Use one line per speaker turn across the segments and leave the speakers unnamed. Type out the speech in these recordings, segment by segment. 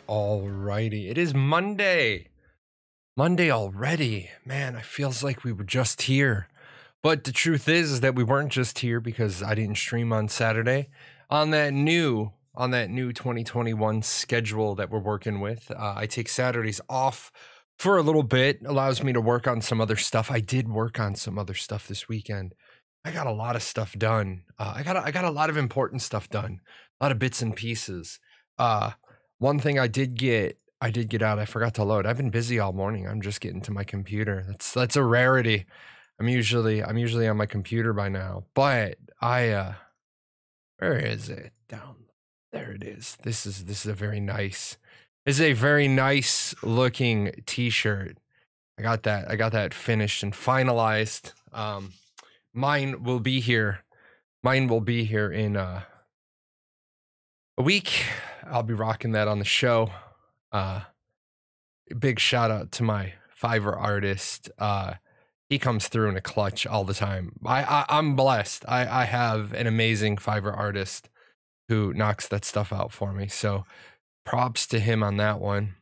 Alrighty. It is Monday. Monday already. Man, it feels like we were just here. But the truth is that we weren't just here because I didn't stream on Saturday. On that new 2021 schedule that we're working with, I take Saturdays off for a little bit. Allows me to work on some other stuff. I did work on some other stuff this weekend. I got a lot of stuff done. I got a lot of important stuff done. A lot of bits and pieces. One thing I did get out. I forgot to load. I've been busy all morning. I'm just getting to my computer. That's a rarity. I'm usually on my computer by now. But where is it? Down there it is. This is a very nice. This is a very nice looking t-shirt. I got that finished and finalized. Mine will be here in a week. I'll be rocking that on the show. Big shout out to my Fiverr artist. He comes through in a clutch all the time. I'm blessed. I have an amazing Fiverr artist who knocks that stuff out for me. So props to him on that one.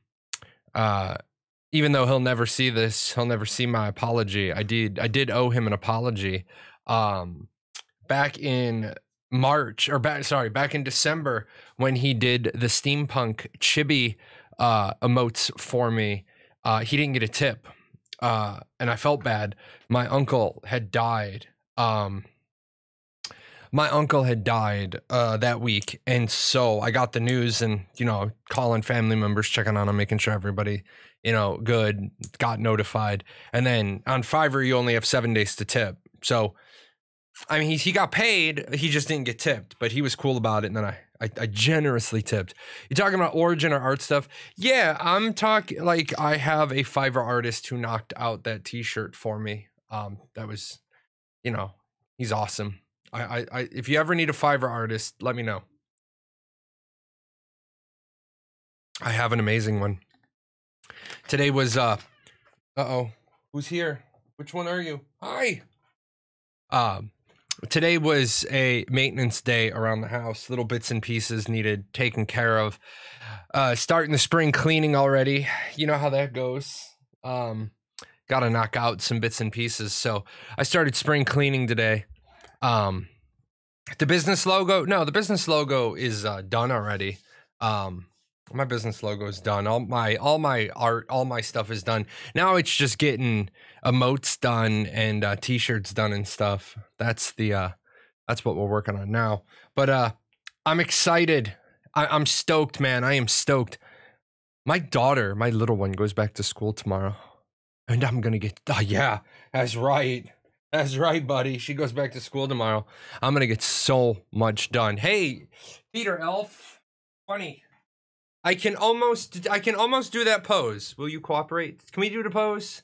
Even though he'll never see this, he'll never see my apology. I did owe him an apology. Back in back in December when he did the steampunk chibi emotes for me, he didn't get a tip. And I felt bad. My uncle had died. That week. And so I got the news and, calling family members, checking on them, making sure everybody, good, got notified. And then on Fiverr, you only have 7 days to tip. So, I mean, he got paid. He just didn't get tipped, but he was cool about it. And then I generously tipped. You talking about origin or art stuff? Yeah, I'm talking like I have a Fiverr artist who knocked out that t-shirt for me. That was, he's awesome. If you ever need a Fiverr artist, let me know. I have an amazing one. Today was, who's here? Which one are you? Hi. Today was a maintenance day around the house. Little bits and pieces needed taken care of. Starting the spring cleaning already. You know how that goes. Got to knock out some bits and pieces. So I started spring cleaning today. The business logo is done already. My business logo is done. All my art, all my stuff is done. Now it's just getting emotes done and t-shirts done and stuff. That's what we're working on now. But I'm excited. I'm stoked, man. I am stoked. My daughter, my little one, goes back to school tomorrow, and I'm gonna get. Oh yeah, that's right. That's right, buddy. She goes back to school tomorrow. I'm gonna get so much done. Hey, Peter Elf, funny. I can almost do that pose. Will you cooperate? Can we do the pose?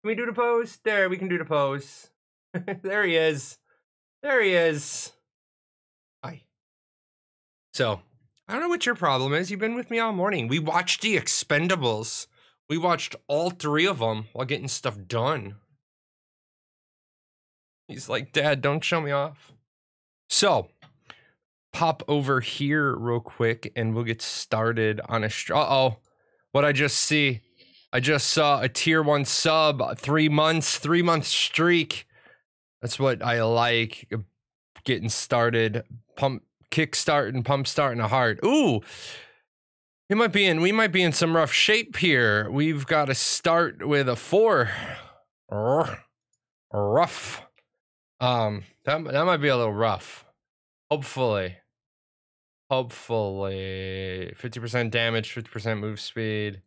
Can we do the pose? There, we can do the pose. There he is. There he is. Hi. So, I don't know what your problem is. You've been with me all morning. We watched The Expendables. We watched all 3 of them while getting stuff done. He's like, Dad, don't show me off. So, pop over here real quick and we'll get started on a... Uh-oh. What'd I just see? I just saw a tier 1 sub, 3 months, 3-month streak. That's what I like. Getting started, kickstart and pump starting a heart. Ooh, we might be in some rough shape here. We've got to start with a 4. Rough. That might be a little rough. Hopefully 50% damage, 50% move speed.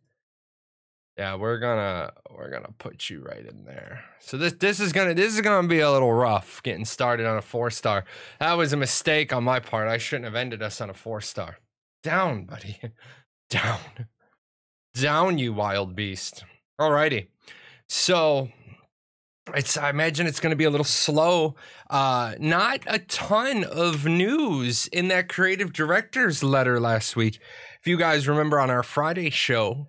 Yeah, we're gonna put you right in there. So this is gonna be a little rough getting started on a 4-star. That was a mistake on my part. I shouldn't have ended us on a 4-star. Down, buddy. Down. Down, you wild beast. Alrighty. So I imagine it's gonna be a little slow. Not a ton of news in that creative director's letter last week. If you guys remember on our Friday show,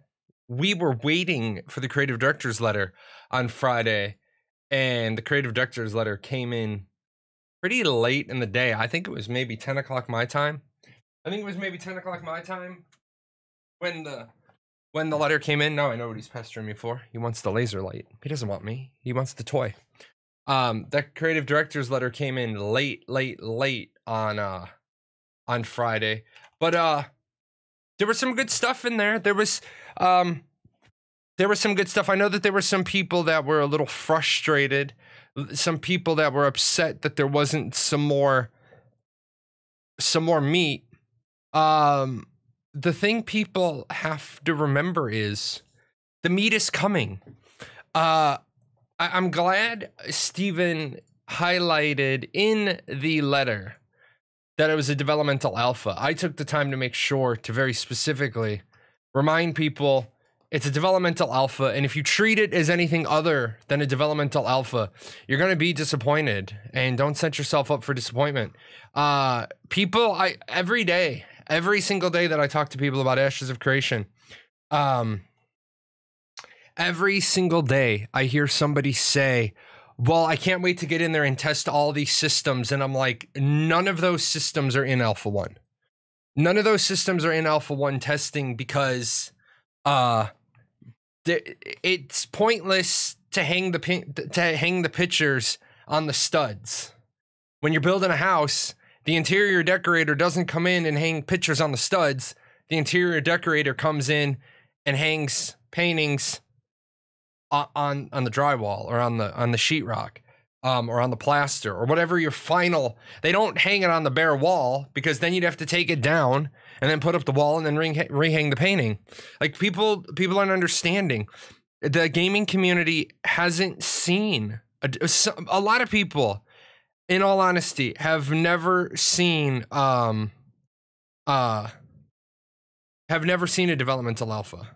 we were waiting for the creative director's letter on Friday, and the creative director's letter came in pretty late in the day. I think it was maybe 10 o'clock my time. When the letter came in. Now I know what he's pestering me for. He wants the laser light. He doesn't want me. He wants the toy. That creative director's letter came in late on Friday. But there was some good stuff in there. There was some good stuff. I know that there were some people that were a little frustrated, some people that were upset that there wasn't some more meat. The thing people have to remember is the meat is coming. I'm glad Steven highlighted in the letter that it was a developmental alpha. I took the time to make sure to very specifically remind people it's a developmental alpha, and if you treat it as anything other than a developmental alpha, you're going to be disappointed, and don't set yourself up for disappointment. Every single day that I talk to people about Ashes of Creation, every single day I hear somebody say, well, I can't wait to get in there and test all these systems. And I'm like, none of those systems are in Alpha 1. None of those systems are in Alpha 1 testing because it's pointless to hang the pictures on the studs. When you're building a house, the interior decorator doesn't come in and hang pictures on the studs. The interior decorator comes in and hangs paintings on the drywall or on the sheetrock, or on the plaster or whatever your final. They don't hang it on the bare wall because then you'd have to take it down and then put up the wall and then rehang the painting. Like people aren't understanding. The gaming community hasn't seen a lot of people, in all honesty, have never seen a developmental alpha.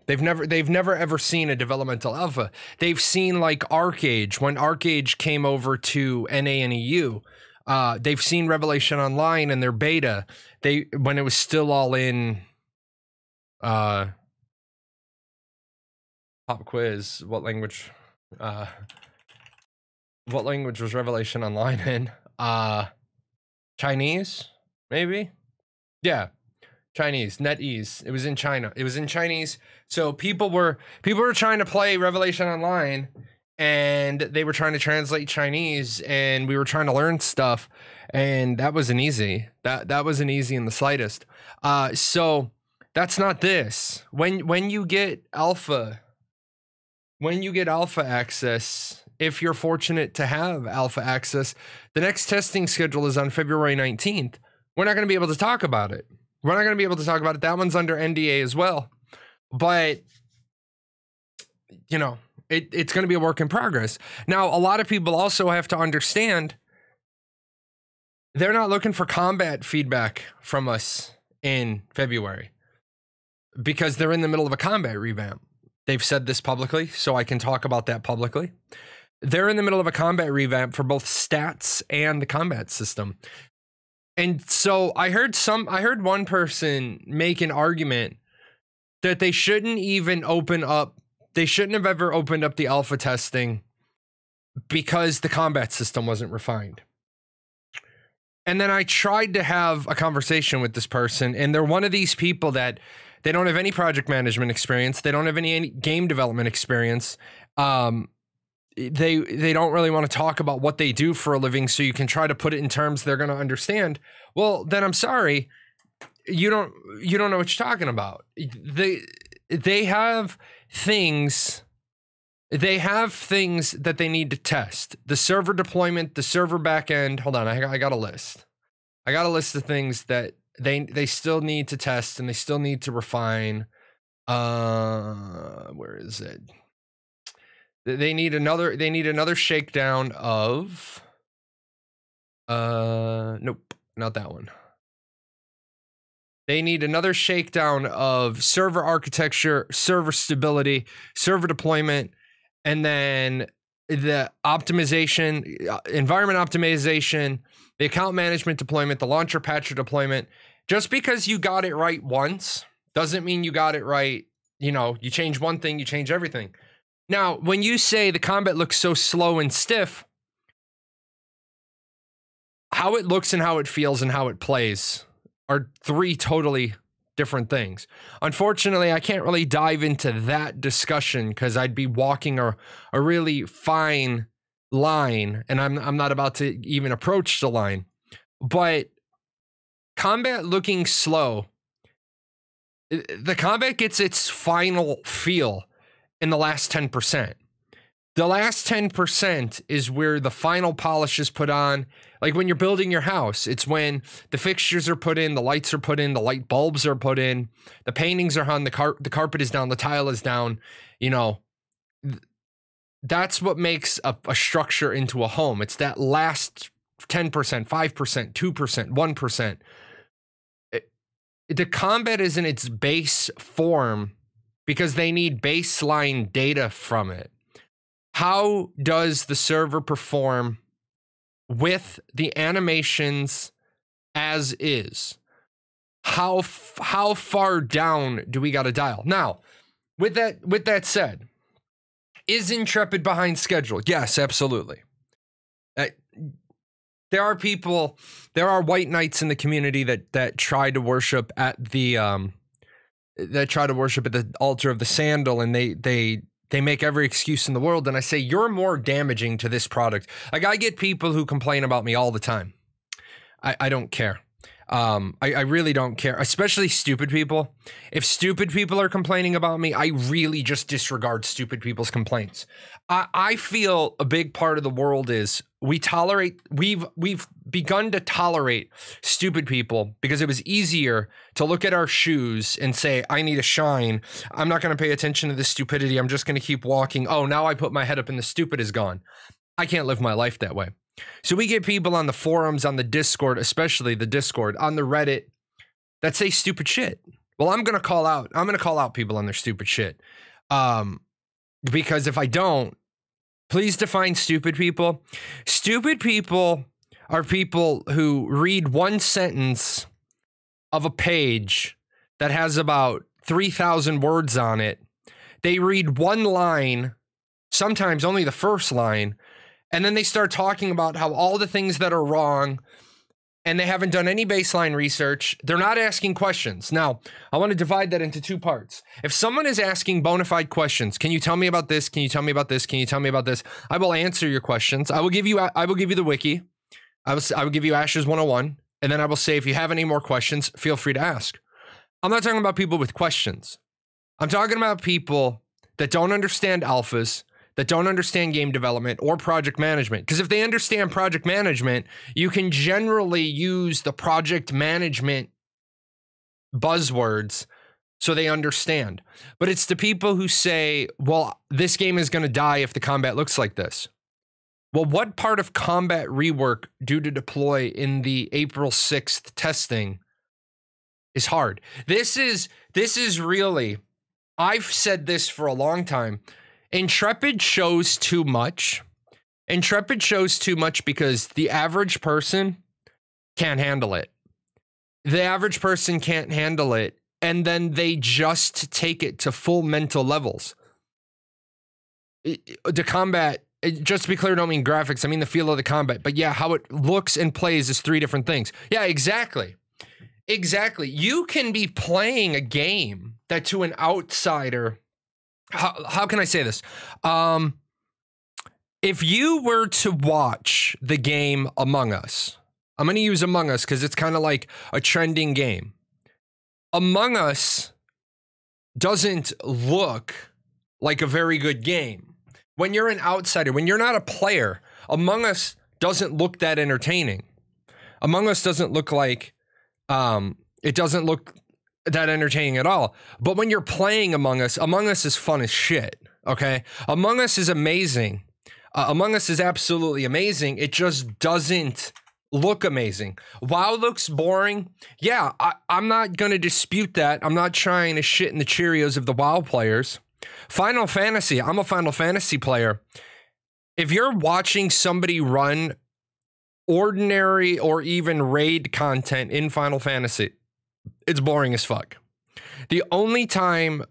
They've never ever seen a developmental alpha. They've seen like ArcAge when ArcAge came over to NA and EU. They've seen Revelation Online and their beta. When it was still all in pop quiz. What language was Revelation Online in? Chinese, maybe? Yeah. Chinese, NetEase. It was in China. It was in Chinese. So people were trying to play Revelation Online, and they were trying to translate Chinese, and we were trying to learn stuff, and that wasn't easy. That wasn't easy in the slightest. So that's not this. When you get alpha access, if you're fortunate to have alpha access, the next testing schedule is on February 19th. We're not going to be able to talk about it. That one's under NDA as well. But, you know, it's going to be a work in progress. Now, a lot of people also have to understand they're not looking for combat feedback from us in February because they're in the middle of a combat revamp. They've said this publicly, so I can talk about that publicly. They're in the middle of a combat revamp for both stats and the combat system. And so I heard one person make an argument that they shouldn't have ever opened up the alpha testing because the combat system wasn't refined. And then I tried to have a conversation with this person, and they're one of these people that they don't have any project management experience. They don't have any game development experience. They don't really want to talk about what they do for a living, so you can try to put it in terms they're going to understand. Well, then I'm sorry, you don't know what you're talking about. They have things that they need to test. The server deployment, the server backend. Hold on, I got a list. I got a list of things that they still need to test and they still need to refine. Where is it? They need another shakedown of nope, not that one. They need another shakedown of server architecture, server stability, server deployment, and then the optimization, environment optimization, the account management deployment, the launcher patcher deployment. Just because you got it right once doesn't mean you got it right. You know, you change one thing, you change everything. Now, when you say the combat looks so slow and stiff, how it looks and how it feels and how it plays are three totally different things. Unfortunately, I can't really dive into that discussion because I'd be walking a really fine line, and I'm not about to even approach the line. But combat looking slow, the combat gets its final feel in the last 10%. The last 10% is where the final polish is put on. Like when you're building your house, it's when the fixtures are put in, the lights are put in, the light bulbs are put in, the paintings are hung, the carpet is down, the tile is down. You know, that's what makes a structure into a home. It's that last 10%, 5%, 2%, 1%. The combat is in its base form because they need baseline data from it. How does the server perform with the animations as is? How far down do we got to dial? Now, with that said, is Intrepid behind schedule? Yes, absolutely. There are white knights in the community that try to worship at the altar of the sandal, and they make every excuse in the world. And I say, you're more damaging to this product. Like, I get people who complain about me all the time. I don't care. I really don't care, especially stupid people. If stupid people are complaining about me, I really just disregard stupid people's complaints. I feel a big part of the world is we've begun to tolerate stupid people because it was easier to look at our shoes and say, I need a shine. I'm not going to pay attention to this stupidity. I'm just going to keep walking. Oh, now I put my head up and the stupid is gone. I can't live my life that way. So we get people on the forums, on the Discord, especially the Discord, on the Reddit, that say stupid shit. Well, I'm going to call out people on their stupid shit. Because if I don't, please define stupid people. Stupid people are people who read one sentence of a page that has about 3,000 words on it. They read one line, sometimes only the first line, and then they start talking about how all the things that are wrong, and they haven't done any baseline research. They're not asking questions. Now, I want to divide that into two parts. If someone is asking bona fide questions, can you tell me about this? Can you tell me about this? Can you tell me about this? I will answer your questions. I will give you the wiki. I will give you Ashes 101. And then I will say, if you have any more questions, feel free to ask. I'm not talking about people with questions. I'm talking about people that don't understand alphas, that don't understand game development or project management. Because if they understand project management, you can generally use the project management buzzwords so they understand. But it's the people who say, well, this game is going to die if the combat looks like this. Well, what part of combat rework due to deploy in the April 6th testing is hard? This is really I've said this for a long time. Intrepid shows too much. Intrepid shows too much because the average person can't handle it. The average person can't handle it, and then they just take it to full mental levels. The combat, just to be clear, I don't mean graphics. I mean the feel of the combat. But yeah, how it looks and plays is 3 different things. Yeah, exactly. Exactly. You can be playing a game that to an outsider, how can I say this? If you were to watch the game Among Us, I'm going to use Among Us because it's kind of like a trending game. Among Us doesn't look like a very good game. When you're an outsider, when you're not a player, Among Us doesn't look that entertaining. Among Us doesn't look like, it doesn't look that entertaining at all. But when you're playing Among Us is fun as shit, okay? Among Us is amazing. Among Us is absolutely amazing. It just doesn't look amazing. WoW looks boring. Yeah, I'm not going to dispute that. I'm not trying to shit in the Cheerios of the WoW players. Final Fantasy, I'm a Final Fantasy player. If you're watching somebody run ordinary or even raid content in Final Fantasy, it's boring as fuck. The only time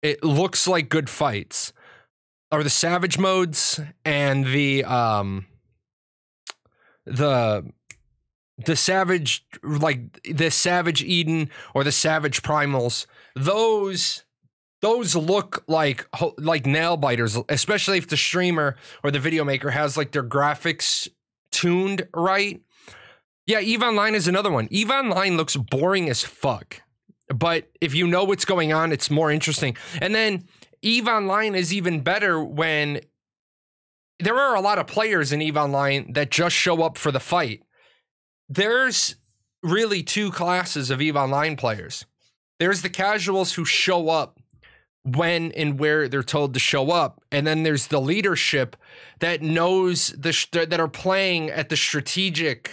it looks like good fights are the savage modes and the savage, like the Savage Eden or the Savage Primals. Those look like nail biters, especially if the streamer or the video maker has like their graphics tuned right. Yeah, EVE Online is another one. EVE Online looks boring as fuck, but if you know what's going on, it's more interesting. And then EVE Online is even better when there are a lot of players in EVE Online that just show up for the fight. There's really 2 classes of EVE Online players. There's the casuals who show up when and where they're told to show up, and then there's the leadership that knows that are playing at the strategic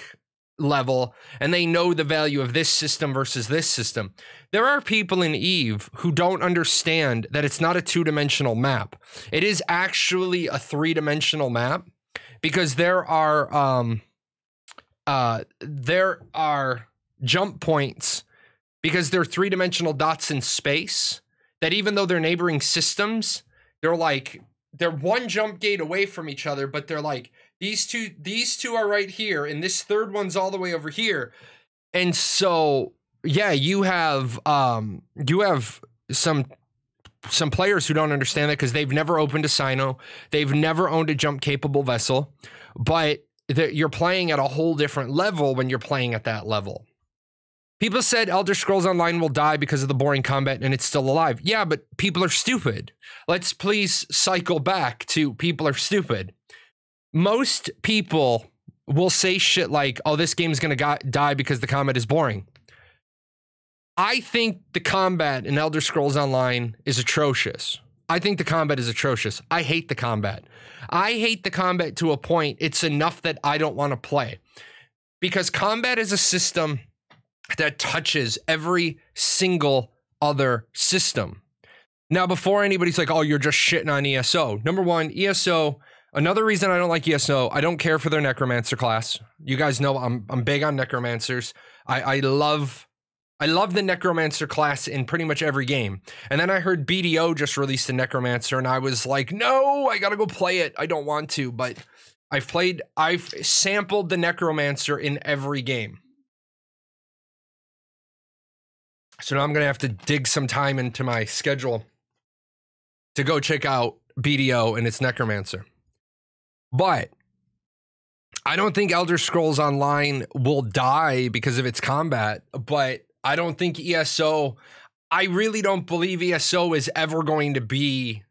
level, and they know the value of this system versus this system. There are people in EVE who don't understand that it's not a 2-dimensional map. It is actually a 3-dimensional map, because there are jump points, because they're 3-dimensional dots in space, that even though they're neighboring systems, they're 1 jump gate away from each other, but they're like, these two are right here, and this third one's all the way over here. And so, yeah, you have some players who don't understand that because they've never opened a Sino, they've never owned a jump capable vessel, but you're playing at a whole different level when you're playing at that level. People said Elder Scrolls Online will die because of the boring combat and it's still alive. Yeah, but people are stupid. Let's please cycle back to people are stupid. Most people will say shit like, oh, this game's going to die because the combat is boring. I think the combat in Elder Scrolls Online is atrocious. I think the combat is atrocious. I hate the combat. I hate the combat to a point it's enough that I don't want to play. Because combat is a system that touches every single other system. Now, before anybody's like, oh, you're just shitting on ESO. Number 1, ESO, another reason I don't like ESO, I don't care for their Necromancer class. You guys know I'm big on Necromancers. I love the Necromancer class in pretty much every game. And then I heard BDO just released a Necromancer, and I was like, no, I gotta go play it. I don't want to, but I've sampled the Necromancer in every game. So now I'm gonna have to dig some time into my schedule to go check out BDO and its Necromancer. But I don't think Elder Scrolls Online will die because of its combat, but I don't think ESO, I really don't believe ESO is ever going to be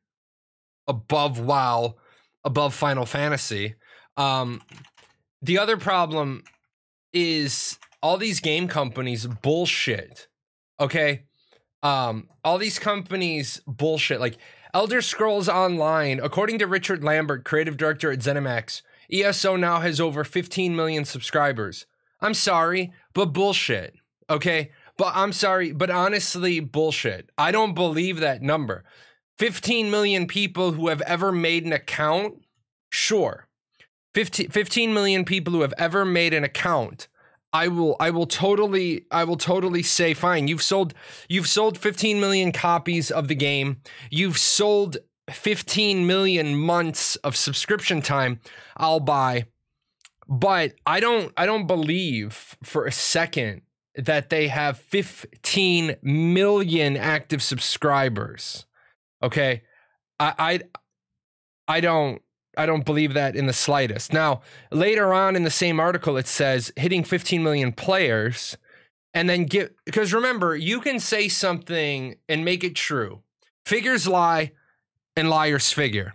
above WoW, above Final Fantasy. The other problem is all these game companies bullshit. Okay? All these companies bullshit. Like Elder Scrolls Online, according to Richard Lambert, creative director at ZeniMax, ESO now has over 15 million subscribers. I'm sorry, but bullshit. Okay? But I'm sorry, but honestly, bullshit. I don't believe that number. 15 million people who have ever made an account, sure. 15 million people who have ever made an account, I will totally say fine. You've sold 15 million copies of the game. You've sold 15 million months of subscription time. I'll buy. But I don't believe for a second that they have 15 million active subscribers. Okay? I don't believe that in the slightest. Now, later on in the same article, it says hitting 15 million players, and then because remember, you can say something and make it true. Figures lie and liars figure.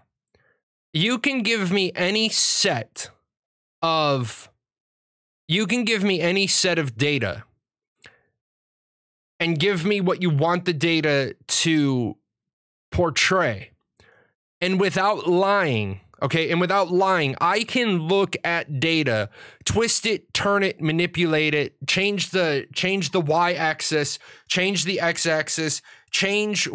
You can give me any set of data and give me what you want the data to portray. And without lying, okay, I can look at data, twist it, turn it, manipulate it, change the y-axis, change the x-axis, change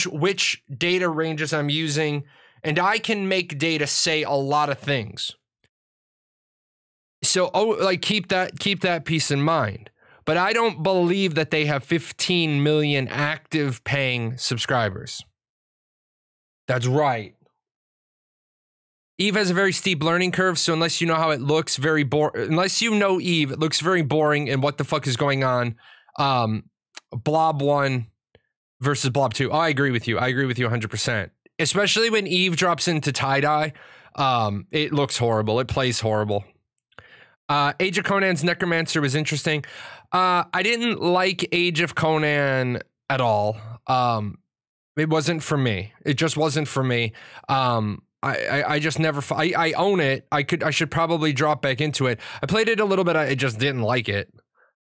which data ranges I'm using, and I can make data say a lot of things. So, keep that piece in mind. But I don't believe that they have 15 million active paying subscribers. That's right. Eve has a very steep learning curve, so unless you know how it looks, unless you know Eve, it looks very boring and what the fuck is going on. Blob 1 versus Blob 2. Oh, I agree with you. I agree with you 100%. Especially when Eve drops into tie-dye. It looks horrible. It plays horrible. Age of Conan's Necromancer was interesting. I didn't like Age of Conan at all. It wasn't for me. It just wasn't for me. I just never. I own it. I should probably drop back into it. I played it a little bit. I just didn't like it.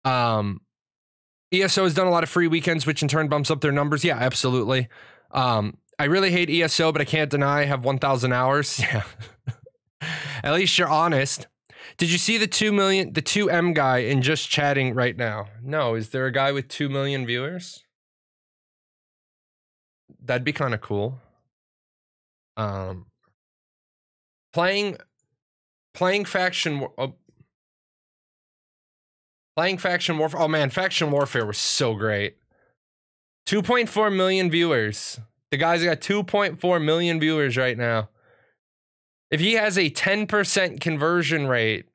ESO has done a lot of free weekends, which in turn bumps up their numbers. Yeah, absolutely. I really hate ESO, but I can't deny I have 1,000 hours. Yeah. At least you're honest. Did you see the 2M guy in just chatting right now? No. Is there a guy with 2 million viewers? That'd be kind of cool. Playing faction warfare. Oh man, faction warfare was so great. 2.4 million viewers. The guy's got 2.4 million viewers right now. If he has a 10% conversion rate,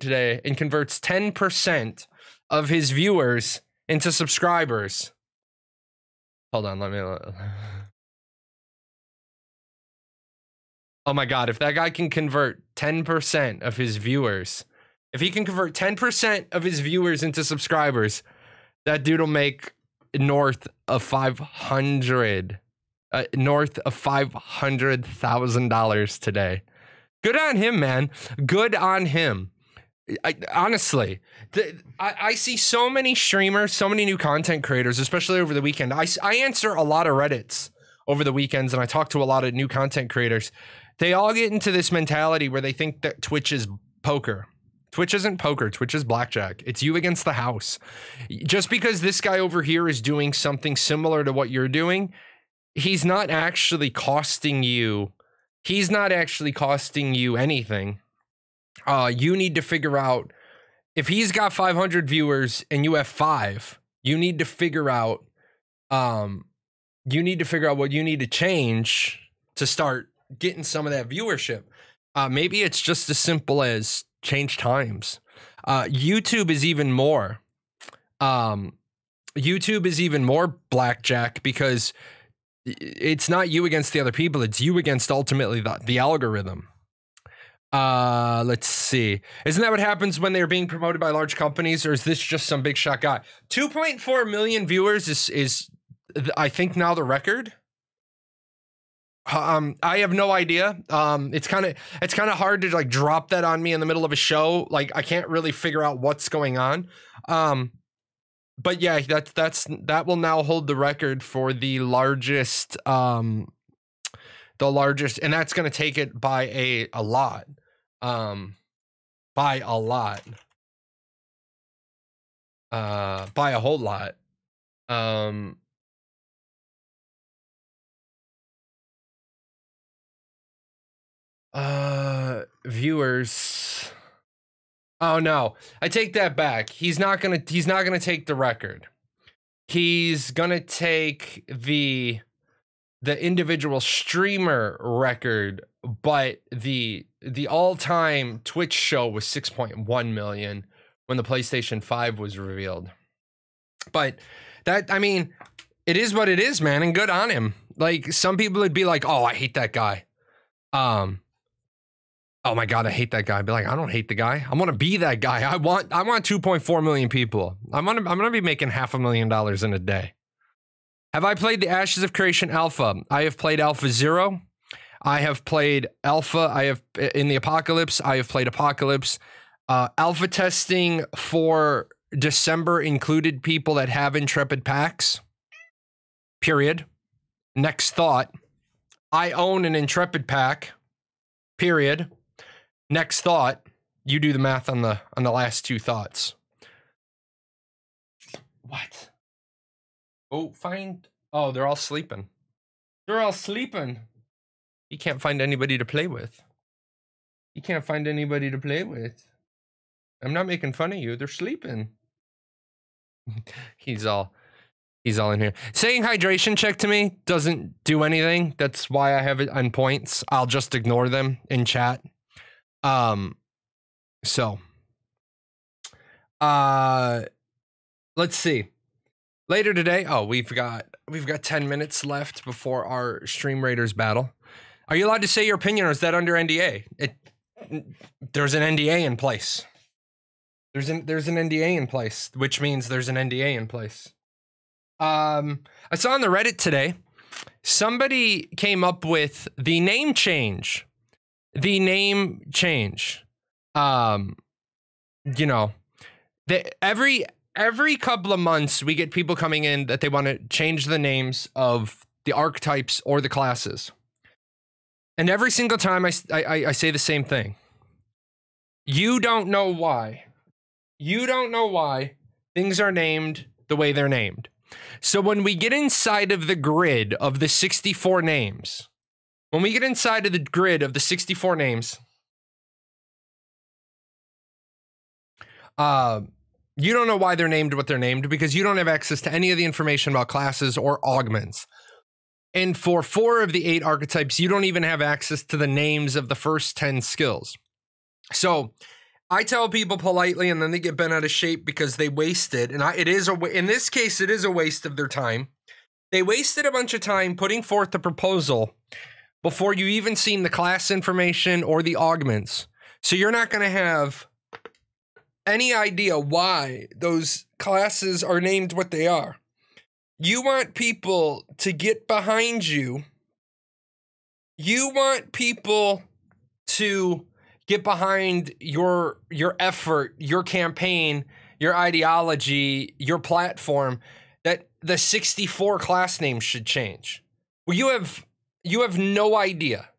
today and converts 10% of his viewers into subscribers. Hold on, let me. Oh my God, if that guy can convert 10% of his viewers, if he can convert 10% of his viewers into subscribers, that dude will make north of $500,000 today. Good on him, man. Good on him. Honestly, I see so many streamers, so many new content creators, especially over the weekend. I answer a lot of Reddits over the weekends, and I talk to a lot of new content creators. They all get into this mentality where they think that Twitch is poker. Twitch isn't poker. Twitch is blackjack. It's you against the house. Just because this guy over here is doing something similar to what you're doing, he's not actually costing you. He's not actually costing you anything. You need to figure out if he's got 500 viewers and you have 5. You need to figure out. What you need to change to start getting some of that viewership. Maybe it's just as simple as change times. YouTube is even more. YouTube is even more blackjack because it's not you against the other people. It's you against ultimately the algorithm. Let's see. Isn't that what happens when they're being promoted by large companies, or is this just some big shot guy? 2.4 million viewers is I think now the record. I have no idea. It's kind of hard to like drop that on me in the middle of a show. Like I can't really figure out what's going on. But yeah, that will now hold the record for the largest, and that's going to take it by a lot. By a lot. by a whole lot. Viewers. Oh no, I take that back. He's not gonna take the record. He's gonna take the individual streamer record, but the all-time Twitch show was 6.1 million when the PlayStation 5 was revealed. But that, I mean, it is what it is, man, and good on him. Like, some people would be like, "Oh, I hate that guy." Oh my God, I hate that guy. I'd be like, I don't hate the guy. I want to be that guy. I want 2.4 million people. I'm gonna be making $500,000 in a day. Have I played the Ashes of Creation Alpha? I have played Alpha 0. I have played Alpha. I have in the Apocalypse. I have played Apocalypse. Alpha testing for December included people that have Intrepid packs. Period. Next thought. I own an Intrepid pack. Period. Next thought. You do the math on the last two thoughts. What? Oh, find. Oh, they're all sleeping. They're all sleeping. You can't find anybody to play with. You can't find anybody to play with. I'm not making fun of you. They're sleeping. He's all in here. Saying hydration check to me doesn't do anything. That's why I have it on points. I'll just ignore them in chat. So let's see. Later today, oh, we've got 10 minutes left before our Stream Raiders battle. Are you allowed to say your opinion, or is that under NDA? There's an NDA in place. There's an NDA in place, which means there's an NDA in place. I saw on the Reddit today, somebody came up with the name change. The name change. You know, every couple of months we get people coming in that they want to change the names of the archetypes or the classes. And every single time I say the same thing. You don't know why. You don't know why things are named the way they're named. So when we get inside of the grid of the 64 names, you don't know why they're named what they're named, because you don't have access to any of the information about classes or augments. And for 4 of the 8 archetypes, you don't even have access to the names of the first 10 skills. So I tell people politely, and then they get bent out of shape because they wasted, and in this case, it is a waste of their time. They wasted a bunch of time putting forth the proposal before you even seen the class information or the augments. So you're not going to have any idea why those classes are named what they are. You want people to get behind you. You want people to get behind your effort, your campaign, your ideology, your platform, that the 64 class names should change. Well, you have no idea.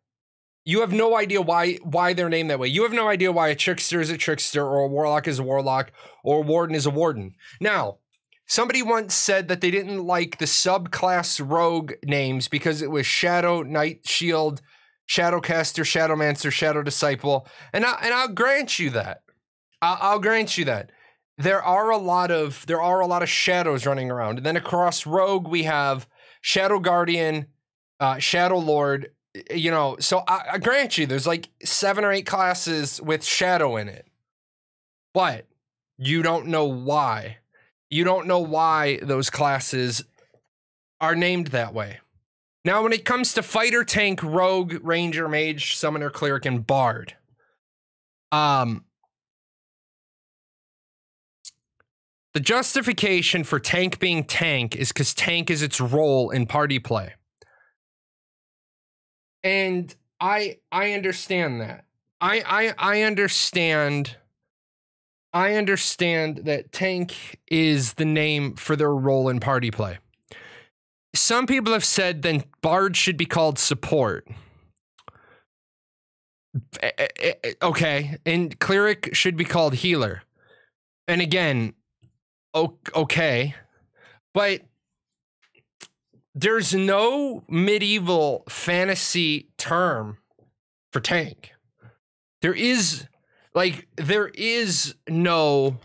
You have no idea why they're named that way. You have no idea why a trickster is a trickster, or a warlock is a warlock, or a warden is a warden. Now, somebody once said that they didn't like the subclass rogue names because it was Shadow, Knight, Shield, Shadowcaster, Shadowmancer, Shadow Disciple, and I'll grant you that. I'll grant you that. There are a lot of shadows running around, and then across rogue we have Shadow Guardian, Shadow Lord. You know, so I grant you, there's like 7 or 8 classes with shadow in it, but you don't know why. You don't know why those classes are named that way. Now, when it comes to fighter, tank, rogue, ranger, mage, summoner, cleric, and bard, the justification for tank being tank is because tank is its role in party play. And I understand that. I understand that tank is the name for their role in party play. Some people have said then bard should be called support. Okay, and cleric should be called healer. And again, Okay, but there's no medieval fantasy term for tank. There is no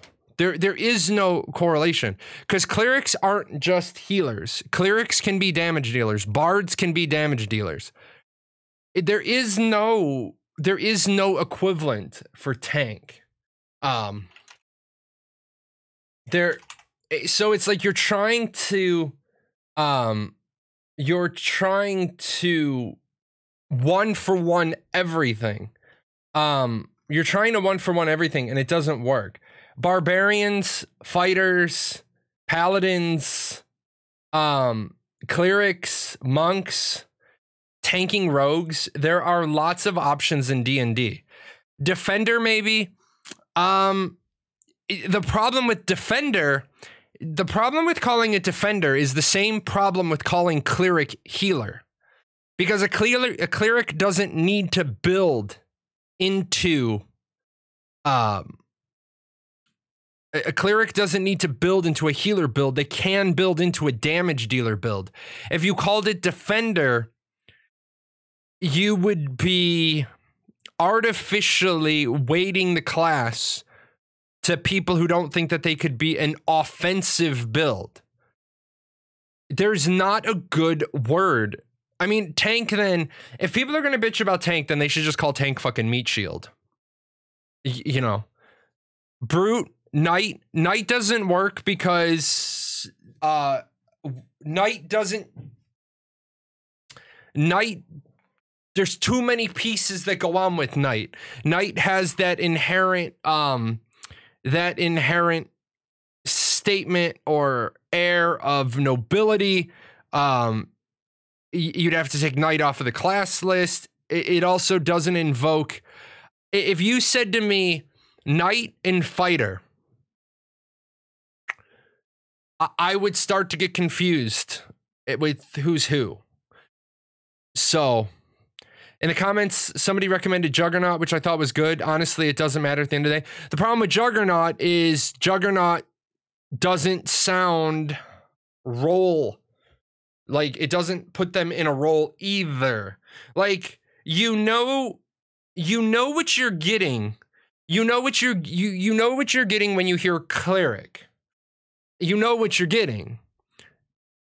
correlation, because clerics aren't just healers. Clerics can be damage dealers. Bards can be damage dealers. There is no equivalent for tank. So it's like you're trying to one for one everything. You're trying to one for one everything, and it doesn't work. Barbarians, fighters, paladins, clerics, monks, tanking rogues. There are lots of options in D&D. Defender, maybe. The problem with calling it defender is the same problem with calling cleric healer, because a cleric doesn't need to build into a cleric doesn't need to build into a healer build. They can build into a damage dealer build. If you called it defender, you would be artificially weighting the class to people who don't think that they could be an offensive build. There's not a good word. I mean, tank, then, if people are going to bitch about tank, then they should just call tank fucking meat shield. You know, brute, knight doesn't work because knight, there's too many pieces that go on with knight. Knight has that inherent statement or air of nobility. You'd have to take knight off of the class list. It also doesn't invoke. If you said to me knight and fighter, I would start to get confused with who's who. So in the comments, somebody recommended Juggernaut, which I thought was good. Honestly, it doesn't matter at the end of the day. The problem with Juggernaut is Juggernaut doesn't sound role. Like, it doesn't put them in a role either. Like, you know what you're getting. You know what you're getting when you hear cleric. You know what you're getting.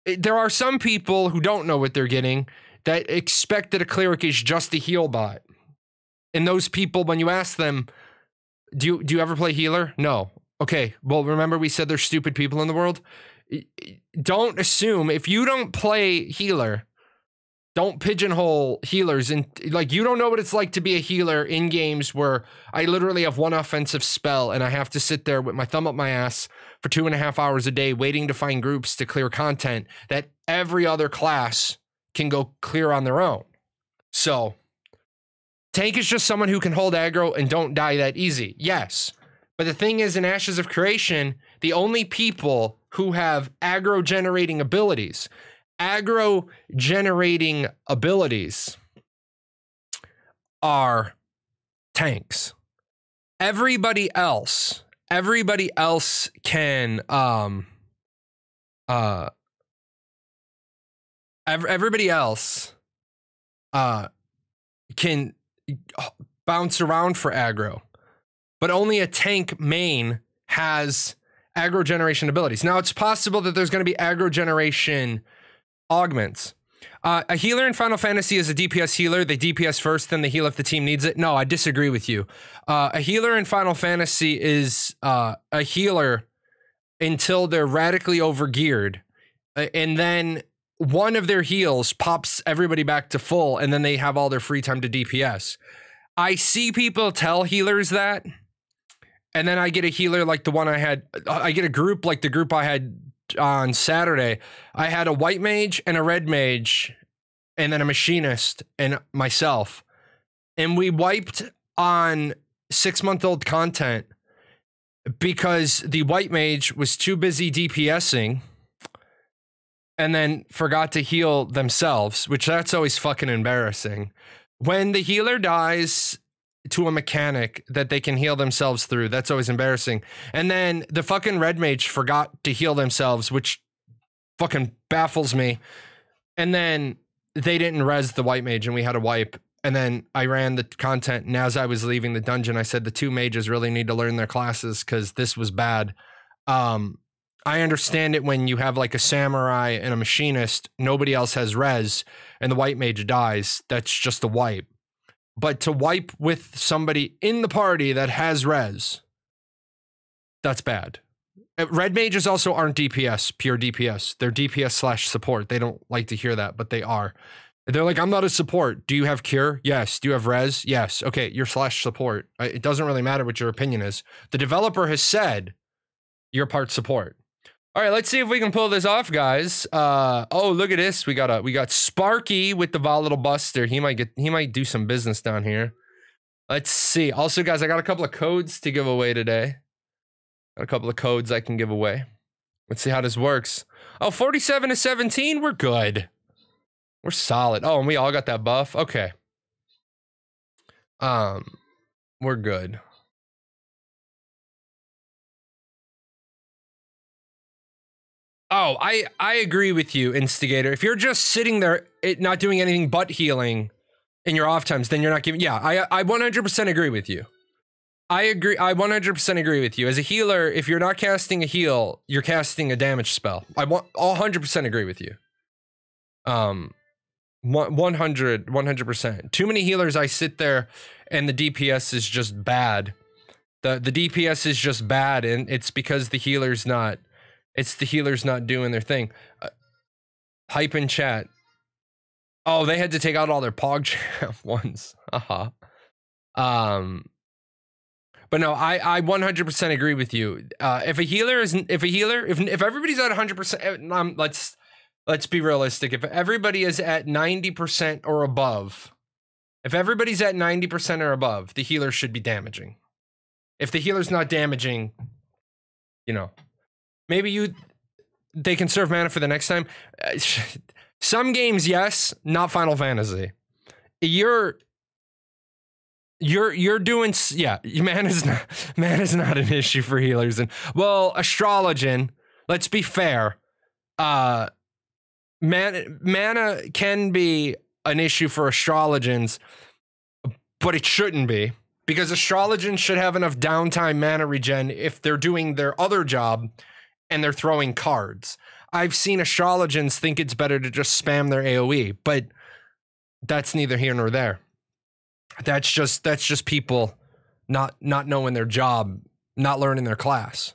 There are some people who don't know what they're getting, that expect that a cleric is just a heal bot. And those people, when you ask them, do you ever play healer? No. Okay, well, remember we said there's stupid people in the world? Don't assume, if you don't play healer, don't pigeonhole healers. And like, you don't know what it's like to be a healer in games where I literally have one offensive spell and I have to sit there with my thumb up my ass for 2.5 hours a day waiting to find groups to clear content that every other class can go clear on their own. So tank is just someone who can hold aggro and don't die that easy. Yes. But the thing is, in Ashes of Creation, the only people who have aggro generating abilities are tanks. Everybody else can everybody else can bounce around for aggro, but only a tank main has aggro generation abilities. Now, it's possible that there's going to be aggro generation augments. A healer in Final Fantasy is a DPS healer. They DPS first, then they heal if the team needs it. No, I disagree with you. A healer in Final Fantasy is a healer until they're radically overgeared, and then one of their heals pops everybody back to full, and then they have all their free time to DPS. I see people tell healers that, and then I get a healer like the one I had. I get a group like the group I had on Saturday. I had a white mage and a red mage, and then a machinist and myself. And we wiped on 6-month-old content because the white mage was too busy DPSing and then forgot to heal themselves, which that's always fucking embarrassing. When the healer dies, to a mechanic that they can heal themselves through. That's always embarrassing. And then the fucking red mage forgot to heal themselves, which fucking baffles me. And then they didn't res the white mage and we had a wipe. And then I ran the content, and as I was leaving the dungeon, I said the two mages really need to learn their classes because this was bad. I understand it when you have like a samurai and a machinist, nobody else has res, and the white mage dies. That's just a wipe. But to wipe with somebody in the party that has res, that's bad. Red mages also aren't DPS, pure DPS. They're DPS / support. They don't like to hear that, but they are. They're like, I'm not a support. Do you have cure? Yes. Do you have res? Yes. Okay, you're / support. It doesn't really matter what your opinion is. The developer has said you're part support. All right, let's see if we can pull this off, guys. Oh, look at this. We got Sparky with the volatile buster. He might do some business down here. Let's see. Also, guys, I got a couple of codes to give away today. Got a couple of codes I can give away. Let's see how this works. Oh, 47 to 17. We're good. We're solid. Oh, and we all got that buff. Okay. We're good. Oh, I agree with you, Instigator. If you're just sitting there, not doing anything but healing in your off times, then you're not giving. Yeah, I 100% agree with you. I agree. I 100% agree with you. As a healer, if you're not casting a heal, you're casting a damage spell. I 100% agree with you. 100%. Too many healers, I sit there and the DPS is just bad. The DPS is just bad, and it's because the healer's not doing their thing. Hype in chat. Oh, they had to take out all their PogChamp ones. But no, I 100% agree with you. If everybody's at 100%, let's be realistic. If everybody is at 90% or above, if everybody's at 90% or above, the healer should be damaging. If the healer's not damaging, you know, maybe they can serve mana for the next time. Some games, yes, not Final Fantasy. You're doing, yeah, mana's not an issue for healers. And well, Astrologian, let's be fair. Mana can be an issue for Astrologians, but it shouldn't be, because Astrologians should have enough downtime mana regen if they're doing their other job and they're throwing cards. I've seen Astrologians think it's better to just spam their AoE, but that's neither here nor there. That's just people not knowing their job, not learning their class.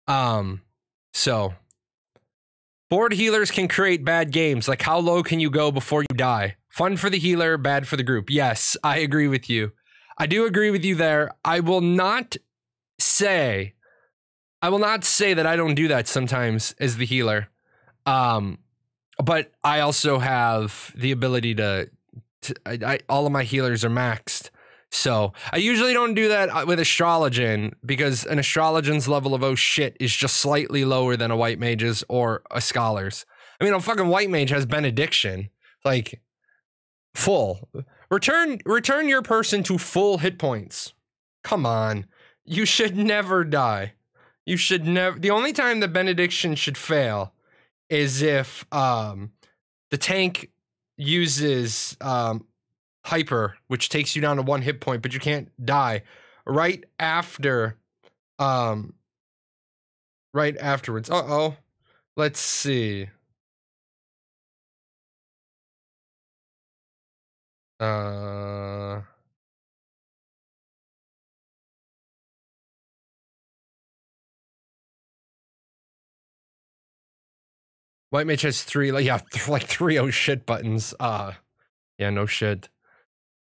So board healers can create bad games. Like, how low can you go before you die? Fun for the healer, bad for the group. Yes, I agree with you. I do agree with you there. I will not say that I don't do that sometimes as the healer. But I also have the ability to all of my healers are maxed. So I usually don't do that with Astrologian, because an Astrologian's level of oh shit is just slightly lower than a white mage's or a scholar's. I mean, a fucking white mage has benediction, like full. Return your person to full hit points. Come on. You should never die. You should never. The only time the benediction should fail is if the tank uses hyper, which takes you down to 1 hit point, but you can't die right after right afterwards. Let's see. White mage has 3, like 3 shit buttons. Yeah, no shit.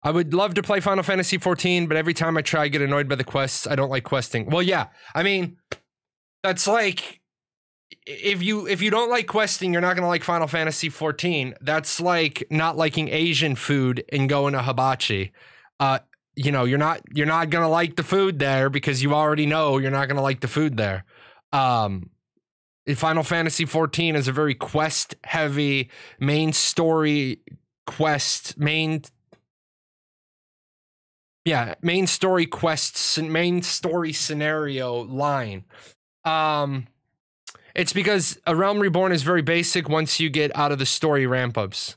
I would love to play Final Fantasy 14, but every time I try, I get annoyed by the quests. I don't like questing. Well, yeah, I mean, that's like, if you don't like questing, you're not gonna like Final Fantasy 14. That's like not liking Asian food and going to hibachi. You know, you're not gonna like the food there because you already know you're not gonna like the food there. Final Fantasy 14 is a very quest heavy main story quest main Yeah, main story quests and main story scenario line. It's because A Realm Reborn is very basic once you get out of the story ramp-ups.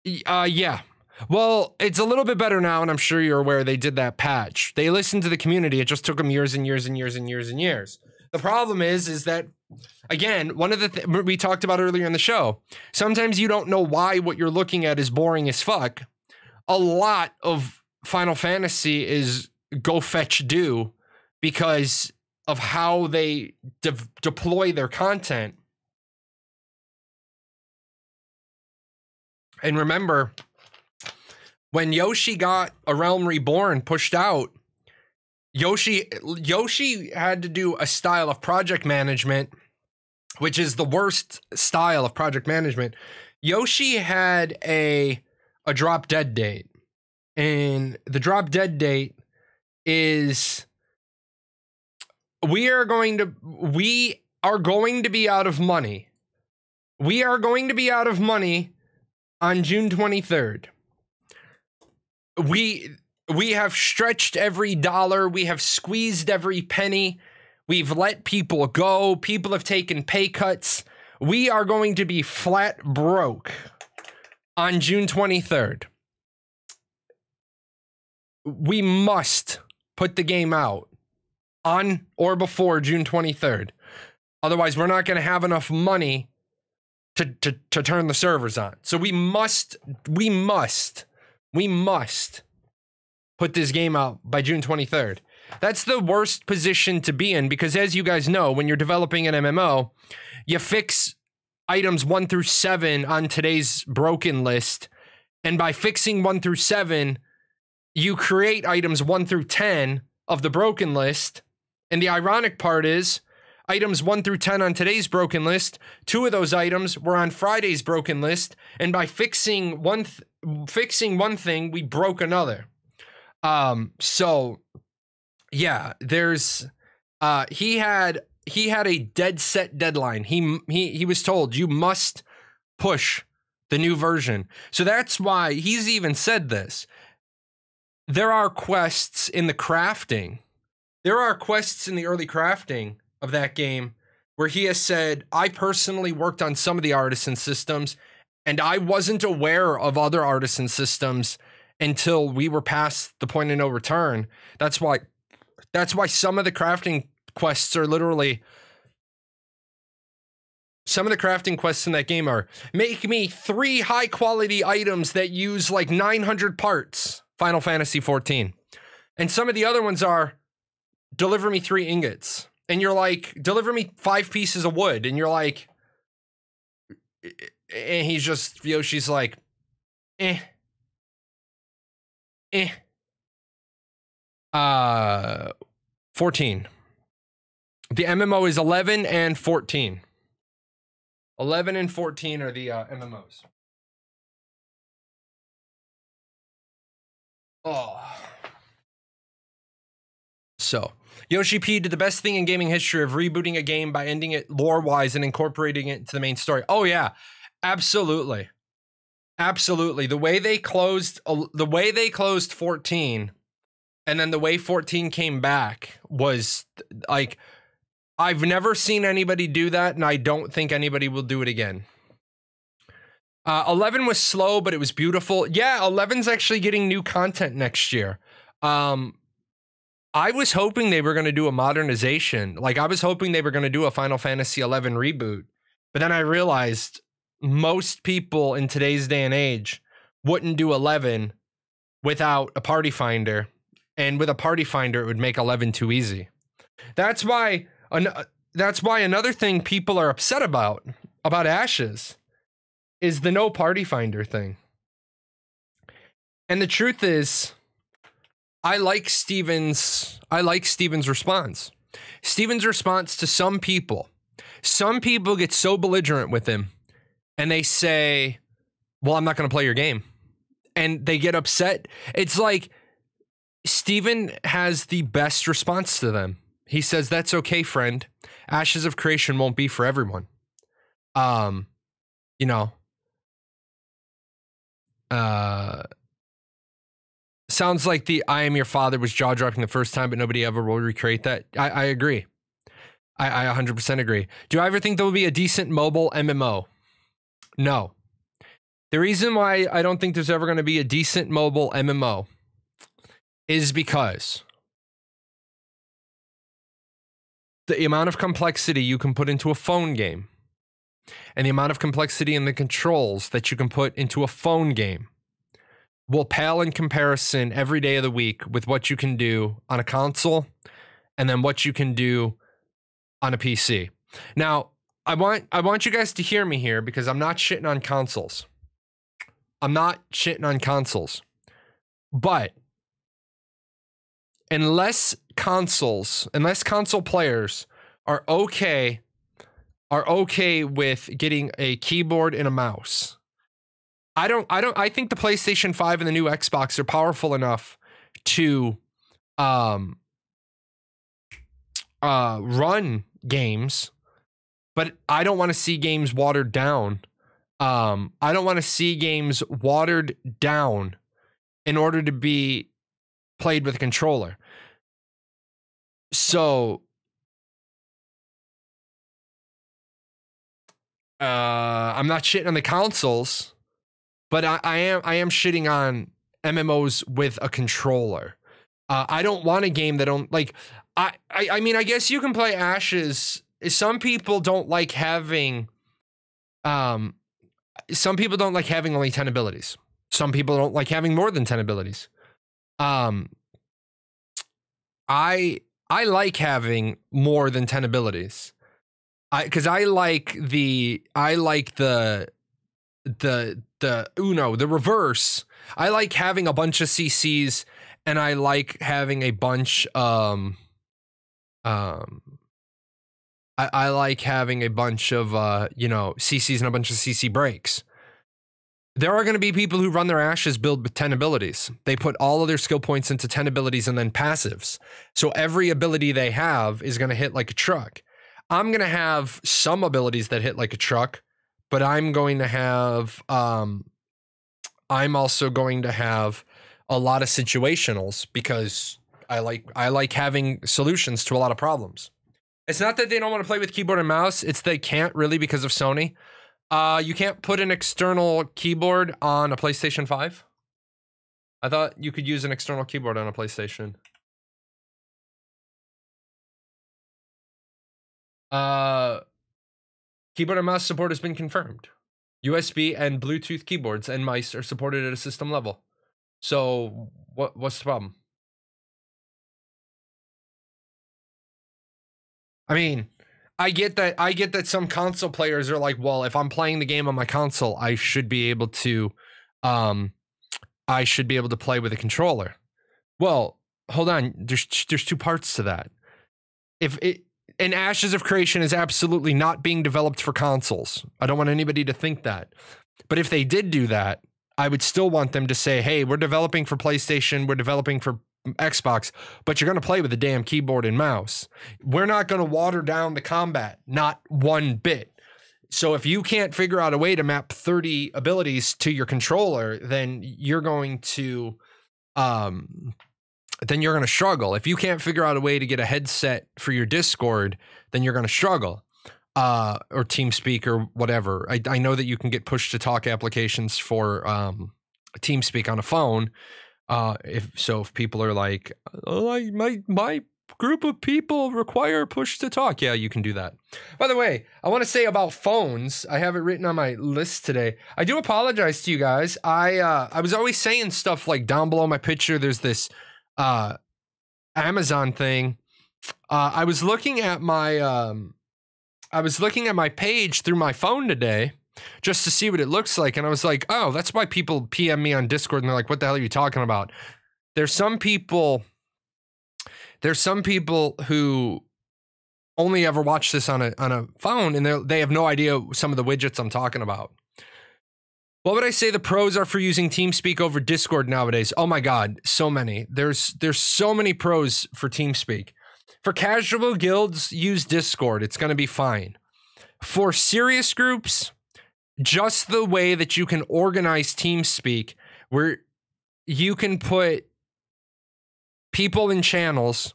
Yeah. Well, it's a little bit better now, and I'm sure you're aware they did that patch. They listened to the community. It just took them years and years and years and years and years. The problem is that, again, one of the we talked about earlier in the show, sometimes you don't know why what you're looking at is boring as fuck. A lot of Final Fantasy is go fetch do because of how they deploy their content. And remember, when Yoshi got A Realm Reborn pushed out, Yoshi had to do a style of project management, which is the worst style of project management. Yoshi had a drop dead date. And the drop dead date is we are going to be out of money. We are going to be out of money on June 23rd. We have stretched every dollar. We have squeezed every penny. We've let people go. People have taken pay cuts. We are going to be flat broke on June 23rd. We must put the game out on or before June 23rd. Otherwise, we're not going to have enough money to turn the servers on. So we must put this game out by June 23rd. That's the worst position to be in because, as you guys know, when you're developing an MMO, you fix items 1 through 7 on today's broken list. And by fixing 1 through 7, you create items 1 through 10 of the broken list. And the ironic part is items 1 through 10 on today's broken list, 2 of those items were on Friday's broken list. And by fixing one thing, we broke another. So yeah, there's, he had a dead set deadline. He was told you must push the new version. So that's why he's even said this. There are quests in the crafting. There are quests in the early crafting of that game where he has said, I personally worked on some of the artisan systems and I wasn't aware of other artisan systems until we were past the point of no return. That's why some of the crafting quests are literally, some of the crafting quests in that game are make me 3 high quality items that use like 900 parts. Final Fantasy 14. And some of the other ones are deliver me 3 ingots. And you're like, deliver me 5 pieces of wood. And you're like, and he's just, Yoshi's like, 14. The MMO is 11 and 14. 11 and 14 are the MMOs. Oh. So, Yoshi P did the best thing in gaming history of rebooting a game by ending it lore-wise and incorporating it into the main story. Oh yeah, absolutely. Absolutely. The way they closed 14 and then the way 14 came back was like, I've never seen anybody do that, and I don't think anybody will do it again. 11 was slow, but it was beautiful. Yeah, 11's actually getting new content next year. I was hoping they were going to do a modernization. Like, I was hoping they were going to do a Final Fantasy 11 reboot. But then I realized most people in today's day and age wouldn't do 11 without a party finder. And with a party finder, it would make 11 too easy. That's why another thing people are upset about Ashes is the no party finder thing. And the truth is, I like Steven's response. Steven's response to some people get so belligerent with him and they say, well, I'm not going to play your game. And they get upset. It's like Steven has the best response to them. He says, that's okay, friend. Ashes of Creation won't be for everyone. sounds like the I Am Your Father was jaw-dropping the first time, but nobody ever will recreate that. I agree. I 100% agree. Do I ever think there will be a decent mobile MMO? No. The reason why I don't think there's ever going to be a decent mobile MMO is because the amount of complexity you can put into a phone game and the amount of complexity in the controls that you can put into a phone game will pale in comparison every day of the week with what you can do on a console and then what you can do on a PC. Now, I want you guys to hear me here because I'm not shitting on consoles. I'm not shitting on consoles. But unless console players are okay with getting a keyboard and a mouse, I think the PlayStation 5 and the new Xbox are powerful enough to run games, but I don't want to see games watered down. I don't want to see games watered down in order to be played with a controller. So I'm not shitting on the consoles, but I am shitting on MMOs with a controller. I don't want a game that don't like. I mean, I guess you can play Ashes. Some people don't like having. Some people don't like having only 10 abilities. Some people don't like having more than 10 abilities. I like having more than 10 abilities. Because I like the reverse. I like having a bunch of CCs, and I like having a bunch I like having a bunch of CCs and a bunch of CC breaks. There are going to be people who run their Ashes build with 10 abilities. They put all of their skill points into 10 abilities and then passives. So every ability they have is going to hit like a truck. I'm going to have some abilities that hit like a truck, but I'm going to have, I'm also going to have a lot of situationals because I like having solutions to a lot of problems. It's not that they don't want to play with keyboard and mouse. It's they can't really because of Sony. You can't put an external keyboard on a PlayStation 5. I thought you could use an external keyboard on a PlayStation. Keyboard and mouse support has been confirmed. USB and Bluetooth keyboards and mice are supported at a system level. So what's the problem? I mean, I get that some console players are like, well, if I'm playing the game on my console, I should be able to play with a controller. Well, hold on. There's two parts to that. And Ashes of Creation is absolutely not being developed for consoles. I don't want anybody to think that. But if they did do that, I would still want them to say, hey, we're developing for PlayStation, we're developing for Xbox, but you're going to play with a damn keyboard and mouse. We're not going to water down the combat, not one bit. So if you can't figure out a way to map 30 abilities to your controller, then you're going to struggle. If you can't figure out a way to get a headset for your Discord, then you're going to struggle. Or TeamSpeak or whatever. I know that you can get push to talk applications for TeamSpeak on a phone. If people are like, oh, my group of people require push to talk, yeah, you can do that. By the way, I want to say about phones, I have it written on my list today. I do apologize to you guys. I was always saying stuff like down below my picture, there's this Amazon thing. I was looking at my page through my phone today just to see what it looks like. And I was like, oh, that's why people PM me on Discord and they're like, what the hell are you talking about? There's some people who only ever watch this on a phone and they have no idea some of the widgets I'm talking about. What would I say the pros are for using TeamSpeak over Discord nowadays? Oh my God, so many. There's so many pros for TeamSpeak. For casual guilds, use Discord. It's going to be fine. For serious groups, just the way that you can organize TeamSpeak, where you can put people in channels,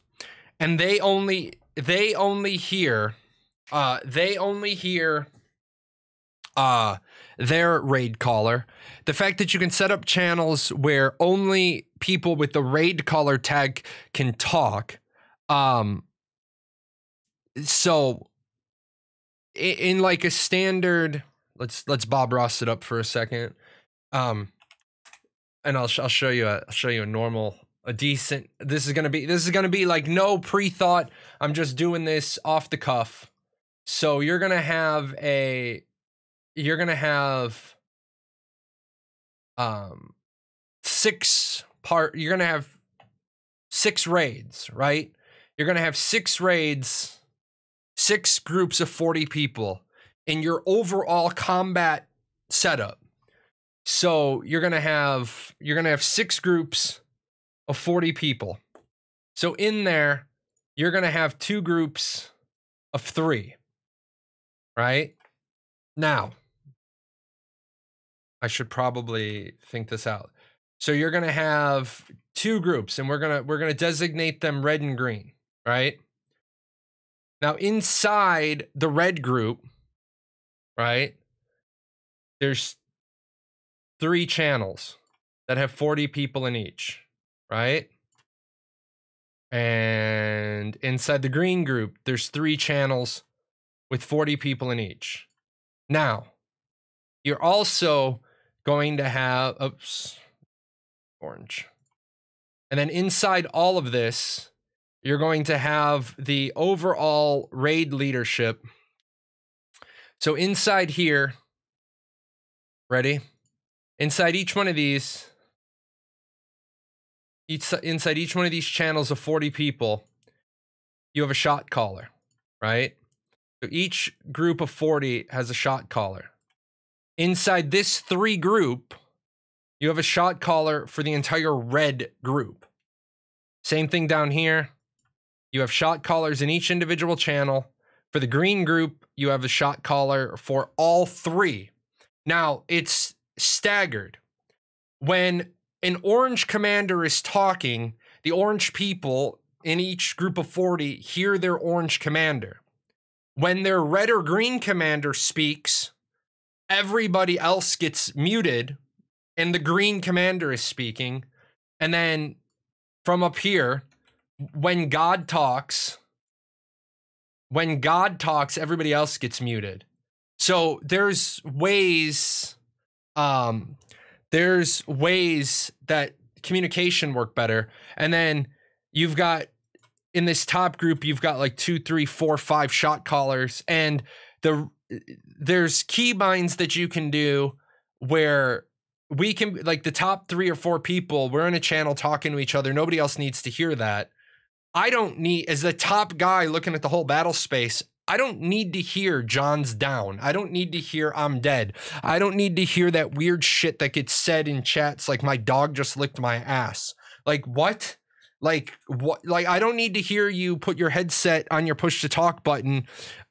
and they only hear their raid caller. The fact that you can set up channels where only people with the raid caller tag can talk. So in like a standard, let's Bob Ross it up for a second. And I'll show you a normal, a decent. This is gonna be like no pre-thought. I'm just doing this off the cuff. So you're gonna have six raids, right? You're gonna have 6 raids, 6 groups of 40 people in your overall combat setup. So you're gonna have 6 groups of 40 people. So in there, you're gonna have 2 groups of 3, right? Now, I should probably think this out. So you're gonna have 2 groups, and we're gonna designate them red and green, right? Now inside the red group, right, there's 3 channels that have 40 people in each, right? And inside the green group, there's 3 channels with 40 people in each. Now, you're also going to have, orange. And then inside all of this, you're going to have the overall raid leadership. So inside here, ready? Inside each one of these, inside each one of these channels of 40 people, you have a shot caller, right? So each group of 40 has a shot caller. Inside this 3 group, you have a shot caller for the entire red group. Same thing down here. You have shot callers in each individual channel. For the green group, you have a shot caller for all 3. Now, it's staggered. When an orange commander is talking, the orange people in each group of 40 hear their orange commander. When their red or green commander speaks, everybody else gets muted and the green commander is speaking. And then from up here, when God talks, everybody else gets muted. So there's ways that communication work better. And then you've got, in this top group, you've got like 2, 3, 4, 5 shot callers, and there's keybinds that you can do where we can, like the top 3 or 4 people, we're in a channel talking to each other. Nobody else needs to hear that. I don't need, as the top guy looking at the whole battle space, I don't need to hear John's down. I don't need to hear I'm dead. I don't need to hear that weird shit that gets said in chats like my dog just licked my ass. Like what? Like what? Like I don't need to hear you put your headset on your push to talk button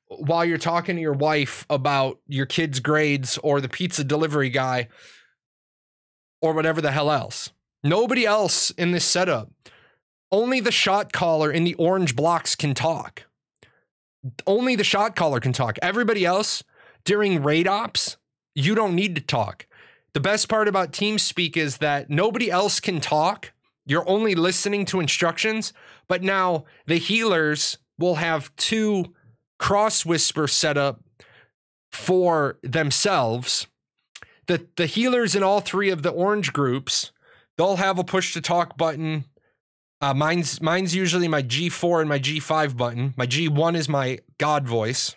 while you're talking to your wife about your kid's grades or the pizza delivery guy or whatever the hell else. Nobody else in this setup. Only the shot caller in the orange blocks can talk. Only the shot caller can talk. Everybody else during raid ops, you don't need to talk. The best part about TeamSpeak is that nobody else can talk. You're only listening to instructions, but now the healers will have 2 cross whisper set up for themselves. The healers in all 3 of the orange groups, they'll have a push to talk button. Mine's usually my G4 and my G5 button. My G1 is my God voice.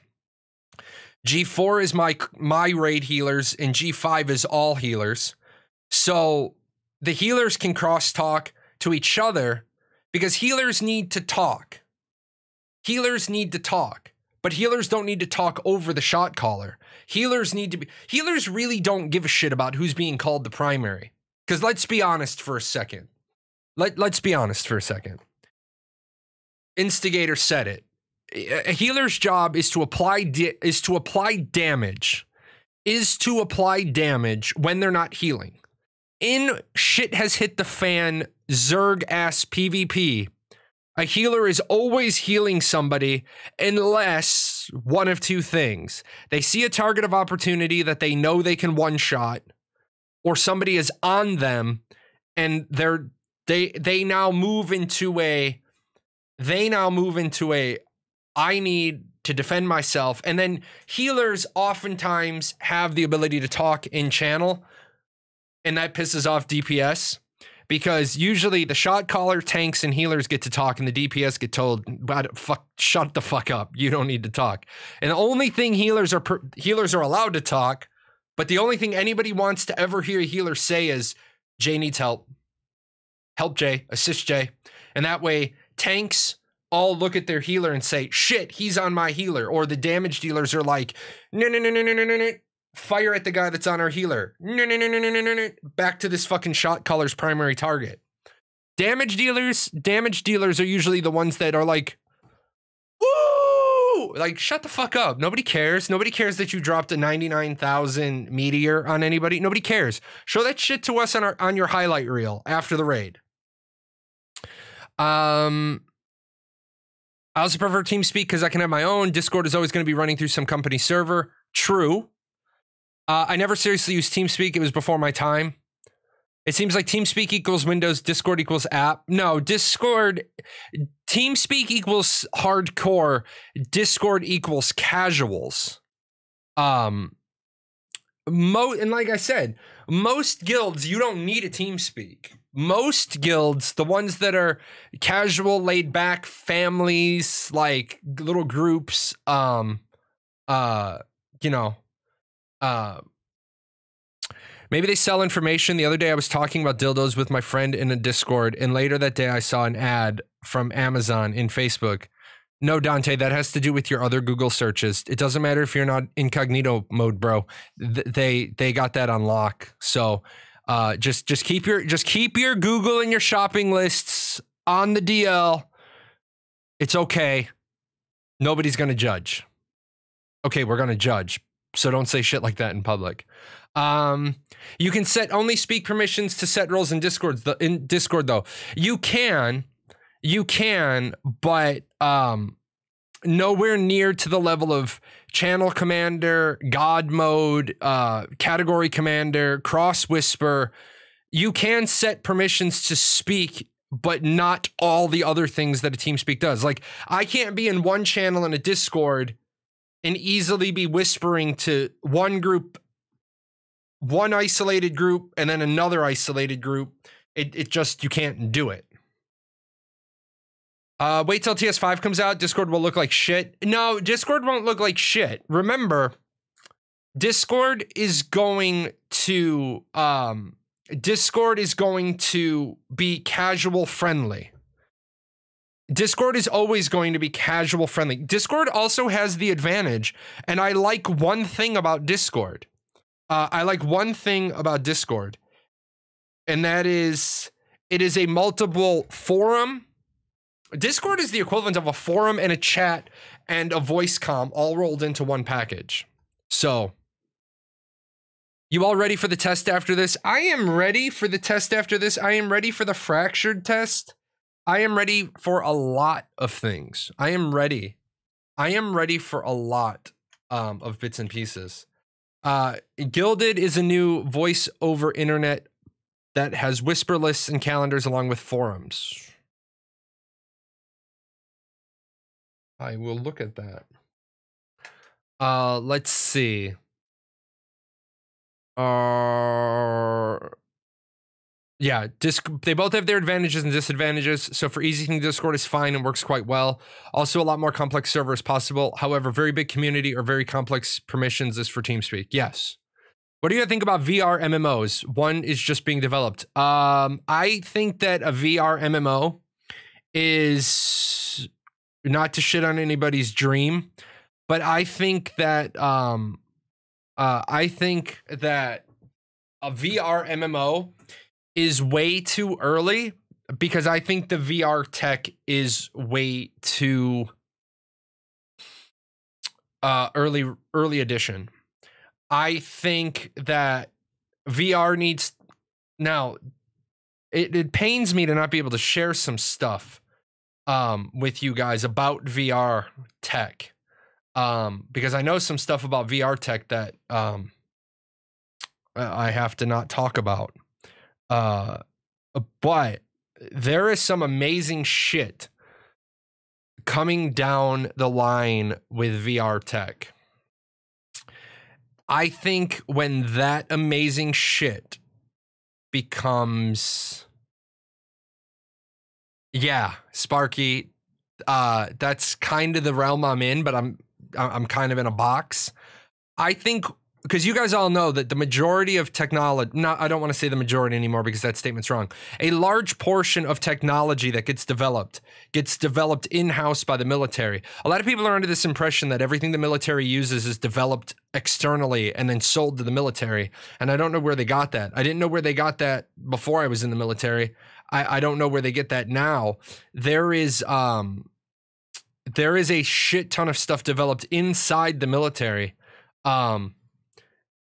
G4 is my raid healers, and G5 is all healers. So the healers can cross talk to each other because healers need to talk. Healers need to talk, but healers don't need to talk over the shot caller. Healers really don't give a shit about who's being called the primary. Because let's be honest for a second. Let's be honest for a second. Instigator said it. A healer's job is to apply damage when they're not healing. Shit has hit the fan Zerg ass PvP, a healer is always healing somebody unless one of two things. They see a target of opportunity that they know they can one-shot, or somebody is on them and they now move into a I need to defend myself. And then healers oftentimes have the ability to talk in channel, and that pisses off DPS. Because usually the shot caller, tanks, and healers get to talk, and the DPS get told, shut the fuck up. You don't need to talk. And the only thing healers are allowed to talk, but the only thing anybody wants to ever hear a healer say is, Jay needs help. Help Jay, assist Jay. And that way, tanks all look at their healer and say, shit, he's on my healer. Or the damage dealers are like, no. Fire at the guy that's on our healer. No. Back to this fucking shot caller's primary target. Damage dealers are usually the ones that are like, woo! Like, shut the fuck up. Nobody cares. Nobody cares that you dropped a 99,000 meteor on anybody. Nobody cares. Show that shit to us on your highlight reel after the raid. I also prefer TeamSpeak because I can have my own. Discord is always going to be running through some company server. True. I never seriously used TeamSpeak. It was before my time. It seems like TeamSpeak equals Windows, Discord equals app. No, TeamSpeak equals hardcore, Discord equals casuals. And like I said, most guilds, you don't need a TeamSpeak. Most guilds, the ones that are casual, laid back, families, like little groups, maybe they sell information. The other day I was talking about dildos with my friend in a Discord, and later that day I saw an ad from Amazon in Facebook. No, Dante, that has to do with your other Google searches. It doesn't matter if you're not incognito mode, bro. They got that on lock. So just keep your Google and your shopping lists on the DL. It's okay. Nobody's gonna judge. Okay, we're gonna judge. So don't say shit like that in public. You can set only speak permissions to set roles in Discord though. You can, but nowhere near to the level of channel commander, God mode, category commander, cross whisper. You can set permissions to speak, but not all the other things that a TeamSpeak does. Like, I can't be in one channel in a Discord and easily be whispering to one group, one isolated group, and then another isolated group. It just, you can't do it. Wait till TS5 comes out. Discord will look like shit. No, Discord won't look like shit. Remember, Discord is going to be casual friendly. Discord is always going to be casual friendly. Discord also has the advantage, and I like one thing about Discord. And that is, it is a multiple forum. Discord is the equivalent of a forum and a chat and a voice comm all rolled into one package. So, you all ready for the test after this? I am ready for the test after this. I am ready for the fractured test. I am ready for a lot of things. I am ready for a lot of bits and pieces. Gilded is a new voice over internet that has whisper lists and calendars along with forums. I will look at that. Let's see. Yeah, they both have their advantages and disadvantages. So for easy things, Discord is fine and works quite well. Also, a lot more complex server is possible. However, very big community or very complex permissions is for TeamSpeak. Yes. What do you think about VR MMOs? One is just being developed. I think that a VR MMO is not to shit on anybody's dream, but I think that a VR MMO is way too early, because I think the VR tech is way too early edition. I think that VR needs, now it pains me to not be able to share some stuff with you guys about VR tech. Because I know some stuff about VR tech that I have to not talk about. But there is some amazing shit coming down the line with VR tech. I think when that amazing shit becomes, yeah, Sparky, that's kind of the realm I'm in, but I'm kind of in a box. I think, because you guys all know that the majority of technology, I don't want to say the majority anymore because that statement's wrong. A large portion of technology that gets developed in-house by the military. A lot of people are under this impression that everything the military uses is developed externally and then sold to the military. And I don't know where they got that. I didn't know where they got that before I was in the military. I don't know where they get that now. There is a shit ton of stuff developed inside the military.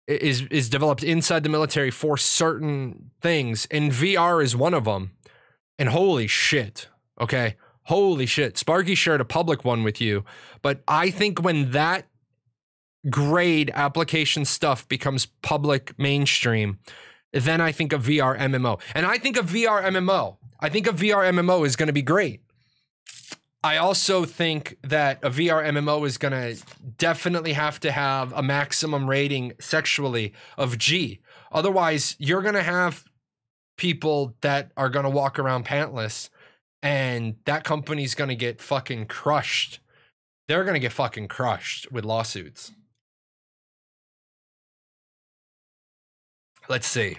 Is developed inside the military for certain things, and VR is one of them. And holy shit, okay? Holy shit. Sparky shared a public one with you, but I think when that grade application stuff becomes public mainstream, then I think of VR MMO. And I think of VR MMO. I think a VR MMO is going to be great. I also think that a VR MMO is going to definitely have to have a maximum rating sexually of G. Otherwise, you're going to have people that are going to walk around pantless, and that company's going to get fucking crushed. They're going to get fucking crushed with lawsuits. Let's see.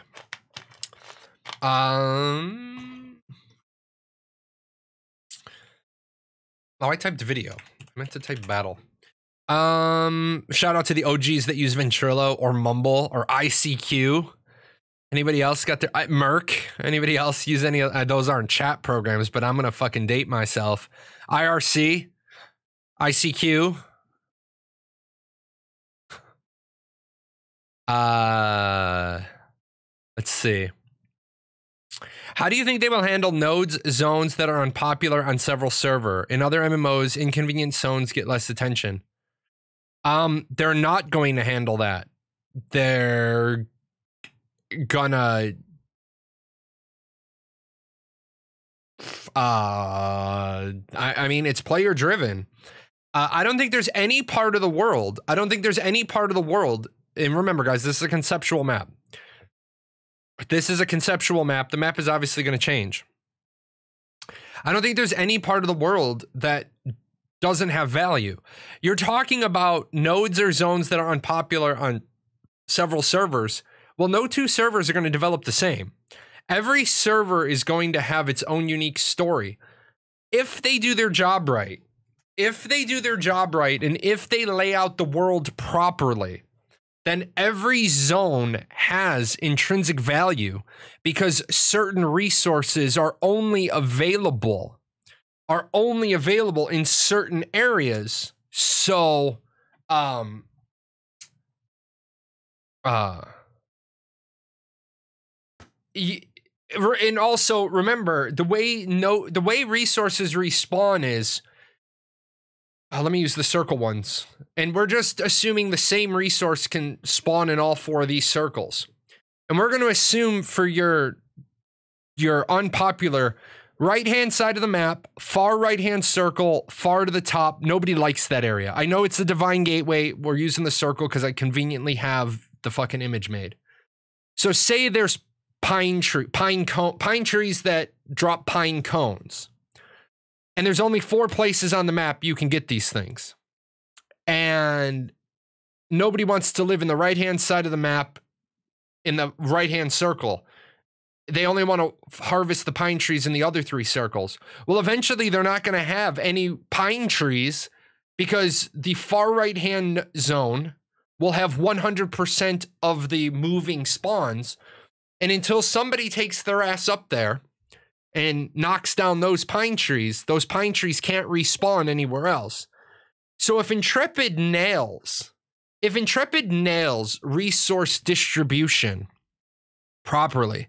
Oh, I typed video. I meant to type battle. Shout out to the OGs that use Ventrilo or Mumble or ICQ. Anybody else got their Merc? Anybody else use any of those? Aren't chat programs, but I'm gonna fucking date myself. IRC, ICQ. Let's see. How do you think they will handle nodes, zones that are unpopular on several servers? In other MMOs, inconvenient zones get less attention. They're not going to handle that. They're gonna I mean, it's player driven. I don't think there's any part of the world. And remember, guys, this is a conceptual map. This is a conceptual map. The map is obviously going to change. I don't think there's any part of the world that doesn't have value. You're talking about nodes or zones that are unpopular on several servers. Well, no two servers are going to develop the same. Every server is going to have its own unique story. If they do their job right, and if they lay out the world properly, then every zone has intrinsic value because certain resources are only available in certain areas. So, and also remember the way resources respawn is, let me use the circle ones. And we're just assuming the same resource can spawn in all four of these circles. And we're going to assume for your unpopular right-hand side of the map, far right-hand circle, far to the top. Nobody likes that area. I know it's the Divine Gateway. We're using the circle because I conveniently have the fucking image made. So say there's pine trees that drop pine cones. And there's only 4 places on the map you can get these things. And nobody wants to live in the right-hand side of the map in the right-hand circle. They only want to harvest the pine trees in the other 3 circles. Well, eventually they're not going to have any pine trees because the far right-hand zone will have 100% of the moving spawns. And until somebody takes their ass up there and knocks down those pine trees can't respawn anywhere else. So if Intrepid nails resource distribution properly,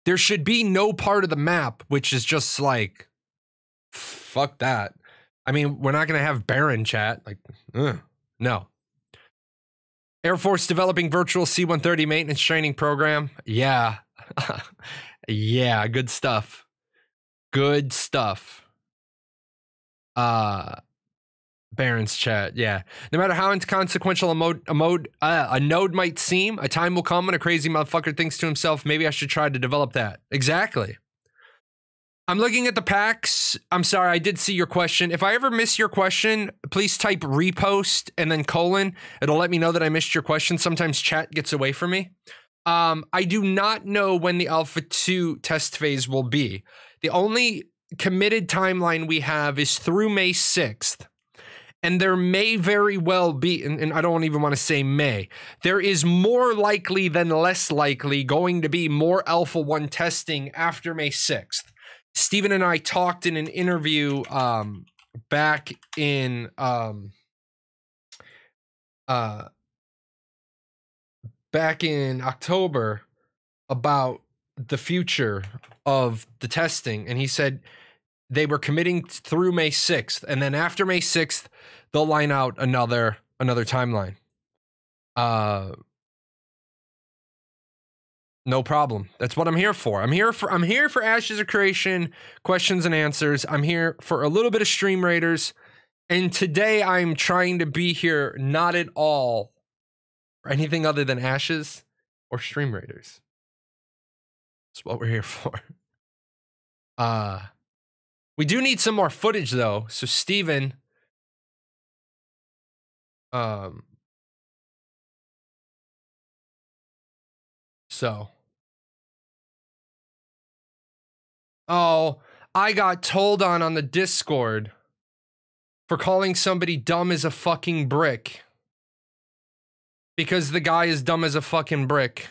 There should be no part of the map which is just like, fuck that. I mean, we're not going to have Baron chat. Like, no. Air Force developing virtual C-130 maintenance training program. Yeah. Yeah, good stuff. Good stuff. Baron's chat, yeah. No matter how inconsequential a node might seem, a time will come when a crazy motherfucker thinks to himself, maybe I should try to develop that. Exactly. I'm looking at the packs. I'm sorry, I did see your question. If I ever miss your question, please type repost and then colon. It'll let me know that I missed your question. Sometimes chat gets away from me. I do not know when the Alpha 2 test phase will be. The only committed timeline we have is through May 6th. And there may very well be, and I don't even want to say may, there is more likely than less likely going to be more Alpha 1 testing after May 6th. Steven and I talked in an interview back in October about the future of the testing, and he said they were committing through May 6th, and then after May 6th they'll line out another timeline. No problem. That's what I'm here for. I'm here for Ashes of Creation, questions and answers. I'm here for a little bit of Stream Raiders. And today I'm trying to be here not at all for anything other than Ashes or Stream Raiders. That's what we're here for. We do need some more footage though. So Steven, oh, I got told on the Discord for calling somebody dumb as a fucking brick. Because the guy is dumb as a fucking brick.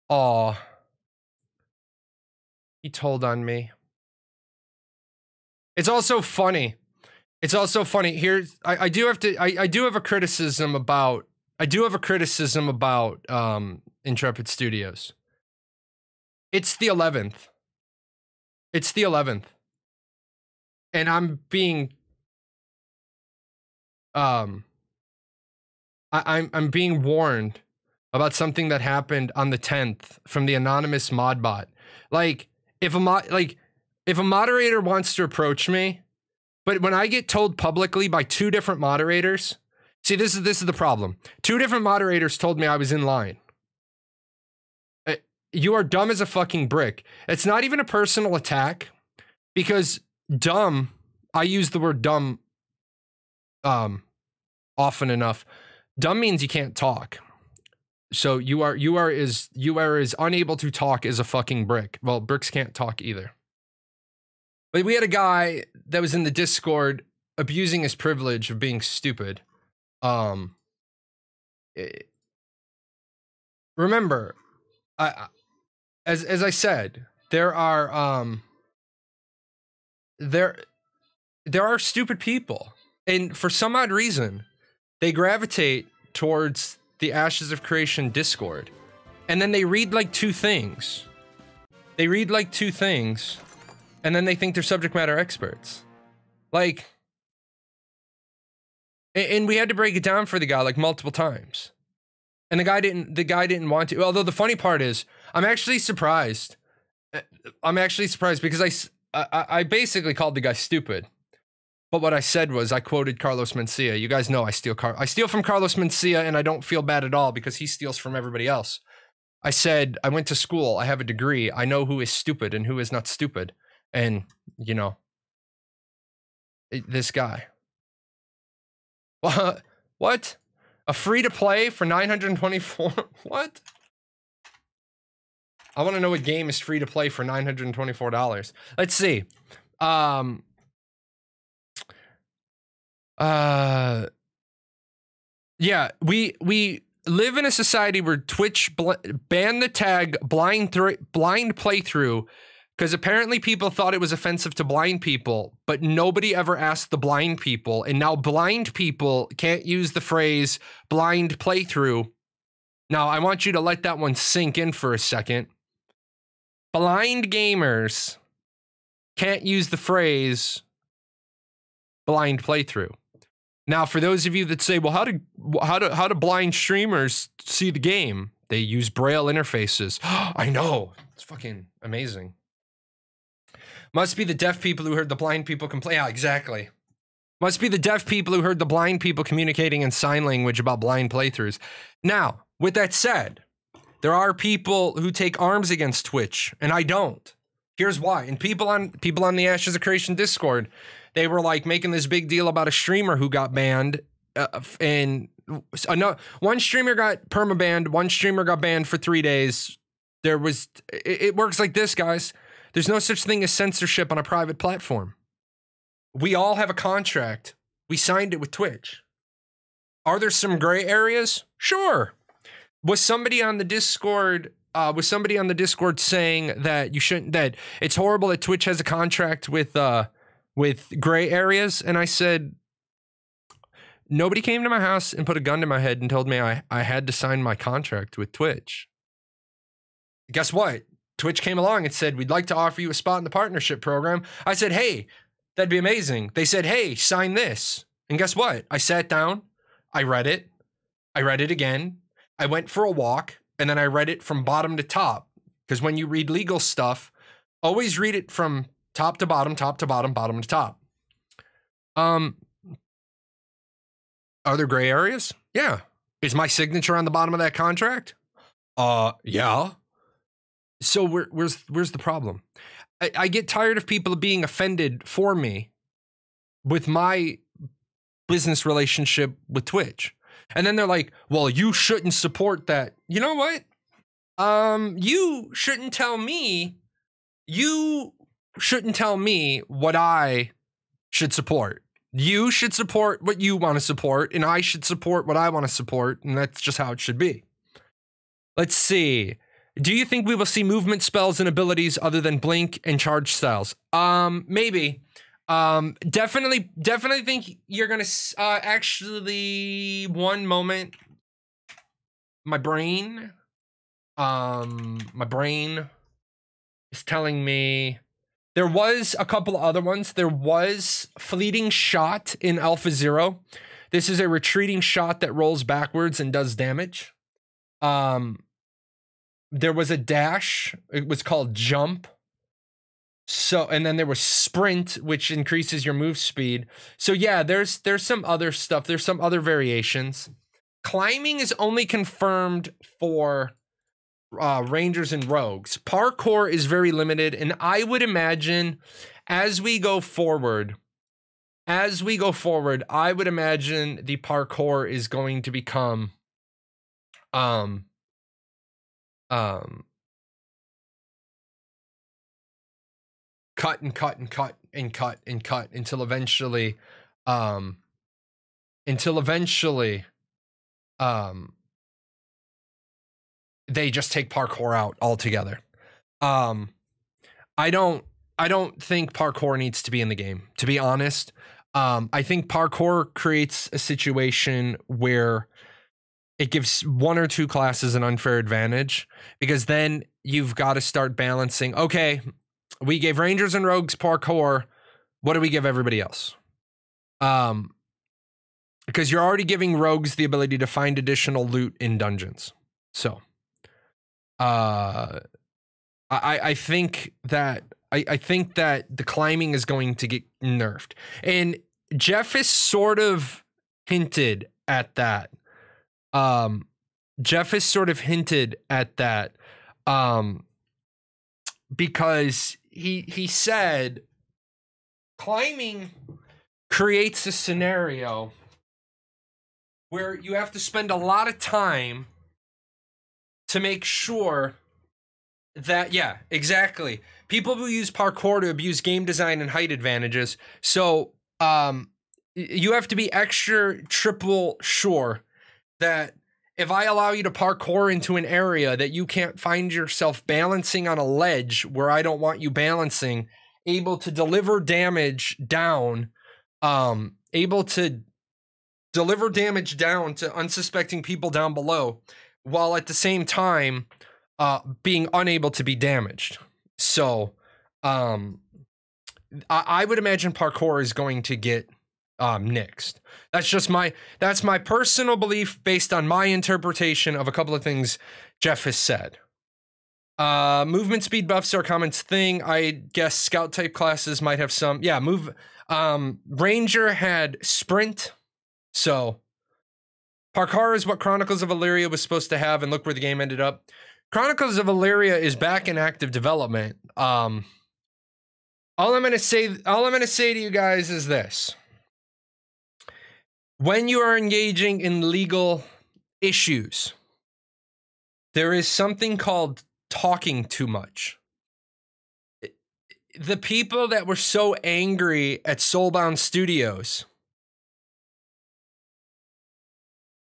Aw. He told on me. It's also funny. It's also funny. Here's I do have a criticism about Intrepid Studios. It's the 11th. It's the 11th. And I'm being I'm being warned about something that happened on the 10th from the anonymous modbot. Like if a moderator wants to approach me, but when I get told publicly by two different moderators, see, this is the problem. Two different moderators told me I was in line. You are dumb as a fucking brick. It's not even a personal attack because dumb, I use the word dumb often enough. Dumb means you can't talk. So you are as unable to talk as a fucking brick. Well, bricks can't talk either. But we had a guy that was in the Discord abusing his privilege of being stupid. Remember, as I said, there are stupid people, and for some odd reason, they gravitate towards the Ashes of Creation Discord, and then they read like two things. And then they think they're subject matter experts. Like, and we had to break it down for the guy like multiple times. And the guy didn't want to. Although the funny part is, I'm actually surprised because I basically called the guy stupid. But what I said was, I quoted Carlos Mencia. You guys know I steal from Carlos Mencia, and I don't feel bad at all because he steals from everybody else. I said, I went to school, I have a degree, I know who is stupid and who is not stupid. And, you know, this guy. What? A free-to-play for $924? What? I want to know what game is free-to-play for $924. Let's see. Yeah, we live in a society where Twitch banned the tag blind playthrough because apparently people thought it was offensive to blind people, but nobody ever asked the blind people, and now blind people can't use the phrase blind playthrough Now, I want you to let that one sink in for a second. Blind gamers can't use the phrase blind playthrough. Now, for those of you that say, well, how do blind streamers see the game? They use Braille interfaces. I know. It's fucking amazing. Must be the deaf people who heard the blind people complain. Yeah, exactly. Must be the deaf people who heard the blind people communicating in sign language about blind playthroughs. Now, with that said, there are people who take arms against Twitch, and I don't. Here's why. And people on the Ashes of Creation Discord, they were like making this big deal about a streamer who got banned, and one streamer got permabanned, one streamer got banned for 3 days. It works like this, guys. There's no such thing as censorship on a private platform. We all have a contract. We signed it with Twitch. Are there some gray areas? Sure. Was somebody on the Discord saying that that it's horrible that Twitch has a contract with gray areas? And I said, nobody came to my house and put a gun to my head and told me I had to sign my contract with Twitch. Guess what? Twitch came along and said, we'd like to offer you a spot in the partnership program. I said, hey, that'd be amazing. They said, hey, sign this. And guess what? I sat down, I read it again. I went for a walk, and then I read it from bottom to top. Because when you read legal stuff, always read it from top to bottom, bottom to top. Are there gray areas? Yeah. Is my signature on the bottom of that contract? Yeah. So where's the problem? I get tired of people being offended for me with my business relationship with Twitch. And then they're like, well, you shouldn't support that. You know what? You shouldn't tell me what I should support. You should support what you want to support, and I should support what I want to support, and that's just how it should be. Let's see. Do you think we will see movement spells and abilities other than blink and charge styles? Maybe. Definitely think you're gonna actually, one moment, my brain is telling me there was a couple of other ones. There was fleeting shot in Alpha Zero. This is a retreating shot that rolls backwards and does damage. There was a dash. It was called jump. So, and then there was sprint, which increases your move speed. So yeah, there's some other stuff. There's some other variations. Climbing is only confirmed for rangers and rogues. Parkour is very limited, and I would imagine as we go forward, I would imagine the parkour is going to become cut and cut and cut and cut and cut until eventually they just take parkour out altogether. I don't think parkour needs to be in the game, to be honest. I think parkour creates a situation where it gives one or two classes an unfair advantage, because then you've got to start balancing. Okay, we gave rangers and rogues parkour. What do we give everybody else? Because you're already giving rogues the ability to find additional loot in dungeons. So, I think that the climbing is going to get nerfed, and Jeff has sort of hinted at that. Because he said climbing creates a scenario where you have to spend a lot of time to make sure that, yeah, exactly. People will use parkour to abuse game design and height advantages. So you have to be extra triple sure that if I allow you to parkour into an area that you can't find yourself balancing on a ledge where I don't want you balancing, able to deliver damage down, to unsuspecting people down below while at the same time being unable to be damaged. So I would imagine parkour is going to get nixed. That's my personal belief based on my interpretation of a couple of things Jeff has said. Movement speed buffs are a common thing. I guess scout type classes might have some. Yeah, Ranger had sprint. So parkour is what Chronicles of Illyria was supposed to have, and look where the game ended up. Chronicles of Illyria is back in active development. All I'm gonna say to you guys is this. When you are engaging in legal issues, there is something called talking too much. The people that were so angry at Soulbound Studios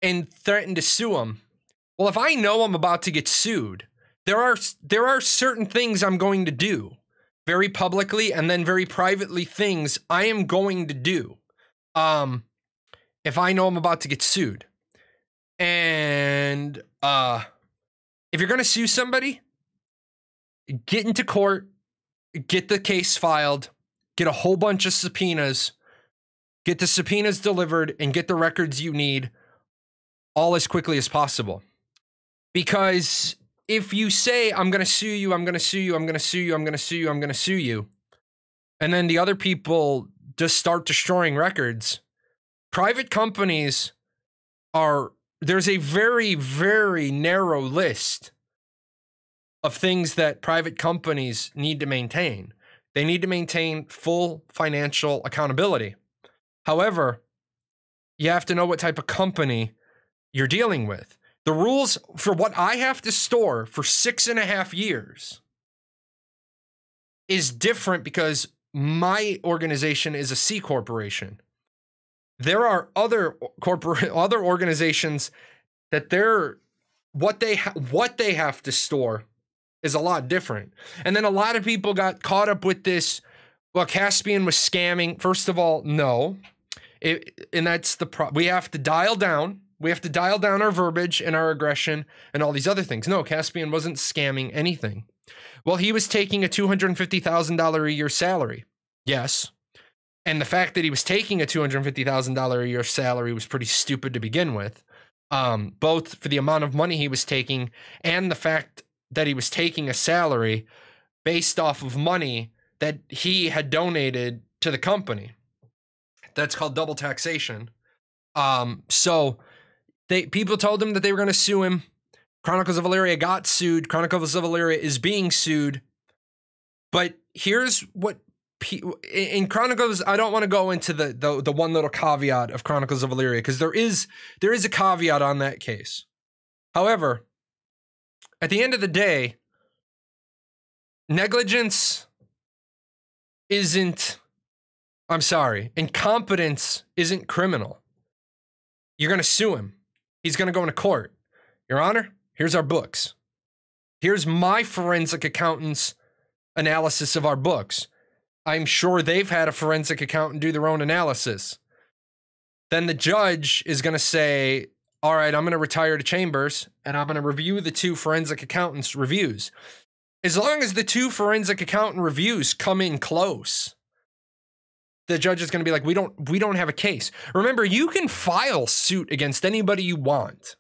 and threatened to sue them, well, if I know I'm about to get sued, there are certain things I'm going to do very publicly and then very privately things I am going to do if I know I'm about to get sued. And if you're going to sue somebody, get into court, get the case filed, get a whole bunch of subpoenas, get the subpoenas delivered, and get the records you need all as quickly as possible. Because if you say, I'm going to sue you, I'm going to sue you, I'm going to sue you, I'm going to sue you, I'm going to sue you, and then the other people just start destroying records, private companies there's a very, very narrow list of things that private companies need to maintain. They need to maintain full financial accountability. However, you have to know what type of company you're dealing with. The rules for what I have to store for 6.5 years is different because my organization is a C corporation. There are other organizations that what they have to store is a lot different. And then a lot of people got caught up with this. Well, Caspian was scamming. First of all, no. And that's we have to dial down. We have to dial down our verbiage and our aggression and all these other things. No, Caspian wasn't scamming anything. Well, he was taking a $250,000 a year salary. Yes. And the fact that he was taking a $250,000 a year salary was pretty stupid to begin with. Both for the amount of money he was taking and the fact that he was taking a salary based off of money that he had donated to the company. That's called double taxation. So people told him that they were going to sue him. Chronicles of Illyria got sued. Chronicles of Illyria is being sued. But here's what in Chronicles, I don't want to go into the one little caveat of Chronicles of Illyria because there is a caveat on that case. However, at the end of the day, incompetence isn't criminal. You're going to sue him. He's going to go into court. Your Honor, here's our books. Here's my forensic accountant's analysis of our books. I'm sure they've had a forensic accountant do their own analysis. Then the judge is going to say, all right, I'm going to retire to chambers and I'm going to review the two forensic accountants' reviews. As long as the two forensic accountant reviews come in close, the judge is going to be like, we don't have a case. Remember, you can file suit against anybody you want,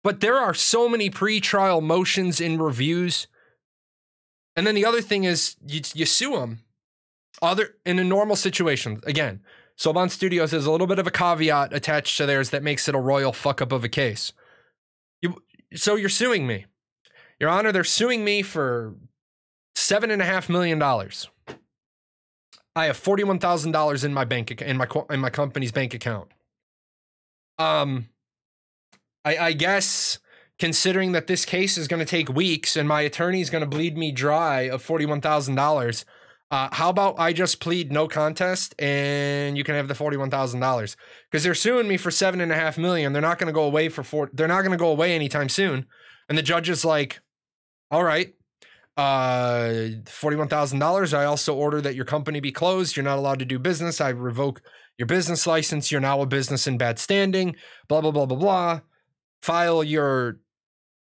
but there are so many pretrial motions in reviews. And then the other thing is you sue them. In a normal situation, again, Soulbound Studios has a little bit of a caveat attached to theirs that makes it a royal fuck up of a case. So you're suing me. Your Honor, they're suing me for $7.5 million. I have $41,000 in my bank in my company's bank account. I guess considering that this case is going to take weeks and my attorney is going to bleed me dry of $41,000, how about I just plead no contest and you can have the $41,000? Because they're suing me for $7.5 million. They're not going to go away they're not going to go away anytime soon. And the judge is like, all right, $41,000. I also order that your company be closed. You're not allowed to do business. I revoke your business license. You're now a business in bad standing. Blah, blah, blah, blah, blah. File your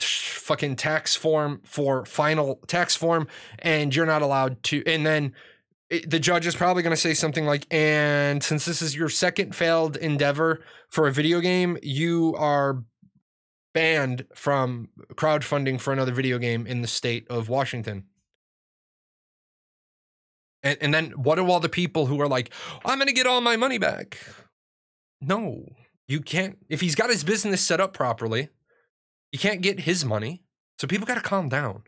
fucking tax form for final tax form, and you're not allowed to. And then the judge is probably going to say something like, and since this is your second failed endeavor for a video game, you are banned from crowdfunding for another video game in the state of Washington. And then what do all the people who are like, I'm going to get all my money back? No, you can't. If he's got his business set up properly, you can't get his money. So people got to calm down.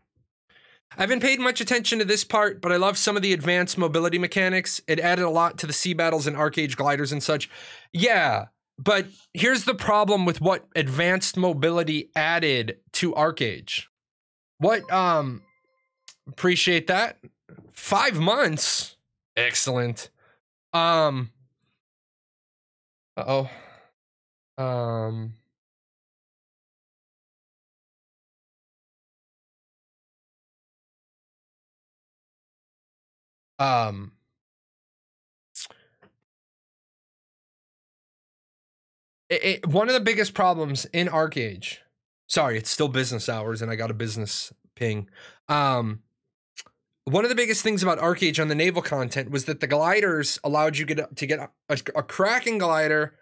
I haven't paid much attention to this part, but I love some of the advanced mobility mechanics. It added a lot to the sea battles and arcade gliders and such. Yeah, but here's the problem with what advanced mobility added to Arcade. What, appreciate that. 5 months. Excellent. Uh-oh. One of the biggest problems in Arcade, sorry, it's still business hours and I got a business ping. One of the biggest things about Arcade on the naval content was that the gliders allowed you to get a Kraken glider,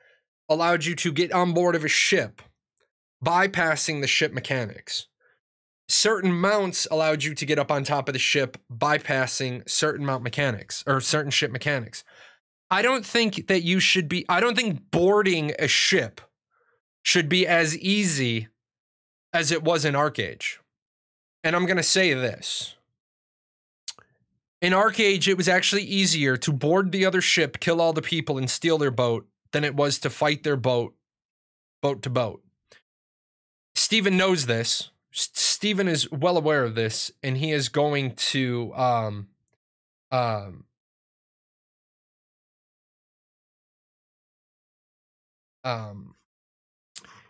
allowed you to get on board of a ship, bypassing the ship mechanics. Certain mounts allowed you to get up on top of the ship, bypassing certain mount mechanics or certain ship mechanics. I don't think that you should be, I don't think boarding a ship should be as easy as it was in Arcade. And I'm going to say this. In Arcade, it was actually easier to board the other ship, kill all the people, and steal their boat than it was to fight their boat to boat. Steven knows this. Steven is well aware of this, and he is going to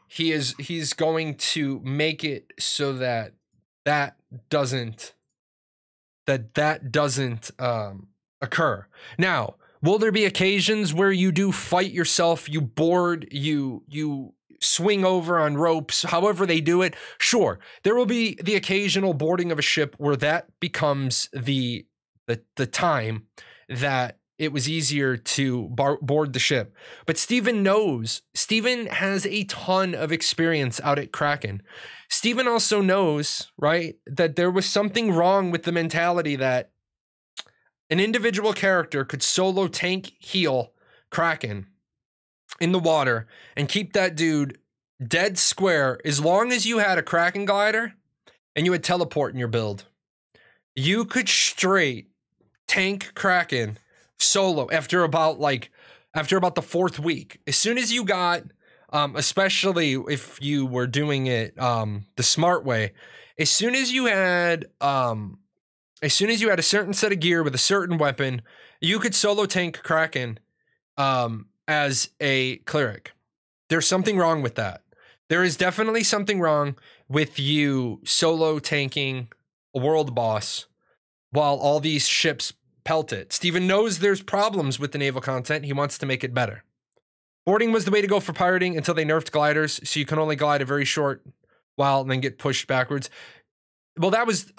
he's going to make it so that that doesn't occur. Now, will there be occasions where you do fight yourself, you board, you swing over on ropes, however they do it? Sure, there will be the occasional boarding of a ship where that becomes the time that it was easier to board the ship. But Steven knows. Steven has a ton of experience out at Kraken. Steven also knows, right, that there was something wrong with the mentality that an individual character could solo tank heal Kraken in the water and keep that dude dead square as long as you had a Kraken glider and you had teleport in your build. You could straight tank Kraken solo after about the 4th week. As soon as you got, especially if you were doing it the smart way, as soon as you had a certain set of gear with a certain weapon, you could solo tank Kraken as a cleric. There's something wrong with that. There is definitely something wrong with you solo tanking a world boss while all these ships pelt it. Steven knows there's problems with the naval content. He wants to make it better. Boarding was the way to go for pirating until they nerfed gliders, so you can only glide a very short while and then get pushed backwards. Well, that was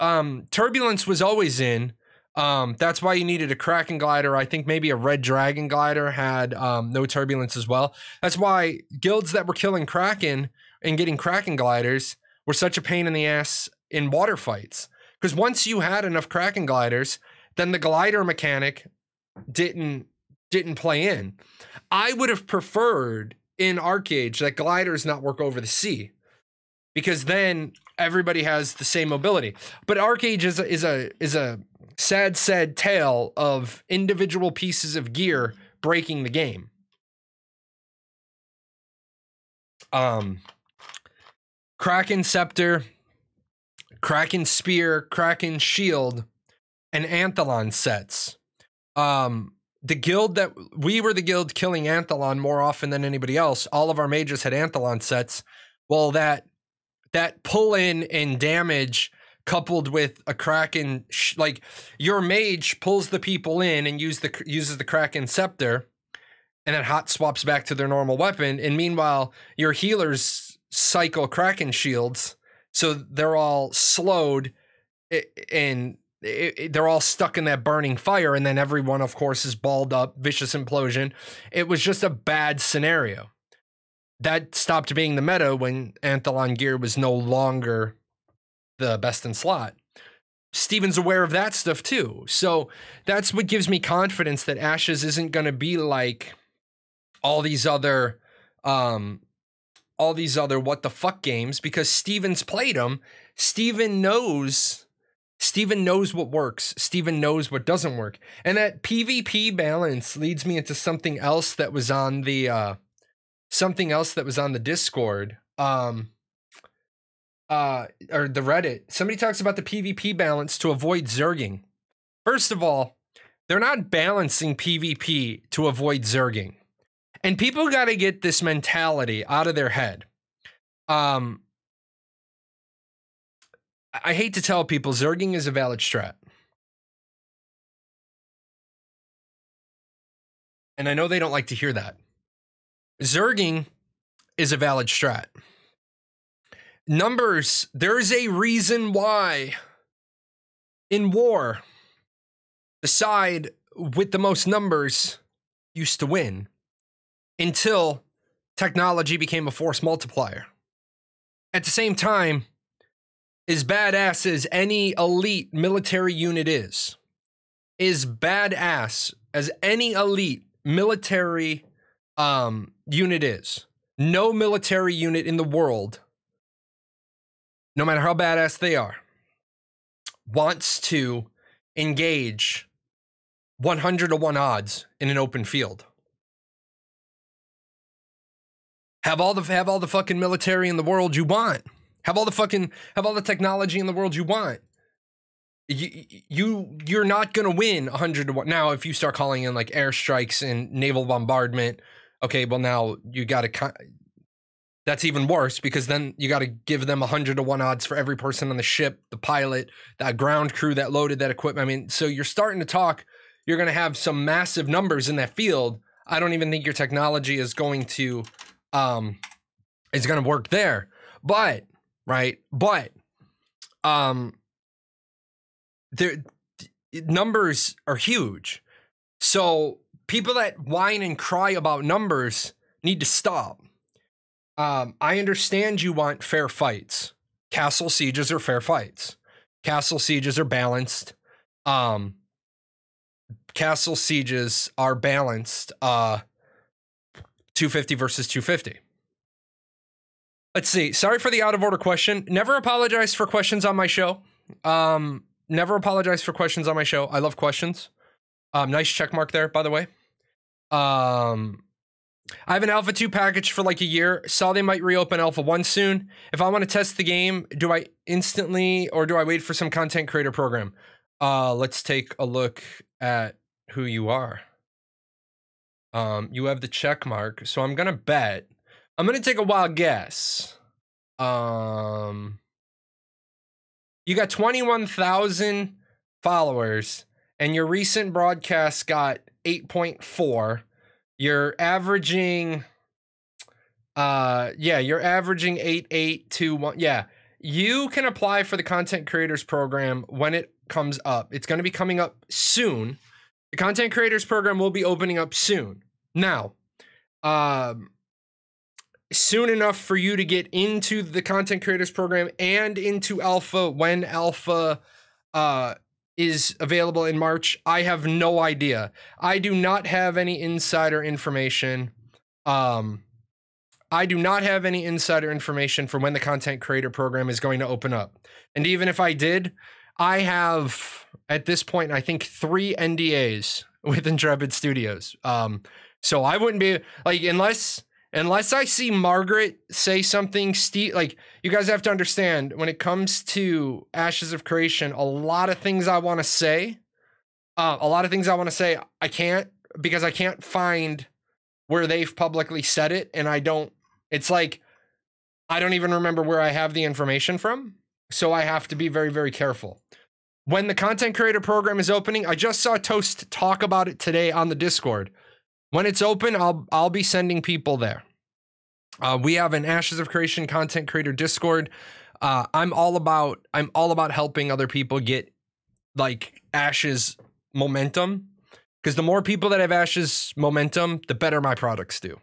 turbulence was always in. That's why you needed a Kraken glider. I think maybe a Red Dragon glider had no turbulence as well. That's why guilds that were killing Kraken and getting Kraken gliders were such a pain in the ass in water fights. Because once you had enough Kraken gliders, then the glider mechanic didn't play in. I would have preferred in Arcade that gliders not work over the sea, because then everybody has the same mobility. But Arcade is a sad tale of individual pieces of gear breaking the game. Kraken Scepter, Kraken Spear, Kraken Shield, and Anthelon sets. The guild that we were the guild killing Anthelon more often than anybody else. All of our mages had Anthelon sets. Well, that pull in and damage coupled with a Kraken, like your mage pulls the people in and uses the Kraken Scepter, and then hot swaps back to their normal weapon. And meanwhile, your healers cycle Kraken shields So they're all slowed and they're all stuck in that burning fire. And then everyone, of course, is balled up, vicious implosion. It was just a bad scenario. That stopped being the meta when Anthelon gear was no longer the best in slot. Steven's aware of that stuff too. So that's what gives me confidence that Ashes isn't going to be like all these other what the fuck games, because Steven's played them. Steven knows what works. Steven knows what doesn't work. And that PvP balance leads me into something else that was on the Discord. Or the Reddit. Somebody talks about the PvP balance to avoid zerging. First of all, they're not balancing PvP to avoid zerging. And people got to get this mentality out of their head. I hate to tell people, zerging is a valid strat. And I know they don't like to hear that. Zerging is a valid strat. Numbers, there's a reason why in war, the side with the most numbers used to win until technology became a force multiplier. At the same time, as badass as any elite military unit is badass as any elite military unit is, no military unit in the world, no matter how badass they are, wants to engage 100-to-1 odds in an open field. Have all the fucking military in the world you want. Have all the technology in the world you want. You're not gonna win 100-to-1. Now, if you start calling in like airstrikes and naval bombardment, okay, well now you gotta. That's even worse, because then you got to give them 100-to-1 odds for every person on the ship, the pilot, that ground crew that loaded that equipment. I mean, so you're starting to talk, you're going to have some massive numbers in that field. I don't even think your technology is going to work there. But, right? But, the numbers are huge. So people that whine and cry about numbers need to stop. I understand you want fair fights. Castle sieges are fair fights. Castle sieges are balanced. Castle sieges are balanced. 250 versus 250. Let's see. Sorry for the out of order question. Never apologize for questions on my show. Never apologize for questions on my show. I love questions. Nice check mark there, by the way. I have an Alpha 2 package for like a year. Saw they might reopen Alpha 1 soon. If I want to test the game, do I instantly or do I wait for some content creator program? Let's take a look at who you are. You have the check mark, so I'm gonna bet. I'm gonna take a wild guess. You got 21,000 followers, and your recent broadcast got 8.4. You're averaging, you're averaging 8821. Yeah, you can apply for the content creators program when it comes up. It's going to be coming up soon. The content creators program will be opening up soon. Now, soon enough for you to get into the content creators program and into Alpha when Alpha, is available in March. I have no idea. I do not have any insider information. I do not have any insider information for when the content creator program is going to open up. And even if I did, I have at this point, I think 3 NDAs with Intrepid Studios. So I wouldn't be like, unless I see Margaret say something, like, you guys have to understand, when it comes to Ashes of Creation, a lot of things I want to say, I can't, because I can't find where they've publicly said it. And it's like, I don't even remember where I have the information from. So I have to be very, very careful. When the content creator program is opening, I just saw Toast talk about it today on the Discord. When it's open, I'll be sending people there. We have an Ashes of Creation content creator Discord. I'm all about helping other people get like Ash's momentum, because the more people that have Ash's momentum, the better my products do.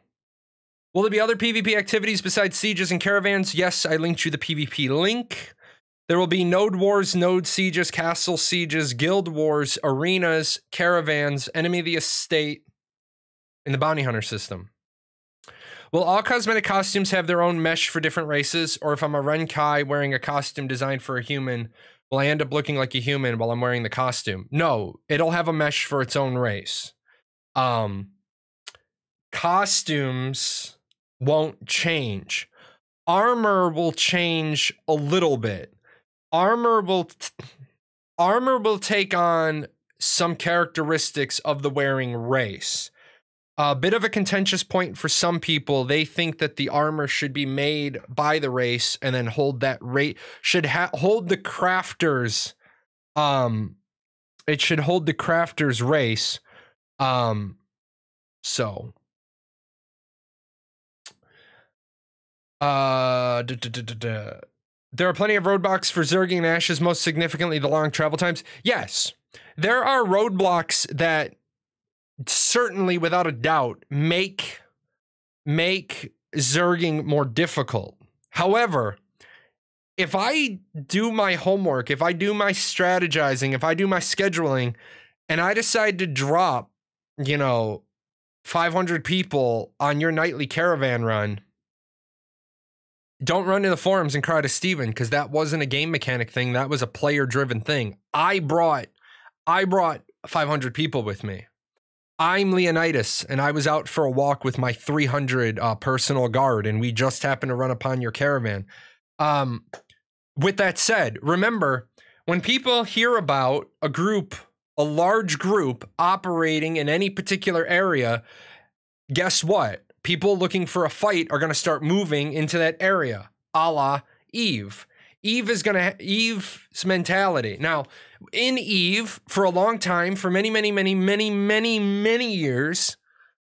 Will there be other PvP activities besides sieges and caravans? Yes, I linked you the PvP link. There will be node wars, node sieges, castle sieges, guild wars, arenas, caravans, enemy of the estate, and the bounty hunter system. Will all cosmetic costumes have their own mesh for different races? Or if I'm a Renkai wearing a costume designed for a human, will I end up looking like a human while I'm wearing the costume? No, it'll have a mesh for its own race. Costumes won't change. Armor will change a little bit. Armor will take on some characteristics of the wearing race. A bit of a contentious point for some people. They think that the armor should be made by the race and then hold that rate, should hold the crafters. It should hold the crafters race. So. There are plenty of roadblocks for Zerging and Ashes, most significantly the long travel times. Yes, there are roadblocks that certainly, without a doubt, make Zerging more difficult. However, if I do my homework, if I do my strategizing, if I do my scheduling, and I decide to drop, 500 people on your nightly caravan run, don't run to the forums and cry to Steven, because that wasn't a game mechanic thing. That was a player-driven thing. I brought 500 people with me. I'm Leonidas, and I was out for a walk with my 300 personal guard, and we just happened to run upon your caravan. With that said, remember, when people hear about a large group operating in any particular area, guess what? People looking for a fight are going to start moving into that area, a la Eve. Eve's mentality. Now, in Eve, for a long time, for many years,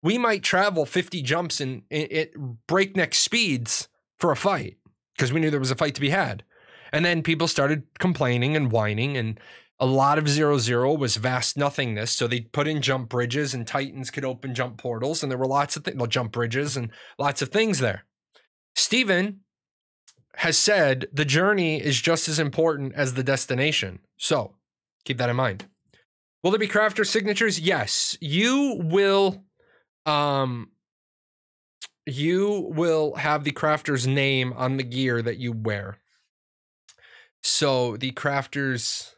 we might travel 50 jumps in breakneck speeds for a fight, because we knew there was a fight to be had. And then people started complaining and whining, and a lot of 0-0 was vast nothingness, so they put in jump bridges, and Titans could open jump portals, and there were lots of jump bridges and lots of things there. Steven has said the journey is just as important as the destination, so keep that in mind. Will there be crafter signatures? Yes, you will. You will have the crafter's name on the gear that you wear. So the crafter's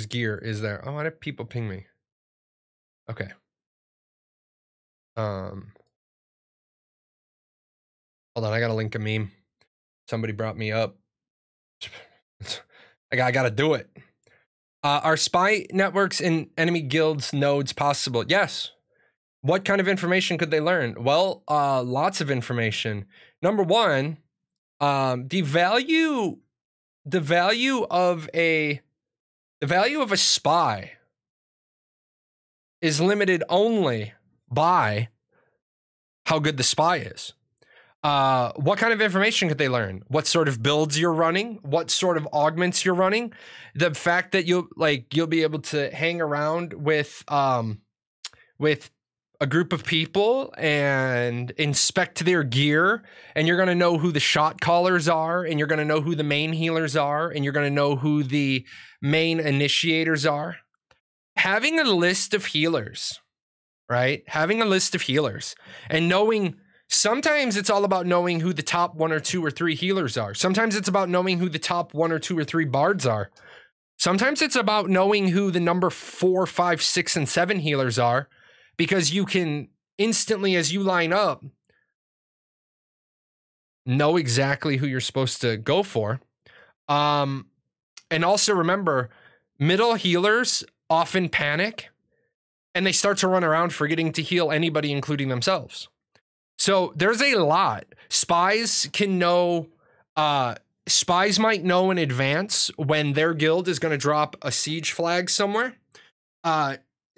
gear is there. Oh, why did people ping me? Okay. Hold on, I gotta link a meme. Somebody brought me up. I gotta do it. Are spy networks in enemy guilds nodes possible? Yes. What kind of information could they learn? Well, lots of information. Number one, the value of a spy is limited only by how good the spy is. What kind of information could they learn? What sort of builds you're running? What sort of augments you're running? The fact that you'll be able to hang around with a group of people and inspect their gear, and you're going to know who the shot callers are, and you're going to know who the main healers are, and you're going to know who the main initiators are. Having a list of healers, right? Having a list of healers and knowing, sometimes it's all about knowing who the top 1 or 2 or 3 healers are. Sometimes it's about knowing who the top 1 or 2 or 3 bards are. Sometimes it's about knowing who the number 4, 5, 6, and 7 healers are, because you can instantly, as you line up, know exactly who you're supposed to go for. And also remember, middle healers often panic and they start to run around forgetting to heal anybody, including themselves. So there's a lot. Spies can know, spies might know in advance when their guild is going to drop a siege flag somewhere.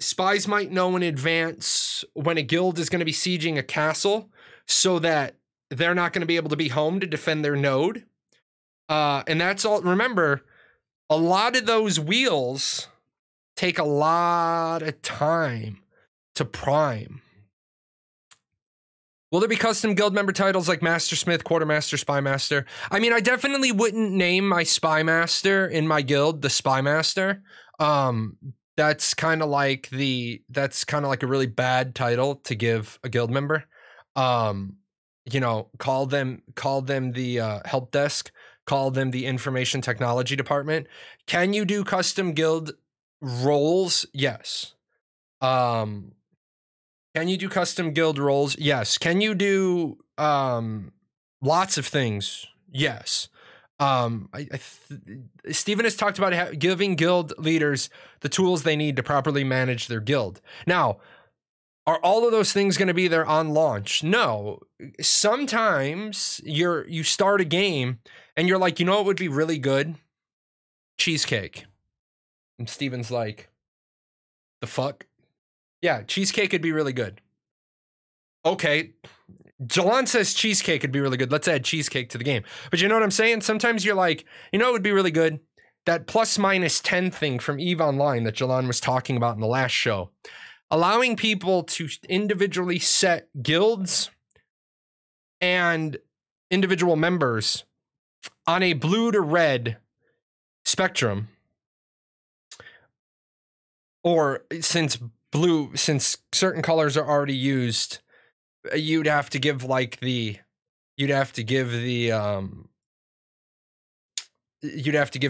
Spies might know in advance when a guild is going to be sieging a castle, so that they're not going to be able to be home to defend their node. And that's all. Remember, a lot of those wheels take a lot of time to prime. Will there be custom guild member titles like Mastersmith, Quartermaster, Spymaster? I mean, I definitely wouldn't name my Spymaster in my guild the Spymaster. That's kind of like a really bad title to give a guild member. You know, call them the help desk, call them the information technology department. Can you do custom guild roles? Yes. Can you do custom guild roles? Yes. Can you do lots of things? Yes. Steven has talked about giving guild leaders the tools they need to properly manage their guild. Now, are all of those things going to be there on launch? No. Sometimes you start a game and you're like, you know what would be really good? Cheesecake. And Steven's like, the fuck? Yeah, cheesecake could be really good. Okay. Jahlon says cheesecake could be really good. Let's add cheesecake to the game. But you know what I'm saying? Sometimes you're like, you know what would be really good? That +-10 thing from EVE Online that Jahlon was talking about in the last show. Allowing people to individually set guilds and individual members on a blue to red spectrum. Or since certain colors are already used, you'd have to give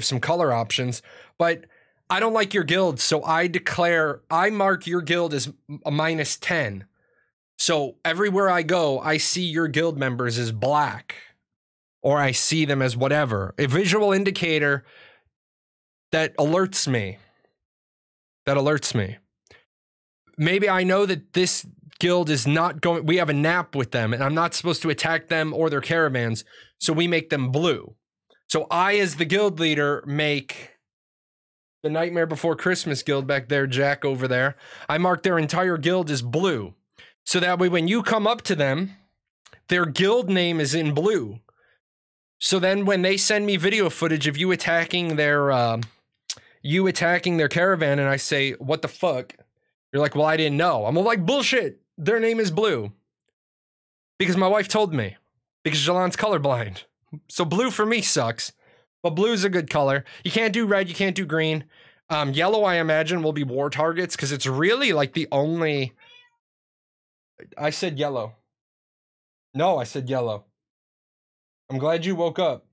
some color options. But I don't like your guild, so I mark your guild as a -10. So everywhere I go, I see your guild members as black, or I see them as whatever. A visual indicator that alerts me. Maybe I know that this guild is not going, we have a nap with them and I'm not supposed to attack them or their caravans, so we make them blue. So I, as the guild leader, make the Nightmare Before Christmas guild back there, Jack over there. I mark their entire guild as blue. So that way when you come up to them, their guild name is in blue. So then when they send me video footage of you attacking their caravan and I say, what the fuck? You're like, well, I didn't know. I'm like, bullshit. Their name is blue. Because my wife told me. Because Jahlon's colorblind. So blue for me sucks. But blue's a good color. You can't do red. You can't do green. Yellow, I imagine, will be war targets. Because it's really like the only... I said yellow. No, I said yellow. I'm glad you woke up.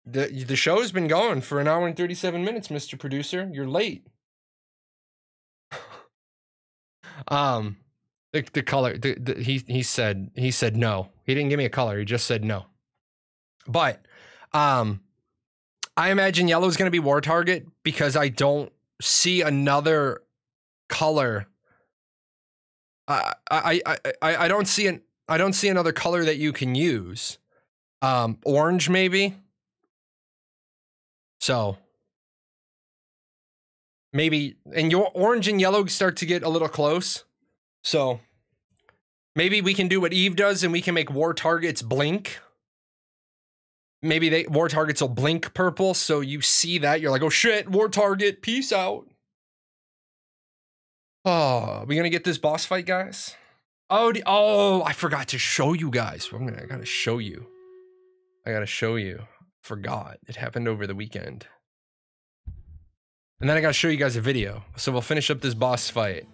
The show's been going for 1 hour and 37 minutes, Mr. Producer. You're late. The color, he said no. He didn't give me a color. He just said no. But I imagine yellow is going to be war target because I don't see another color. I don't see another color that you can use. Orange maybe. So maybe, and your orange and yellow start to get a little close. So maybe we can do what Eve does and we can make war targets blink. Maybe war targets will blink purple. So you see that, you're like, oh shit, war target, peace out. Oh, we gonna get this boss fight, guys? Oh, I forgot to show you guys. I gotta show you. Forgot. It happened over the weekend. And then I gotta show you guys a video. So we'll finish up this boss fight.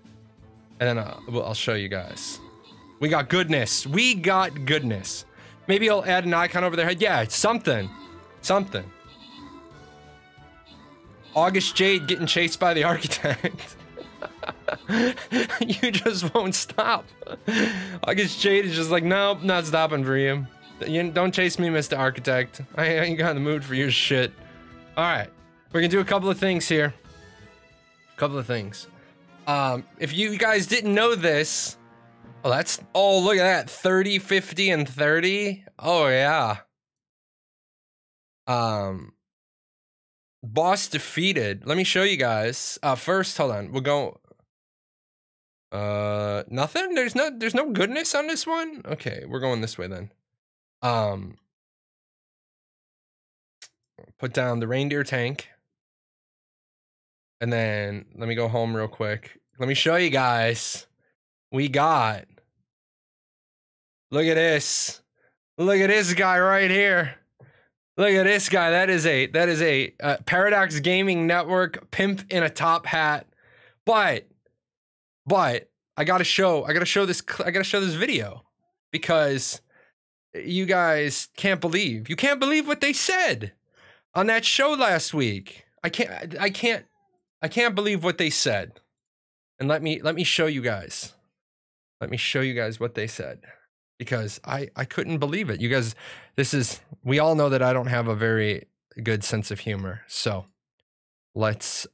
And then I'll show you guys. We got goodness. Maybe I'll add an icon over their head. Yeah, something. August Jade getting chased by the architect. You just won't stop. August Jade is just like, nope, not stopping for you. Don't chase me, Mr. Architect. I ain't got in the mood for your shit. Alright. We're gonna do a couple of things here. If you guys didn't know this, oh, look at that. 30, 50, and 30. Oh, yeah. Boss defeated. Let me show you guys. First, hold on. We'll go. Nothing? There's no goodness on this one? Okay, we're going this way then. put down the reindeer tank. And then let me go home real quick. Let me show you guys. We got. Look at this. Look at this guy right here. Look at this guy. That is a Paradox Gaming Network pimp in a top hat. But I gotta show this video because you guys can't believe what they said on that show last week. I can't believe what they said. And let me show you guys. Let me show you guys what they said. Because I couldn't believe it. You guys, we all know that I don't have a very good sense of humor. So let's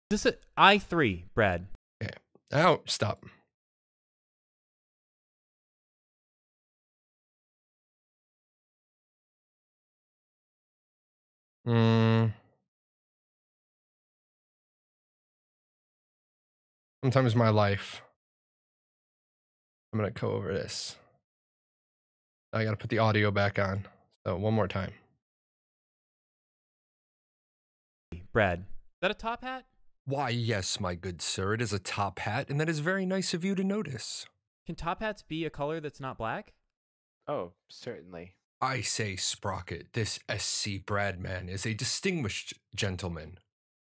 This is I3, Brad.
okay. Oh, stop. Sometimes my life. I'm gonna go over this. I gotta put the audio back on. So one more time.
Brad, is that a top hat?
Why, yes, my good sir. It is a top hat, and that is very nice of you to notice.
Can top hats be a color that's not black?
Oh, certainly.
I say, Sprocket, this SC Brad man is a distinguished gentleman.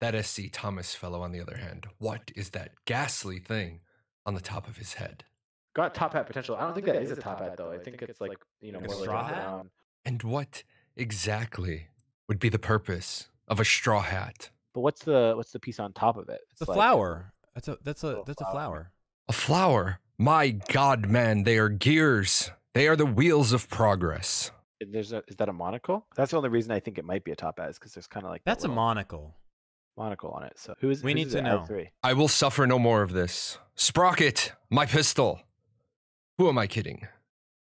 That SC Thomas fellow, on the other hand, what is that ghastly thing on the top of his head?
Got top hat potential. I don't think that is a top hat though. I think it's like, you know,
Like a
more like
straw
a
hat?
brown.
And what exactly would be the purpose of a straw hat?
But what's the piece on top of it?
It's a
like-
flower. That's a
flower.
flower.
A flower? My God, man, they are gears. They are the wheels of progress.
Is that a monocle? That's the only reason I think it might be a top hat is because there's kind of like that
That's a
little
monocle.
monocle on it. So who's
We need to know.
L3?
I will suffer no more of this. Sprocket, my pistol. Who am I kidding?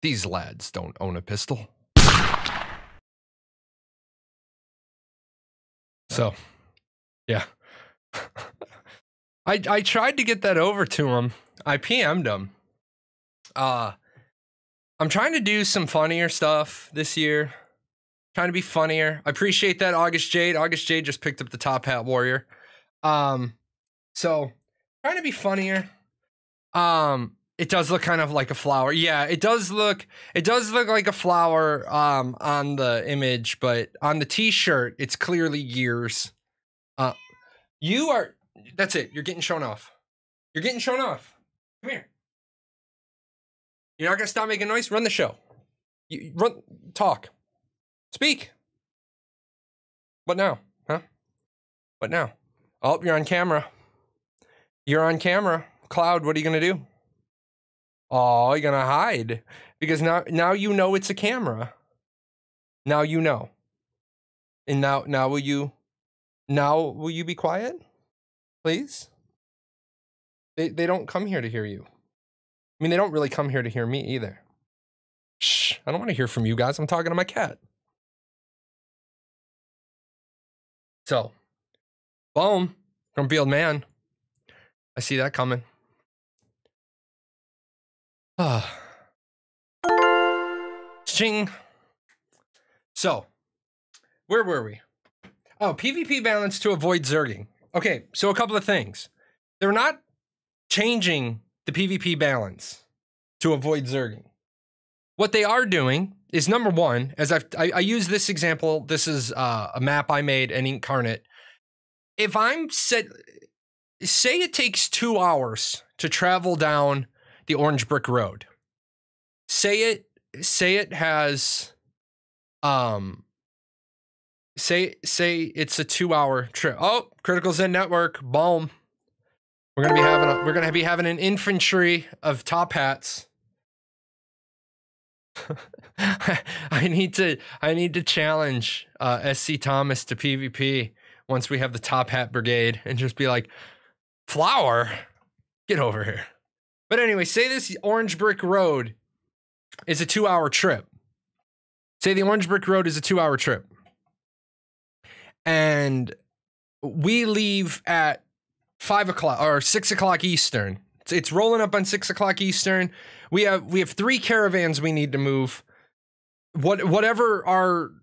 These lads don't own a pistol. So, yeah. I tried to get that over to him. I PM'd him. I'm trying to do some funnier stuff this year. Trying to be funnier. I appreciate that, August Jade. August Jade just picked up the top hat warrior. So trying to be funnier. It does look kind of like a flower. Yeah, it does look like a flower on the image, but on the t-shirt, it's clearly gears. That's it. You're getting shown off. You're getting shown off. Come here. You're not gonna stop making noise? Run the show. You run, talk. Speak. What now? Huh? What now? Oh, you're on camera. You're on camera. Cloud, what are you gonna do? Oh, you're gonna hide. Because now you know it's a camera. Now you know. And now will you be quiet? Please? They don't come here to hear you. I mean, they don't really come here to hear me either. Shh, I don't want to hear from you guys. I'm talking to my cat. So, boom, grumpy old man. I see that coming. Ching. So, where were we? Oh, PvP balance to avoid zerging. Okay, so a couple of things. They're not changing the PvP balance to avoid zerging. What they are doing is, number one, as I use this example, this is a map I made in Incarnate. If I'm say it takes 2 hours to travel down the Orange Brick Road. Say it has say it's a 2-hour trip. Oh, Critical Zen Network, boom. We're gonna be having an infantry of top hats. I need to challenge SC Thomas to PvP once we have the top hat brigade and just be like, flower, get over here. But anyway, say this Orange Brick Road is a 2-hour trip. Say the Orange Brick Road is a 2-hour trip. And we leave at 5 o'clock or 6 o'clock Eastern. It's rolling up on 6 o'clock Eastern. We have 3 caravans we need to move. Whatever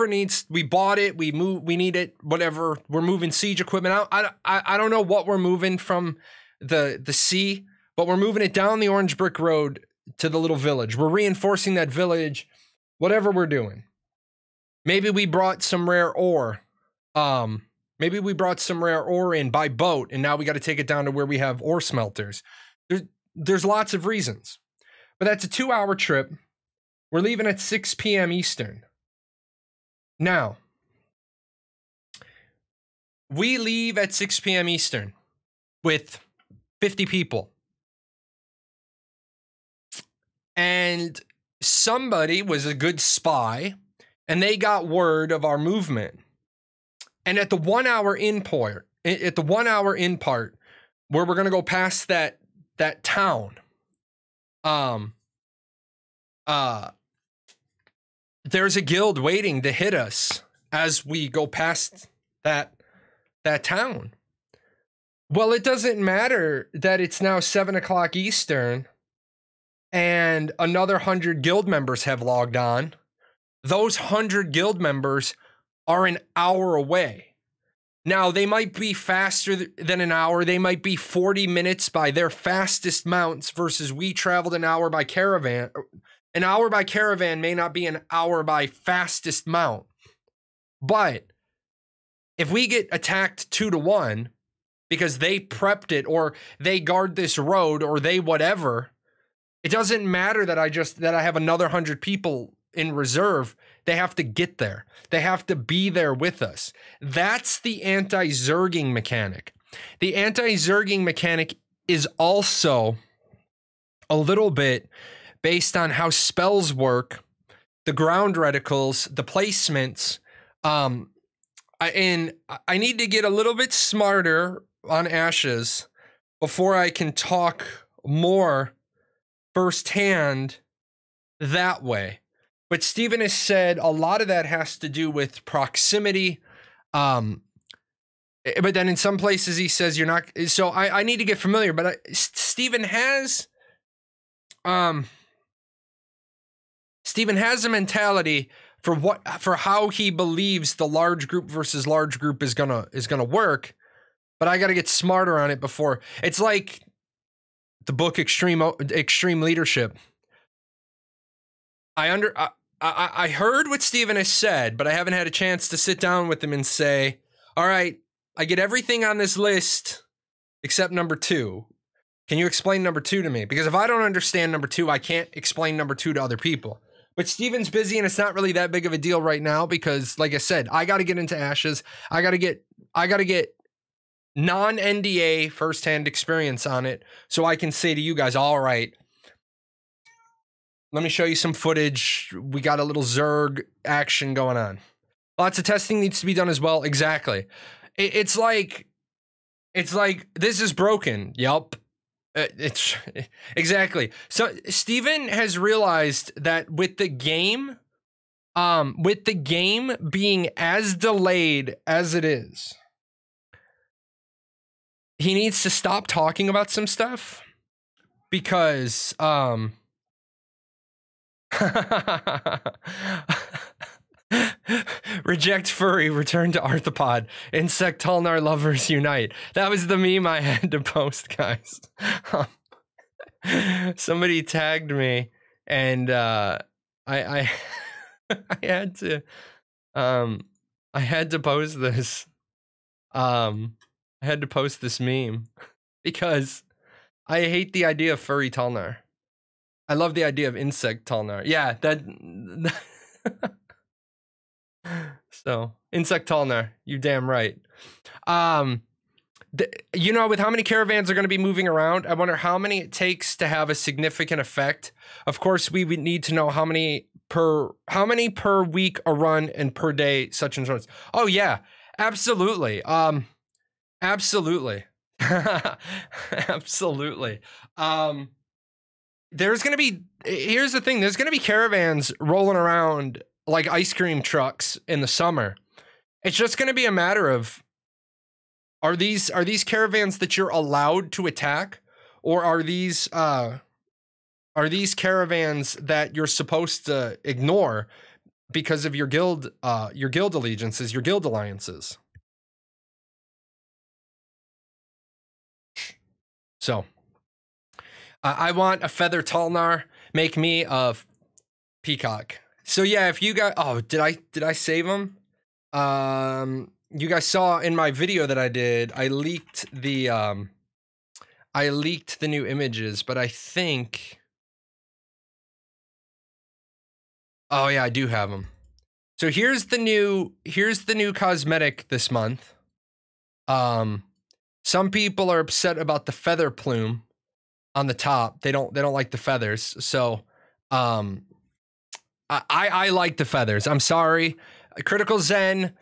needs, we bought it, we need it, whatever. We're moving siege equipment out. I don't know what we're moving from the sea, but we're moving it down the orange brick road to the little village. We're reinforcing that village, whatever we're doing. Maybe we brought some rare ore. Maybe we brought some rare ore in by boat, and now we got to take it down to where we have ore smelters. There's lots of reasons. But that's a 2-hour trip. We're leaving at 6 p.m. Eastern. Now, we leave at 6 p.m. Eastern with 50 people. And somebody was a good spy, and they got word of our movement. And at the 1 hour in part, where we're gonna go past that town, there's a guild waiting to hit us as we go past that town. Well, it doesn't matter that it's now 7 o'clock Eastern and another 100 guild members have logged on. Those 100 guild members are an hour away. Now, they might be faster than an hour. They might be 40 minutes by their fastest mounts versus we traveled an hour by caravan. An hour by caravan may not be an hour by fastest mount. But if we get attacked 2-1 because they prepped it or they guard this road or they whatever, it doesn't matter that I have another 100 people in reserve. They have to get there. They have to be there with us. That's the anti-zerging mechanic. The anti-zerging mechanic is also a little bit based on how spells work, the ground reticles, the placements. And I need to get a little bit smarter on Ashes before I can talk more firsthand that way. But Steven has said a lot of that has to do with proximity. But then in some places he says you're not. So I need to get familiar. But Steven has a mentality for how he believes the large group versus large group is gonna work. But I got to get smarter on it before. It's like the book Extreme Leadership. I heard what Steven has said, but I haven't had a chance to sit down with him and say, all right, I get everything on this list except number 2. Can you explain number 2 to me? Because if I don't understand number 2, I can't explain number 2 to other people. But Steven's busy and it's not really that big of a deal right now because, like I said, I got to get into Ashes. I got to get non-NDA firsthand experience on it so I can say to you guys, all right, let me show you some footage. We got a little Zerg action going on. Lots of testing needs to be done as well. Exactly. It's like this is broken. Yup. It's exactly. So Steven has realized that with the game being as delayed as it is, he needs to stop talking about some stuff because reject furry, return to arthropod, insect Talnar lovers unite. That was the meme I had to post, guys. Somebody tagged me and I had to post this. I had to post this meme because I hate the idea of furry Talnar. I love the idea of insect Talnar. Yeah, that. So insect Talnar, you damn right. You know, with how many caravans are going to be moving around, I wonder how many it takes to have a significant effect. Of course, we would need to know how many per week a run and per day such and such. Oh yeah, absolutely. Absolutely. Absolutely. There's going to be, here's the thing, there's going to be caravans rolling around like ice cream trucks in the summer. It's just going to be a matter of Are these caravans that you're allowed to attack, or are these caravans that you're supposed to ignore because of your guild allegiances, your guild alliances? So, I want a feather Talnar. Make me a peacock. So yeah, if you guys, oh, did I save them? You guys saw in my video that I did, I leaked the new images, but I think, oh yeah, I do have them. So here's the new cosmetic this month. Some people are upset about the feather plume on the top. They don't like the feathers. So, I like the feathers. I'm sorry. Critical Zen,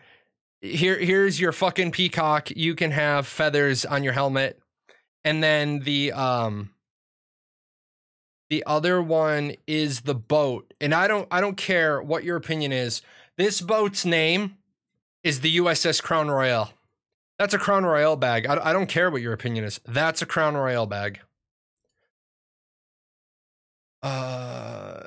here's your fucking peacock. You can have feathers on your helmet. And then the other one is the boat. And I don't care what your opinion is. This boat's name is the USS Crown Royale. That's a Crown Royale bag. I don't care what your opinion is. That's a Crown Royale bag. Gotta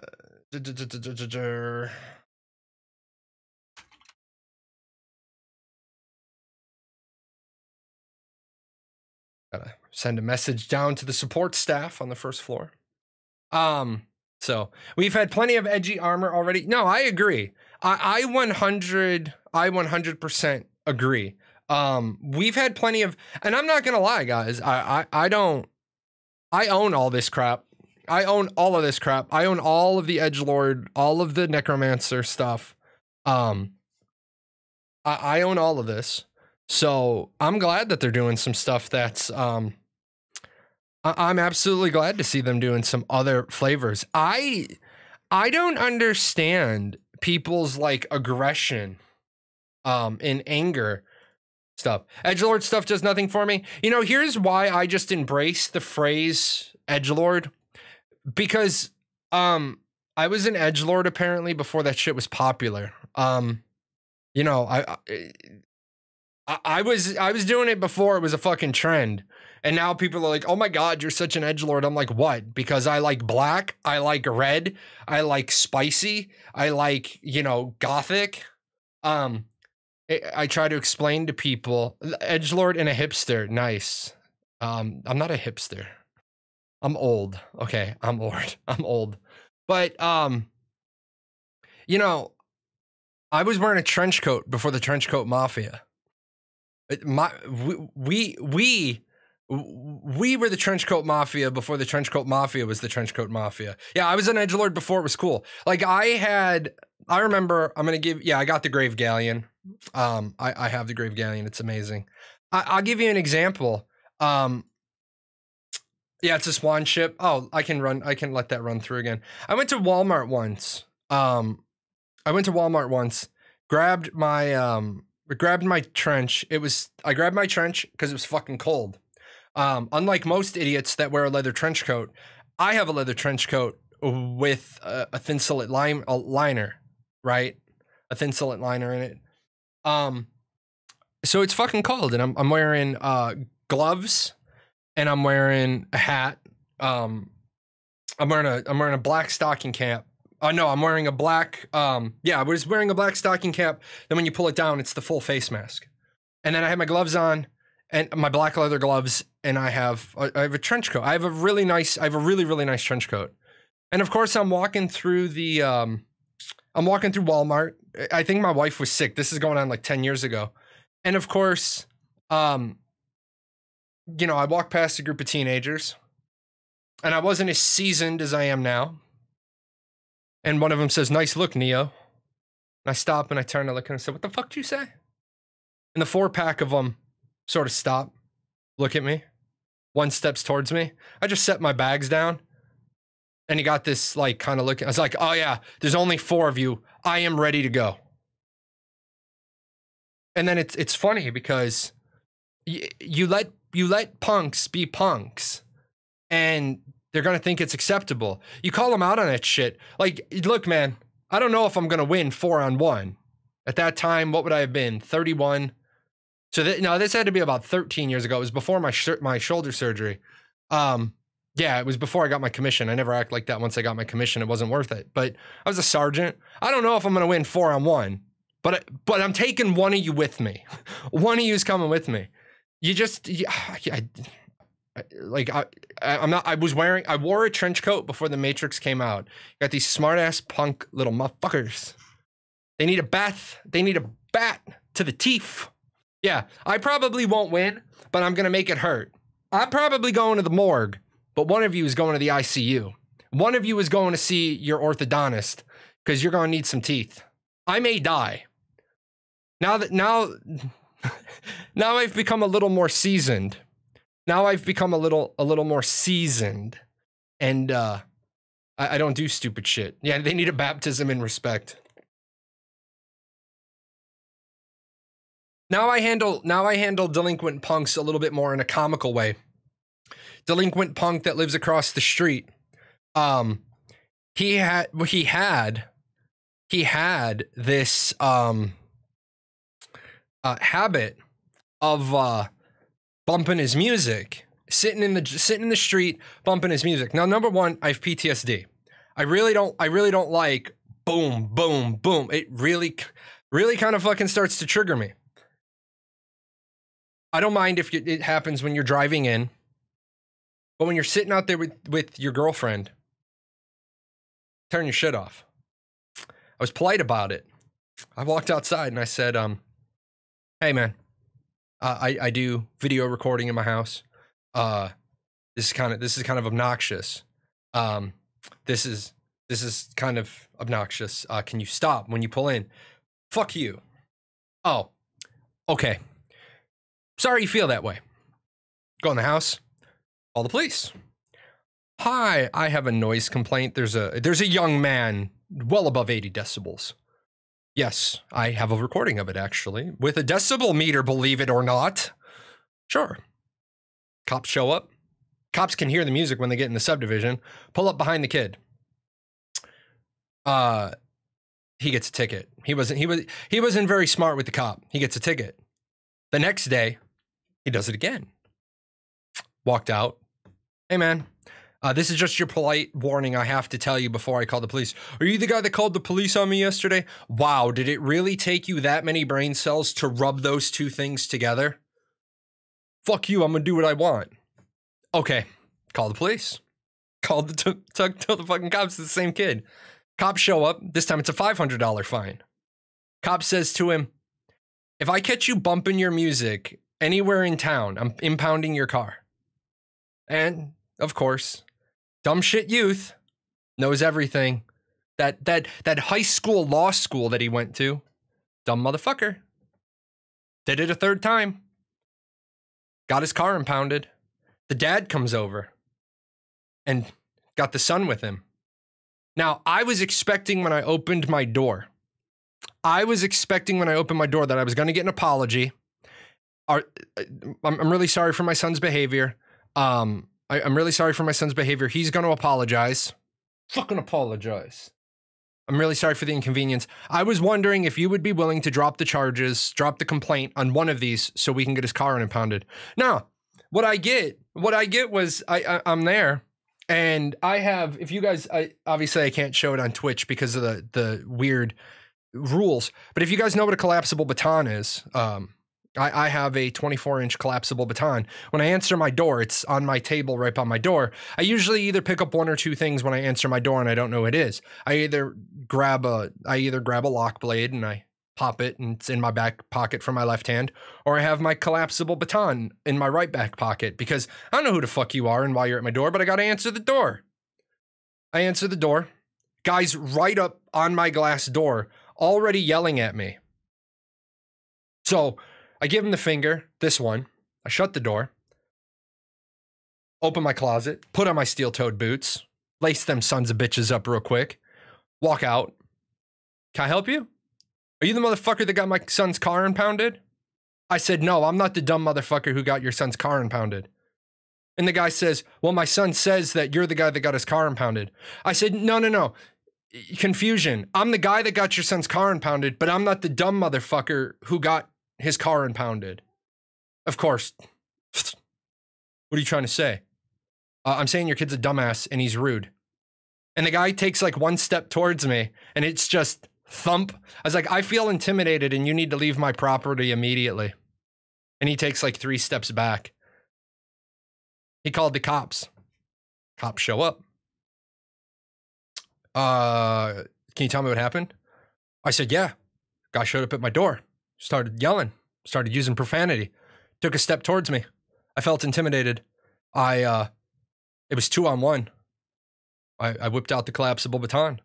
send a message down to the support staff on the first floor. So we've had plenty of edgy armor already. No, I agree. I 100% agree. We've had plenty of, and I'm not gonna lie, guys. I own all this crap. I own all of this crap. I own all of the edgelord, all of the necromancer stuff. I own all of this. So I'm glad that they're doing some stuff that's, I'm absolutely glad to see them doing some other flavors. I don't understand people's like aggression, in anger stuff. Edgelord stuff does nothing for me. You know, here's why I just embrace the phrase edgelord. Because I was an edgelord apparently before that shit was popular. You know, I was doing it before it was a fucking trend. And now people are like, "Oh my god, you're such an edgelord." I'm like, "What?" Because I like black, I like red, I like spicy, I like, you know, gothic. I try to explain to people edgelord and a hipster. Nice. I'm not a hipster. I'm old. Okay, I'm old. I'm old. But you know, I was wearing a trench coat before the trench coat mafia. We were the trench coat mafia before the trench coat mafia was the trench coat mafia. Yeah, I was an edgelord before it was cool. Like I remember, I got the Grave Galleon. I have the Grave Galleon. It's amazing. I'll give you an example. Yeah, it's a swan ship. Oh, I can let that run through again. I went to Walmart once. Grabbed my trench. I grabbed my trench because it was fucking cold. Unlike most idiots that wear a leather trench coat, I have a leather trench coat with a thin sillet liner, right? A thin sillet liner in it. So it's fucking cold, and I'm wearing gloves. And I'm wearing a hat. I'm wearing a black stocking cap. No, I'm wearing a black. I was wearing a black stocking cap. Then when you pull it down, it's the full face mask. And then I have my gloves on, and my black leather gloves, and I have a trench coat. I have a really nice trench coat. And of course, I'm walking through Walmart. I think my wife was sick. This is going on like 10 years ago. And of course, you know, I walked past a group of teenagers, and I wasn't as seasoned as I am now. And one of them says, "Nice look, Neo." And I stop and I turn and look and I said, "What the fuck did you say?" And the 4-pack of them sort of stop, look at me, one steps towards me. I just set my bags down, and he got this like kind of look. I was like, "Oh yeah, there's only 4 of you. I am ready to go." And then it's funny because you let punks be punks, and they're gonna think it's acceptable. You call them out on that shit. Like, look, man, I don't know if I'm gonna win 4-on-1. At that time, what would I have been? 31. So no, this had to be about 13 years ago. It was before my shoulder surgery. Yeah, it was before I got my commission. I never act like that once I got my commission. It wasn't worth it. But I was a sergeant. I don't know if I'm going to win 4-on-1, but I'm taking one of you with me. One of you is coming with me. You just, I wore a trench coat before the Matrix came out. Got these smart ass punk little motherfuckers. They need a bath. They need a bat to the teeth. Yeah, I probably won't win, but I'm going to make it hurt. I'm probably going to the morgue, but one of you is going to the ICU. One of you is going to see your orthodontist because you're going to need some teeth. I may die. Now I've become a little more seasoned. Now I've become a little more seasoned, and I don't do stupid shit. Yeah, they need a baptism in respect. Now I handle delinquent punks a little bit more in a comical way. Delinquent punk that lives across the street. He had this habit of bumping his music, sitting in the street bumping his music. Now, number one, I have PTSD. I really don't like boom, boom, boom. It really kind of fucking starts to trigger me. I don't mind if it happens when you're driving in, but when you're sitting out there with your girlfriend, turn your shit off. I was polite about it. I walked outside and I said, hey man, I do video recording in my house. This is kind of obnoxious. This is kind of obnoxious. Can you stop when you pull in? Fuck you. Oh, okay. Sorry you feel that way. Go in the house. Call the police. Hi, I have a noise complaint. There's a young man well above 80 decibels. Yes, I have a recording of it actually with a decibel meter, believe it or not. Sure. Cops show up. Cops can hear the music when they get in the subdivision. Pull up behind the kid. He gets a ticket. He wasn't very smart with the cop. He gets a ticket. The next day, he does it again. Walked out. Hey, man, this is just your polite warning I have to tell you before I call the police. Are you the guy that called the police on me yesterday? Wow, did it really take you that many brain cells to rub those two things together? Fuck you, I'm gonna do what I want. Okay, call the police. Called the tell the fucking cops, it's the same kid. Cops show up. This time it's a $500 fine. Cop says to him, if I catch you bumping your music anywhere in town, I'm impounding your car. And, of course, dumb shit youth knows everything. That high school law school that he went to, dumb motherfucker. Did it a third time. Got his car impounded. The dad comes over and got the son with him. Now, I was expecting when I opened my door that I was going to get an apology. I'm really sorry for my son's behavior. I'm really sorry for my son's behavior. He's going to apologize. Fucking apologize. I'm really sorry for the inconvenience. I was wondering if you would be willing to drop the charges, drop the complaint on one of these so we can get his car impounded. Now, what I get was I'm there. And I have, if you guys, obviously I can't show it on Twitch because of the weird rules, but if you guys know what a collapsible baton is, I have a 24-inch collapsible baton. When I answer my door, it's on my table right by my door. I usually either pick up one or two things when I answer my door and I don't know what it is. I either grab a lock blade and I pop it and it's in my back pocket for my left hand, or I have my collapsible baton in my right back pocket because I don't know who the fuck you are and why you're at my door, but I got to answer the door. I answer the door. Guy's right up on my glass door, already yelling at me. So I give him the finger, this one. I shut the door, open my closet, put on my steel-toed boots, lace them sons of bitches up real quick, walk out. Can I help you? Are you the motherfucker that got my son's car impounded? I said, no, I'm not the dumb motherfucker who got your son's car impounded. And the guy says, well, my son says that you're the guy that got his car impounded. I said, no. Confusion. I'm the guy that got your son's car impounded, but I'm not the dumb motherfucker who got his car impounded. Of course. What are you trying to say? I'm saying your kid's a dumbass and he's rude. And the guy takes like one step towards me and it's just thump. I was like, I feel intimidated and you need to leave my property immediately. And he takes like 3 steps back. He called the cops. Cops show up. Can you tell me what happened? I said, yeah. Guy showed up at my door. Started yelling. Started using profanity. Took a step towards me. I felt intimidated. It was 2-on-1. I whipped out the collapsible baton.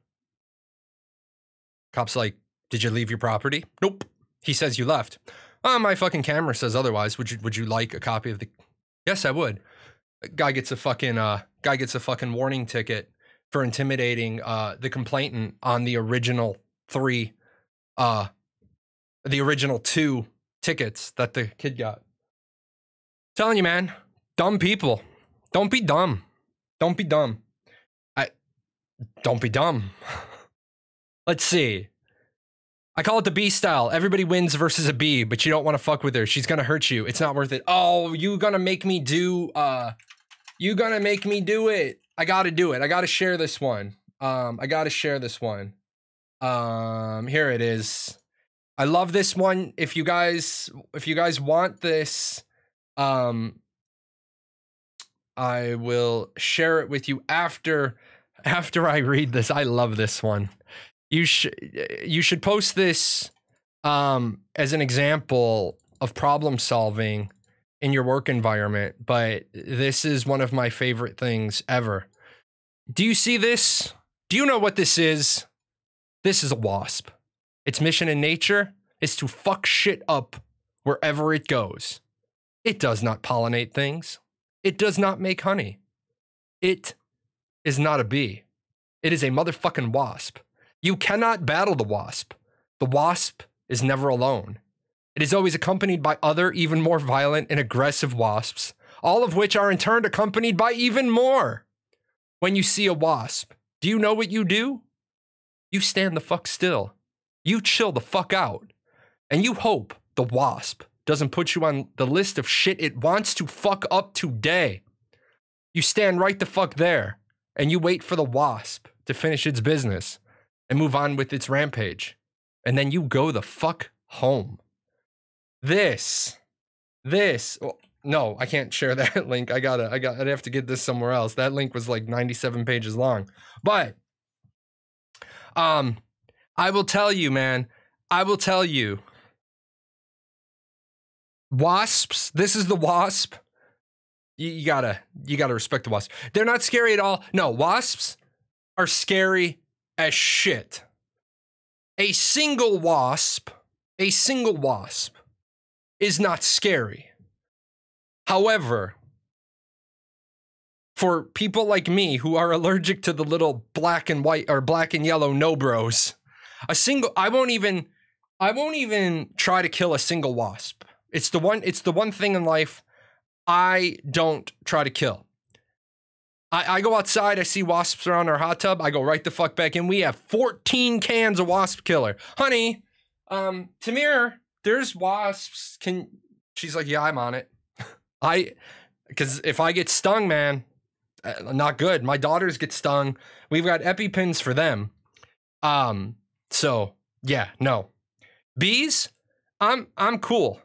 Cop's like, did you leave your property? Nope. He says you left. My fucking camera says otherwise. Would you like a copy of the... Yes, I would. Guy gets a fucking warning ticket for intimidating the complainant on the original 2 tickets that the kid got. Telling you, man, dumb people. Don't be dumb. Don't be dumb. Don't be dumb. Let's see. I call it the B style. Everybody wins versus a B, but you don't want to fuck with her. She's gonna hurt you. It's not worth it. Oh, you gonna make me do it. I gotta do it. I gotta share this one. Here it is. I love this one. If you guys want this, I will share it with you after I read this. I love this one. You should post this as an example of problem solving in your work environment, but this is one of my favorite things ever. Do you see this? Do you know what this is? This is a wasp. Its mission in nature is to fuck shit up wherever it goes. It does not pollinate things. It does not make honey. It is not a bee. It is a motherfucking wasp. You cannot battle the wasp. The wasp is never alone. It is always accompanied by other, even more violent and aggressive wasps, all of which are in turn accompanied by even more. When you see a wasp, do you know what you do? You stand the fuck still. You chill the fuck out. And you hope the wasp doesn't put you on the list of shit it wants to fuck up today. You stand right the fuck there, and you wait for the wasp to finish its business and move on with its rampage. And then you go the fuck home. No, I can't share that link. I'd have to get this somewhere else. That link was like 97 pages long. But, I will tell you, man, wasps, this is the wasp. You gotta respect the wasp. They're not scary at all. No, wasps are scary as shit. A single wasp is not scary. However, for people like me who are allergic to the little black and white or black and yellow no bros, I won't even try to kill a single wasp. It's the one thing in life I don't try to kill. I go outside, I see wasps around our hot tub, I go right the fuck back in. We have 14 cans of wasp killer. Honey, Tamir, there's wasps. She's like, yeah, I'm on it. Because if I get stung, man, not good. My daughters get stung. We've got EpiPens for them. So yeah, no. Bees, I'm cool.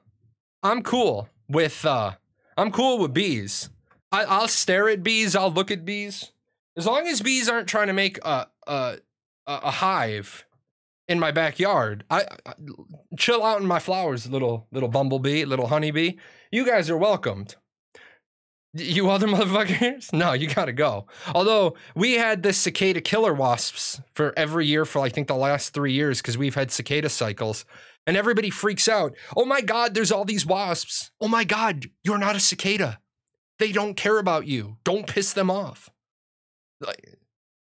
I'm cool with bees. I'll stare at bees. I'll look at bees. As long as bees aren't trying to make a hive in my backyard, I chill out in my flowers, little bumblebee, little honeybee. You guys are welcomed. You other motherfuckers? No, you gotta go. Although we had the cicada killer wasps for every year for I think the last 3 years because we've had cicada cycles. And everybody freaks out. Oh my God, there's all these wasps. Oh my God, you're not a cicada. They don't care about you. Don't piss them off.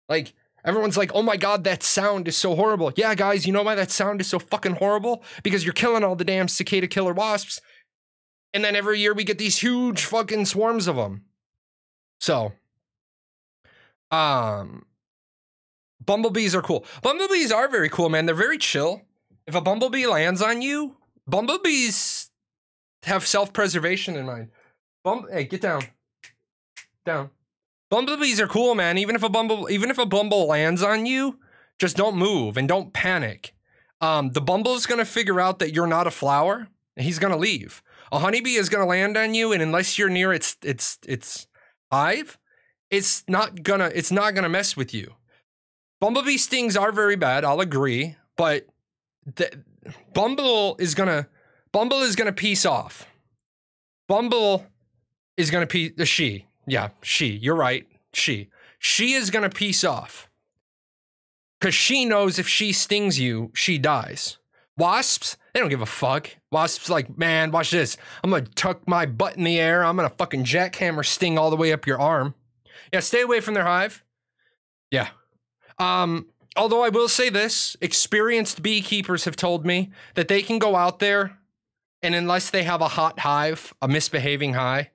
Like everyone's like, oh my God, that sound is so horrible. Yeah, guys, you know why that sound is so fucking horrible? Because you're killing all the damn cicada killer wasps. And then every year we get these huge fucking swarms of them. So, bumblebees are cool. Bumblebees are very cool, man. They're very chill. If a bumblebee lands on you, bumblebees have self-preservation in mind. Hey, get down. Down. Bumblebees are cool, man. Even if a bumble lands on you, just don't move and don't panic. The bumble's gonna figure out that you're not a flower, and he's gonna leave. A honeybee is gonna land on you, and unless you're near its hive, it's not gonna mess with you. Bumblebee stings are very bad, I'll agree, but Bumble is gonna peace off. Bumble is gonna she. Yeah, you're right. She is gonna peace off. Cause she knows if she stings you, she dies. Wasps, they don't give a fuck. Wasps like, man, watch this. I'm gonna tuck my butt in the air. I'm gonna fucking jackhammer sting all the way up your arm. Yeah, stay away from their hive. Yeah. Although I will say this, experienced beekeepers have told me that they can go out there and unless they have a hot hive, a misbehaving hive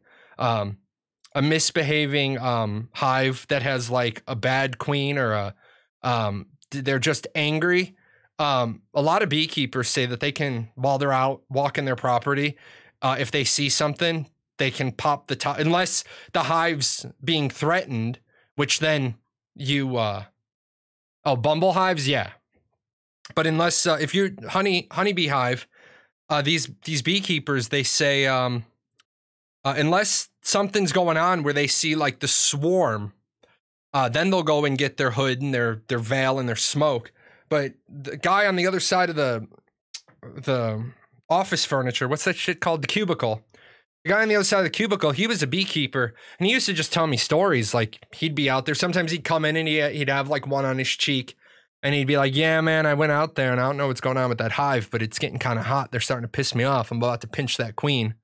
that has like a bad queen or they're just angry. A lot of beekeepers say that they can, while they're out walking their property, if they see something, they can pop the top, unless the hive's being threatened, which then you, bumble hives, yeah. But unless, if you're honeybee hive, these beekeepers, they say, unless something's going on where they see like the swarm, then they'll go and get their hood and their veil and their smoke. But the guy on the other side of the office furniture, what's that shit called? The cubicle. The guy on the other side of the cubicle, he was a beekeeper, and he used to just tell me stories. Like, he'd be out there. Sometimes he'd come in and he'd have like one on his cheek, and he'd be like, yeah, man, I went out there, and I don't know what's going on with that hive, but it's getting kind of hot. They're starting to piss me off. I'm about to pinch that queen.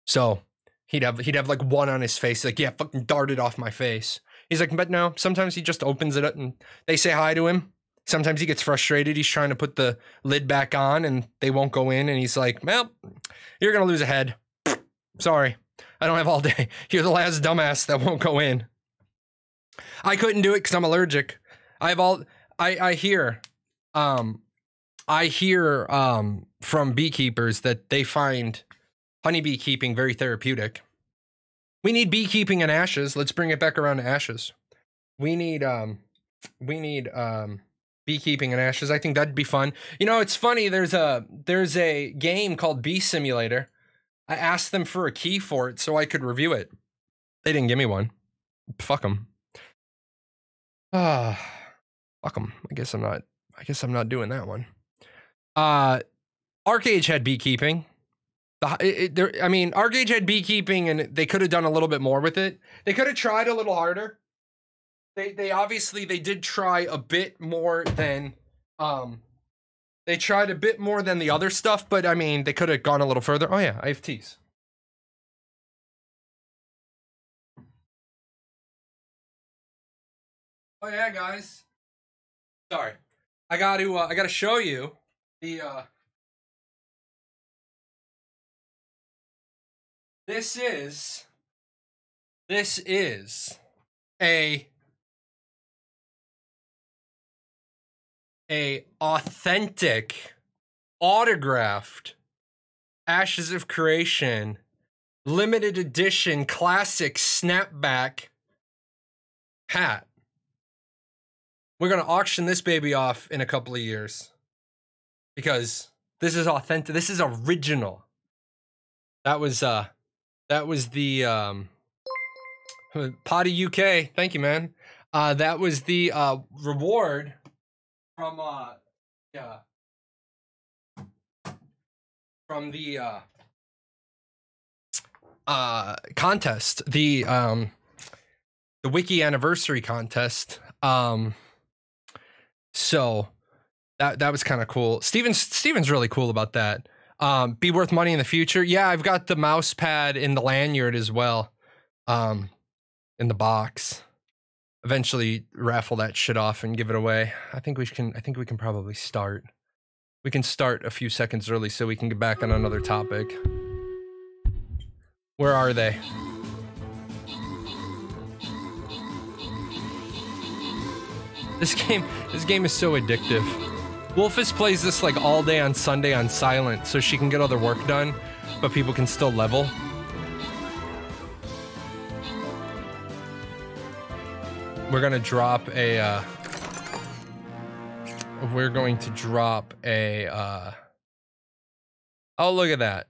So he'd have like one on his face. Like, yeah, fucking darted off my face. He's like, but no, sometimes he just opens it up, and they say hi to him. Sometimes he gets frustrated. He's trying to put the lid back on and they won't go in. And he's like, well, you're going to lose a head. Sorry. I don't have all day. You're the last dumbass that won't go in. I couldn't do it because I'm allergic. I hear from beekeepers that they find honeybee keeping very therapeutic. We need beekeeping in ashes. Let's bring it back around to ashes. We need beekeeping in ashes. I think that'd be fun. You know, it's funny. There's a game called Bee Simulator. I asked them for a key for it so I could review it. They didn't give me one. Fuck them. Fuck them. I guess I'm not doing that one. Arcage had beekeeping. Arcage had beekeeping, and they could have done a little bit more with it. They could have tried a little harder. They obviously did try a bit more than they tried a bit more than the other stuff, but I mean they could have gone a little further. Oh yeah, I have teas. Oh yeah, guys. Sorry. I gotta show you the this is a authentic, autographed Ashes of Creation limited edition classic snapback hat. We're gonna auction this baby off in a couple of years because this is authentic. This is original. That was the Potty UK. Thank you, man. That was the reward from the contest, the wiki anniversary contest. So that was kind of cool. Steven's really cool about that. Be worth money in the future. Yeah, I've got the mouse pad in the lanyard as well. In the box. Eventually raffle that shit off and give it away. I think we can probably start. We can start a few seconds early so we can get back on another topic. Where are they? This game is so addictive. Wolfus plays this like all day on Sunday on silent so she can get all the work done. but people can still level. We're gonna drop a we're going to drop a oh, look at that.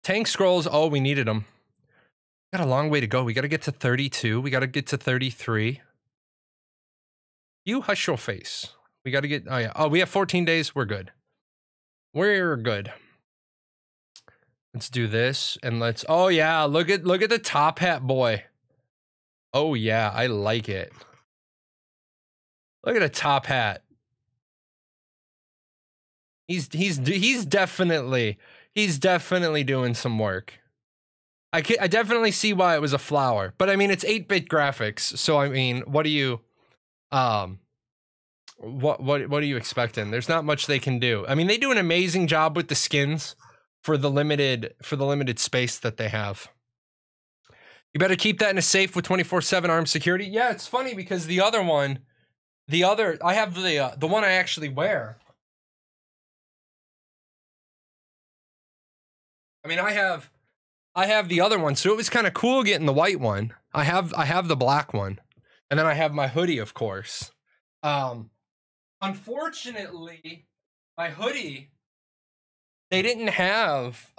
Tank scrolls. Oh, we needed them. Got a long way to go. We got to get to 32. We got to get to 33. You hush your face. We got to get, oh yeah. Oh, we have 14 days. We're good. We're good. Let's do this and let's, oh yeah, look at the top hat boy. Oh yeah, I like it. Look at the top hat. He's definitely doing some work. I definitely see why it was a flower, but I mean it's 8-bit graphics, so I mean, what do you what are you expecting? There's not much they can do. I mean, they do an amazing job with the skins for the limited space that they have. You better keep that in a safe with 24/7 armed security. Yeah, it's funny because I have the one I actually wear. I mean, I have the other one, so it was kind of cool getting the white one. I have the black one, and then I have my hoodie, of course. Unfortunately, my hoodie, they didn't have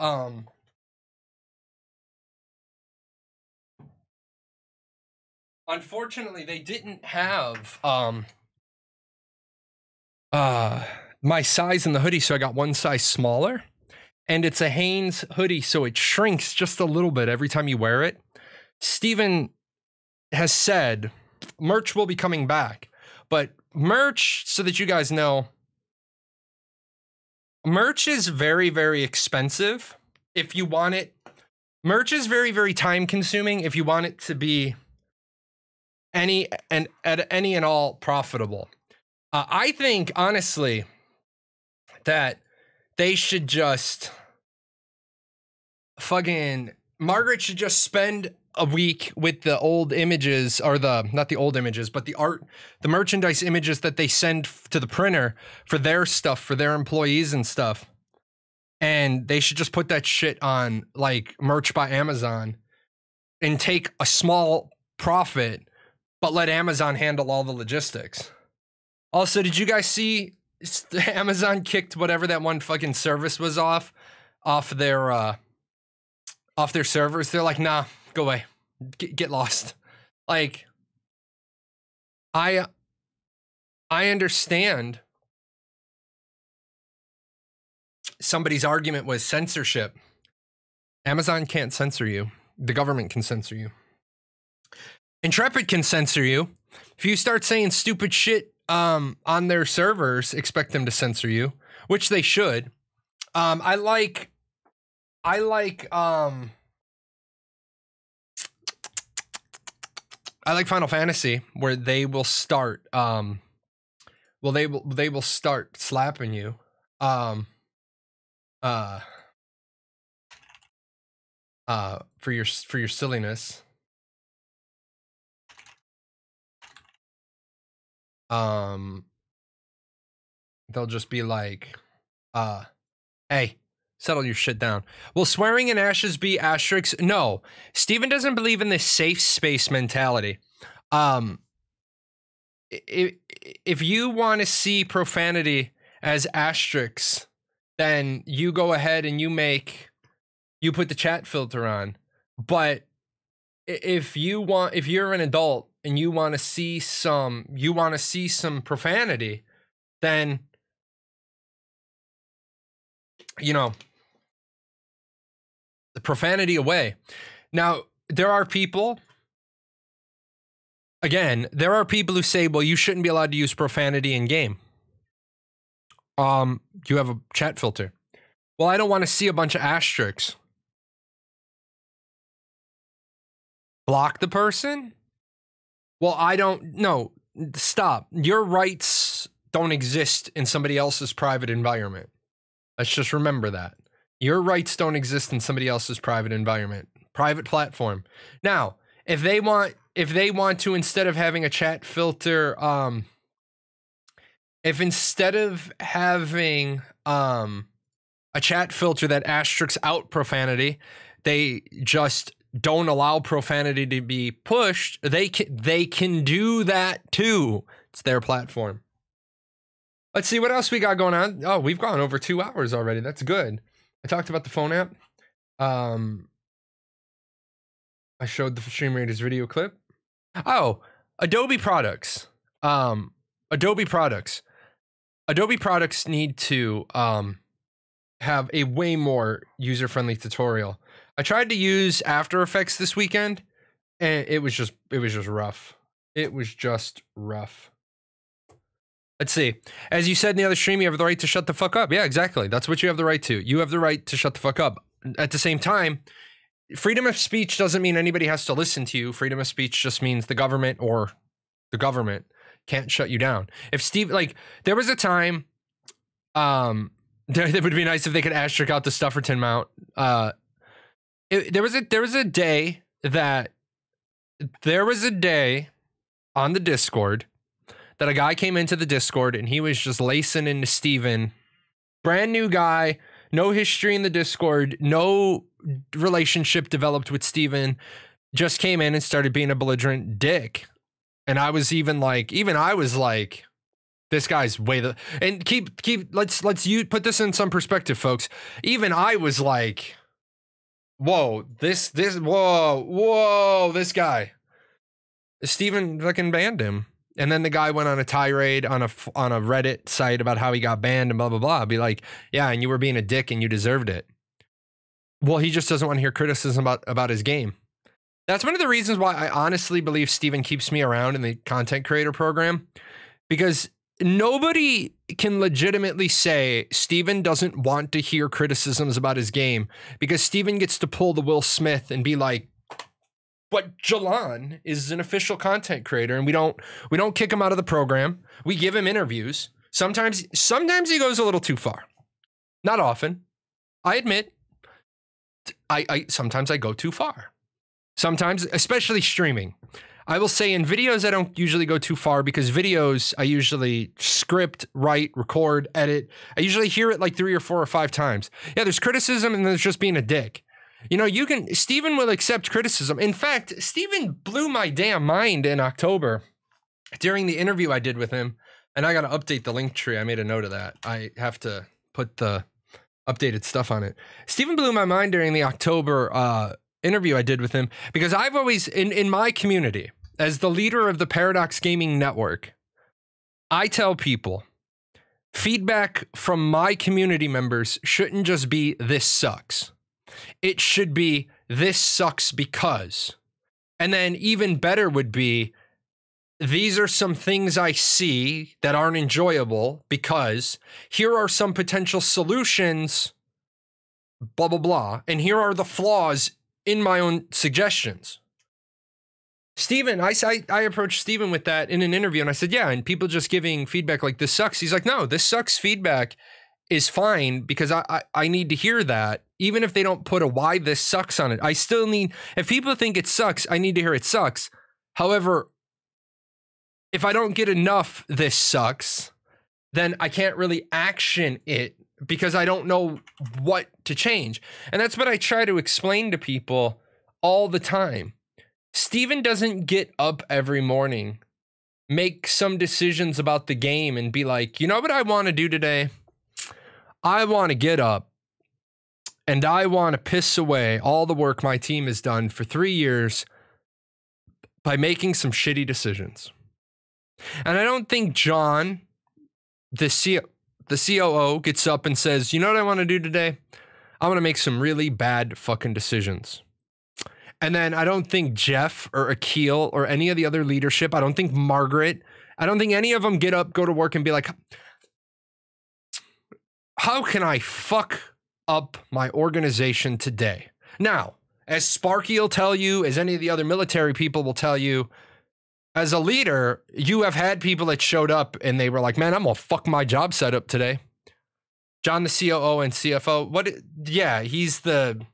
my size in the hoodie, so I got one size smaller. And it's a Hanes hoodie, so it shrinks just a little bit every time you wear it. Steven has said merch will be coming back, but merch, so that you guys know, merch is very, very expensive if you want it. Merch is very, very time consuming if you want it to be any and all profitable. I think, honestly, that they should just Margaret should just spend a week with the old images, or not the old images, but the merchandise images that they send to the printer for their stuff, for their employees and stuff. And they should just put that shit on like merch by Amazon and take a small profit, but let Amazon handle all the logistics. Also, did you guys see Amazon kicked whatever that one fucking service was off their servers? They're like, nah, go away, get lost. Like, I understand somebody's argument was censorship. Amazon can't censor you. The government can censor you. Intrepid can censor you. If you start saying stupid shit on their servers, expect them to censor you, which they should. I like Final Fantasy, where they will start they will start slapping you for your silliness. They'll just be like, hey, settle your shit down. Will swearing in ashes be asterisks? No. Steven doesn't believe in this safe space mentality. If you want to see profanity as asterisks, then you go ahead and you put the chat filter on. But if you're an adult and you want to see some profanity, then, the profanity away. Now, there are people who say, well, you shouldn't be allowed to use profanity in game. You have a chat filter. Well, I don't want to see a bunch of asterisks. Block the person? Well, I don't know. Stop. Your rights don't exist in somebody else's private environment. Let's just remember that. Your rights don't exist in somebody else's private environment, private platform. Now, if they want to, instead of having a chat filter, if instead of having a chat filter that asterisks out profanity. They just don't allow profanity to be pushed. They can do that too. It's their platform. Let's see what else we got going on. Oh, we've gone over 2 hours already. That's good. I talked about the phone app. I showed the Stream Raiders video clip. Oh, Adobe products. Adobe products need to have a way more user-friendly tutorial. I tried to use After Effects this weekend, and it was just rough. It was just rough. Let's see. As you said in the other stream, you have the right to shut the fuck up. Yeah, exactly. That's what you have the right to. You have the right to shut the fuck up. At the same time, freedom of speech doesn't mean anybody has to listen to you. Freedom of speech just means the government can't shut you down. If Steve, like, there was a time, it would be nice if they could asterisk out the Stufferton mount. There was a day on the Discord that a guy came into the Discord and he was just lacing into Steven. Brand new guy, no history in the Discord, no relationship developed with Steven, just came in and started being a belligerent dick. And I was like, this guy's way the, and let's put this in some perspective, folks. Even I was like, whoa, this guy. Steven fucking banned him. And then the guy went on a tirade on a Reddit site about how he got banned and blah, blah, blah. I'd be like, yeah, and you were being a dick and you deserved it. Well, he just doesn't want to hear criticism about his game. That's one of the reasons why I honestly believe Steven keeps me around in the content creator program, because nobody can legitimately say Steven doesn't want to hear criticisms about his game, because Steven gets to pull the Will Smith and be like, but Jahlon is an official content creator and we don't kick him out of the program. We give him interviews. Sometimes he goes a little too far. Not often. I admit, I sometimes I go too far. Sometimes, especially streaming. I will say in videos, I don't usually go too far, because videos, I usually script, write, record, edit. I usually hear it like 3 or 4 or 5 times. Yeah, there's criticism and there's just being a dick. You know, Steven will accept criticism. In fact, Steven blew my damn mind in October during the interview I did with him. And I got to update the link tree. I made a note of that. I have to put the updated stuff on it. Steven blew my mind during the October interview I did with him, because I've always, in my community, as the leader of the Paradox Gaming Network, I tell people feedback from my community members shouldn't just be this sucks. It should be this sucks because. And then even better would be, these are some things I see that aren't enjoyable because here are some potential solutions, blah, blah, blah. And here are the flaws in my own suggestions. Steven, I approached Steven with that in an interview, and I said, yeah, and people just giving feedback like this sucks. He's like, no, this sucks feedback is fine, because I need to hear that. Even if they don't put a why this sucks on it, I still need, if people think it sucks, I need to hear it sucks. However, if I don't get enough this sucks, then I can't really action it, because I don't know what to change. And that's what I try to explain to people all the time. Steven doesn't get up every morning, make some decisions about the game and be like, you know what I want to do today? I want to get up and I want to piss away all the work my team has done for 3 years by making some shitty decisions. And I don't think John, the COO, gets up and says, you know what I want to do today? I want to make some really bad fucking decisions. And then I don't think Jeff or Akil or any of the other leadership, I don't think Margaret, I don't think any of them get up, go to work and be like, how can I fuck up my organization today? Now, as Sparky will tell you, as any of the other military people will tell you, as a leader, you have had people that showed up and they were like, man, I'm going to fuck my job setup today. John, the COO and CFO. Yeah, he's the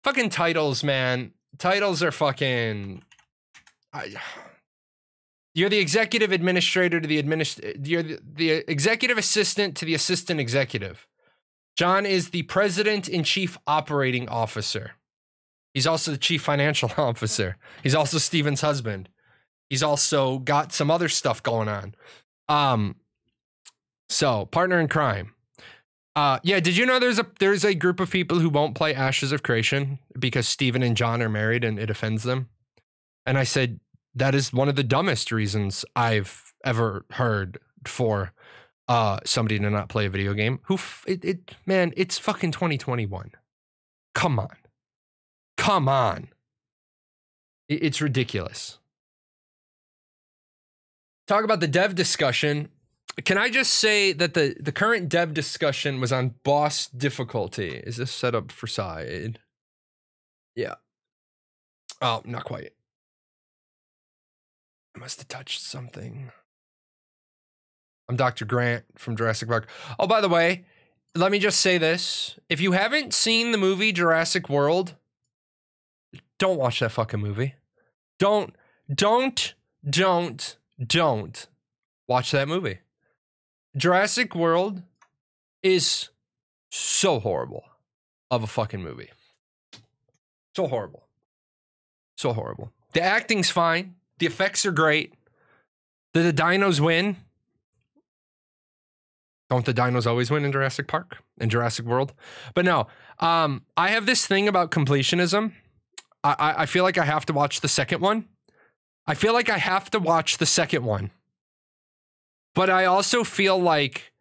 fucking titles, man. Titles are fucking. You're the executive administrator to the you're the executive assistant to the assistant executive. John is the president and chief operating officer. He's also the chief financial officer. He's also Steven's husband. He's also got some other stuff going on. So partner in crime. Yeah, did you know there's a group of people who won't play Ashes of Creation because Steven and John are married and it offends them? And I said, that is one of the dumbest reasons I've ever heard for somebody to not play a video game. Man, it's fucking 2021. Come on. It's ridiculous. Talk about the dev discussion. Can I just say that the current dev discussion was on boss difficulty? Is this set up for side? Yeah. Oh, not quite. I must have touched something. I'm Dr. Grant from Jurassic Park. Oh, by the way, let me just say this. If you haven't seen the movie Jurassic World, don't watch that fucking movie. Don't watch that movie. Jurassic World is so horrible of a fucking movie. So horrible. So horrible. The acting's fine. The effects are great. Did the dinos win? Don't the dinos always win in Jurassic Park? In Jurassic World? But no. I have this thing about completionism. I feel like I have to watch the second one. But I also feel like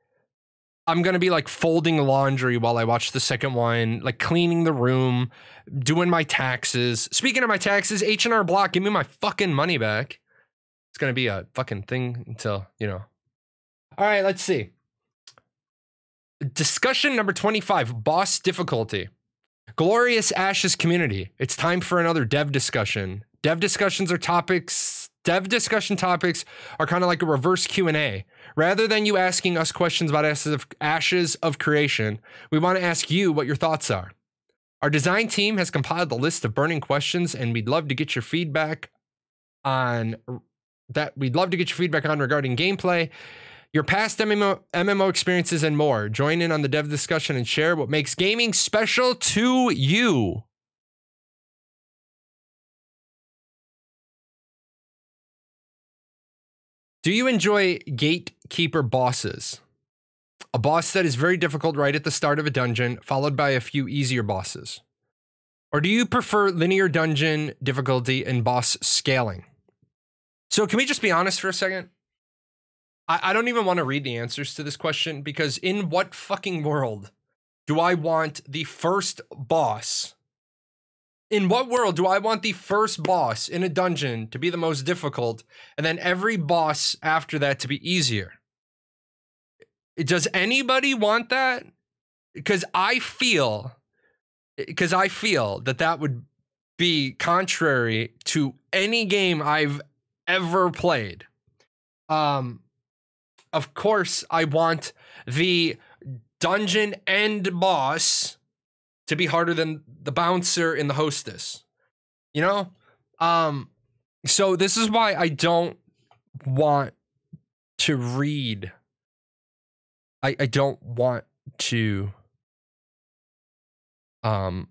I'm going to be like folding laundry while I watch the second one, like cleaning the room, doing my taxes. Speaking of my taxes, H&R Block, give me my fucking money back. It's going to be a fucking thing until, you know. All right, let's see. Discussion number 25, boss difficulty. Glorious Ashes community. It's time for another dev discussion. Dev discussion topics are kind of like a reverse Q&A. Rather than you asking us questions about Ashes of Creation, we want to ask you what your thoughts are. Our design team has compiled a list of burning questions, and we'd love to get your feedback on that. We'd love to get your feedback on regarding gameplay, your past MMO experiences, and more. Join in on the dev discussion and share what makes gaming special to you. Do you enjoy gatekeeper bosses? A boss that is very difficult right at the start of a dungeon, followed by a few easier bosses. Or do you prefer linear dungeon difficulty and boss scaling? So can we just be honest for a second? I don't even want to read the answers to this question, because in what fucking world do I want the first boss? In what world do I want the first boss in a dungeon to be the most difficult, and then every boss after that to be easier? Does anybody want that? Because I feel that would be contrary to any game I've ever played. Of course, I want the dungeon end boss to be harder than the bouncer in the hostess, you know? So this is why I don't want to read. I don't want to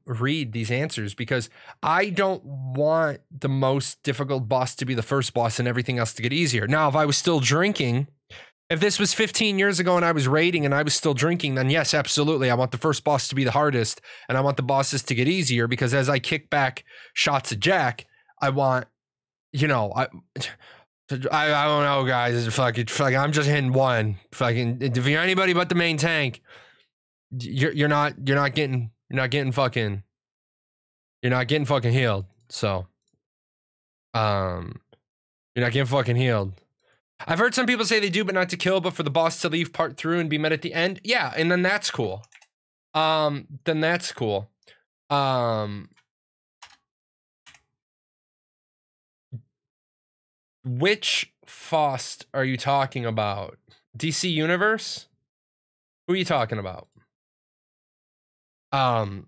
read these answers, because I don't want the most difficult boss to be the first boss and everything else to get easier. Now, if I was still drinking, if this was 15 years ago and I was raiding and I was still drinking, then yes, absolutely. I want the first boss to be the hardest, and I want the bosses to get easier, because as I kick back shots at Jack, I want, you know, I don't know, guys. Fucking, I'm just hitting one. Fucking, if you're anybody but the main tank, you're not getting fucking healed. So, you're not getting fucking healed. I've heard some people say they do, but not to kill, but for the boss to leave part through and be met at the end. Yeah, and then that's cool. Which Faust are you talking about? DC Universe? Who are you talking about? I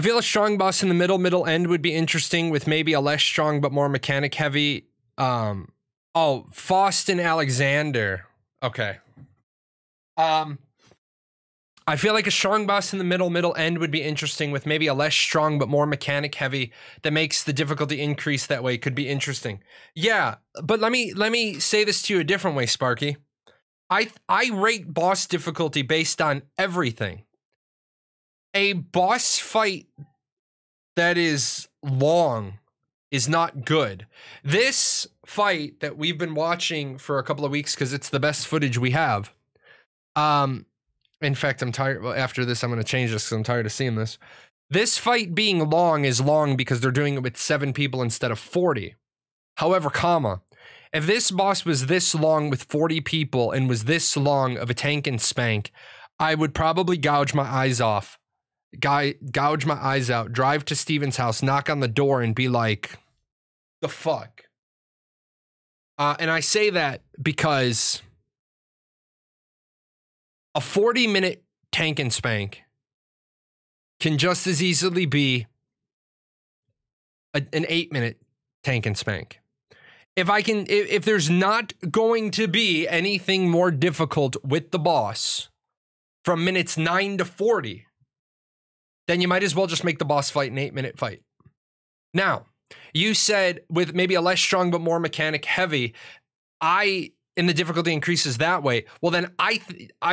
feel a strong boss in the middle end would be interesting, with maybe a less strong but more mechanic heavy. Oh, Faust and Alexander. Okay. I feel like a strong boss in the middle end would be interesting, with maybe a less strong but more mechanic heavy that makes the difficulty increase that way. Could be interesting. Yeah, but let me say this to you a different way, Sparky. I rate boss difficulty based on everything. A boss fight that is long is not good. This fight that we've been watching for a couple of weeks because it's the best footage we have. In fact, I'm tired. Well, after this, I'm going to change this because I'm tired of seeing this. This fight being long is long because they're doing it with 7 people instead of 40. However, comma, if this boss was this long with 40 people and was this long of a tank and spank, I would probably gouge my eyes off. Gouge my eyes out, drive to Steven's house, knock on the door, and be like, the fuck? And I say that because a 40-minute tank and spank can just as easily be an 8-minute tank and spank. If there's not going to be anything more difficult with the boss from minutes 9 to 40, then you might as well just make the boss fight an 8-minute fight. Now, you said with maybe a less strong but more mechanic heavy, and the difficulty increases that way. Well, then I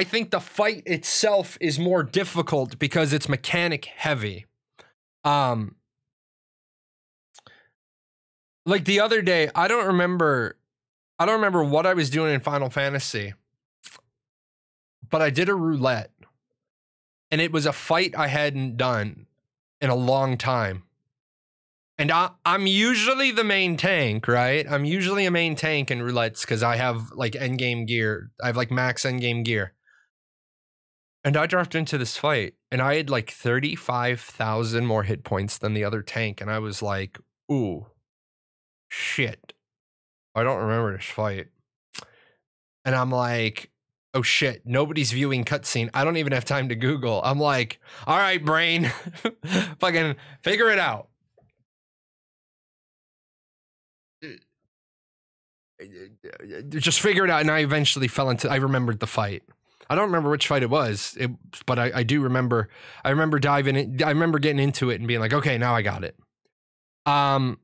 think the fight itself is more difficult because it's mechanic heavy. Like the other day, I don't remember what I was doing in Final Fantasy, but I did a roulette. And it was a fight I hadn't done in a long time. And I'm usually the main tank, right? I'm usually a main tank in roulettes because I have like endgame gear. I have like max endgame gear. And I dropped into this fight and I had like 35,000 more hit points than the other tank. And I was like, ooh, shit. I don't remember this fight. And I'm like, oh shit, nobody's viewing cutscene. I don't even have time to Google. I'm like, all right, brain, fucking figure it out. Just figure it out. And I eventually I remembered the fight. I don't remember which fight it was, but I do remember. I remember diving in. I remember getting into it and being like, okay, now I got it. I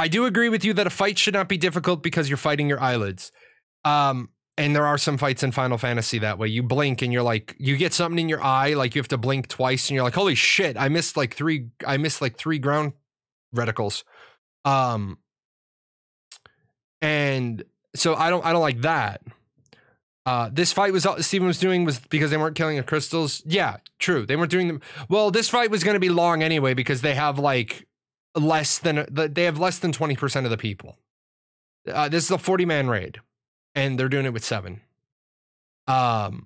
do agree with you that a fight should not be difficult because you're fighting your eyelids. And there are some fights in Final Fantasy that way. You blink and you're like, you get something in your eye, like you have to blink twice and you're like, holy shit, I missed like three ground reticles. And so I don't like that. This fight Steven was doing was because they weren't killing the crystals. Yeah, true. They weren't doing them. Well, this fight was going to be long anyway because they have like less than 20% of the people. This is a 40-man raid. And they're doing it with 7. Now,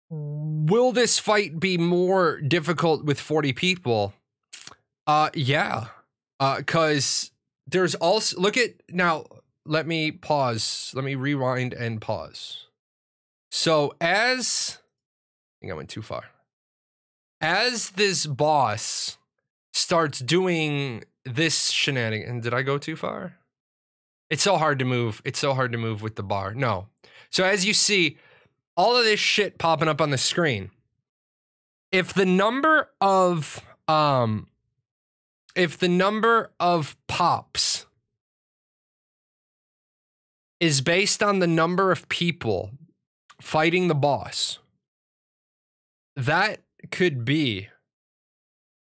will this fight be more difficult with 40 people? Yeah. Because there's also, now, let me pause. Let me rewind and pause. So I think I went too far. As this boss starts doing this shenanigan. And did I go too far? It's so hard to move. It's so hard to move with the bar. No. So as you see, all of this shit popping up on the screen. If the number of pops is based on the number of people fighting the boss, that could be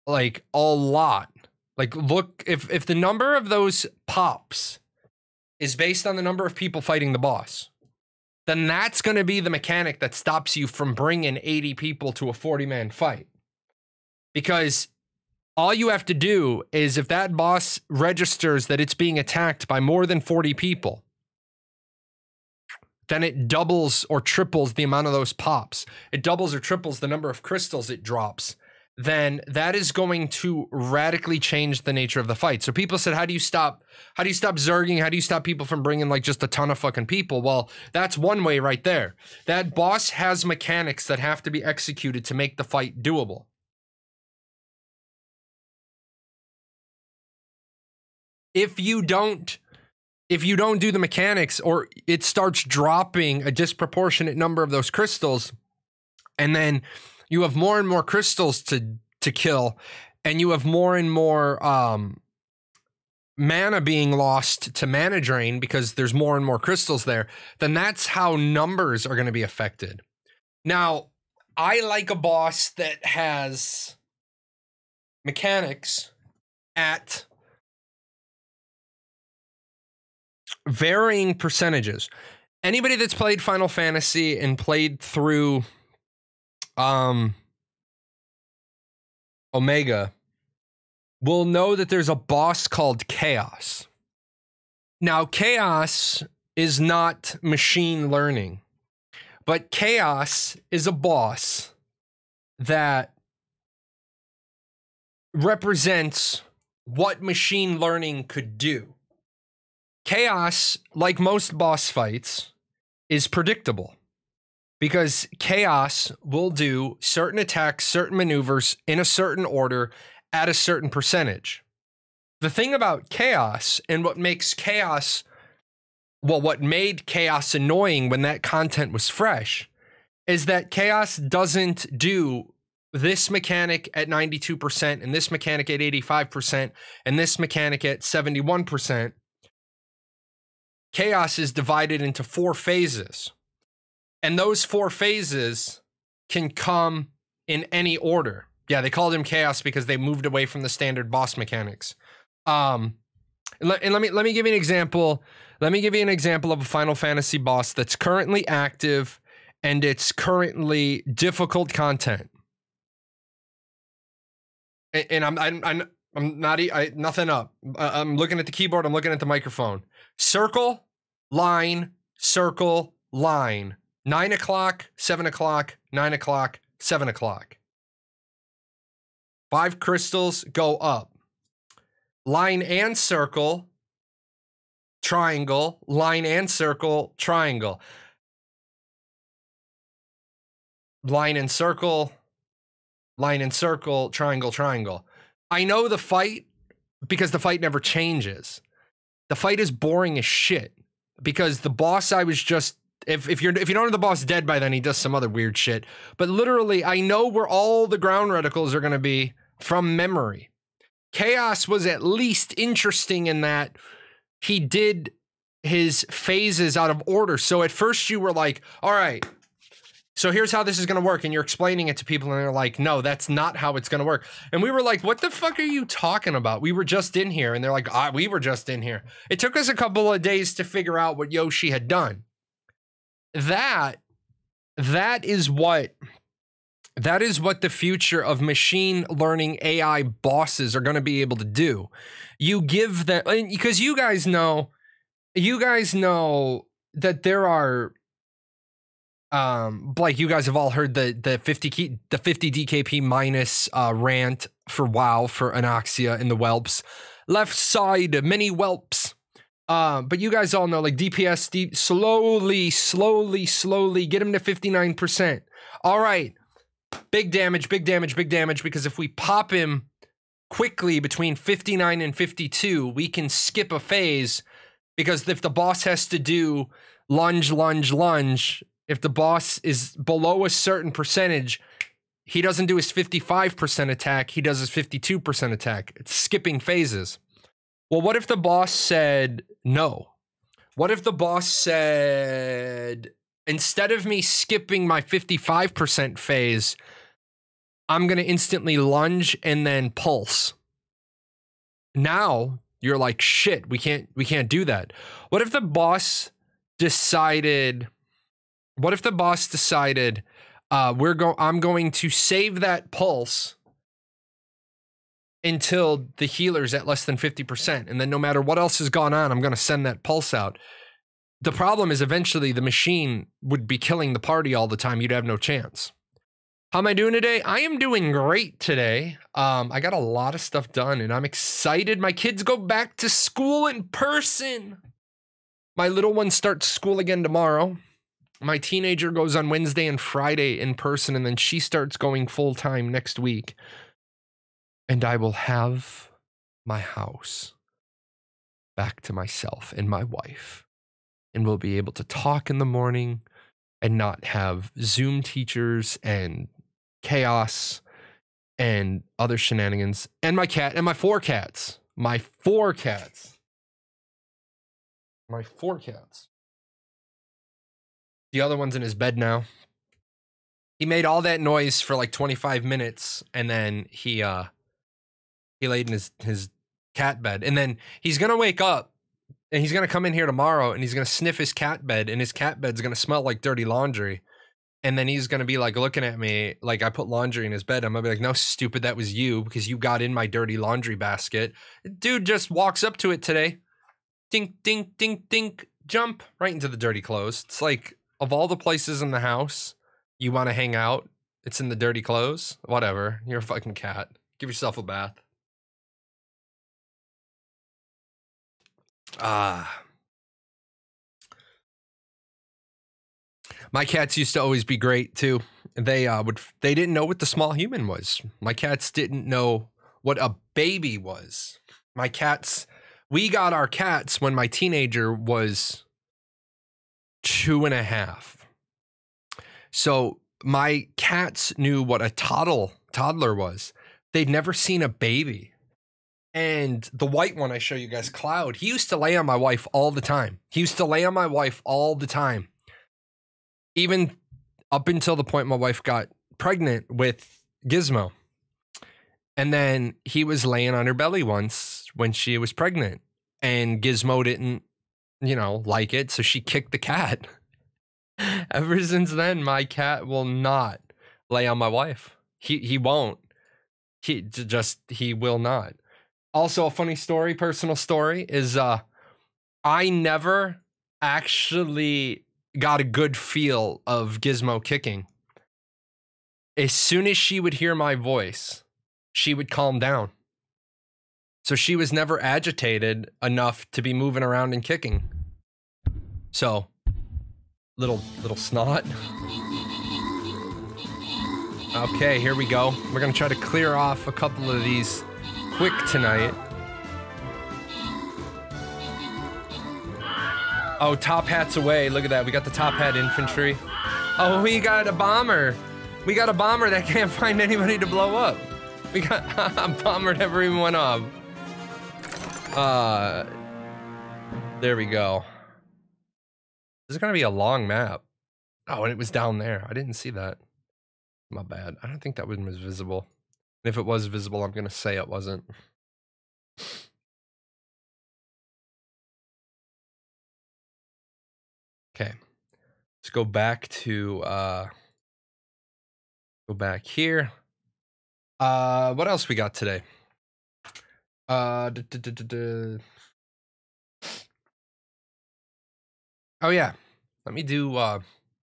like a lot. Like, look, if the number of those pops is based on the number of people fighting the boss, then that's going to be the mechanic that stops you from bringing 80 people to a 40-man fight. Because all you have to do is, if that boss registers that it's being attacked by more than 40 people, then it doubles or triples the amount of those pops. It doubles or triples the number of crystals it drops. Then that is going to radically change the nature of the fight. So people said, how do you stop zerging? How do you stop people from bringing like just a ton of fucking people? Well, that's one way right there. That boss has mechanics that have to be executed to make the fight doable. if you don't do the mechanics, or it starts dropping a disproportionate number of those crystals, and then you have more and more crystals to kill, and you have more and more mana being lost to mana drain because there's more and more crystals there, then that's how numbers are going to be affected. Now, I like a boss that has mechanics at varying percentages. Anybody that's played Final Fantasy and played through Omega will know that there's a boss called Chaos. Now, Chaos is not machine learning, but Chaos is a boss that represents what machine learning could do. Chaos, like most boss fights, is predictable because Chaos will do certain attacks, certain maneuvers in a certain order at a certain percentage. The thing about Chaos and what makes Chaos, well, what made Chaos annoying when that content was fresh, is that Chaos doesn't do this mechanic at 92% and this mechanic at 85% and this mechanic at 71%. Chaos is divided into 4 phases. And those 4 phases can come in any order. Yeah, they called him Chaos because they moved away from the standard boss mechanics. And let me give you an example. Let me give you an example of a Final Fantasy boss that's currently active and it's currently difficult content. And I'm not nothing up. I'm looking at the keyboard. I'm looking at the microphone. Circle, line, circle, line. 9 o'clock, 7 o'clock, 9 o'clock, 7 o'clock. 5 crystals go up. Line and circle, triangle, line and circle, triangle. Line and circle, triangle, triangle. I know the fight because the fight never changes. The fight is boring as shit because the boss I was just, if you don't have the boss dead by then, he does some other weird shit. But literally, I know where all the ground reticles are going to be from memory. Chaos was at least interesting in that he did his phases out of order. So at first you were like, all right, so here's how this is going to work. And you're explaining it to people and they're like, no, that's not how it's going to work. And we were like, what the fuck are you talking about? We were just in here. And they're like, we were just in here. It took us a couple of days to figure out what Yoshi had done. That is what the future of machine learning AI bosses are going to be able to do. You give them, because you guys know that there are, like you guys have all heard the 50 DKP minus rant for WoW for Anoxia and the whelps. Left side, many whelps. But you guys all know, like DPS, slowly get him to 59%. All right. Big damage, because if we pop him quickly between 59 and 52, we can skip a phase, because if the boss has to do lunge, if the boss is below a certain percentage, he doesn't do his 55% attack, he does his 52% attack. It's skipping phases. Well, what if the boss said no? What if the boss said, instead of me skipping my 55% phase, I'm going to instantly lunge and then pulse? Now you're like, shit, we can't do that. What if the boss decided, I'm going to save that pulse until the healer's at less than 50%. And then no matter what else has gone on, I'm going to send that pulse out. The problem is eventually the machine would be killing the party all the time. You'd have no chance. How am I doing today? I am doing great today. I got a lot of stuff done and I'm excited. My kids go back to school in person. My little one starts school again tomorrow. My teenager goes on Wednesday and Friday in person, and then she starts going full-time next week. And I will have my house. back to myself and my wife, and we'll be able to talk in the morning and not have Zoom teachers and chaos and other shenanigans. And my cat and my 4 cats. My 4 cats. My 4 cats. The other one's in his bed now. He made all that noise for like 25 minutes, and then he laid in his cat bed. And then he's gonna wake up and he's gonna come in here tomorrow and he's gonna sniff his cat bed, and his cat bed's gonna smell like dirty laundry. And then he's gonna be like looking at me like I put laundry in his bed. I'm gonna be like, no, stupid, that was you because you got in my dirty laundry basket. Dude just walks up to it today. Dink, dink, dink, dink, jump right into the dirty clothes. It's like, of all the places in the house you want to hang out, it's in the dirty clothes. Whatever. You're a fucking cat. Give yourself a bath. My cats used to always be great too. They didn't know what the small human was. My cats didn't know what a baby was. We got our cats when my teenager was 2.5. So my cats knew what a toddler was. They'd never seen a baby. And the white one I show you guys, Cloud, he used to lay on my wife all the time. Even up until the point my wife got pregnant with Gizmo. And then he was laying on her belly once when she was pregnant. And Gizmo didn't, like it. So she kicked the cat. Ever since then, my cat will not lay on my wife. He won't. He will not. Also, a funny story, personal story, is I never actually got a good feel of Gizmo kicking. As soon as she would hear my voice, she would calm down. So she was never agitated enough to be moving around and kicking. So, little snot. Okay, here we go. We're gonna try to clear off a couple of these quick tonight. Oh, top hat's away. Look at that. We got the top hat infantry. Oh, we got a bomber. We got a bomber that can't find anybody to blow up. We got a bomber never even went off. There we go. This is gonna be a long map. Oh, and it was down there. I didn't see that. My bad. I don't think that one was visible. And if it was visible, I'm gonna say it wasn't. Okay. Let's go back to go back here. What else we got today? Oh yeah. Let me do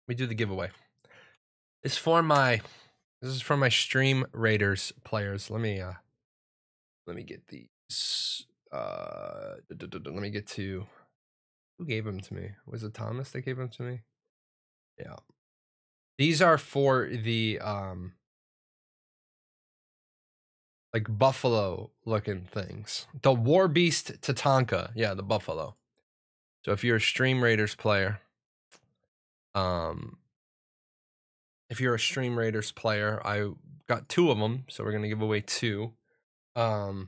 the giveaway. This is for my Stream Raiders players. Let me get these. Let me get to who gave them to me. Was it Thomas that gave them to me? Yeah. These are for the like buffalo looking things. The War Beast Tatanka. Yeah, the buffalo. So if you're a Stream Raiders player, I got 2 of them, so we're gonna give away 2. Let's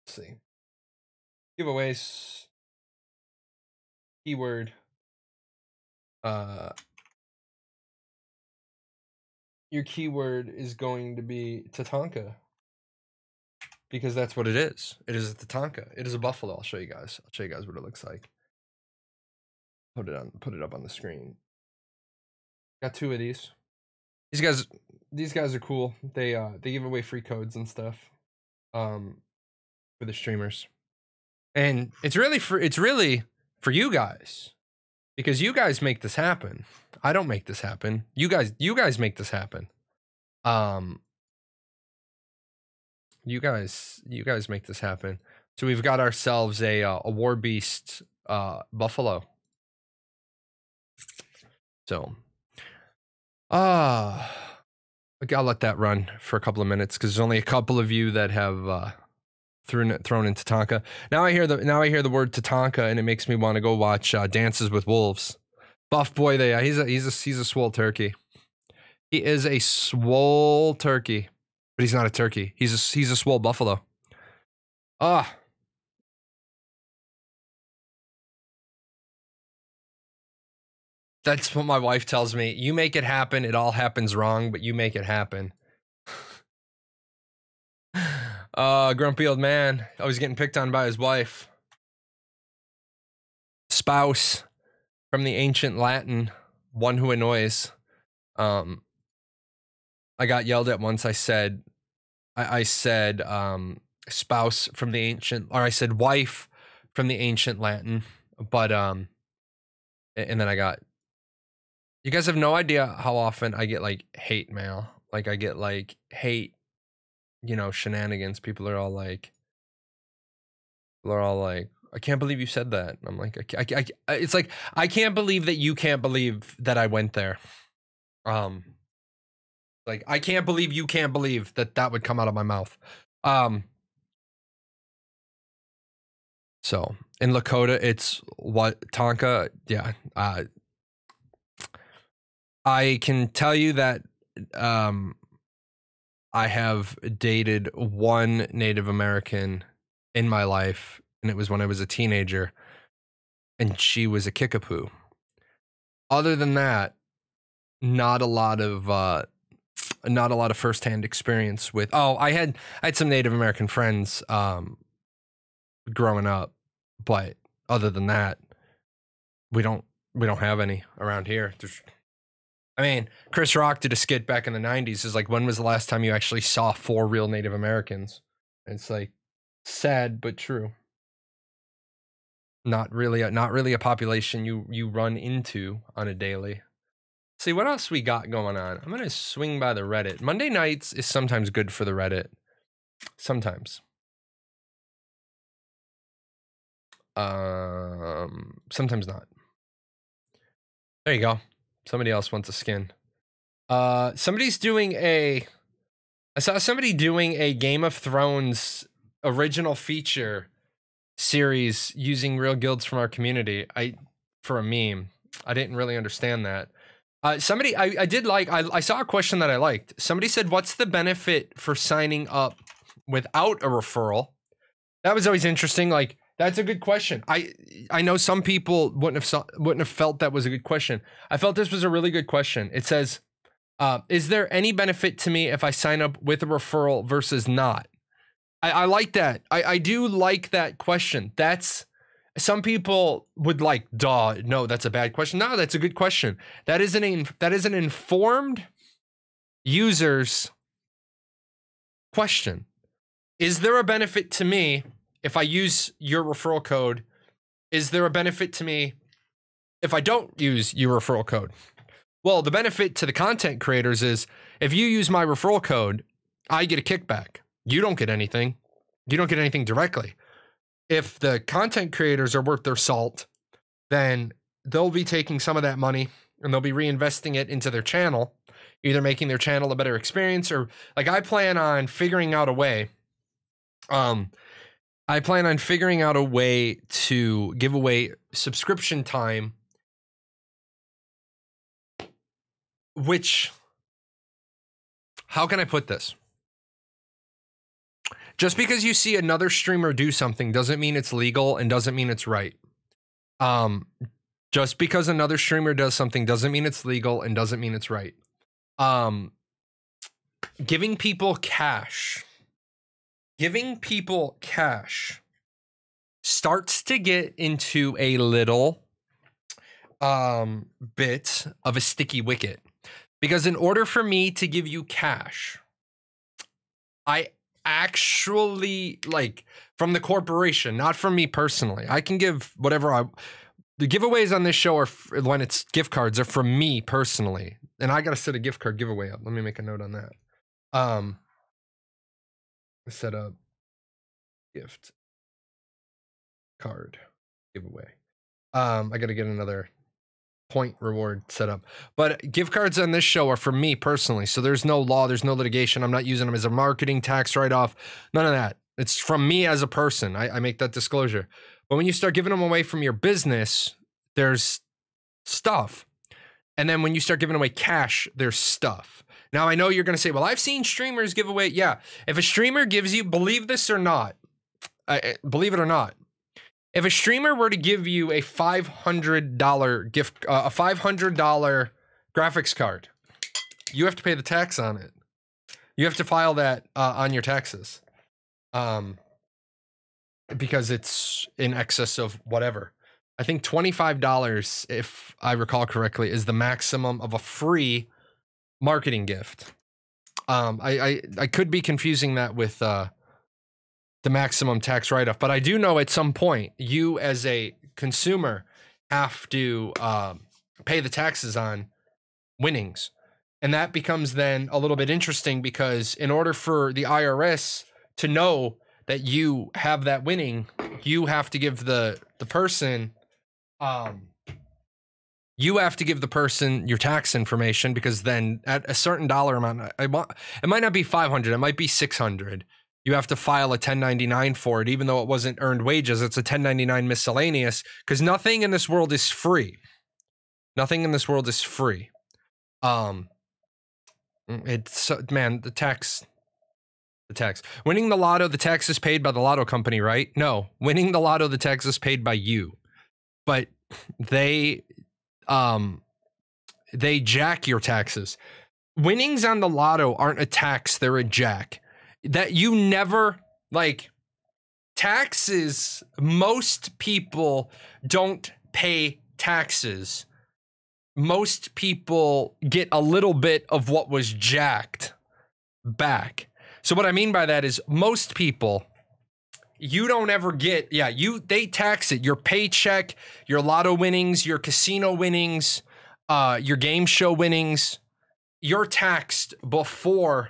see. Giveaways. Keyword. Your keyword is going to be Tatanka. Because that's what it is. It is a Tatanka. It is a buffalo. I'll show you guys. What it looks like. Put it up on the screen. Got 2 of these. These guys are cool. They give away free codes and stuff. For the streamers. And it's really for you guys. Because you guys make this happen. I don't make this happen. You guys make this happen. You guys make this happen. So we've got ourselves a War Beast buffalo. So Okay, I'll let that run for a couple of minutes because there's only a couple of you that have thrown in Tatanka. Now I hear the word Tatanka and it makes me want to go watch Dances with Wolves. Buff boy, he's a swole turkey. He is a swole turkey, but he's not a turkey. He's a swole buffalo. Ah. That's what my wife tells me. You make it happen, it all happens wrong, but you make it happen. Grumpy old man, always getting picked on by his wife. Spouse from the ancient Latin, one who annoys. I got yelled at once. I said spouse from the ancient, or I said wife from the ancient Latin, but and then I got. You guys have no idea how often I get like hate mail. Like I get like hate, shenanigans. People are all like, I can't believe you said that. I'm like, it's like, I can't believe that you can't believe that I went there. Like, I can't believe you can't believe that that would come out of my mouth. So in Lakota, it's what Tonka. Yeah. I can tell you that I have dated one Native American in my life, and it was when I was a teenager, and she was a Kickapoo. Other than that, not a lot of firsthand experience with. Oh, I had some Native American friends growing up, but other than that, we don't have any around here. I mean, Chris Rock did a skit back in the 90s. Is like, when was the last time you actually saw 4 real Native Americans? And it's like sad but true. Not really a population you run into on a daily. See what else we got going on. I'm gonna swing by the Reddit. Monday nights is sometimes good for the Reddit. Sometimes. Sometimes not. There you go. Somebody else wants a skin. Somebody's doing I saw somebody doing a Game of Thrones original feature series using real guilds from our community. For a meme. I didn't really understand that. Somebody I saw a question that I liked. Somebody said, "What's the benefit for signing up without a referral?" That was always interesting. Like, that's a good question. I know some people wouldn't have felt that was a good question. I felt this was a really good question. It says, "Is there any benefit to me if I sign up with a referral versus not?" I like that. I do like that question. Some people would like, duh, no, that's a bad question. No, that's a good question. That is an informed user's question. Is there a benefit to me if I use your referral code? Is there a benefit to me if I don't use your referral code? Well, the benefit to the content creators is if you use my referral code, I get a kickback. You don't get anything. You don't get anything directly. If the content creators are worth their salt, then they'll be taking some of that money and they'll be reinvesting it into their channel, either making their channel a better experience or, like, I plan on figuring out a way. I plan on figuring out a way to give away subscription time, which, how can I put this? Just because you see another streamer do something doesn't mean it's legal and doesn't mean it's right. Just because another streamer does something doesn't mean it's legal and doesn't mean it's right. Giving people cash starts to get into a little bit of a sticky wicket. Because in order for me to give you cash, I actually, like, from the corporation, not from me personally. I can give whatever the giveaways on this show are when it's gift cards are from me personally. And I got to set a gift card giveaway up. Let me make a note on that. Set up gift card giveaway. I got to get another point reward setup. But gift cards on this show are for me personally. So there's no law, there's no litigation. I'm not using them as a marketing tax write-off. None of that. It's from me as a person. I make that disclosure. But when you start giving them away from your business, there's stuff. And then when you start giving away cash, there's stuff. Now, I know you're going to say, well, I've seen streamers give away. Yeah. If a streamer gives you, believe this or not, believe it or not, if a streamer were to give you a $500 gift, a $500 graphics card, you have to pay the tax on it. You have to file that on your taxes, because it's in excess of whatever. I think $25, if I recall correctly, is the maximum of a free marketing gift. I could be confusing that with the maximum tax write-off, but I do know at some point you as a consumer have to pay the taxes on winnings. And that becomes then a little bit interesting, because in order for the IRS to know that you have that winning, you have to give the person you have to give the person your tax information, because then at a certain dollar amount, it might not be 500, it might be 600. You have to file a 1099 for it, even though it wasn't earned wages. It's a 1099 miscellaneous, because nothing in this world is free. Nothing in this world is free. It's, man, the tax. Winning the lotto, the tax is paid by the lotto company, right? No, winning the lotto, the tax is paid by you. But they jack your taxes. Winnings on the lotto aren't a tax, they're a jack. That you never, like, taxes, most people don't pay taxes. Most people get a little bit of what was jacked back. So what I mean by that is most people, you don't ever get, they tax it. Your paycheck, your lotto winnings, your casino winnings, your game show winnings, you're taxed before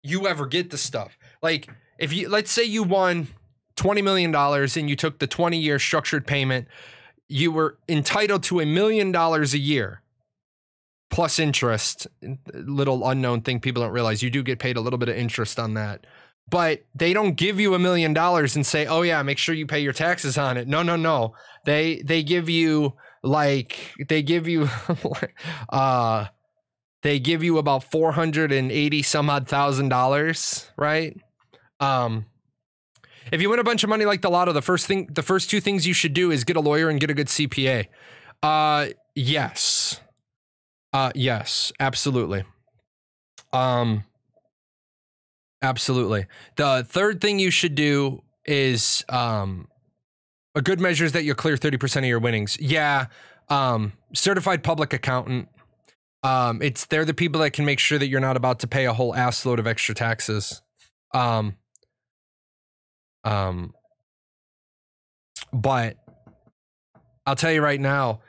you ever get the stuff. Like, if you, let's say you won $20 million and you took the 20-year structured payment, you were entitled to $1 million a year plus interest. Little unknown thing people don't realize, you do get paid a little bit of interest on that. But they don't give you $1 million and say, oh yeah, make sure you pay your taxes on it. No. They give you they give you about $480 some odd $1,000, right? If you win a bunch of money like the lotto, the first two things you should do is get a lawyer and get a good CPA. Yes. Yes, absolutely. Absolutely. The third thing you should do is a good measure is that you'll clear 30% of your winnings. Yeah. Certified public accountant. They're the people that can make sure that you're not about to pay a whole ass load of extra taxes. But I'll tell you right now,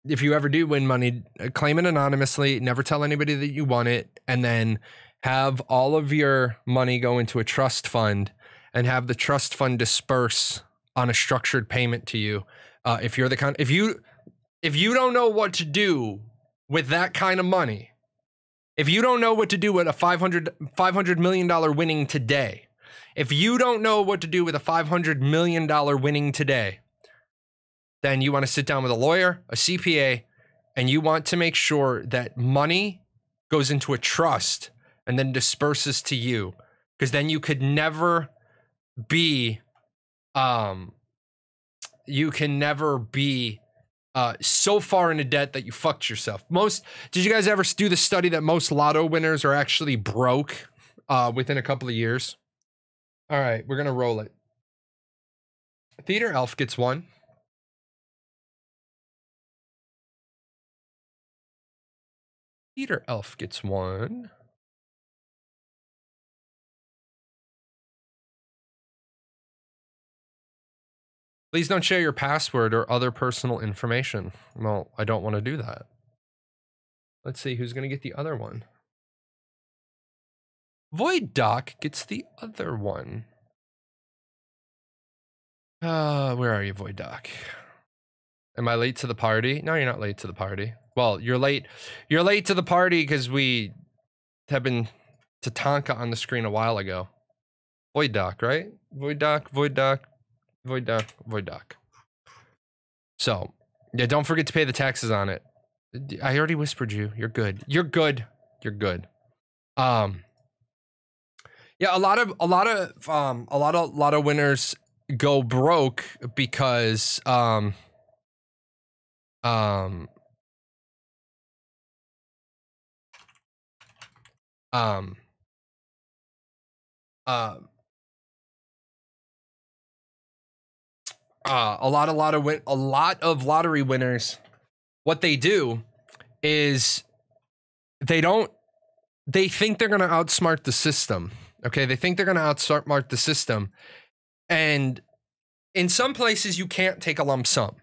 if you ever do win money, claim it anonymously, never tell anybody that you won it, and then have all of your money go into a trust fund and have the trust fund disperse on a structured payment to you. If you're the if you don't know what to do with that kind of money, if you don't know what to do with a $500 million winning today, if you don't know what to do with a $500 million winning today, then you want to sit down with a lawyer, a CPA, and you want to make sure that money goes into a trust and then disperses to you. Because then you could never be, so far into debt that you fucked yourself. Did you guys ever do the study that most lotto winners are actually broke within a couple of years? All right, we're going to roll it. Theater Elf gets one. Theater Elf gets one. Please don't share your password or other personal information. Well, I don't want to do that. Let's see who's going to get the other one. Void Doc gets the other one. Where are you, Void Doc? Am I late to the party? No, you're not late to the party. Well, you're late. You're late to the party because we have been Tatanka on the screen a while ago. Void doc, right? Void doc, void doc, void doc, void doc. So, yeah, don't forget to pay the taxes on it. I already whispered you. You're good. You're good. You're good. Yeah, a lot of winners go broke because a lot of lottery winners, what they do is they think they're going to outsmart the system. Okay, they think they're going to outsmart the system, and in some places you can't take a lump sum.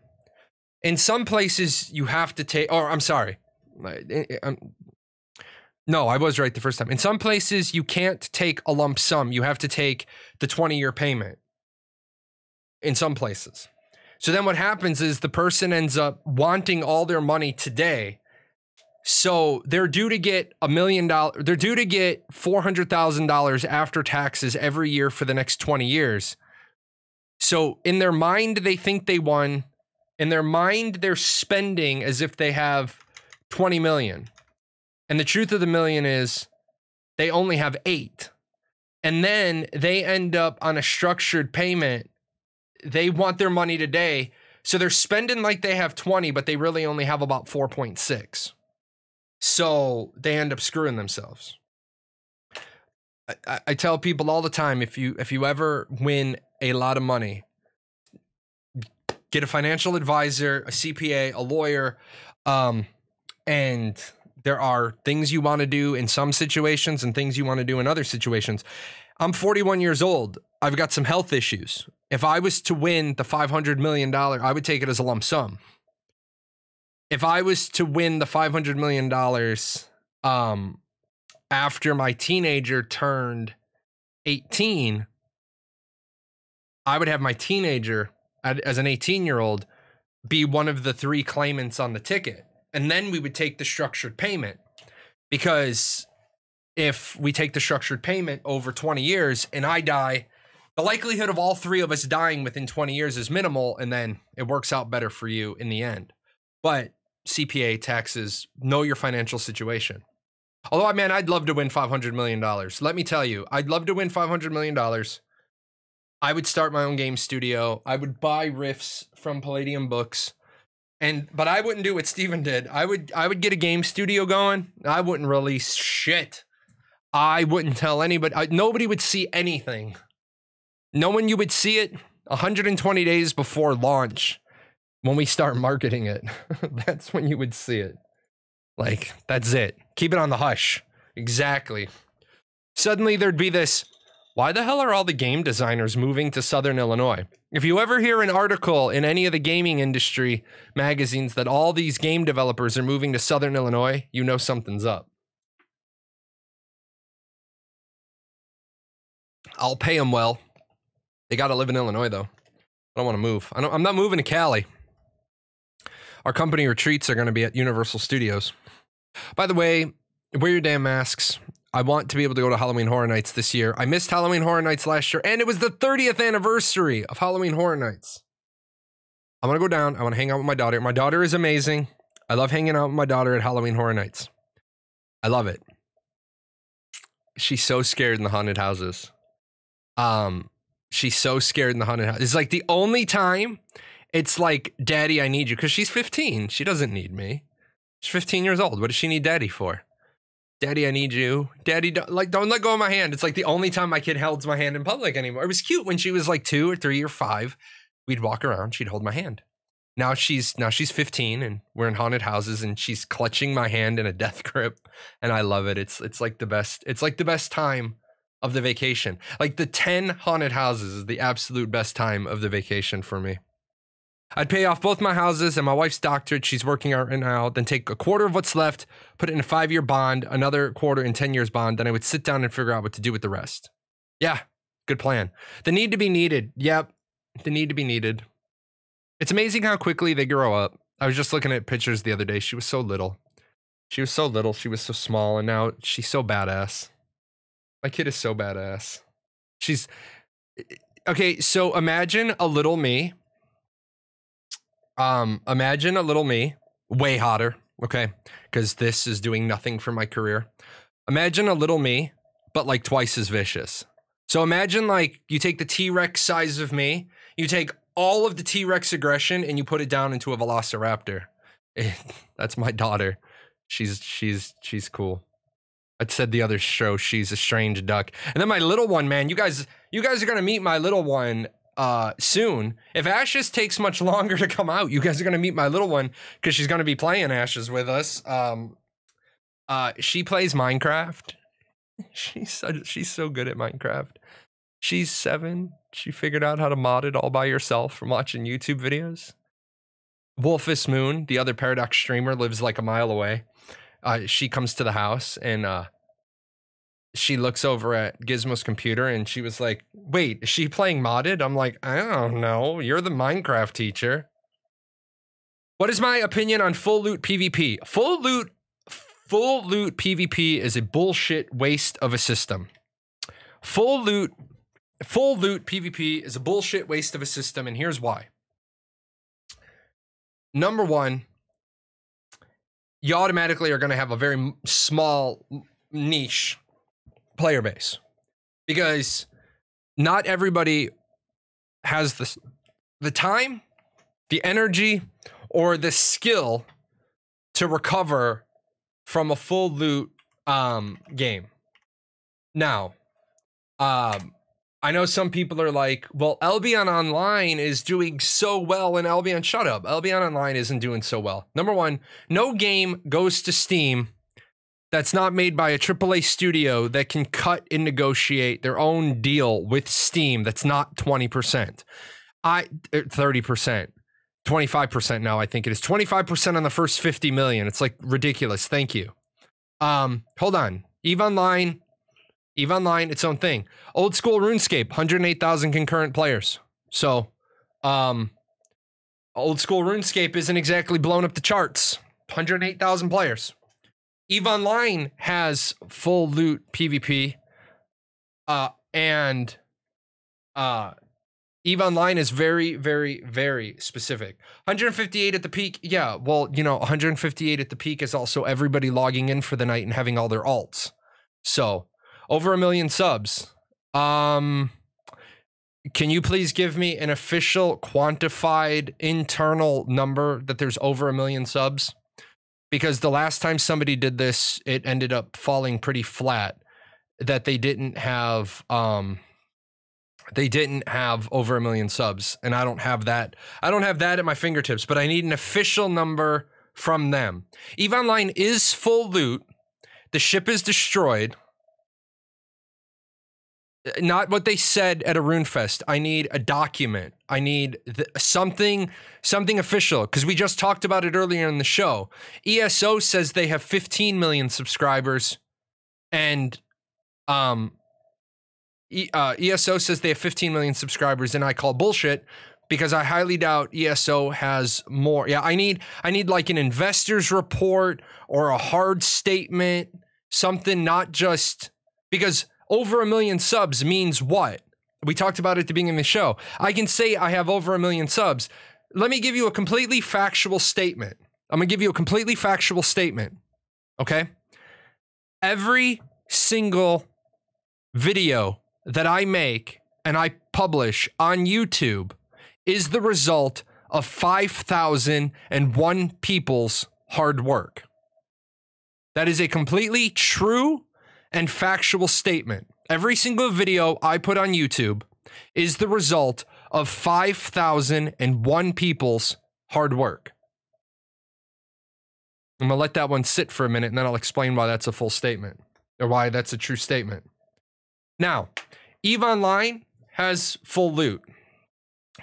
In some places you have to take, or I'm sorry, no, I was right the first time. In some places you can't take a lump sum. You have to take the 20-year payment. In some places. So then what happens is the person ends up wanting all their money today. So they're due to get $1 million. They're due to get $400,000 after taxes every year for the next 20 years. So in their mind, they think they won. In their mind, they're spending as if they have 20 million. And the truth of the million is they only have 8. And then they end up on a structured payment. They want their money today. So they're spending like they have 20, but they really only have about 4.6. So they end up screwing themselves. I tell people all the time, if you ever win a lot of money, get a financial advisor, a CPA, a lawyer, and there are things you want to do in some situations and things you want to do in other situations. I'm 41 years old. I've got some health issues. If I was to win the $500 million, I would take it as a lump sum. If I was to win the $500 million after my teenager turned 18, I would have my teenager as an 18-year-old be one of the 3 claimants on the ticket. And then we would take the structured payment, because if we take the structured payment over 20 years and I die, the likelihood of all 3 of us dying within 20 years is minimal, and then it works out better for you in the end. But CPA, taxes, know your financial situation. Although, man, I'd love to win $500 million. Let me tell you, I'd love to win $500 million. I would start my own game studio. I would buy riffs from Palladium Books. But I wouldn't do what Steven did. I would get a game studio going. I wouldn't release shit. I wouldn't tell anybody. Nobody would see anything. Knowing you would see it 120 days before launch when we start marketing it. That's when you would see it. Like, that's it. Keep it on the hush. Exactly. Suddenly there'd be this, why the hell are all the game designers moving to Southern Illinois? If you ever hear an article in any of the gaming industry magazines that all these game developers are moving to Southern Illinois, you know something's up. I'll pay them well. They got to live in Illinois, though. I don't want to move. I'm not moving to Cali. Our company retreats are going to be at Universal Studios. By the way, wear your damn masks. I want to be able to go to Halloween Horror Nights this year. I missed Halloween Horror Nights last year, and it was the 30th anniversary of Halloween Horror Nights. I want to go down. I want to hang out with my daughter. My daughter is amazing. I love hanging out with my daughter at Halloween Horror Nights. I love it. She's so scared in the haunted houses. She's so scared in the haunted house. It's like the only time it's like, Daddy, I need you. Because she's 15. She doesn't need me. She's 15 years old. What does she need Daddy for? Daddy, I need you. Daddy, don't let go of my hand. It's like the only time my kid holds my hand in public anymore. It was cute when she was like 2 or 3 or 5. We'd walk around. She'd hold my hand. Now she's 15 and we're in haunted houses and she's clutching my hand in a death grip. And I love it. It's like the best. It's like the best time of the vacation. Like the 10 haunted houses is the absolute best time of the vacation for me. I'd pay off both my houses and my wife's doctorate. She's working out right now. Then take a quarter of what's left, put it in a 5-year bond, another quarter in 10 years bond. Then I would sit down and figure out what to do with the rest. Yeah, good plan. The need to be needed. Yep, the need to be needed. It's amazing how quickly they grow up. I was just looking at pictures the other day. She was so little. She was so little. She was so small. And now she's so badass. My kid is so badass. She's... Okay, so imagine a little me. Imagine a little me. Way hotter, okay? Because this is doing nothing for my career. Imagine a little me, but like twice as vicious. So imagine like you take the T-Rex size of me, you take all of the T-Rex aggression and you put it down into a velociraptor. That's my daughter. She's cool. I said the other show she's a strange duck. And then my little one, man, you guys are gonna meet my little one soon. If Ashes takes much longer to come out, you guys are gonna meet my little one because she's gonna be playing Ashes with us. She plays Minecraft. She's so good at Minecraft. She's 7. She figured out how to mod it all by herself from watching YouTube videos. Wolfus Moon, the other Paradox streamer, lives like a mile away. She comes to the house and she looks over at Gizmo's computer and she was like, wait, is she playing modded? I'm like, I don't know. You're the Minecraft teacher. What is my opinion on full loot PvP? Full loot PvP is a bullshit waste of a system. Full loot PvP is a bullshit waste of a system, and here's why. Number one, you automatically are going to have a very small niche player base because not everybody has the time, the energy, or the skill to recover from a full loot game. Now, I know some people are like, well, Albion Online is doing so well, and Albion, shut up. Albion Online isn't doing so well. Number one, no game goes to Steam that's not made by a AAA studio that can cut and negotiate their own deal with Steam that's not 20%. 30%. 25% now, I think it is. 25% on the first 50 million. It's like ridiculous. Thank you. Hold on. EVE Online, its own thing. Old school RuneScape, 108,000 concurrent players. So, old school RuneScape isn't exactly blown up the charts. 108,000 players. EVE Online has full loot PvP. And EVE Online is very, very, very specific. 158 at the peak. Yeah, well, 158 at the peak is also everybody logging in for the night and having all their alts. So, over 1 million subs. Can you please give me an official, quantified, internal number that there's over 1 million subs? Because the last time somebody did this, it ended up falling pretty flat. That they didn't have over 1 million subs, and I don't have that. I don't have that at my fingertips, but I need an official number from them. EVE Online is full loot. The ship is destroyed. Not what they said at a RuneFest. I need a document. I need something official, because we just talked about it earlier in the show. ESO says they have 15 million subscribers, and ESO says they have 15 million subscribers, and I call bullshit because I highly doubt ESO has more. Yeah, I need like an investor's report or a hard statement, something, not just because over 1 million subs means what? We talked about it at the beginning of the show. I can say I have over 1 million subs. Let me give you a completely factual statement. I'm going to give you a completely factual statement. Okay? Every single video that I make and I publish on YouTube is the result of 5,001 people's hard work. That is a completely true and factual statement. Every single video I put on YouTube is the result of 5,001 people's hard work. I'm going to let that one sit for a minute, and then I'll explain why that's a full statement, or why that's a true statement. Now, EVE Online has full loot.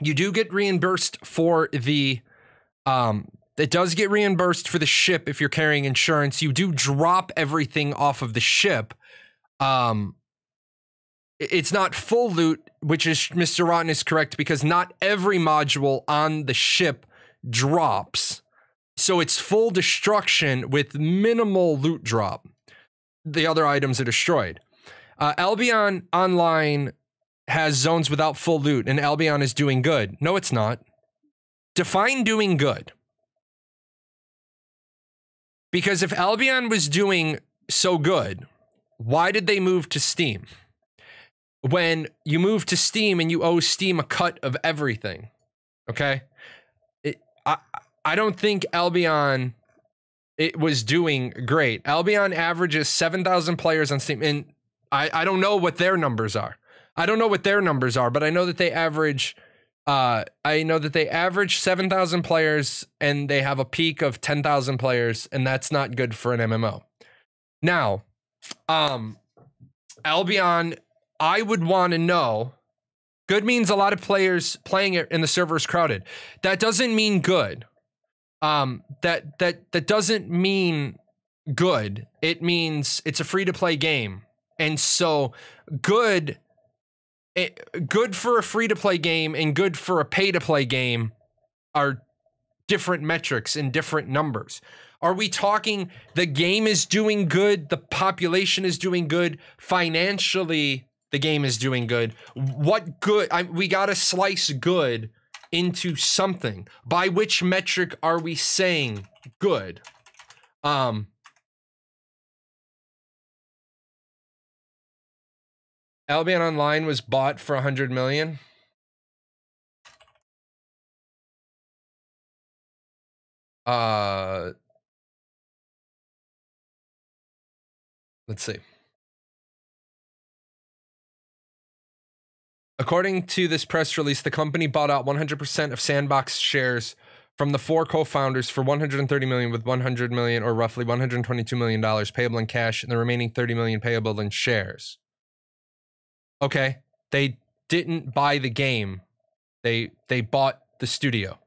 You do get reimbursed for the... it does get reimbursed for the ship if you're carrying insurance. You do drop everything off of the ship. It's not full loot, which is Mr. Rotten is correct, because not every module on the ship drops. So it's full destruction with minimal loot drop. The other items are destroyed. Albion Online has zones without full loot, and Albion is doing good. No, it's not. Define doing good. Because if Albion was doing so good, why did they move to Steam? When you move to Steam and you owe Steam a cut of everything, okay? I don't think Albion it was doing great. Albion averages 7,000 players on Steam, and I don't know what their numbers are. I don't know what their numbers are, but I know that they average 7,000 players, and they have a peak of 10,000 players, and that's not good for an MMO. Now, Albion, I would want to know. Good means a lot of players playing it and the server is crowded. That doesn't mean good. That doesn't mean good. It means it's a free-to-play game, and so good for a free-to-play game and good for a pay-to-play game are different metrics and different numbers. Are we talking the game is doing good, the population is doing good, financially the game is doing good? What good? We got to slice good into something. By which metric are we saying good? Albion Online was bought for 100 million. Let's see. According to this press release, the company bought out 100% of Sandbox shares from the 4 co-founders for $130 million, with $100 million or roughly $122 million payable in cash and the remaining $30 million payable in shares. Okay, they didn't buy the game. They bought the studio.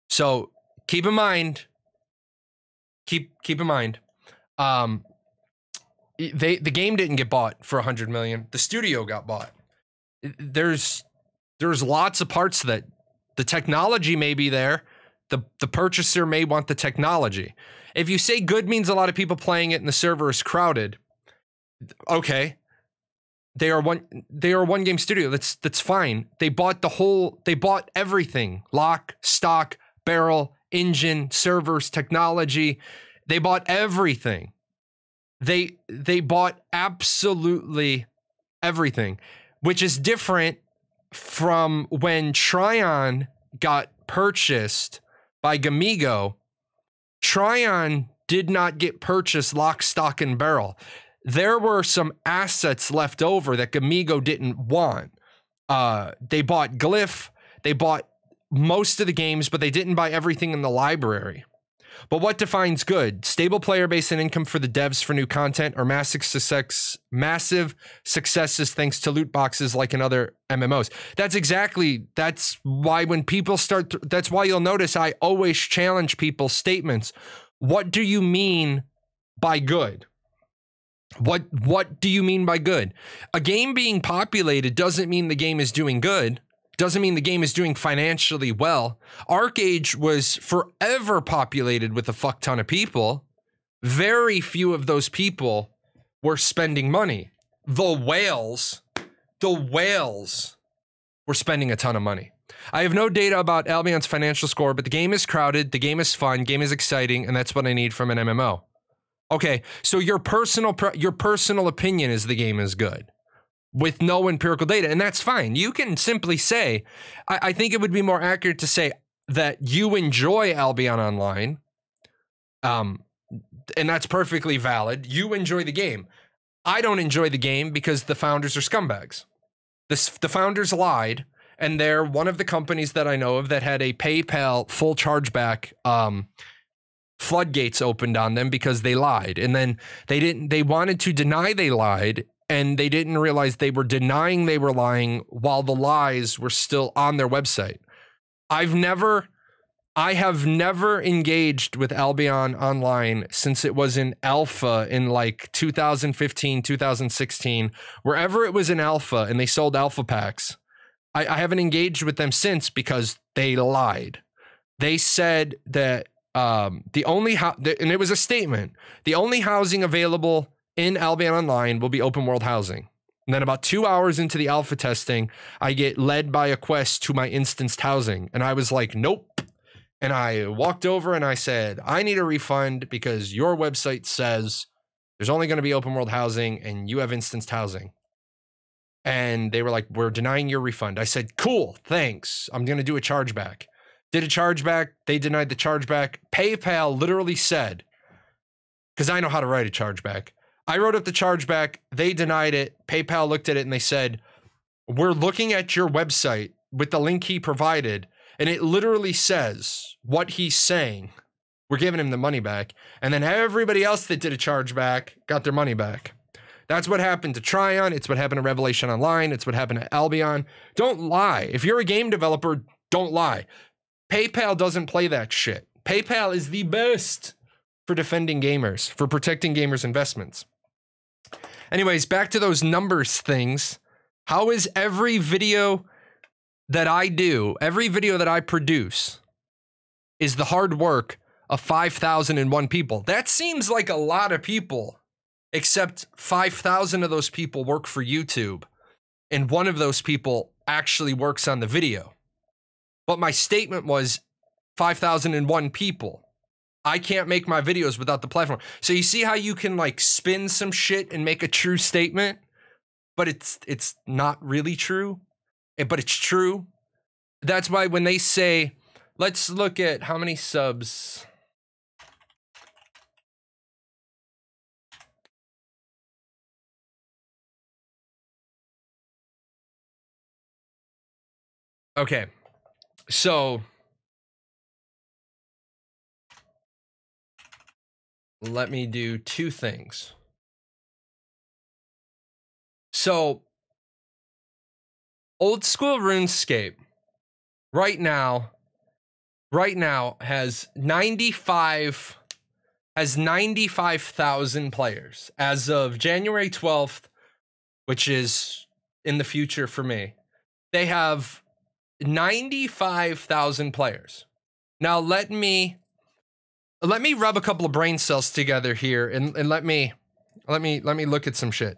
So keep in mind, the game didn't get bought for $100 million. The studio got bought. There's lots of parts that the technology may be there. The purchaser may want the technology. If you say good means a lot of people playing it and the server is crowded, okay. They are one game studio. That's fine. They bought everything. Lock, stock, barrel, engine, servers, technology. They bought everything. They bought absolutely everything, which is different from when Tryon got purchased by Gamigo. Tryon did not get purchased lock, stock, and barrel. There were some assets left over that Gamigo didn't want. They bought Glyph. They bought most of the games, but they didn't buy everything in the library. But what defines good? Stable player base and income for the devs for new content, or massive successes thanks to loot boxes like in other MMOs. That's why when people that's why you'll notice I always challenge people's statements. What do you mean by good? What do you mean by good? A game being populated doesn't mean the game is doing good. Doesn't mean the game is doing financially well. ArcAge was forever populated with a fuck ton of people. Very few of those people were spending money. The whales were spending a ton of money. I have no data about Albion's financial score, but the game is crowded, the game is fun, game is exciting, and that's what I need from an MMO. Okay, so your personal opinion is the game is good, with no empirical data, and that's fine. You can simply say, I think it would be more accurate to say that you enjoy Albion Online, and that's perfectly valid. You enjoy the game. I don't enjoy the game because the founders are scumbags. The founders lied, and they're one of the companies that I know of that had a PayPal full chargeback floodgates opened on them because they lied, and then they wanted to deny they lied, and they didn't realize they were denying they were lying while the lies were still on their website. I I have never engaged with Albion Online since it was in alpha in like 2015, 2016, wherever it was in alpha and they sold alpha packs. I haven't engaged with them since because they lied. They said that the only and it was a statement, the only housing available in Albion Online will be open world housing. And then about 2 hours into the alpha testing, I get led by a quest to my instanced housing. And I was like, nope. And I walked over and I said, I need a refund because your website says there's only going to be open world housing and you have instanced housing. And they were like, we're denying your refund. I said, cool, thanks. I'm going to do a chargeback. Did a chargeback. They denied the chargeback. PayPal literally said, because I know how to write a chargeback. I wrote up the chargeback. They denied it. PayPal looked at it and they said, we're looking at your website with the link he provided. And it literally says what he's saying. We're giving him the money back. And then everybody else that did a chargeback got their money back. That's what happened to Tryon. It's what happened to Revelation Online. It's what happened to Albion. Don't lie. If you're a game developer, don't lie. PayPal doesn't play that shit. PayPal is the best for defending gamers, for protecting gamers' investments. Anyways, back to those numbers things. How is every video that I do, every video that I produce, is the hard work of 5,001 people? That seems like a lot of people, except 5,000 of those people work for YouTube, and one of those people actually works on the video. But my statement was 5,001 people. I can't make my videos without the platform. So you see how you can like spin some shit and make a true statement, but it's not really true. But it's true. That's why when they say, let's look at how many subs. Okay. So let me do two things. So old school RuneScape right now has 95,000 players as of January 12th, which is in the future for me. They have 95,000 players. Now let me rub a couple of brain cells together here and let me look at some shit.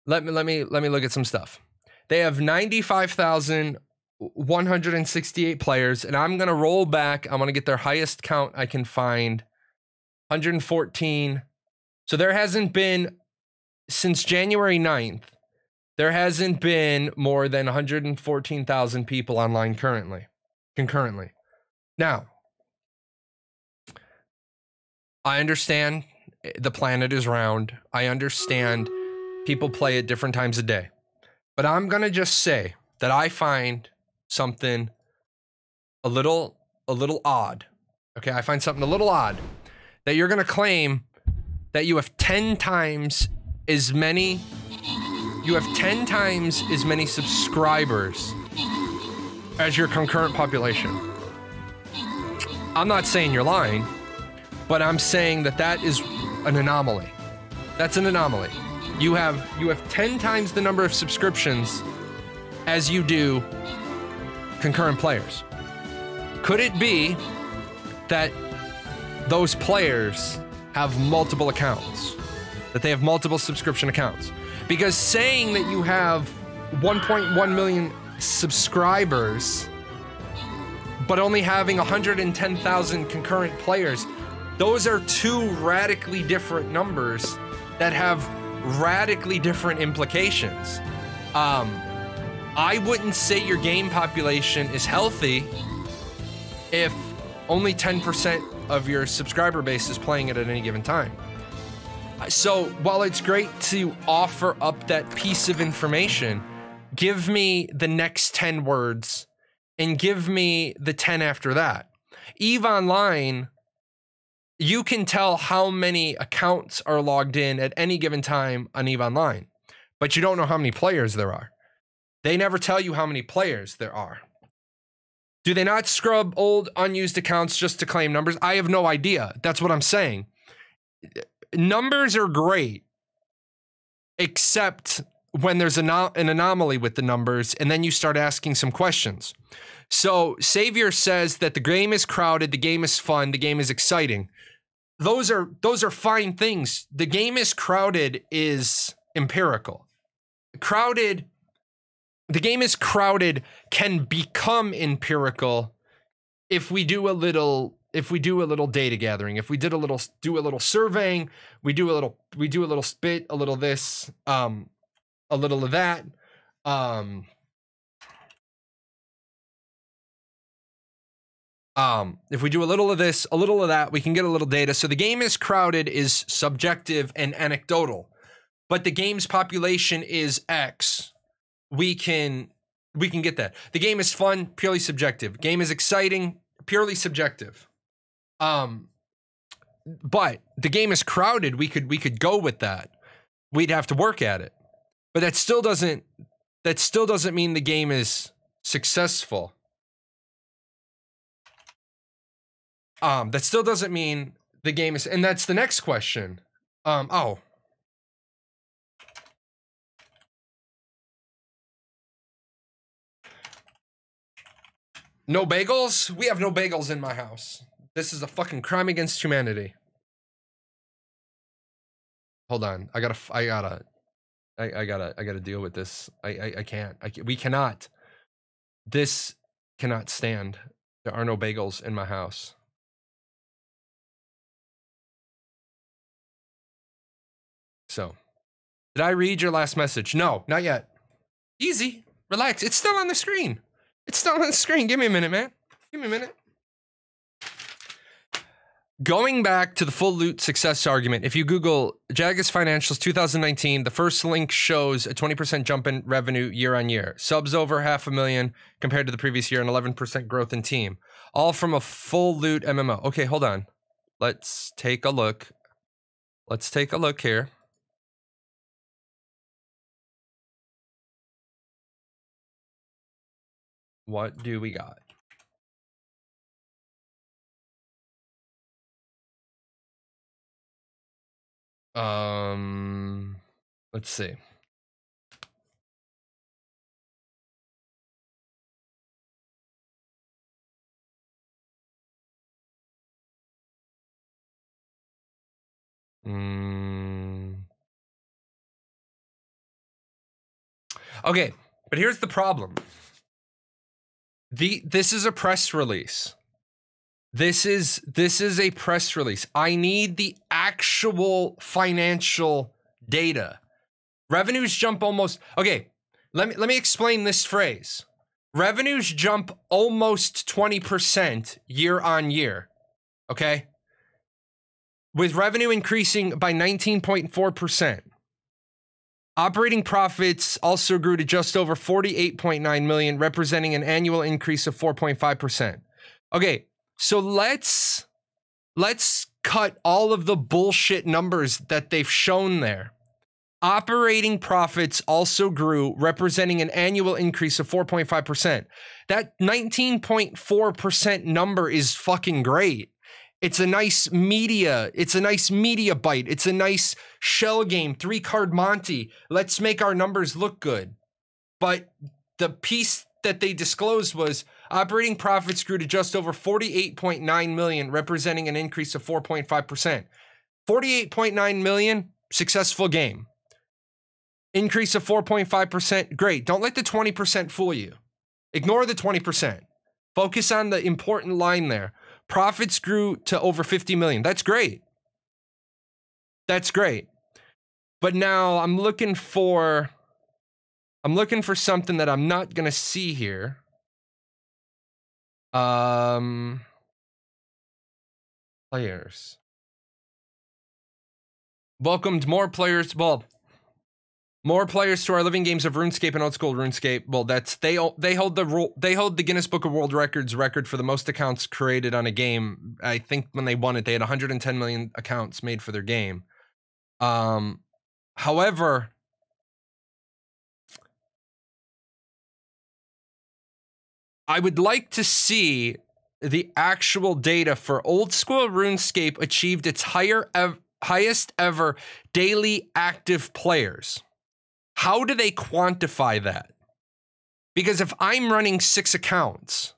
Let me look at some stuff. They have 95,168 players, and I'm gonna roll back. I'm gonna get their highest count I can find, 114. So there hasn't been, since January 9th, there hasn't been more than 114,000 people online concurrently. Now, I understand the planet is round. I understand people play at different times of day. But I'm going to just say that I find something a little odd. Okay, I find something a little odd that you're going to claim that you have 10 times as many subscribers as your concurrent population. I'm not saying you're lying, but I'm saying that is an anomaly. That's an anomaly. You have 10 times the number of subscriptions as you do concurrent players. Could it be that those players have multiple accounts? That they have multiple subscription accounts? Because saying that you have 1.1 million subscribers, but only having 110,000 concurrent players, those are two radically different numbers that have radically different implications. I wouldn't say your game population is healthy if only 10% of your subscriber base is playing it at any given time. So while it's great to offer up that piece of information, give me the next 10 words and give me the 10 after that. EVE Online, you can tell how many accounts are logged in at any given time on EVE Online, but you don't know how many players there are. They never tell you how many players there are. Do they not scrub old unused accounts just to claim numbers? I have no idea. That's what I'm saying. Numbers are great, except when there's an anomaly with the numbers, and then you start asking some questions. So Savior says that the game is crowded, the game is fun, the game is exciting. Those are fine things. The game is crowded is empirical. The game is crowded can become empirical if we do a little data gathering. If we do a little surveying, we do a little spit, a little this, a little of that. If we do a little of this, a little of that, we can get a little data. So the game is crowded is subjective and anecdotal, but the game's population is X. We can get that. The game is fun, purely subjective. Game is exciting, purely subjective. But the game is crowded. We could go with that. We'd have to work at it. But that still doesn't mean the game is successful. That still doesn't mean the game is, and that's the next question. No bagels? We have no bagels in my house. This is a fucking crime against humanity. Hold on. I gotta deal with this. I can't. We cannot. This cannot stand. There are no bagels in my house. So, did I read your last message? No, not yet. Easy. Relax. It's still on the screen. It's still on the screen. Give me a minute, man. Give me a minute. Going back to the full loot success argument, if you Google Jagus Financials 2019, the first link shows a 20% jump in revenue year on year. Subs over 500,000 compared to the previous year and 11% growth in team. All from a full loot MMO. Okay, hold on. Let's take a look. Let's take a look here. What do we got? Let's see. Okay, but here's the problem. This is a press release. This is a press release. I need the actual financial data. Revenues jump almost. Okay, let me explain this phrase. Revenues jump almost 20% year on year. Okay? With revenue increasing by 19.4%. Operating profits also grew to just over 48.9 million, representing an annual increase of 4.5%. Okay, so let's cut all of the bullshit numbers that they've shown there. Operating profits also grew, representing an annual increase of 4.5%. That 19.4% number is fucking great. It's a nice media bite. It's a nice shell game, 3-card Monty. Let's make our numbers look good. But the piece that they disclosed was operating profits grew to just over 48.9 million, representing an increase of 4.5%. 48.9 million, successful game. Increase of 4.5%, great. Don't let the 20% fool you. Ignore the 20%. Focus on the important line there. Profits grew to over 50 million. That's great. That's great. But now I'm looking for something that I'm not going to see here. Players. Welcomed more players. Well, more players to our living games of RuneScape and old school RuneScape. Well, that's they hold the Guinness Book of World Records record for the most accounts created on a game. I think when they won it, they had 110 million accounts made for their game. However, I would like to see the actual data for old school RuneScape achieved its highest ever daily active players. How do they quantify that? Because if I'm running 6 accounts,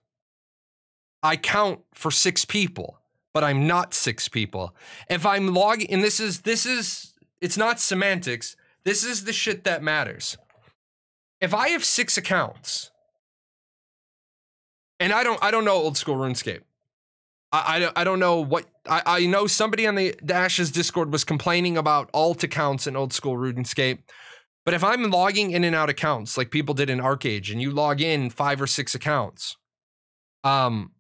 I count for 6 people, but I'm not 6 people. If I'm logging, and this is, it's not semantics. This is the shit that matters. If I have 6 accounts, and I don't know old school RuneScape. I don't know what, I know somebody on the Ashes Discord was complaining about alt accounts in old school RuneScape. But if I'm logging in and out accounts like people did in ArcAge, and you log in 5 or 6 accounts, I'm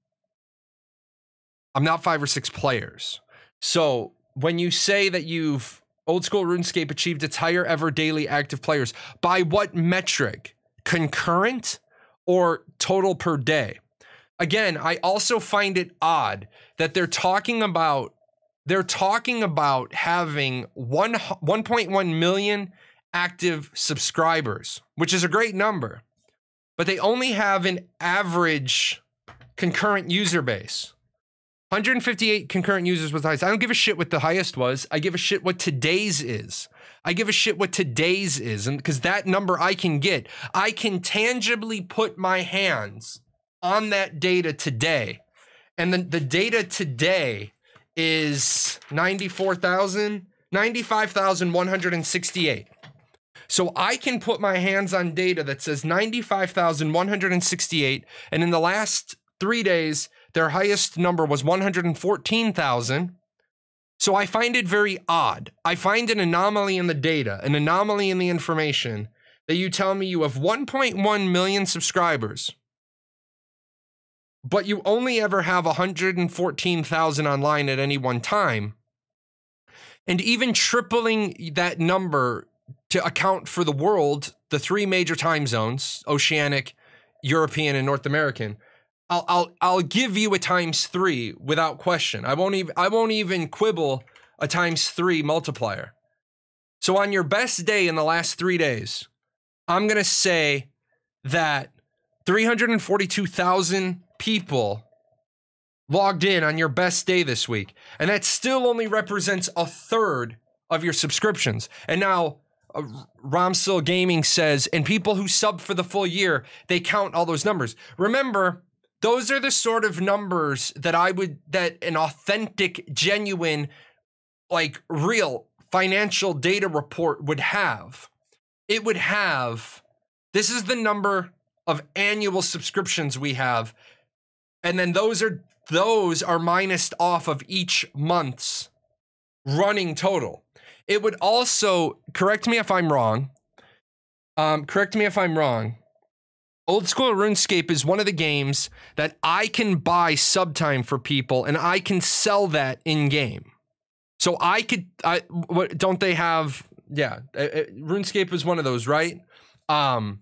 not 5 or 6 players. So when you say that old school RuneScape achieved its higher ever daily active players, by what metric? Concurrent or total per day? Again, I also find it odd that they're talking about having 1.1 million active subscribers, which is a great number, but they only have an average concurrent user base. 158 concurrent users was the highest. I don't give a shit what the highest was. I give a shit what today's is. And because that number I can get, I can tangibly put my hands on that data today. And then the data today is 95,168. So I can put my hands on data that says 95,168, and in the last 3 days, their highest number was 114,000. So I find it very odd. I find an anomaly in the data, an anomaly in the information, that you tell me you have 1.1 million subscribers, but you only ever have 114,000 online at any one time. And even tripling that number to account for the world, the 3 major time zones, Oceanic, European, and North American, I'll give you a ×3 without question. I won't even quibble a ×3 multiplier. So on your best day in the last 3 days, I'm gonna say that 342,000 people logged in on your best day this week, and that still only represents a third of your subscriptions. And now Romsil Gaming says, and people who sub for the full year, they count all those numbers. Remember, those are the sort of numbers that that an authentic, genuine, like real financial data report would have. It would have, this is the number of annual subscriptions we have, and then those are minused off of each month's running total. It would also, correct me if I'm wrong, Old School RuneScape is one of the games that I can buy sub time for people, and I can sell that in game. So don't they have, yeah, RuneScape is one of those, right? RuneScape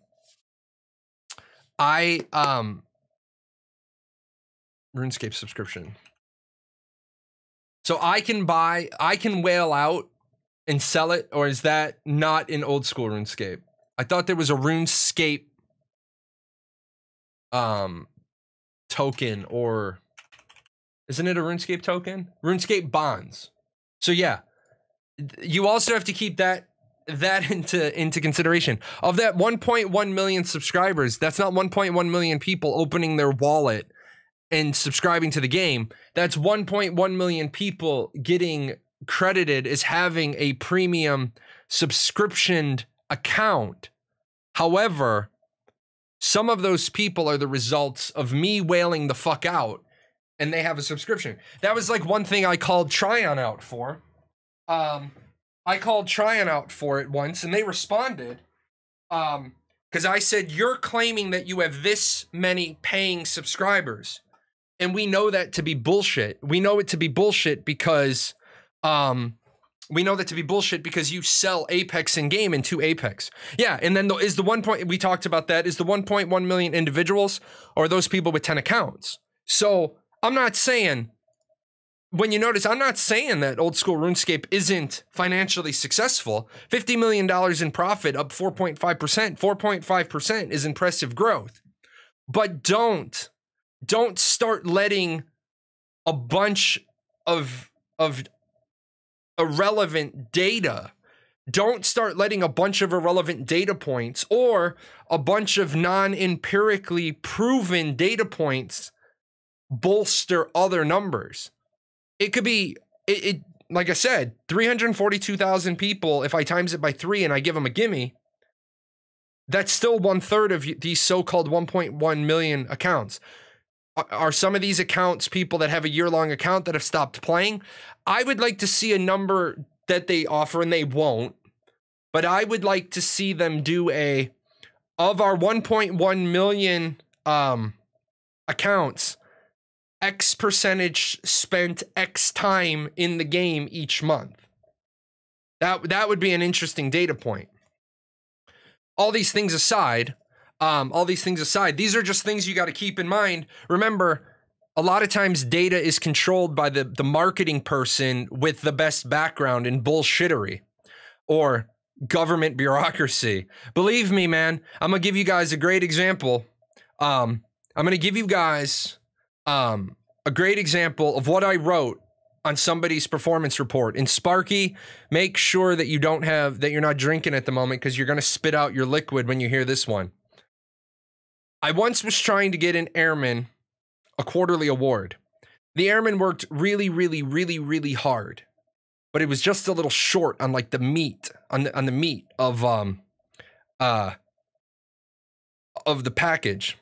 subscription. So I can whale out and sell it, or is that not in Old School RuneScape? I thought there was a RuneScape token, or isn't it a RuneScape token? RuneScape bonds. So yeah, you also have to keep that into consideration. Of that 1.1 million subscribers, that's not 1.1 million people opening their wallet and subscribing to the game. That's 1.1 million people getting credited as having a premium subscriptioned account. However, some of those people are the results of me wailing the fuck out, and they have a subscription. That was like one thing I called Tryon out for. I called Tryon out for it once, and they responded. Because I said, you're claiming that you have this many paying subscribers, and we know that to be bullshit. We know it to be bullshit because you sell Apex in game into Apex. Yeah, and then is the 1.1 million individuals, or those people with 10 accounts? So I'm not saying, when you notice, I'm not saying that Old School RuneScape isn't financially successful. $50 million in profit, up 4.5%. 4.5% is impressive growth. But don't start letting a bunch of irrelevant data. Don't start letting a bunch of irrelevant data points or a bunch of non-empirically proven data points bolster other numbers. It could be, like I said, 342,000 people. If I times it by 3 and I give them a gimme, that's still 1/3 of these so-called 1.1 million accounts. Are some of these accounts people that have a year-long account that have stopped playing? I would like to see a number that they offer, and they won't, but I would like to see them do of our 1.1 million accounts, X percentage spent X time in the game each month. That would be an interesting data point. All these things aside, these are just things you got to keep in mind. Remember, a lot of times data is controlled by the marketing person with the best background in bullshittery or government bureaucracy. Believe me, man, I'm going to give you guys a great example. I'm going to give you guys a great example of what I wrote on somebody's performance report. In Sparky, make sure that you're not drinking at the moment, because you're going to spit out your liquid when you hear this one. I once was trying to get an airman a quarterly award. The airman worked really, really, really, really hard, but it was just a little short on like the meat, on the meat of the package.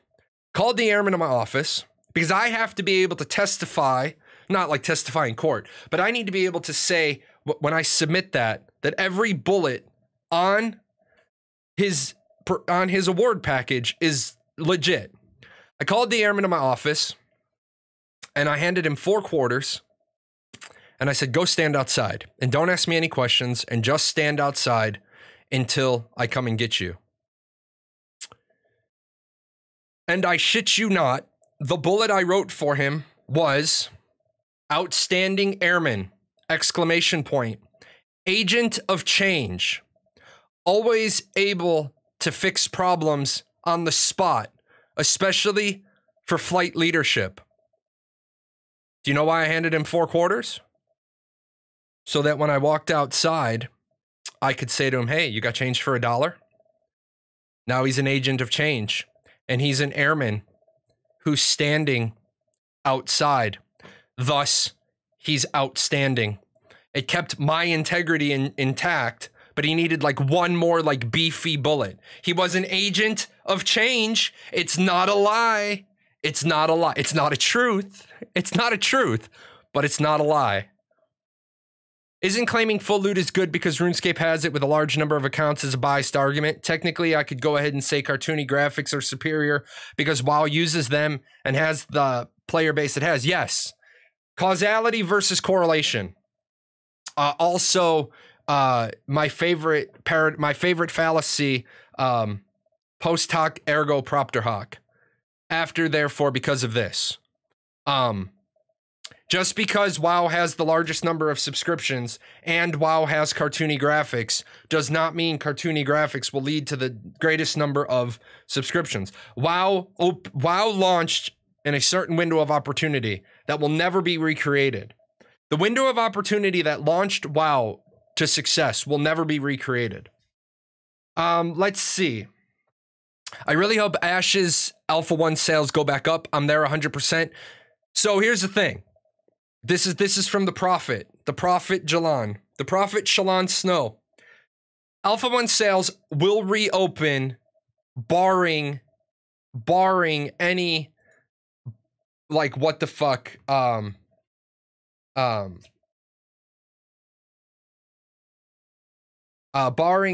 Called the airman in my office because I have to be able to testify, not like testify in court, but I need to be able to say when I submit that every bullet on his award package is legit. I called the airman in my office and I handed him 4 quarters and I said, go stand outside and don't ask me any questions and just stand outside until I come and get you. And I shit you not, the bullet I wrote for him was outstanding airman, ! Agent of change, always able to fix problems on the spot, especially for flight leadership. Do you know why I handed him 4 quarters? So that when I walked outside, I could say to him, hey, you got change for $1? Now he's an agent of change, and he's an airman who's standing outside. Thus, he's outstanding. It kept my integrity intact, but he needed like one more like beefy bullet. He was an agent of change. It's not a lie. It's not a lie. It's not a truth. It's not a truth, but it's not a lie. Isn't claiming full loot is good because RuneScape has it with a large number of accounts as a biased argument? Technically, I could go ahead and say cartoony graphics are superior because WoW uses them and has the player base it has. Yes. Causality versus correlation. Also, my favorite fallacy, post hoc ergo propter hoc. After, therefore, because of this. Just because WoW has the largest number of subscriptions and WoW has cartoony graphics does not mean cartoony graphics will lead to the greatest number of subscriptions. WoW launched in a certain window of opportunity that will never be recreated. The window of opportunity that launched WoW to success will never be recreated. Let's see. I really hope Ash's Alpha 1 sales go back up. I'm there 100%. So here's the thing. This is from the Prophet Jahlon. The Prophet Jahlon Snow. Alpha 1 sales will reopen barring any like what the fuck barring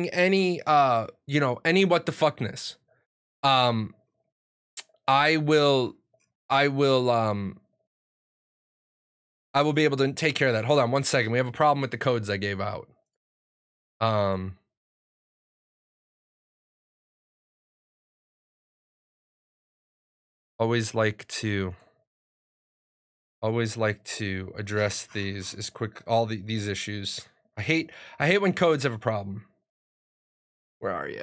any any what the fuckness. I will be able to take care of that. Hold on 1 second. We have a problem with the codes I gave out. Always like to address these as quick, these issues. I hate when codes have a problem. Where are you?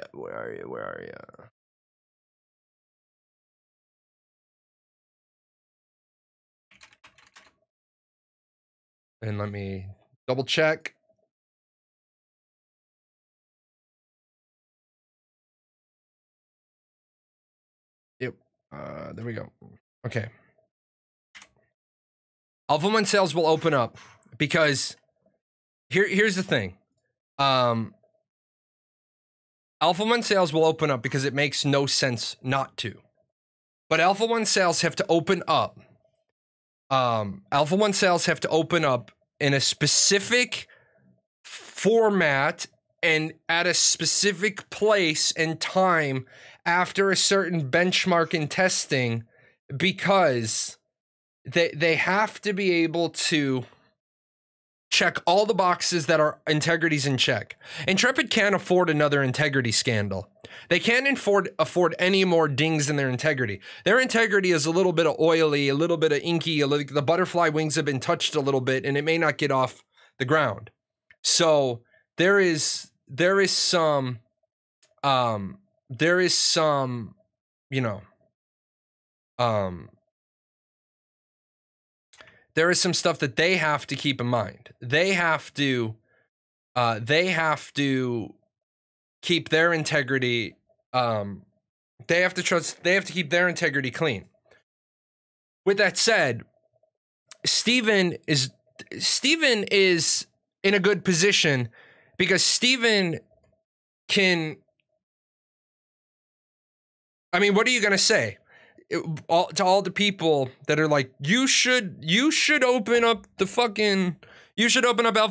And let me double check. Yep. There we go. Okay. Alpha 1 sales will open up because here's the thing. Alpha 1 sales will open up because it makes no sense not to. But Alpha 1 sales have to open up. Alpha 1 sales have to open up in a specific format and at a specific place and time after a certain benchmark in testing, because they have to be able to check all the boxes that are integrities in check. Intrepid can't afford another integrity scandal. They can't afford any more dings in their integrity. Their integrity is a little bit of oily, a little bit of inky, the butterfly wings have been touched a little bit and it may not get off the ground. So there is some, you know, there is some stuff that they have to keep in mind. They have to keep their integrity. They have to keep their integrity clean. With that said, Steven is in a good position because Steven can. I mean, what are you gonna say? To all the people that are like, you should open up Alpha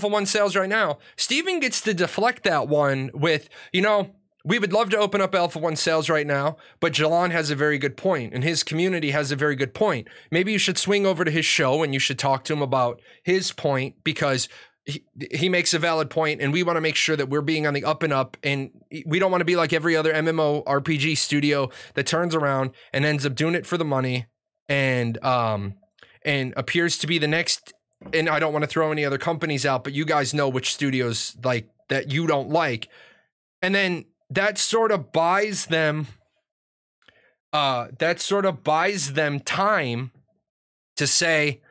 1 sales right now. Steven gets to deflect that one with, we would love to open up Alpha 1 sales right now, but Jahlon has a very good point and his community has a very good point. Maybe you should swing over to his show and you should talk to him about his point, because he makes a valid point and we want to make sure that we're being on the up and up, and we don't want to be like every other MMO RPG studio that turns around and ends up doing it for the money and appears to be the next. And I don't want to throw any other companies out, but you guys know which studios like that you don't like. And then that sort of buys them time to say,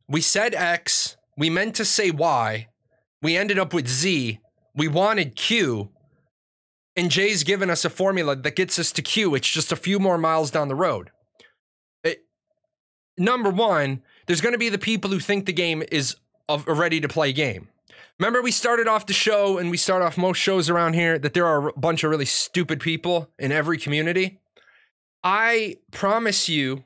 we said X, we meant to say Y, we ended up with Z, we wanted Q, and Jay's given us a formula that gets us to Q. It's just a few more miles down the road. Number one, there's going to be the people who think the game is a ready-to-play game. Remember, we started off the show, and we start off most shows around here, that there are a bunch of really stupid people in every community. I promise you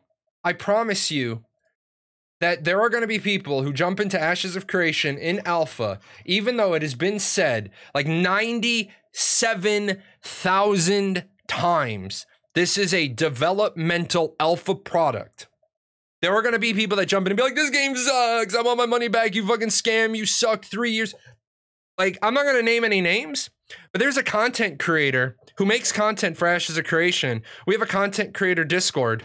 that there are going to be people who jump into Ashes of Creation in alpha, even though it has been said like 97,000 times, this is a developmental alpha product. There are going to be people that jump in and be like, this game sucks, I want my money back, you fucking scam, you suck, 3 years. Like, I'm not going to name any names, but there's a content creator who makes content for Ashes of Creation. We have a content creator Discord.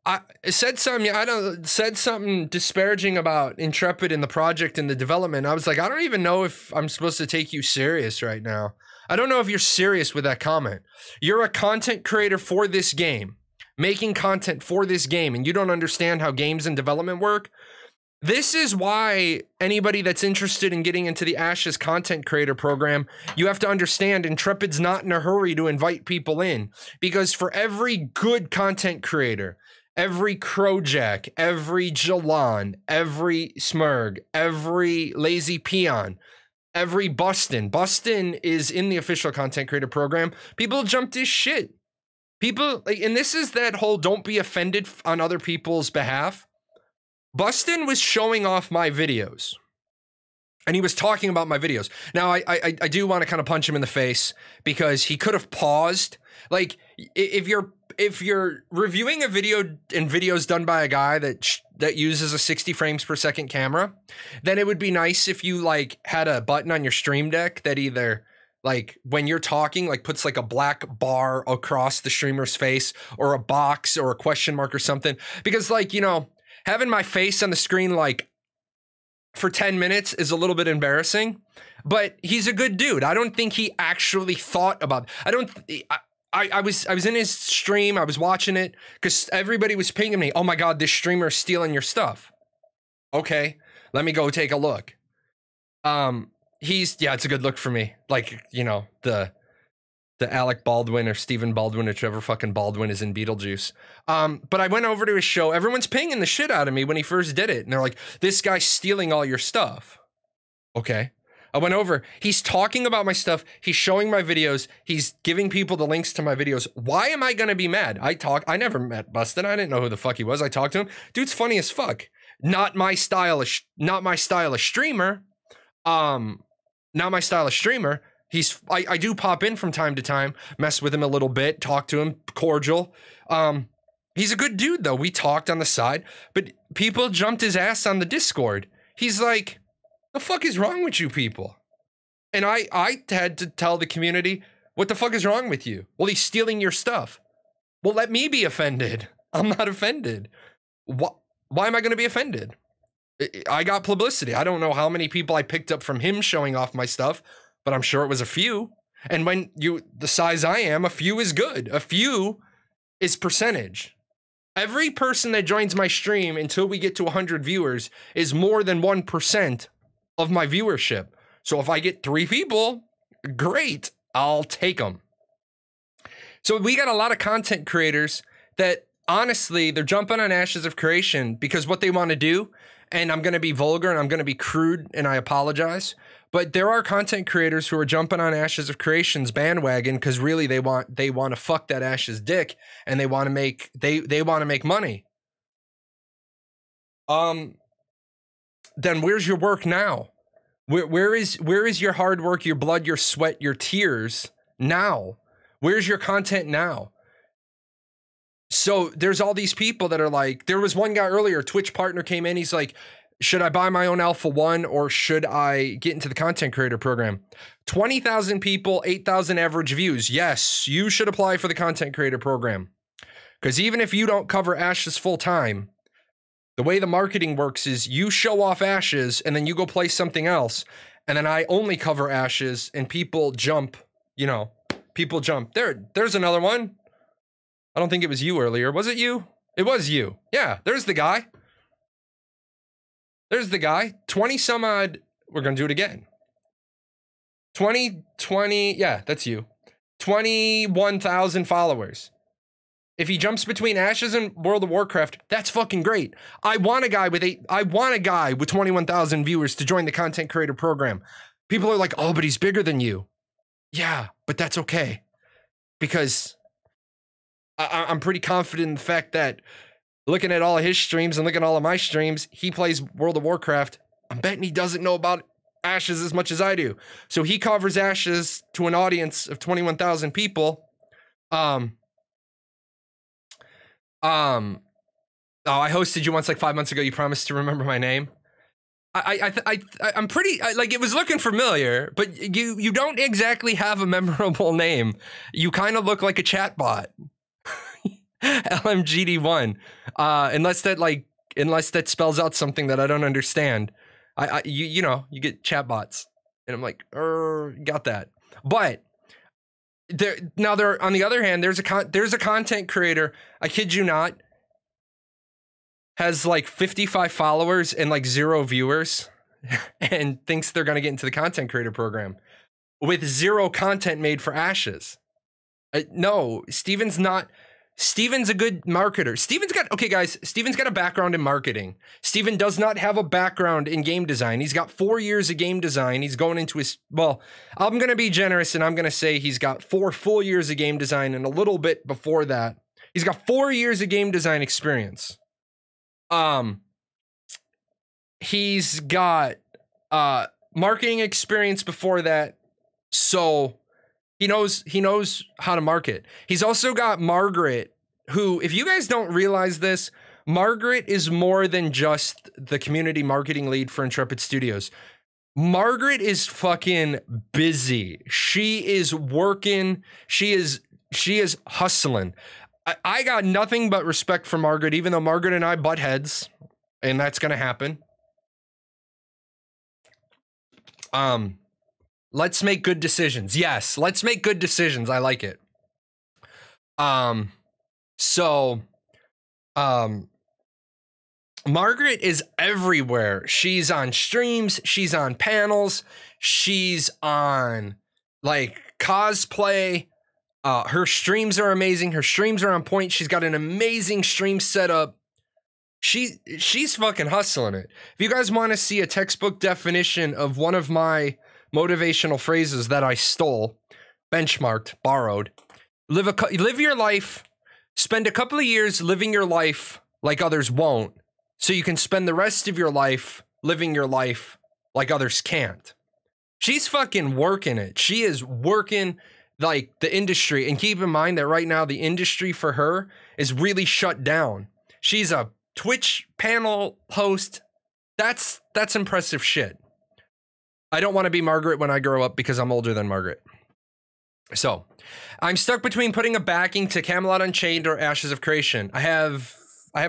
I said something disparaging about Intrepid and the project and the development. I was like, I don't even know if I'm supposed to take you serious right now. I don't know if you're serious with that comment. You're a content creator for this game, making content for this game, and you don't understand how games and development work. This is why anybody that's interested in getting into the Ashes content creator program, you have to understand Intrepid's not in a hurry to invite people in, because for every good content creator, every Crowjack, every Jahlon, every Smurg, every Lazy Peon, every Bustin is in the official content creator program. People jumped his shit. People, like, and this is that whole don't be offended on other people's behalf. Bustin was showing off my videos. And he was talking about my videos. Now, I do want to kind of punch him in the face, because he could have paused. Like, if you're reviewing a video and videos done by a guy that uses a 60 frames per second camera, then it would be nice if you like had a button on your stream deck that either like when you're talking like puts like a black bar across the streamer's face, or a box or a question mark or something. Because like, having my face on the screen like for 10 minutes is a little bit embarrassing, but he's a good dude. I don't think he actually thought about I was in his stream, I was watching it, because everybody was pinging me, oh my God, this streamer is stealing your stuff. Okay, let me go take a look. It's a good look for me. Like, you know, the Alec Baldwin or Stephen Baldwin, whichever fucking Baldwin is in Beetlejuice. But I went over to his show. Everyone's pinging the shit out of me when he first did it. And they're like, this guy's stealing all your stuff. Okay. I went over. He's talking about my stuff. He's showing my videos. He's giving people the links to my videos. Why am I going to be mad? I never met Bustin. I didn't know who the fuck he was. I talked to him. Dude's funny as fuck. Not my style of streamer. Not my style of streamer. I do pop in from time to time, mess with him a little bit, talk to him, cordial. He's a good dude though. We talked on the side, but people jumped his ass on the Discord. He's like, the fuck is wrong with you people? And I had to tell the community, what the fuck is wrong with you? Well, he's stealing your stuff. Well, let me be offended. I'm not offended. Why am I going to be offended? I got publicity. I don't know how many people I picked up from him showing off my stuff, but I'm sure it was a few. And when the size I am, a few is good. A few is percentage. Every person that joins my stream until we get to 100 viewers is more than 1% of my viewership. So if I get 3 people, great, I'll take them. So we got a lot of content creators that honestly, they're jumping on Ashes of Creation because what they want to do, and I'm going to be vulgar and I'm going to be crude and I apologize, but there are content creators who are jumping on Ashes of Creation's bandwagon because really they want to fuck that Ash's dick and they want to make money. Then where's your work now? Where is your hard work, your blood, your sweat, your tears now? Where's your content now? So there's all these people that are like, there was one guy earlier, Twitch partner came in. He's like, should I buy my own Alpha 1 or should I get into the content creator program? 20,000 people, 8,000 average views. Yes, you should apply for the content creator program. Because even if you don't cover Ashes full time, the way the marketing works is you show off Ashes and then you go play something else. And then I only cover Ashes and people jump, people jump. There's another one. I don't think it was you earlier. Was it you? It was you. Yeah, there's the guy. There's the guy. 20 some odd. We're going to do it again. 20. Yeah, that's you. 21,000 followers. If he jumps between Ashes and World of Warcraft, that's fucking great. I want a guy with 21,000 viewers to join the content creator program. People are like, oh, but he's bigger than you. Yeah, but that's okay. Because I'm pretty confident in the fact that looking at all of his streams and looking at all of my streams, he plays World of Warcraft. I'm betting he doesn't know about Ashes as much as I do. So he covers Ashes to an audience of 21,000 people. Oh, I hosted you once like 5 months ago. You promised to remember my name. I'm pretty like it was looking familiar, but you don't exactly have a memorable name. You kind of look like a chatbot. LMGD1. Unless that spells out something that I don't understand. You get chatbots. And I'm like, got that. But there on the other hand, there's a content creator, I kid you not, has like 55 followers and like 0 viewers and thinks they're going to get into the content creator program with 0 content made for Ashes. No, Steven's a good marketer. Steven's got a background in marketing. Steven does not have a background in game design. He's got 4 years of game design. He's going into I'm going to be generous and I'm going to say he's got 4 full years of game design and a little bit before that. He's got 4 years of game design experience. He's got marketing experience before that. So he knows how to market. He's also got Margaret, who, if you guys don't realize this, Margaret is more than just the community marketing lead for Intrepid Studios. Margaret is fucking busy. She is working. She is hustling. I got nothing but respect for Margaret, even though Margaret and I butt heads, and that's going to happen. Let's make good decisions. Yes, let's make good decisions. I like it. Margaret is everywhere. She's on streams, she's on panels, she's on like cosplay. Her streams are amazing. Her streams are on point. She's got an amazing stream setup. She's fucking hustling it. If you guys want to see a textbook definition of one of my motivational phrases that I stole, benchmarked, borrowed, live your life, spend a couple of years living your life like others won't, so you can spend the rest of your life living your life like others can't. She's fucking working it. She is working like the industry. And keep in mind that right now the industry for her is really shut down. She's a Twitch panel host. That's impressive shit. I don't want to be Margaret when I grow up because I'm older than Margaret. So I'm stuck between putting a backing to Camelot Unchained or Ashes of Creation. I've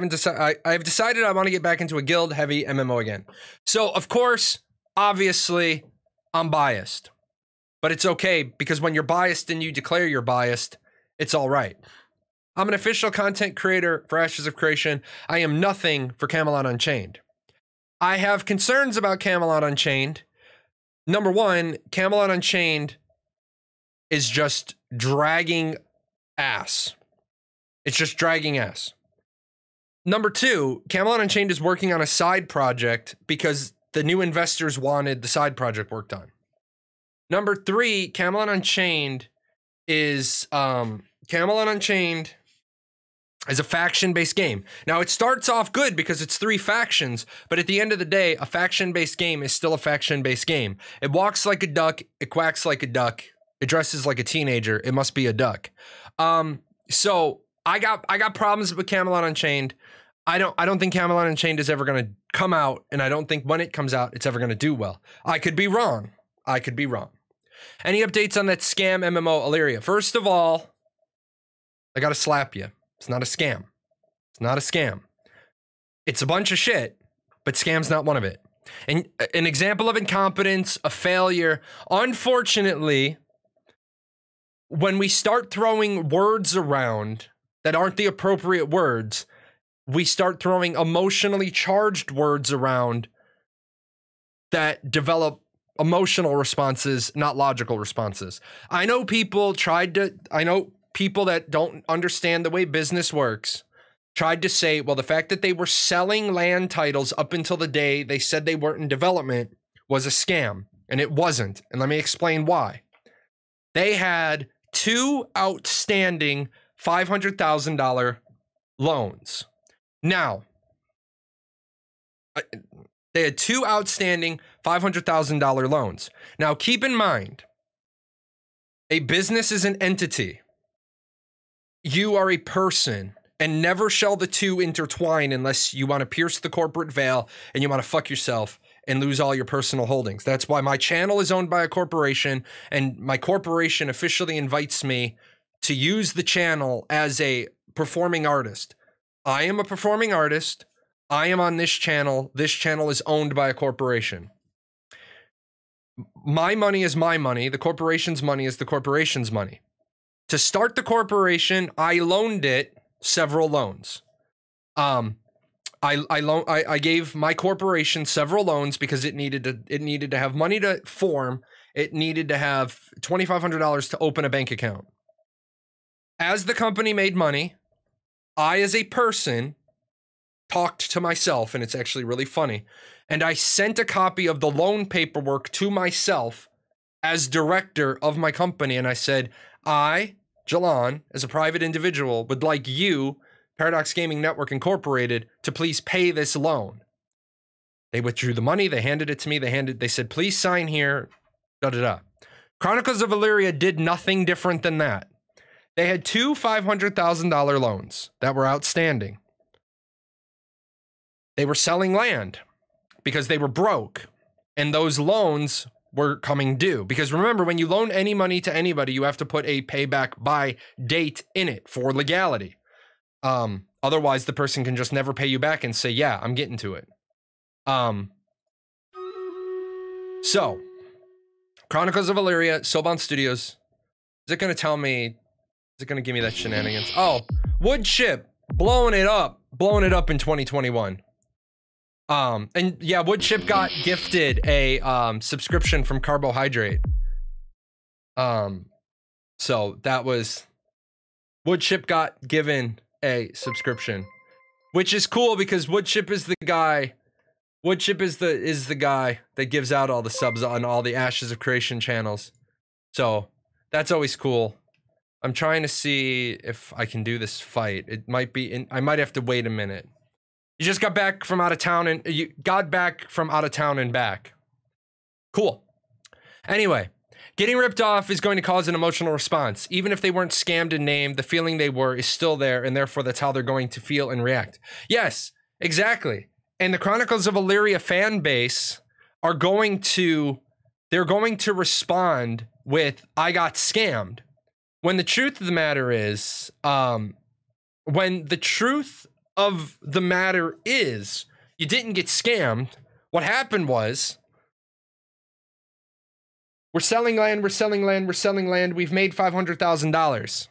decided I want to get back into a guild heavy MMO again. So of course, obviously, I'm biased. But it's okay, because when you're biased and you declare you're biased, it's all right. I'm an official content creator for Ashes of Creation. I am nothing for Camelot Unchained. I have concerns about Camelot Unchained. Number one, Camelot Unchained is just dragging ass. It's just dragging ass. Number two, Camelot Unchained is working on a side project because the new investors wanted the side project worked on. Number three, Camelot Unchained is a faction-based game. Now, it starts off good because it's 3 factions, but at the end of the day, a faction-based game is still a faction-based game. It walks like a duck, it quacks like a duck, it dresses like a teenager, it must be a duck. So I got problems with Camelot Unchained. I don't think Camelot Unchained is ever gonna come out, and I don't think when it comes out, it's ever gonna do well. I could be wrong. I could be wrong. Any updates on that scam MMO Illyria? First of all, I gotta slap you. It's not a scam. It's not a scam. It's a bunch of shit, but scam's not one of it. And an example of incompetence, a failure. Unfortunately, when we start throwing words around that aren't the appropriate words, we start throwing emotionally charged words around that develop emotional responses, not logical responses. I know people that don't understand the way business works tried to say, well, the fact that they were selling land titles up until the day they said they weren't in development was a scam, and it wasn't. And let me explain why. They had 2 outstanding $500,000 loans. Now, they had 2 outstanding $500,000 loans. Now, keep in mind, a business is an entity. You are a person, and never shall the two intertwine unless you want to pierce the corporate veil and you want to fuck yourself and lose all your personal holdings. That's why my channel is owned by a corporation, and my corporation officially invites me to use the channel as a performing artist. I am a performing artist. I am on this channel. This channel is owned by a corporation. My money is my money. The corporation's money is the corporation's money. To start the corporation, I loaned it several loans. I gave my corporation several loans because it needed to have money to form. It needed to have $2,500 to open a bank account. As the company made money, I, as a person, talked to myself, and it's actually really funny. And I sent a copy of the loan paperwork to myself as director of my company. And I said, I, Jahlon, as a private individual, would like you, Paradox Gaming Network Incorporated, to please pay this loan. They withdrew the money. They handed it to me. They said, please sign here. Da-da-da. Chronicles of Illyria did nothing different than that. They had 2 $500,000 loans that were outstanding. They were selling land because they were broke, and those loans were coming due. Because remember, when you loan any money to anybody, you have to put a payback by date in it for legality. Otherwise, the person can just never pay you back and say, yeah, I'm getting to it. So, Chronicles of Illyria, Soban Studios. Is it going to tell me, is it going to give me that shenanigans? Oh, Wood Chip, blowing it up in 2021. And yeah, Woodchip got gifted a subscription from Carbohydrate. So that was Woodchip got given a subscription, which is cool because Woodchip is the guy. Woodchip is the guy that gives out all the subs on all the Ashes of Creation channels. So that's always cool. I'm trying to see if I can do this fight. It might be I might have to wait a minute. You just got back from out of town and you got back from out of town and back. Cool. Anyway, getting ripped off is going to cause an emotional response. Even if they weren't scammed and named, the feeling they were is still there, and therefore that's how they're going to feel and react. Yes, exactly. And the Chronicles of Illyria fan base are going to respond with, I got scammed. When the truth of the matter is, you didn't get scammed. What happened was, we're selling land. We've made $500,000.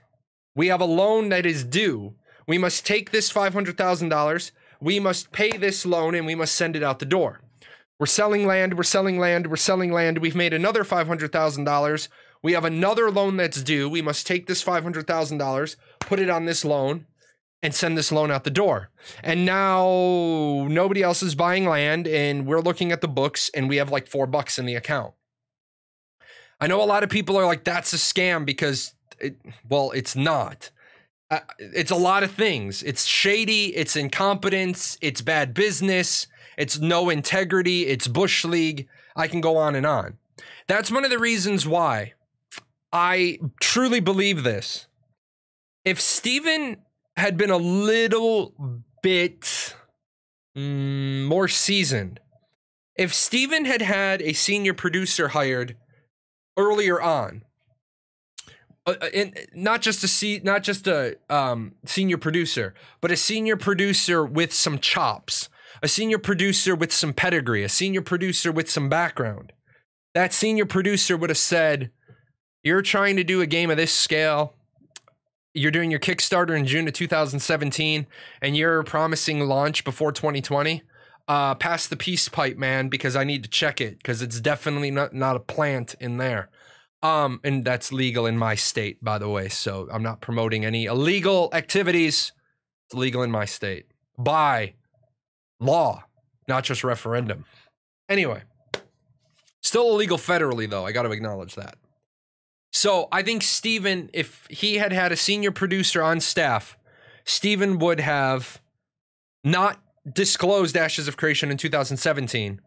We have a loan that is due. We must take this $500,000. We must pay this loan and we must send it out the door. We're selling land. We've made another $500,000. We have another loan that's due. We must take this $500,000, put it on this loan, and send this loan out the door. And now nobody else is buying land, and we're looking at the books, and we have like $4 in the account. I know a lot of people are like, that's a scam because, it's not. It's a lot of things. It's shady, it's incompetence, it's bad business, it's no integrity, it's Bush League. I can go on and on. That's one of the reasons why I truly believe this. If Steven had been a little bit more seasoned, if Steven had had a senior producer hired earlier on, and not just a senior producer, but a senior producer with some chops, a senior producer with some pedigree, a senior producer with some background, that senior producer would have said, you're trying to do a game of this scale. You're doing your Kickstarter in June of 2017, and you're promising launch before 2020. Pass the peace pipe, man, because I need to check it, because it's definitely not a plant in there. And that's legal in my state, by the way. So I'm not promoting any illegal activities. It's legal in my state by law, not just referendum. Anyway, still illegal federally, though. I got to acknowledge that. So I think Steven, if he had had a senior producer on staff, Steven would have not disclosed Ashes of Creation in 2017.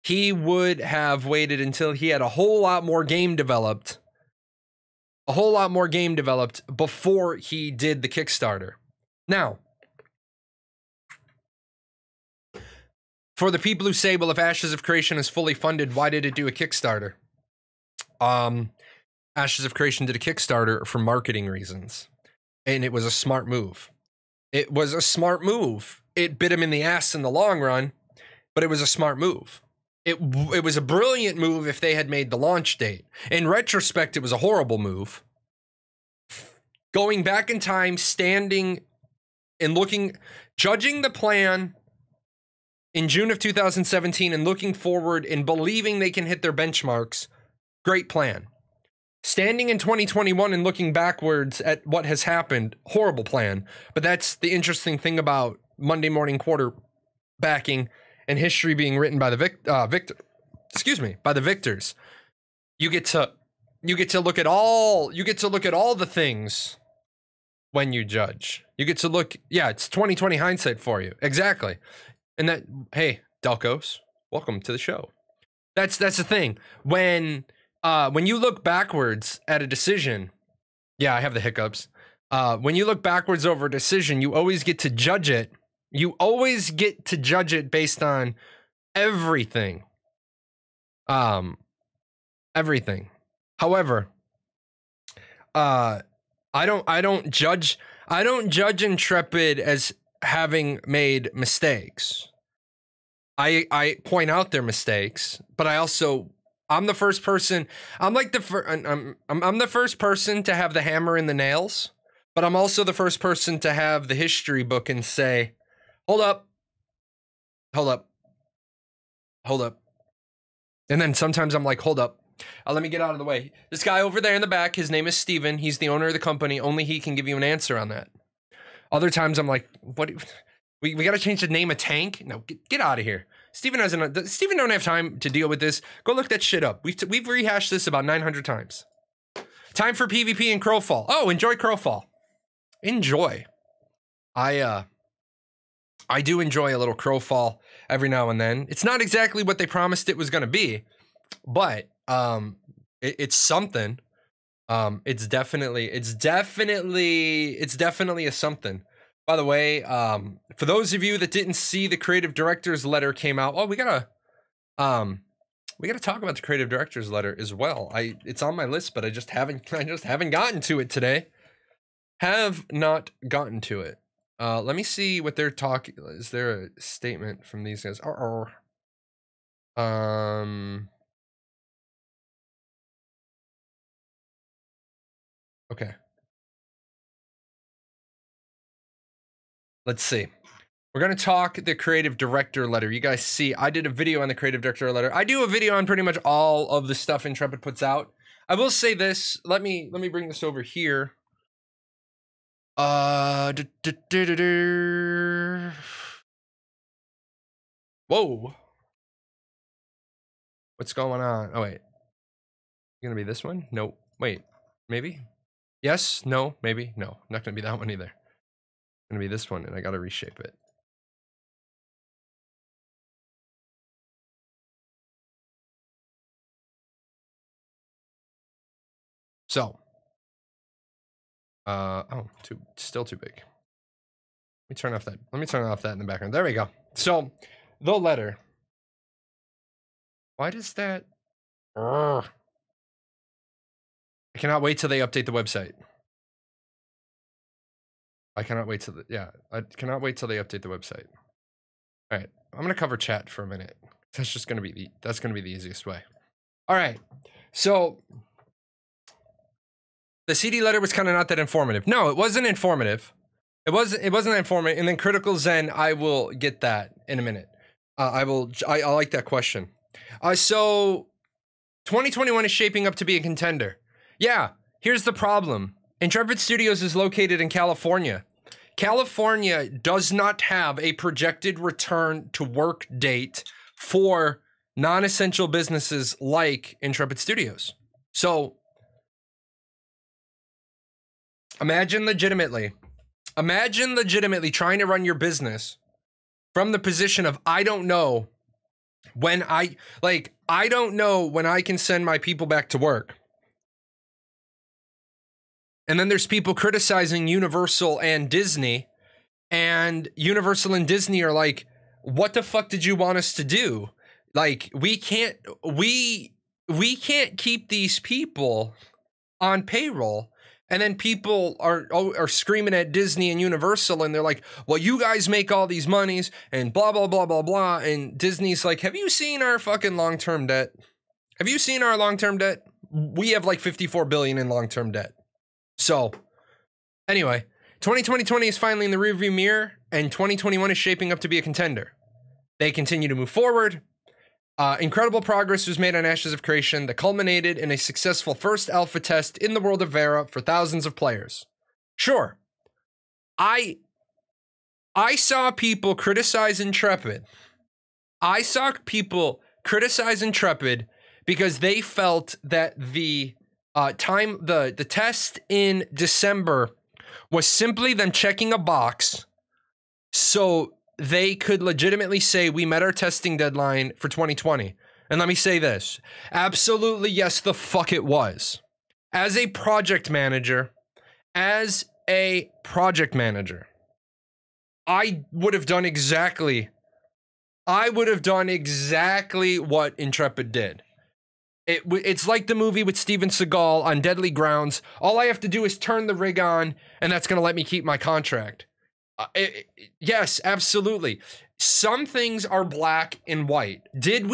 He would have waited until he had a whole lot more game developed before he did the Kickstarter. Now, for the people who say, well, if Ashes of Creation is fully funded, why did it do a Kickstarter? Ashes of Creation did a Kickstarter for marketing reasons, and it was a smart move. It bit him in the ass in the long run, but it was a smart move. It was a brilliant move if they had made the launch date. In retrospect, it was a horrible move. Going back in time, standing and judging the plan in June of 2017 and looking forward and believing they can hit their benchmarks, great plan. Standing in 2021 and looking backwards at what has happened, horrible plan. But that's the interesting thing about Monday morning quarterbacking and history being written by the victors. You get to look at all the things when you judge. You get to look, it's 2020 hindsight for you. Exactly. And that, hey, Delcos, welcome to the show. That's the thing. When you look backwards at a decision, I have the hiccups. When you look backwards over a decision, you always get to judge it. You always get to judge it based on everything. Everything. However, I don't judge Intrepid as having made mistakes. I point out their mistakes, but I'm the first person. I'm the first person to have the hammer and the nails, but I'm also the first person to have the history book and say, hold up. Hold up. And then sometimes I'm like, hold up. Let me get out of the way. This guy over there in the back, his name is Steven. He's the owner of the company. Only he can give you an answer on that. Other times I'm like, what? We got to change the name of Tank? No, get out of here. Steven don't have time to deal with this. Go look that shit up. We've rehashed this about 900 times. Time for PvP and Crowfall. Oh, enjoy Crowfall. Enjoy. I do enjoy a little Crowfall every now and then. It's not exactly what they promised it was going to be, but it's something. It's definitely a something. By the way, for those of you that didn't see, the creative director's letter came out. Oh, we gotta talk about the creative director's letter as well. It's on my list, but I just haven't gotten to it today. Have not gotten to it. Let me see what they're talking. Is there a statement from these guys? Okay. Let's see. We're going to talk the creative director letter. You guys see, I did a video on the creative director letter. I do a video on pretty much all of the stuff Intrepid puts out. I will say this. Let me bring this over here. Whoa. What's going on? Oh, wait. Gonna be this one? No. Wait. Maybe? Yes? No? Maybe? No. Not gonna be that one either. Gonna be this one, and I gotta reshape it. So, oh, still too big. Let me turn off that. Let me turn off that in the background. There we go. So, the letter. Why does that? I cannot wait till they update the website. I cannot wait till I cannot wait till they update the website. All right, I'm gonna cover chat for a minute. That's just gonna be the easiest way. All right, so the CD letter was kind of not that informative. No, it wasn't informative. It wasn't informative. And then Critical Zen, I will get that in a minute. I like that question. So 2021 is shaping up to be a contender. Yeah, here's the problem. Intrepid Studios is located in California. California does not have a projected return to work date for non-essential businesses like Intrepid Studios. So imagine legitimately trying to run your business from the position of, I don't know when I can send my people back to work. And then there's people criticizing Universal and Disney, and Universal and Disney are like, what the fuck did you want us to do? Like, we can't keep these people on payroll. And then people are screaming at Disney and Universal, and they're like, well, you guys make all these monies and blah, blah, blah, blah, blah. And Disney's like, have you seen our fucking long-term debt? Have you seen our long-term debt? We have like $54 billion in long-term debt. So anyway, 2020 is finally in the rearview mirror, and 2021 is shaping up to be a contender. They continue to move forward. Incredible progress was made on Ashes of Creation that culminated in a successful first alpha test in the world of Vera for thousands of players. Sure, I saw people criticize Intrepid. I saw people criticize Intrepid because they felt that the test in December was simply them checking a box so they could legitimately say we met our testing deadline for 2020. And let me say this. Absolutely, yes, the fuck it was. As a project manager, I would have done exactly what Intrepid did. It's like the movie with Steven Seagal on Deadly Grounds. All I have to do is turn the rig on, and that's going to let me keep my contract. Yes, absolutely. Some things are black and white. Did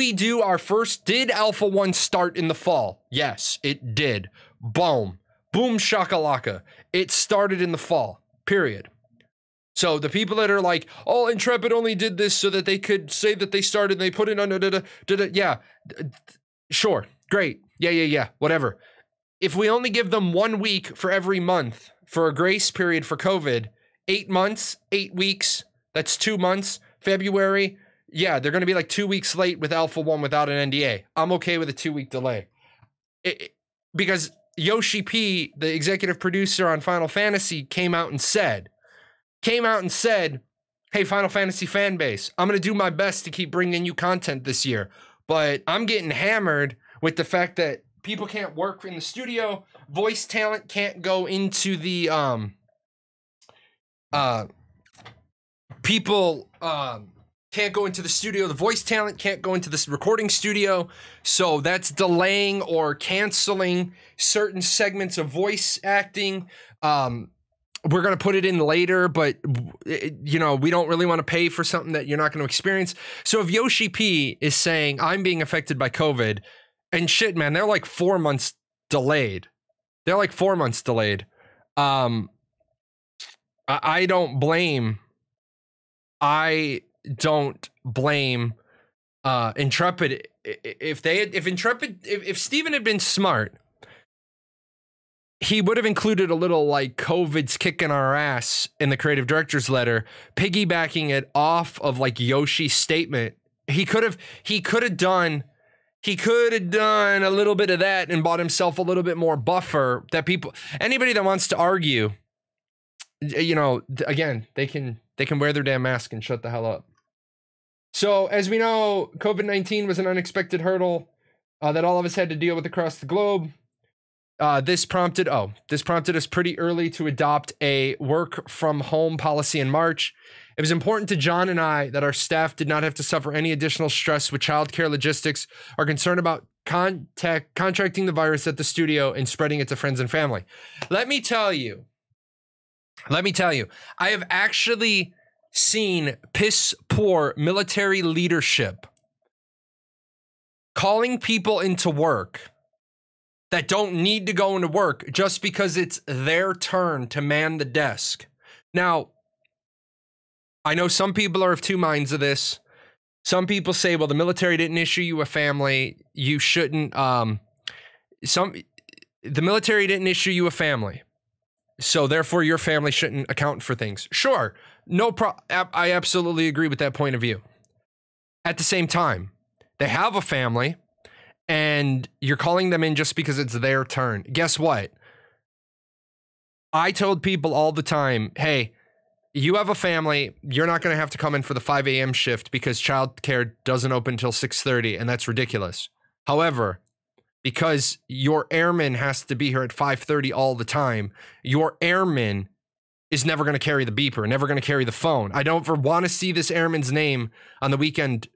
Alpha 1 start in the fall? Yes, it did. Boom. Boom shakalaka. It started in the fall. Period. So the people that are like, oh, Intrepid only did this so that they could say that they started and they put it under, yeah, sure, great, yeah, whatever. If we only give them 1 week for every month for a grace period for COVID, 8 months, 8 weeks, that's 2 months, February, yeah, they're going to be like 2 weeks late with Alpha 1 without an NDA. I'm okay with a 2-week delay. Because Yoshi P, the executive producer on Final Fantasy, came out and said, hey, Final Fantasy fan base, I'm going to do my best to keep bringing you content this year, but I'm getting hammered with the fact that people can't work in the studio, voice talent can't go into the, people can't go into the studio, the voice talent can't go into this recording studio, so that's delaying or canceling certain segments of voice acting. We're going to put it in later, but, you know, we don't really want to pay for something that you're not going to experience. So if Yoshi P is saying, I'm being affected by COVID, and shit, man, they're like 4 months delayed. I don't blame Intrepid. If Steven had been smart, he would have included a little like COVID's kicking our ass in the creative director's letter, piggybacking it off of like Yoshi's statement. He could have done a little bit of that and bought himself a little bit more buffer that anybody that wants to argue, you know, again, they can wear their damn mask and shut the hell up. So as we know, COVID-19 was an unexpected hurdle that all of us had to deal with across the globe. This prompted us pretty early to adopt a work from home policy in March. It was important to John and I that our staff did not have to suffer any additional stress with childcare logistics or concern about contracting the virus at the studio and spreading it to friends and family. Let me tell you, I have actually seen piss poor military leadership calling people into work that don't need to go into work just because it's their turn to man the desk. Now, I know some people are of two minds of this. Some people say, well, the military didn't issue you a family. You shouldn't, the military didn't issue you a family. So therefore your family shouldn't account for things. Sure. I absolutely agree with that point of view. At the same time, they have a family and you're calling them in just because it's their turn. Guess what? I told people all the time, hey, you have a family, you're not going to have to come in for the 5 a.m. shift because childcare doesn't open until 6:30, and that's ridiculous. However, because your airman has to be here at 5:30 all the time, your airman is never going to carry the beeper, never going to carry the phone. I don't ever want to see this airman's name on the weekend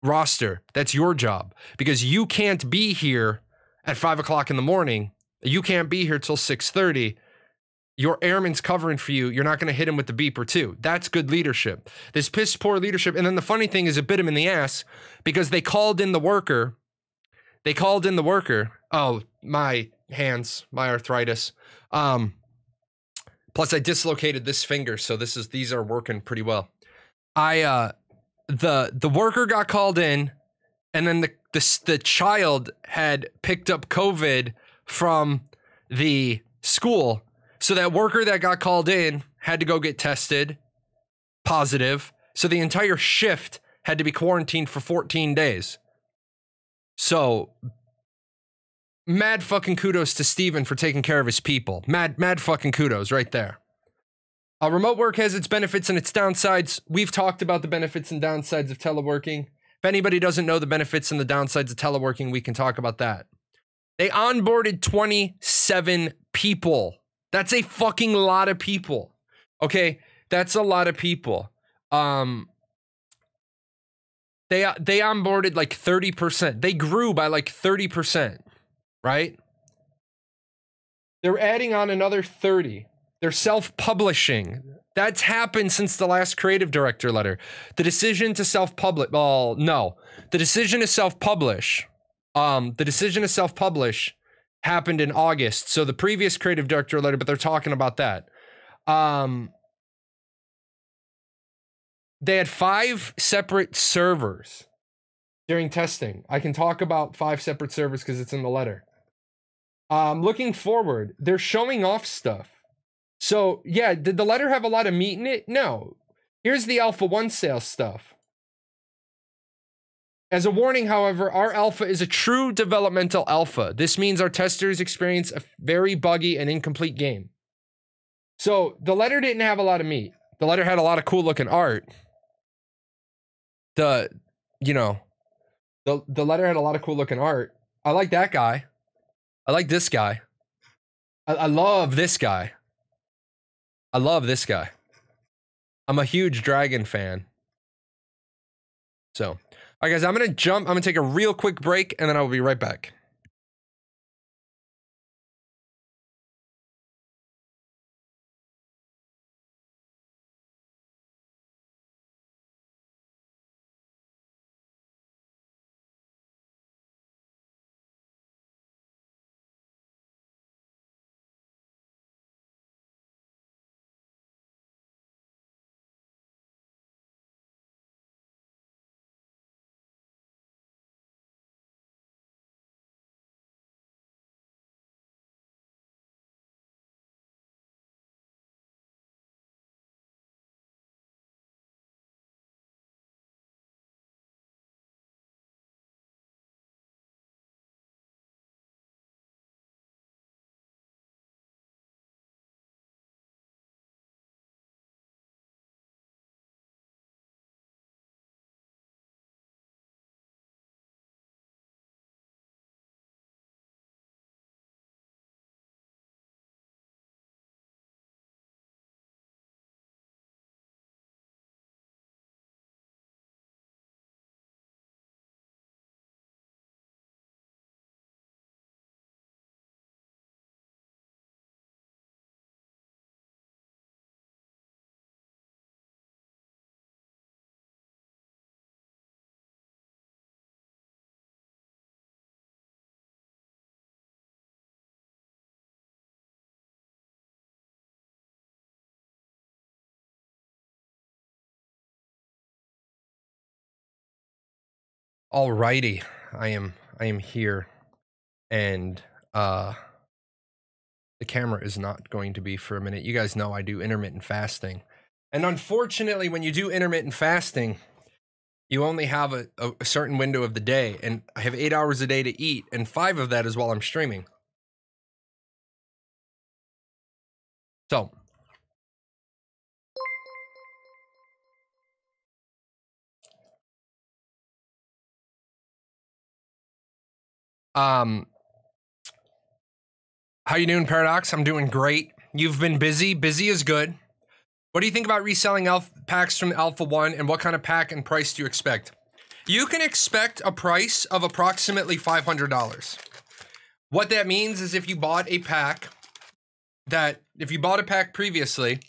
roster. That's your job because you can't be here at 5 o'clock in the morning. You can't be here till 6:30. Your airman's covering for you. You're not going to hit him with the beeper too. That's good leadership. This piss poor leadership. And then the funny thing is it bit him in the ass because they called in the worker. Oh, my hands, my arthritis. Plus I dislocated this finger. So these are working pretty well. The worker got called in and then the child had picked up COVID from the school. So that worker that got called in had to go get tested positive. So the entire shift had to be quarantined for 14 days. So mad fucking kudos to Steven for taking care of his people. Mad fucking kudos right there. Remote work has its benefits and its downsides. We've talked about the benefits and downsides of teleworking. If anybody doesn't know the benefits and the downsides of teleworking, we can talk about that. They onboarded 27 people. That's a fucking lot of people. Okay, that's a lot of people. They onboarded like 30%. They grew by like 30%, right? They're adding on another 30. They're self-publishing. That's happened since the last creative director letter. The decision to self-publish, well, no. The decision to self-publish, happened in August. So the previous creative director letter, but they're talking about that. they had 5 separate servers during testing. I can talk about 5 separate servers because it's in the letter. Looking forward, they're showing off stuff. So yeah, did the letter have a lot of meat in it? No. Here's the Alpha 1 sales stuff. As a warning, however, our alpha is a true developmental alpha. This means our testers experience a very buggy and incomplete game. So the letter didn't have a lot of meat. The letter had a lot of cool looking art. The letter had a lot of cool looking art. I like that guy. I like this guy. I love this guy. I love this guy. I'm a huge dragon fan. So, all right, guys, I'm going to jump. I'm going to take a real quick break, and then I will be right back. Alrighty, I am here, and the camera is not going to be for a minute. You guys know I do intermittent fasting, and unfortunately, when you do intermittent fasting, you only have a certain window of the day, and I have 8 hours a day to eat, and 5 of that is while I'm streaming. So. How you doing, Paradox? I'm doing great. You've been busy. Busy is good. What do you think about reselling packs from Alpha 1, and what kind of pack and price do you expect? You can expect a price of approximately $500. What that means is if you bought a pack previously,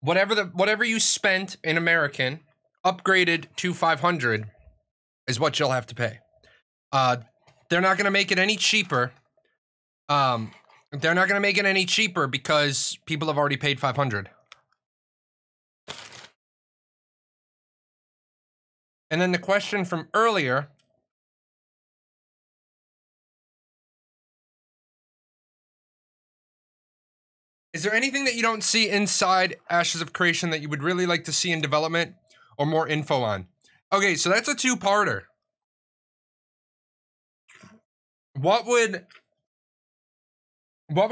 whatever you spent in American, upgraded to 500 is what you'll have to pay. They're not going to make it any cheaper. They're not going to make it any cheaper because people have already paid 500. And then the question from earlier. Is there anything that you don't see inside Ashes of Creation that you would really like to see in development or more info on? Okay, so that's a 2-parter. What would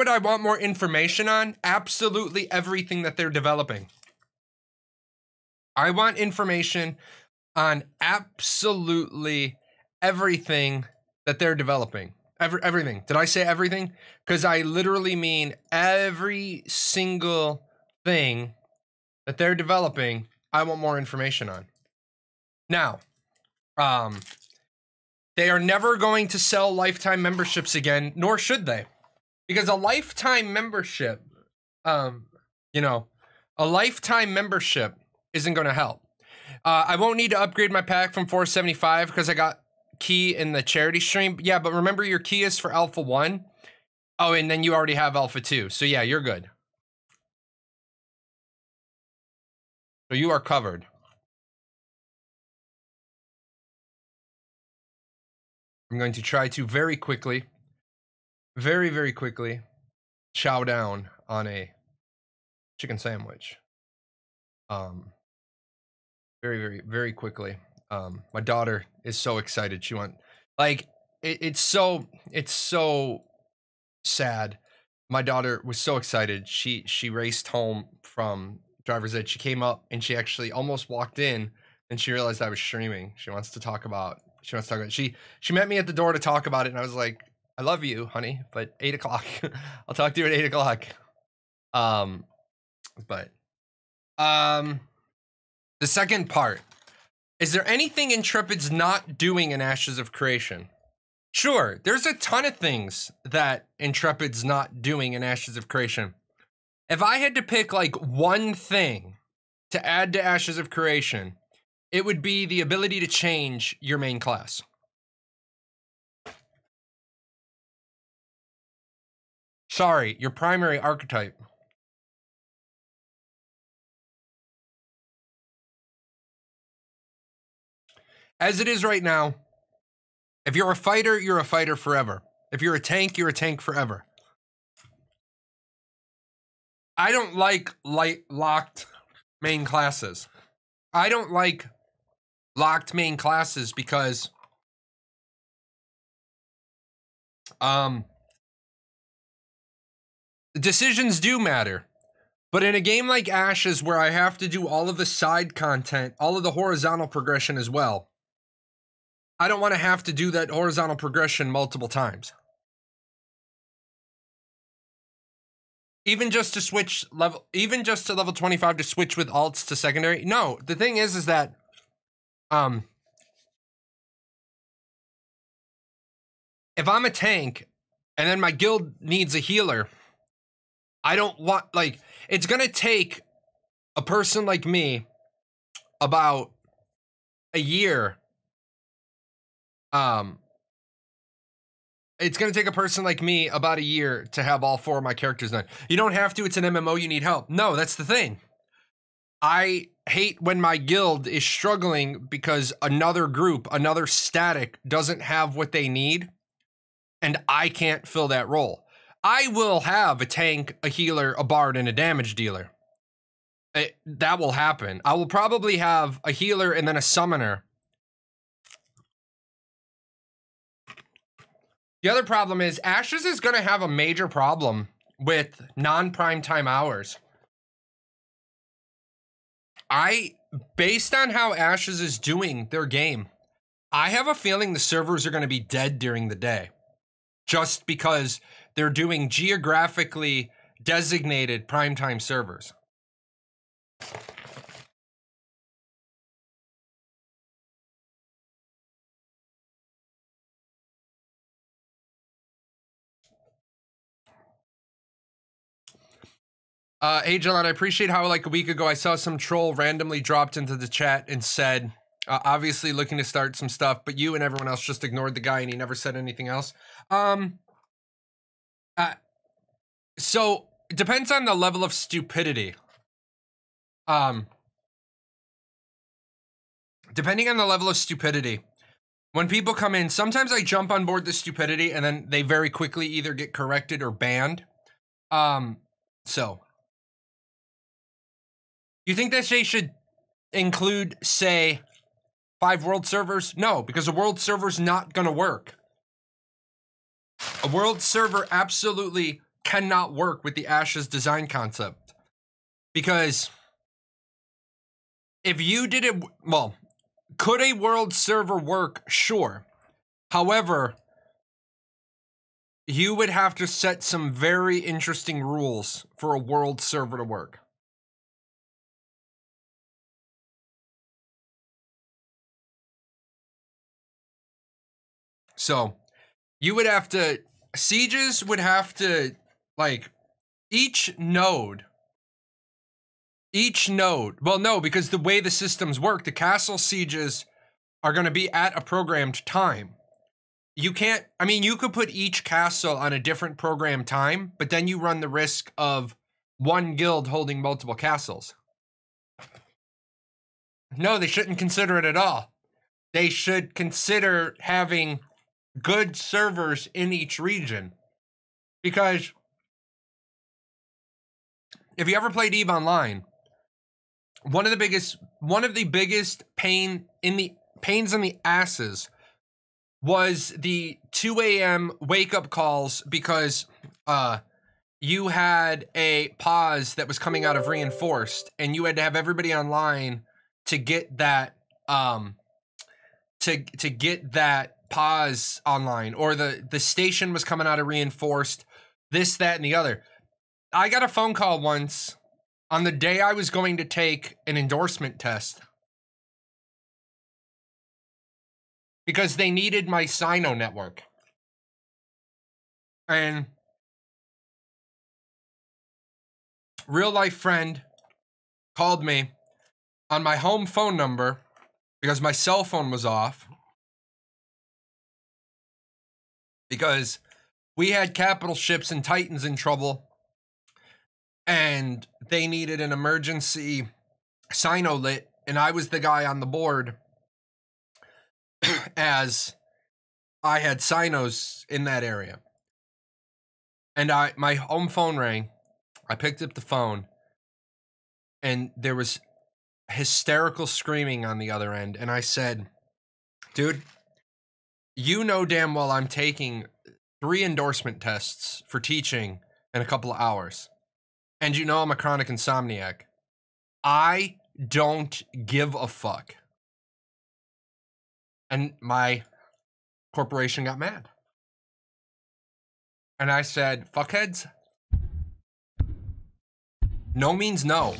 I want more information on? Absolutely everything that they're developing. I want information on absolutely everything that they're developing. Everything. Did I say everything? Because I literally mean every single thing that they're developing, I want more information on. Now, they are never going to sell lifetime memberships again, nor should they. Because a lifetime membership, a lifetime membership isn't going to help. I won't need to upgrade my pack from 475 because I got key in the charity stream. Yeah, but remember your key is for Alpha 1. Oh, and then you already have Alpha 2. So yeah, you're good. So you are covered. I'm going to try to very quickly, very quickly chow down on a chicken sandwich. Very quickly. My daughter is so excited. She went like it's so sad. My daughter was so excited. She raced home from driver's ed. She came up and she actually almost walked in and she realized I was streaming. She wants to talk about she met me at the door to talk about it, and I was like, I love you, honey, but 8 o'clock. I'll talk to you at 8 o'clock. But the second part. Is there anything Intrepid's not doing in Ashes of Creation? Sure, there's a ton of things that Intrepid's not doing in Ashes of Creation. If I had to pick like one thing to add to Ashes of Creation, it would be the ability to change your main class. Sorry, your primary archetype. As it is right now, if you're a fighter forever. If you're a tank forever. I don't like locked main classes. I don't like locked main classes because decisions do matter. But in a game like Ashes, where I have to do all of the side content, all of the horizontal progression as well, I don't want to have to do that horizontal progression multiple times. Even just to switch level, even just to level 25 to switch with alts to secondary. No, the thing is that, if I'm a tank and then my guild needs a healer, I don't want, like, it's going to take a person like me about a year. It's going to take a person like me about a year to have all 4 of my characters done. You don't have to. It's an MMO. You need help. No, that's the thing. I hate when my guild is struggling because another group, another static doesn't have what they need, and I can't fill that role. I will have a tank, a healer, a bard, and a damage dealer. That will happen. I will probably have a healer and then a summoner. The other problem is Ashes is going to have a major problem with non-prime time hours. Based on how Ashes is doing their game, I have a feeling the servers are going to be dead during the day. Just because they're doing geographically designated primetime servers. Hey, Jahlon, I appreciate how like a week ago I saw some troll randomly dropped into the chat and said, obviously looking to start some stuff, but you and everyone else just ignored the guy and he never said anything else. So it depends on the level of stupidity. Depending on the level of stupidity, when people come in, sometimes I jump on board the stupidity and then they very quickly either get corrected or banned. So you think that they should include, say, 5 world servers? No, because a world server's not gonna work. A world server absolutely cannot work with the Ashes design concept. Because if you did it, well, could a world server work? Sure. However, you would have to set some very interesting rules for a world server to work. So you would have to, sieges would have to, like, each node, well, no, because the way the systems work, the castle sieges are going to be at a programmed time. You can't, I mean, you could put each castle on a different programmed time, but then you run the risk of one guild holding multiple castles. No, they shouldn't consider it at all. They should consider having good servers in each region. Because if you ever played EVE Online, one of the biggest pains in the asses was the 2 a.m. wake up calls because you had a pause that was coming out of reinforced, and you had to have everybody online to get that to get that pause online, or the station was coming out of reinforced, this, that, and the other. I got a phone call once on the day I was going to take an endorsement test because they needed my Sino network. And real life friend called me on my home phone number because my cell phone was off, because we had capital ships and Titans in trouble, and they needed an emergency Sino lit, and I was the guy on the board as I had Sinos in that area. And my home phone rang. I picked up the phone, and there was hysterical screaming on the other end. And I said, dude, you know damn well I'm taking 3 endorsement tests for teaching in a couple of hours. And you know I'm a chronic insomniac. I don't give a fuck. And my corporation got mad. And I said, fuckheads, no means no.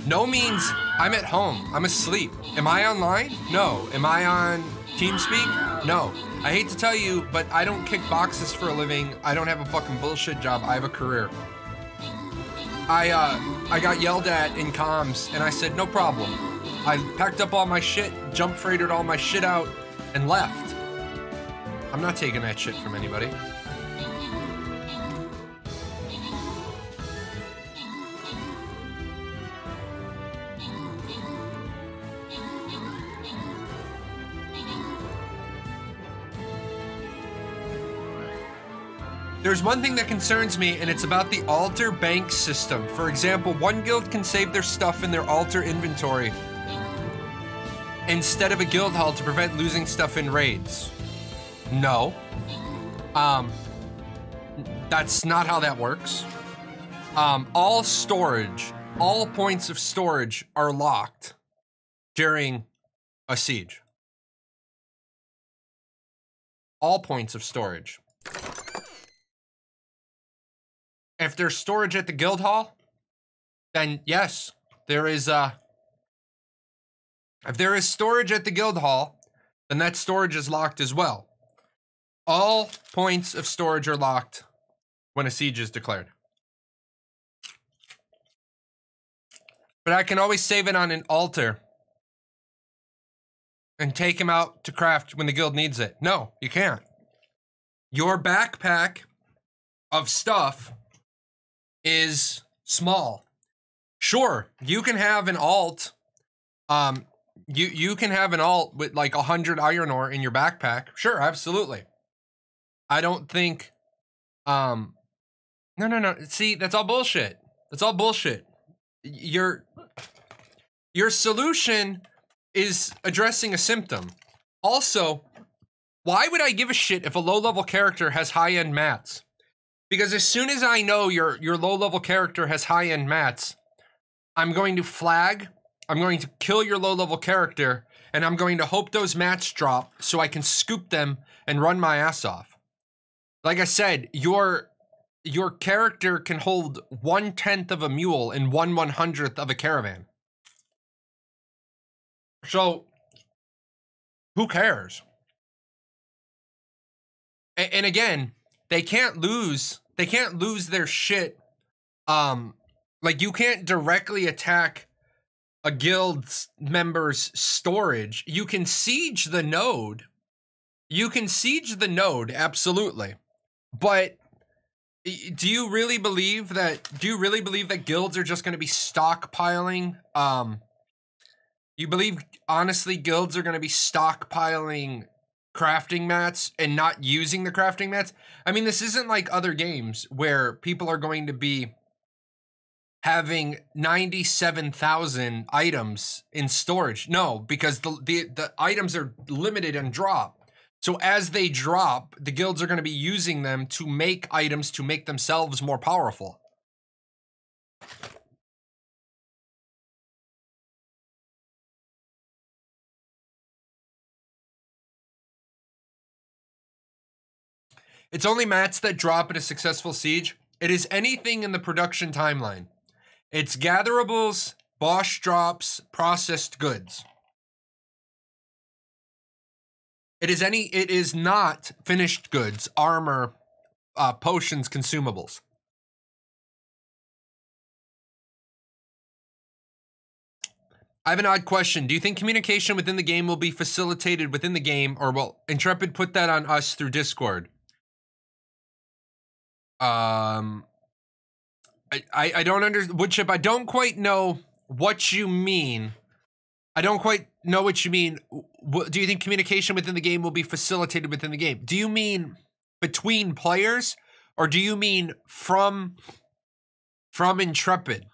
No means I'm at home. I'm asleep. Am I online? No. Am I on TeamSpeak? No. I hate to tell you, but I don't kick boxes for a living. I don't have a fucking bullshit job. I have a career. I got yelled at in comms, and I said, no problem. I packed up all my shit, jump freighted all my shit out, and left. I'm not taking that shit from anybody. There's one thing that concerns me, and it's about the altar bank system. For example, one guild can save their stuff in their altar inventory instead of a guild hall to prevent losing stuff in raids. No. That's not how that works. All storage, all points of storage are locked during a siege. All points of storage. If there's storage at the guild hall, then yes, there is if there is storage at the guild hall, then that storage is locked as well. All points of storage are locked when a siege is declared. But I can always save it on an altar and take him out to craft when the guild needs it. No, you can't. Your backpack of stuff is small. Sure, you can have an alt. You can have an alt with like 100 iron ore in your backpack. Sure, absolutely. I don't think. No. See, that's all bullshit. That's all bullshit. Your solution is addressing a symptom. Also, why would I give a shit if a low-level character has high-end mats? Because as soon as I know your low-level character has high-end mats, I'm going to flag, I'm going to kill your low-level character, and I'm going to hope those mats drop so I can scoop them and run my ass off. Like I said, your character can hold 1/10 of a mule and 1/100th of a caravan. So, who cares? And again, they can't lose their shit. Like, you can't directly attack a guild's member's storage. You can siege the node. Absolutely. But do you really believe that guilds are just going to be stockpiling? You believe, honestly, guilds are going to be stockpiling crafting mats and not using the crafting mats. I mean, this isn't like other games where people are going to be having 97,000 items in storage. No, because the items are limited and drop. So as they drop, the guilds are going to be using them to make items to make themselves more powerful. It's only mats that drop in a successful siege. It is anything in the production timeline. It's gatherables, boss drops, processed goods. It is not finished goods, armor, potions, consumables. I have an odd question. Do you think communication within the game will be facilitated within the game, or will Intrepid put that on us through Discord? I don't understand. Woodchip, I don't quite know what you mean. I don't quite know what you mean. Do you think communication within the game will be facilitated within the game? Do you mean between players, or do you mean from Intrepid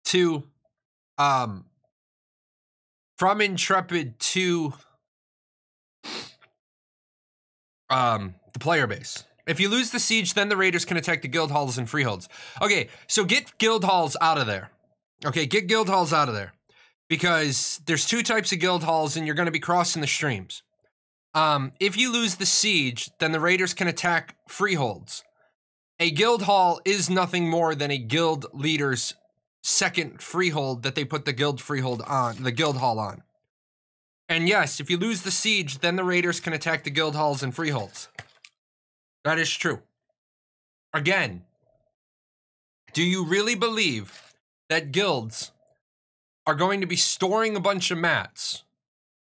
to from Intrepid to the player base? If you lose the siege, then the raiders can attack the guild halls and freeholds. Okay, so get guild halls out of there. Okay, get guild halls out of there. Because there's two types of guild halls and you're going to be crossing the streams. If you lose the siege, then the raiders can attack freeholds. A guild hall is nothing more than a guild leader's second freehold that they put the guild hall on. And yes, if you lose the siege, then the raiders can attack the guild halls and freeholds. That is true. Again, do you really believe that guilds are going to be storing a bunch of mats,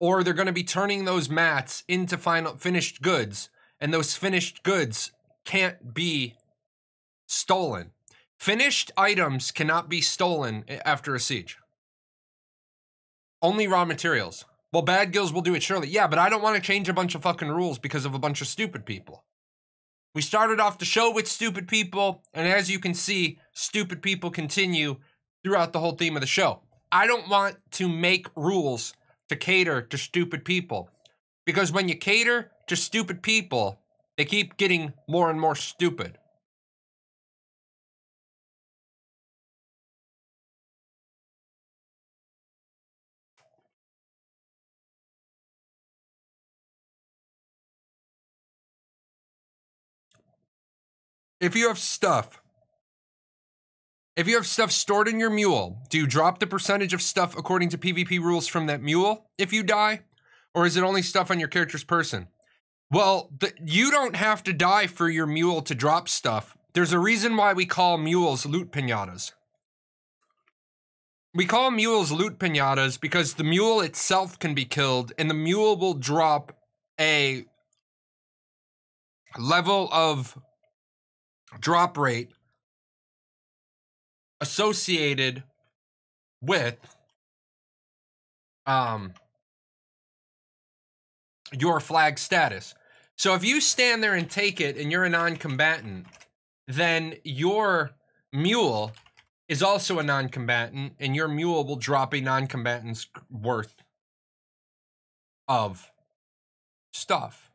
or they're going to be turning those mats into finished goods, and those finished goods can't be stolen? Finished items cannot be stolen after a siege. Only raw materials. Well, bad guilds will do it, surely. Yeah, but I don't want to change a bunch of fucking rules because of a bunch of stupid people. We started off the show with stupid people, and as you can see, stupid people continue throughout the whole theme of the show. I don't want to make rules to cater to stupid people, because when you cater to stupid people, they keep getting more and more stupid. If you have stuff stored in your mule, do you drop the percentage of stuff according to PvP rules from that mule if you die? Or is it only stuff on your character's person? Well, you don't have to die for your mule to drop stuff. There's a reason why we call mules loot pinatas. We call mules loot pinatas because the mule itself can be killed, and the mule will drop a level of drop rate associated with your flag status. So if you stand there and take it and you're a non-combatant, then your mule is also a non-combatant, and your mule will drop a non-combatant's worth of stuff.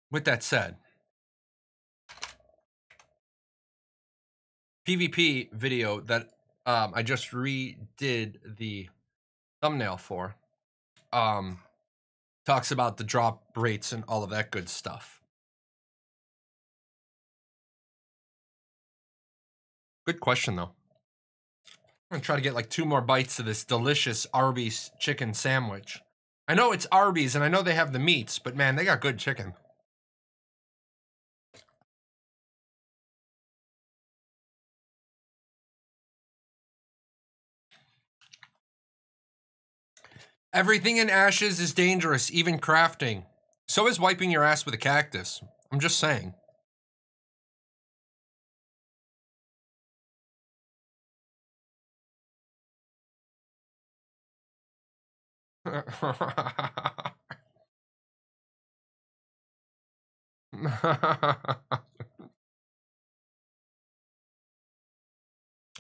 With that said, PvP video that I just redid the thumbnail for talks about the drop rates and all of that good stuff. Good question, though. I'm gonna try to get like 2 more bites of this delicious Arby's chicken sandwich. I know it's Arby's and I know they have the meats, but man, they got good chicken. Everything in ashes is dangerous, even crafting. So is wiping your ass with a cactus. I'm just saying.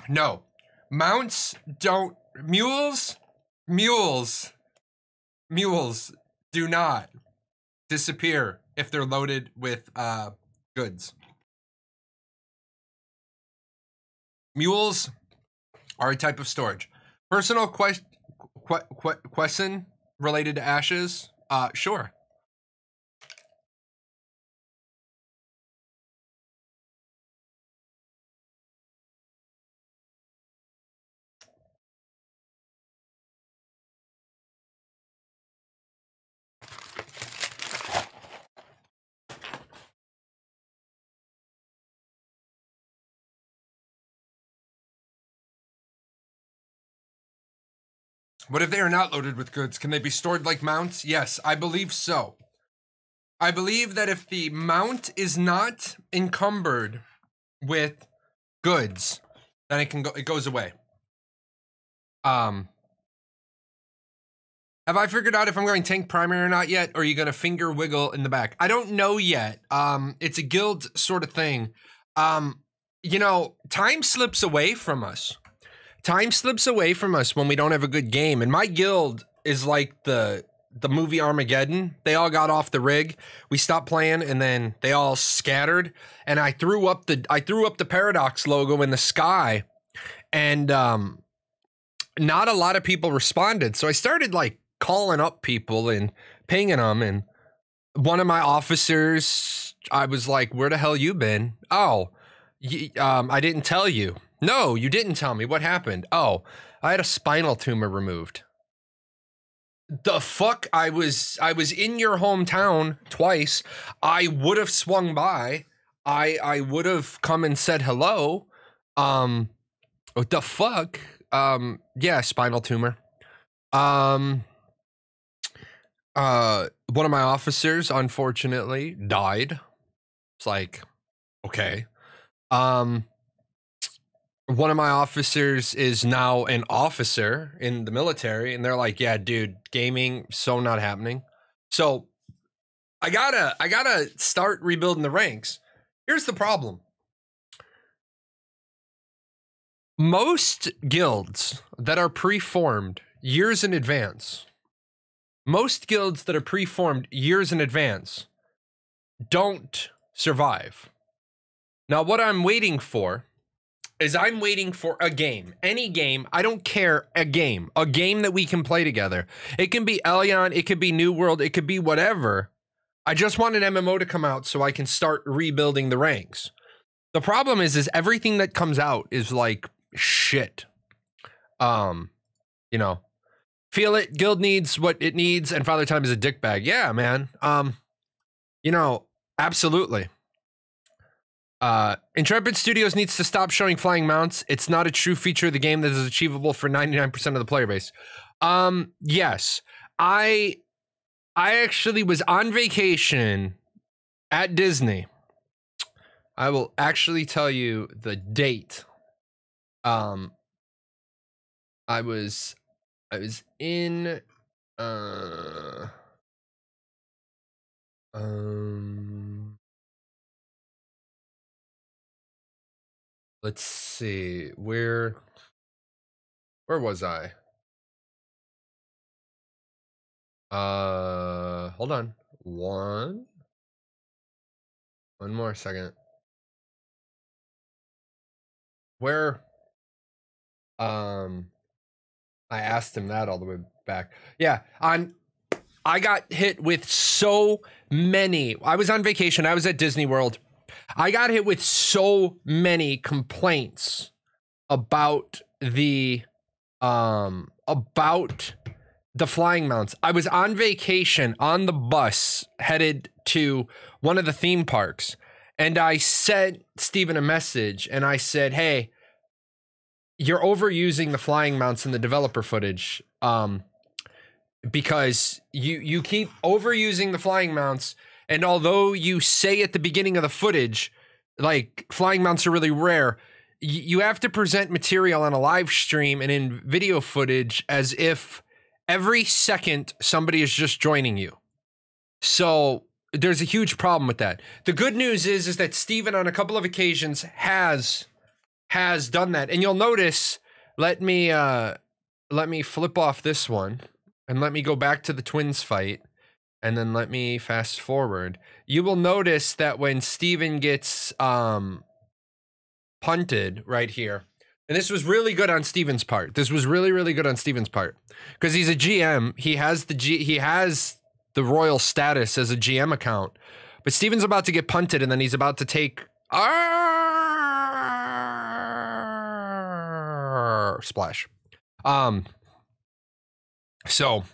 No, mounts don't. Mules do not disappear if they're loaded with goods. Mules are a type of storage. Personal question related to ashes? Sure. What if they are not loaded with goods? Can they be stored like mounts? Yes, I believe so. I believe that if the mount is not encumbered with goods, then it goes away. Have I figured out if I'm going tank primary or not yet? Or are you going to finger wiggle in the back? I don't know yet. It's a guild sort of thing. You know, time slips away from us. Time slips away from us when we don't have a good game. And my guild is like the movie Armageddon. They all got off the rig. We stopped playing and then they all scattered. And I threw up the Paradox logo in the sky. And not a lot of people responded. So I started like calling up people and pinging them. And one of my officers, I was like, where the hell you been? Oh, I didn't tell you. No, you didn't tell me. What happened? Oh, I had a spinal tumor removed. The fuck? I was in your hometown twice. I would have swung by. I would have come and said hello. What the fuck? Yeah, spinal tumor. One of my officers unfortunately died. It's like, okay. One of my officers is now an officer in the military, and they're like, yeah, dude, gaming, so not happening. So I gotta start rebuilding the ranks. Here's the problem. Most guilds that are pre-formed years in advance, don't survive. Now, what I'm waiting for is I'm waiting for a game. Any game. I don't care. A game. A game that we can play together. It can be Elyon. It could be New World. It could be whatever. I just want an MMO to come out so I can start rebuilding the ranks. The problem is everything that comes out is like shit. You know. Feel it. Guild needs what it needs, and Father Time is a dick bag. Yeah, man. You know, absolutely. Intrepid Studios needs to stop showing flying mounts. It's not a true feature of the game that is achievable for 99% of the player base. Yes. I actually was on vacation at Disney. I will actually tell you the date. I was in let's see, where was I? Hold on. One more second. Where I asked him that all the way back. Yeah, I got hit with so many. I was on vacation. I was at Disney World. I got hit with so many complaints about the flying mounts. I was on vacation on the bus headed to one of the theme parks, and I sent Steven a message and I said, hey, you're overusing the flying mounts in the developer footage. Because you keep overusing the flying mounts, and although you say at the beginning of the footage, like, flying mounts are really rare, you have to present material on a live stream and in video footage as if every second somebody is just joining you. So there's a huge problem with that. The good news is that Steven on a couple of occasions has done that. And you'll notice, let me flip off this one and let me go back to the Twins fight. And then let me fast forward. You will notice that when Steven gets punted right here, and this was really good on Steven's part. This was really, really good on Steven's part. Because he's a GM. He has the royal status as a GM account. But Steven's about to get punted, and then he's about to take splash. So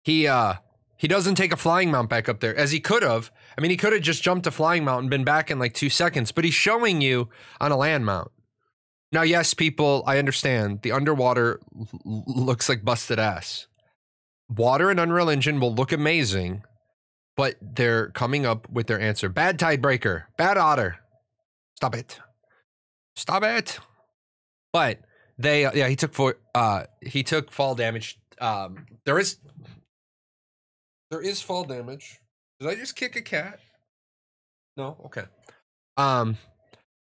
he doesn't take a flying mount back up there, as he could have. I mean, he could have just jumped a flying mount and been back in like 2 seconds, but he's showing you on a land mount. Now, yes, people, I understand. The underwater looks like busted ass. Water and Unreal Engine will look amazing, but they're coming up with their answer. Bad Tidebreaker. Bad Otter. Stop it. Stop it. But they, yeah, he took fall damage. There is fall damage. Did I just kick a cat? No? Okay.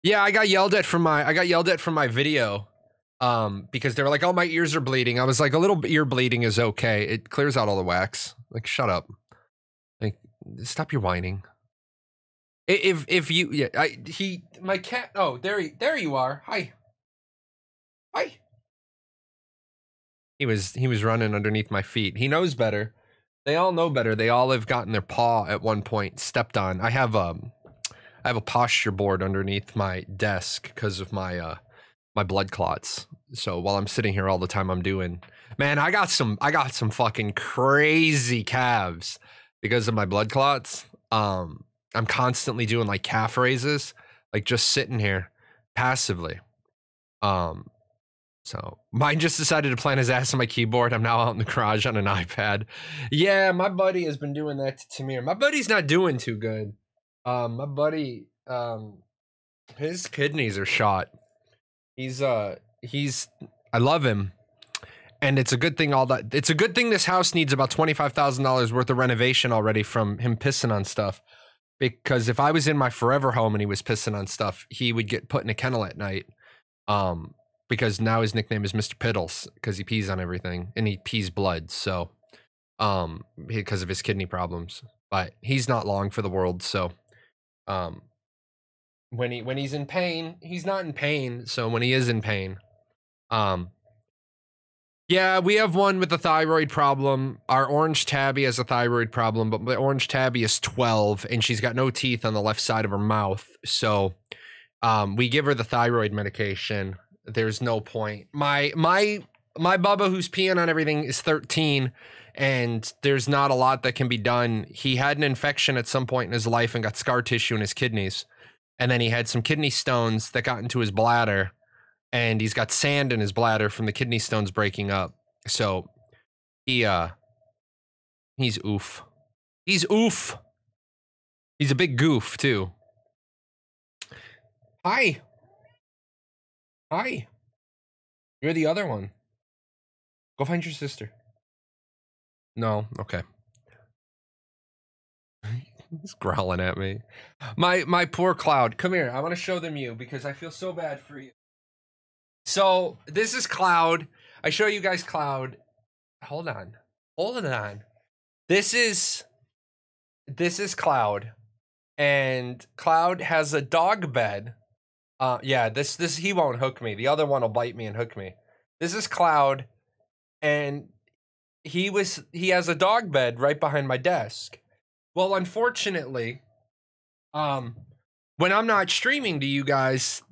Yeah, I got yelled at from my video. Because they were like, oh, my ears are bleeding. I was like, a little ear bleeding is okay. It clears out all the wax. Like, shut up. Like, stop your whining. If you, yeah, my cat, oh, there you are. Hi. He was running underneath my feet. He knows better. They all know better. They all have gotten their paw at one point stepped on. I have a posture board underneath my desk because of my blood clots. So while I'm sitting here all the time, I'm doing, man, I got some fucking crazy calves because of my blood clots. I'm constantly doing like calf raises, like just sitting here passively. So mine just decided to plant his ass on my keyboard. I'm now out in the garage on an iPad. Yeah, my buddy has been doing that to Tamir. My buddy's not doing too good. My buddy, his kidneys are shot. I love him. And it's a good thing it's a good thing this house needs about $25,000 worth of renovation already from him pissing on stuff. Because if I was in my forever home and he was pissing on stuff, he would get put in a kennel at night. Because now his nickname is Mr. Piddles because he pees on everything and he pees blood. So, because of his kidney problems, but he's not long for the world. So, when he's in pain, he's not in pain. So when he is in pain, yeah, we have one with a thyroid problem. Our orange tabby has a thyroid problem, but the orange tabby is 12 and she's got no teeth on the left side of her mouth. So, we give her the thyroid medication. There's no point. My Bubba, who's peeing on everything, is 13, and there's not a lot that can be done. He had an infection at some point in his life and got scar tissue in his kidneys, and then he had some kidney stones that got into his bladder, and he's got sand in his bladder from the kidney stones breaking up. So he's oof. He's oof. He's a big goof too. Hi. You're the other one. Go find your sister. No, okay. He's growling at me. My poor Cloud. Come here. I want to show them you because I feel so bad for you. So this is Cloud. I show you guys Cloud. Hold on. This is Cloud. And Cloud has a dog bed. Yeah, this he won't hook me. The other one will bite me and hook me. This is Cloud, and he has a dog bed right behind my desk. Well, unfortunately, when I'm not streaming to you guys,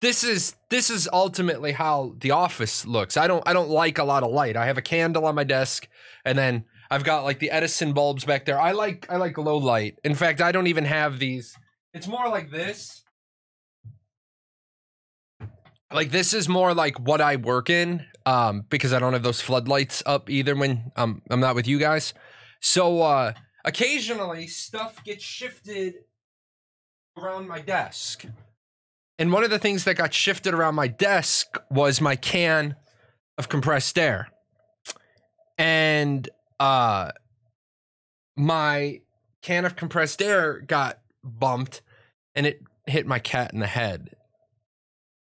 this is ultimately how the office looks. I don't like a lot of light. I have a candle on my desk, and then I've got like the Edison bulbs back there. I like low light. In fact, I don't even have these. It's more like this. Like this is more like what I work in, because I don't have those floodlights up either when I'm not with you guys. So occasionally stuff gets shifted around my desk. And one of the things that got shifted around my desk was my can of compressed air. and my can of compressed air got bumped and it hit my cat in the head.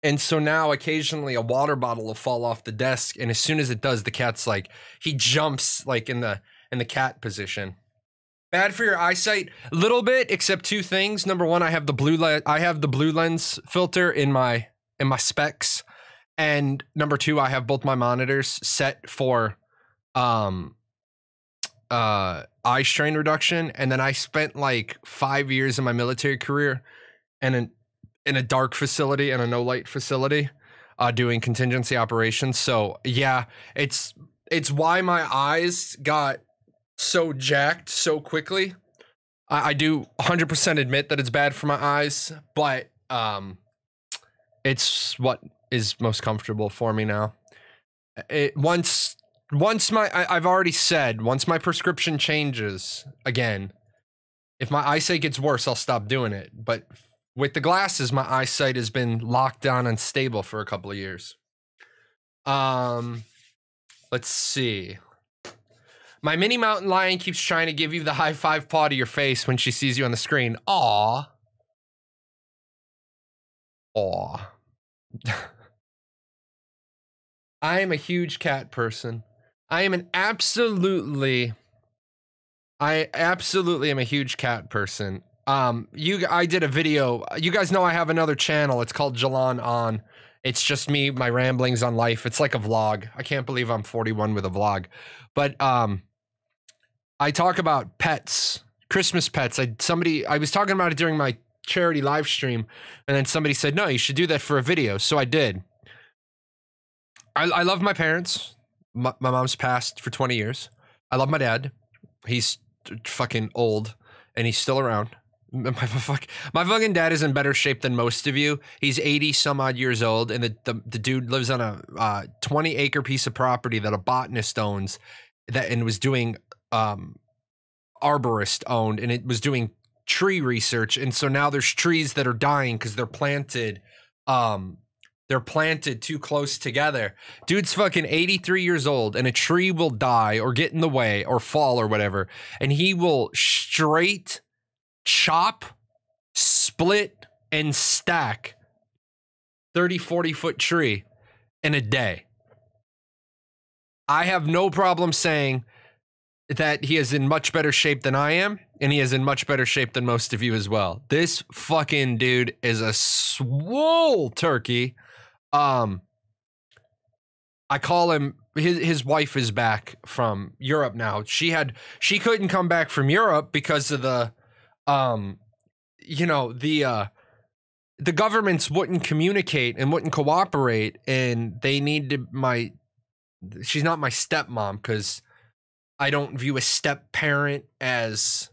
And so now occasionally a water bottle will fall off the desk, and as soon as it does, the cat's like, he jumps like in the cat position. Bad for your eyesight a little bit, except two things. Number one, I have the blue lens filter in my specs, and number two, I have both my monitors set for eye strain reduction. And then I spent like 5 years in my military career and in a dark facility and a no light facility doing contingency operations. So yeah, it's why my eyes got so jacked so quickly. I do 100% admit that it's bad for my eyes, but it's what is most comfortable for me now. I've already said, once my prescription changes again, if my eyesight gets worse, I'll stop doing it. But with the glasses, my eyesight has been locked down and stable for a couple of years. Let's see. My mini mountain lion keeps trying to give you the high five paw to your face when she sees you on the screen. Aw. Aw. I am a huge cat person. I absolutely am a huge cat person. I did a video. You guys know I have another channel. It's called Jahlon On. It's just me, my ramblings on life. It's like a vlog. I can't believe I'm 41 with a vlog. But I talk about pets, Christmas pets. I was talking about it during my charity live stream, and then somebody said, no, you should do that for a video. So I did. I love my parents. My mom's passed for 20 years. I love my dad. He's fucking old, and he's still around. My fucking dad is in better shape than most of you. He's 80 some odd years old, and the dude lives on a 20-acre piece of property that a botanist owns, and was doing arborist owned, and it was doing tree research. And so now there's trees that are dying because they're planted too close together. Dude's fucking 83 years old, and a tree will die or get in the way or fall or whatever, and he will straight chop, split, and stack 30-40 foot tree in a day. I have no problem saying that he is in much better shape than I am, and he is in much better shape than most of you as well. This fucking dude is a swole turkey. I call him, his wife is back from Europe now. She couldn't come back from Europe because of the governments wouldn't communicate and wouldn't cooperate, and they needed she's not my stepmom, because I don't view a step parent as,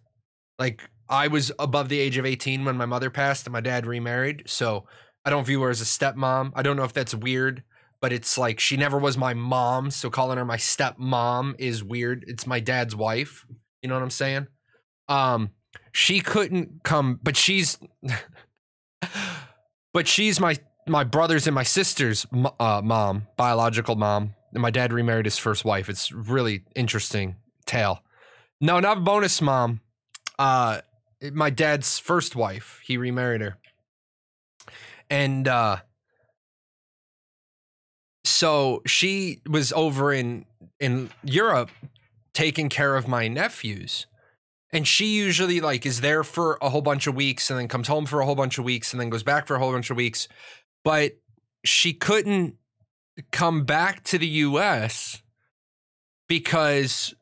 like, I was above the age of 18 when my mother passed and my dad remarried, so I don't view her as a stepmom. I don't know if that's weird, but it's like she never was my mom, so calling her my stepmom is weird. It's my dad's wife. You know what I'm saying? She couldn't come, but she's my brother's and my sister's mom, biological mom. And my dad remarried his first wife. It's really interesting tale. No, not bonus mom. My dad's first wife. He remarried her. And so she was over in Europe taking care of my nephews. And she usually, like, is there for a whole bunch of weeks and then comes home for a whole bunch of weeks and then goes back for a whole bunch of weeks. But she couldn't come back to the US because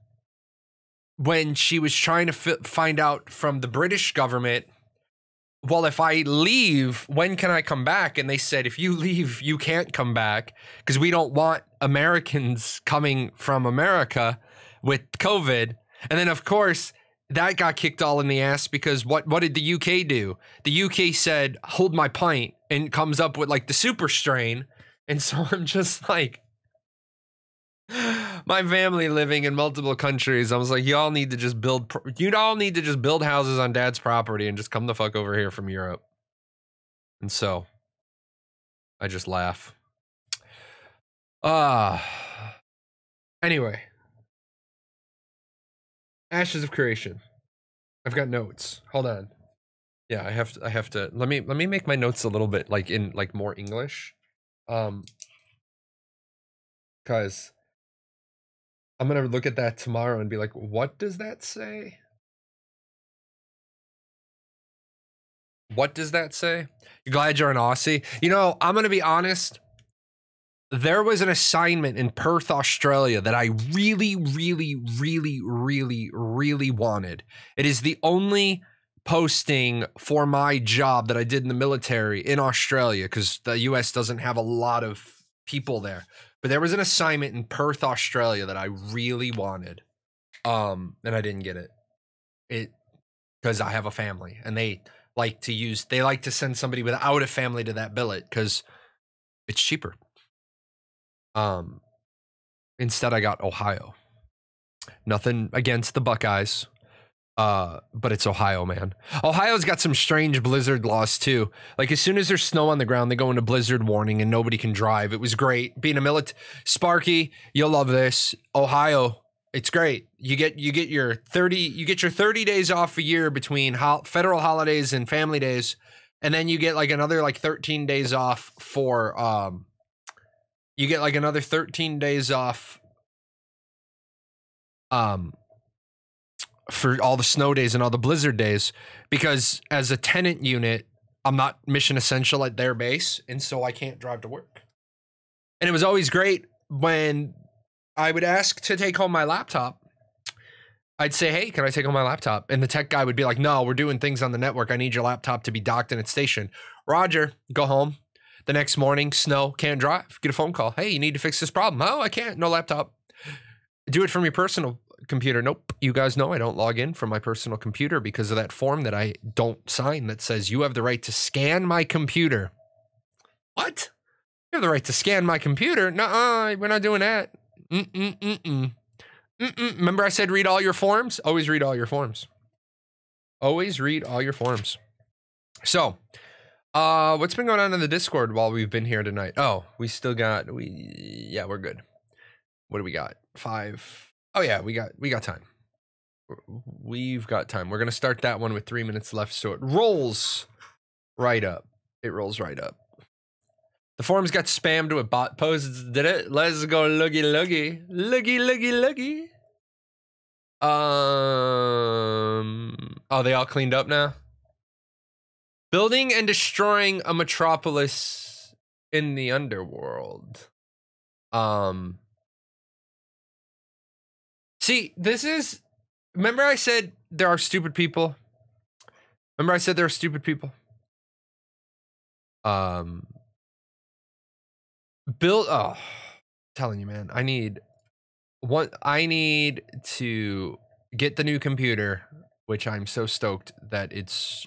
when she was trying to find out from the British government, well, if I leave, when can I come back? And they said, if you leave, you can't come back because we don't want Americans coming from America with COVID. And then, of course, that got kicked all in the ass because what did the UK do? The UK said, hold my pint, and comes up with like the super strain. And so I'm just like, my family living in multiple countries. I was like, y'all need to just build houses on dad's property and just come the fuck over here from Europe. And so I just laugh. Anyway, Ashes of Creation. I've got notes. Hold on. Yeah, I have to let me make my notes a little bit like in like more English. Cause I'm gonna look at that tomorrow and be like, what does that say? What does that say? You're glad you're an Aussie? You know, I'm gonna be honest. There was an assignment in Perth, Australia that I really, really, really, really, really wanted. It is the only posting for my job that I did in the military in Australia because the US doesn't have a lot of people there. But there was an assignment in Perth, Australia that I really wanted. And I didn't get it. It because I have a family and they like to send somebody without a family to that billet because it's cheaper. Instead I got Ohio. Nothing against the Buckeyes. But it's Ohio, man. Ohio's got some strange blizzard laws too. Like as soon as there's snow on the ground, they go into blizzard warning and nobody can drive. It was great. Being a Sparky, you'll love this. Ohio, it's great. You get your 30 days off a year between federal holidays and family days, and then you get like another like 13 days off for for all the snow days and all the blizzard days, because as a tenant unit, I'm not mission essential at their base, and so I can't drive to work. And it was always great when I would ask to take home my laptop. I'd say, hey, can I take home my laptop? And the tech guy would be like, no, we're doing things on the network. I need your laptop to be docked in its station. Roger, go home. The next morning, snow, can't drive. Get a phone call. Hey, you need to fix this problem. Oh, I can't. No laptop. Do it from your personal computer. Nope. You guys know I don't log in from my personal computer because of that form that I don't sign that says you have the right to scan my computer. What? You have the right to scan my computer? Nuh-uh, we're not doing that. Remember I said read all your forms? Always read all your forms. Always read all your forms. So, what's been going on in the Discord while we've been here tonight? Oh, we're good. What do we got? 5. Oh yeah, we got time. We've got time. We're gonna start that one with 3 minutes left, so it rolls right up. It rolls right up. The forums got spammed with bot posts, did it? Let's go looky. Oh, they all cleaned up now? Building and destroying a metropolis in the underworld. See, this is... Remember I said there are stupid people? Telling you, man, I need to get the new computer, which I'm so stoked that it's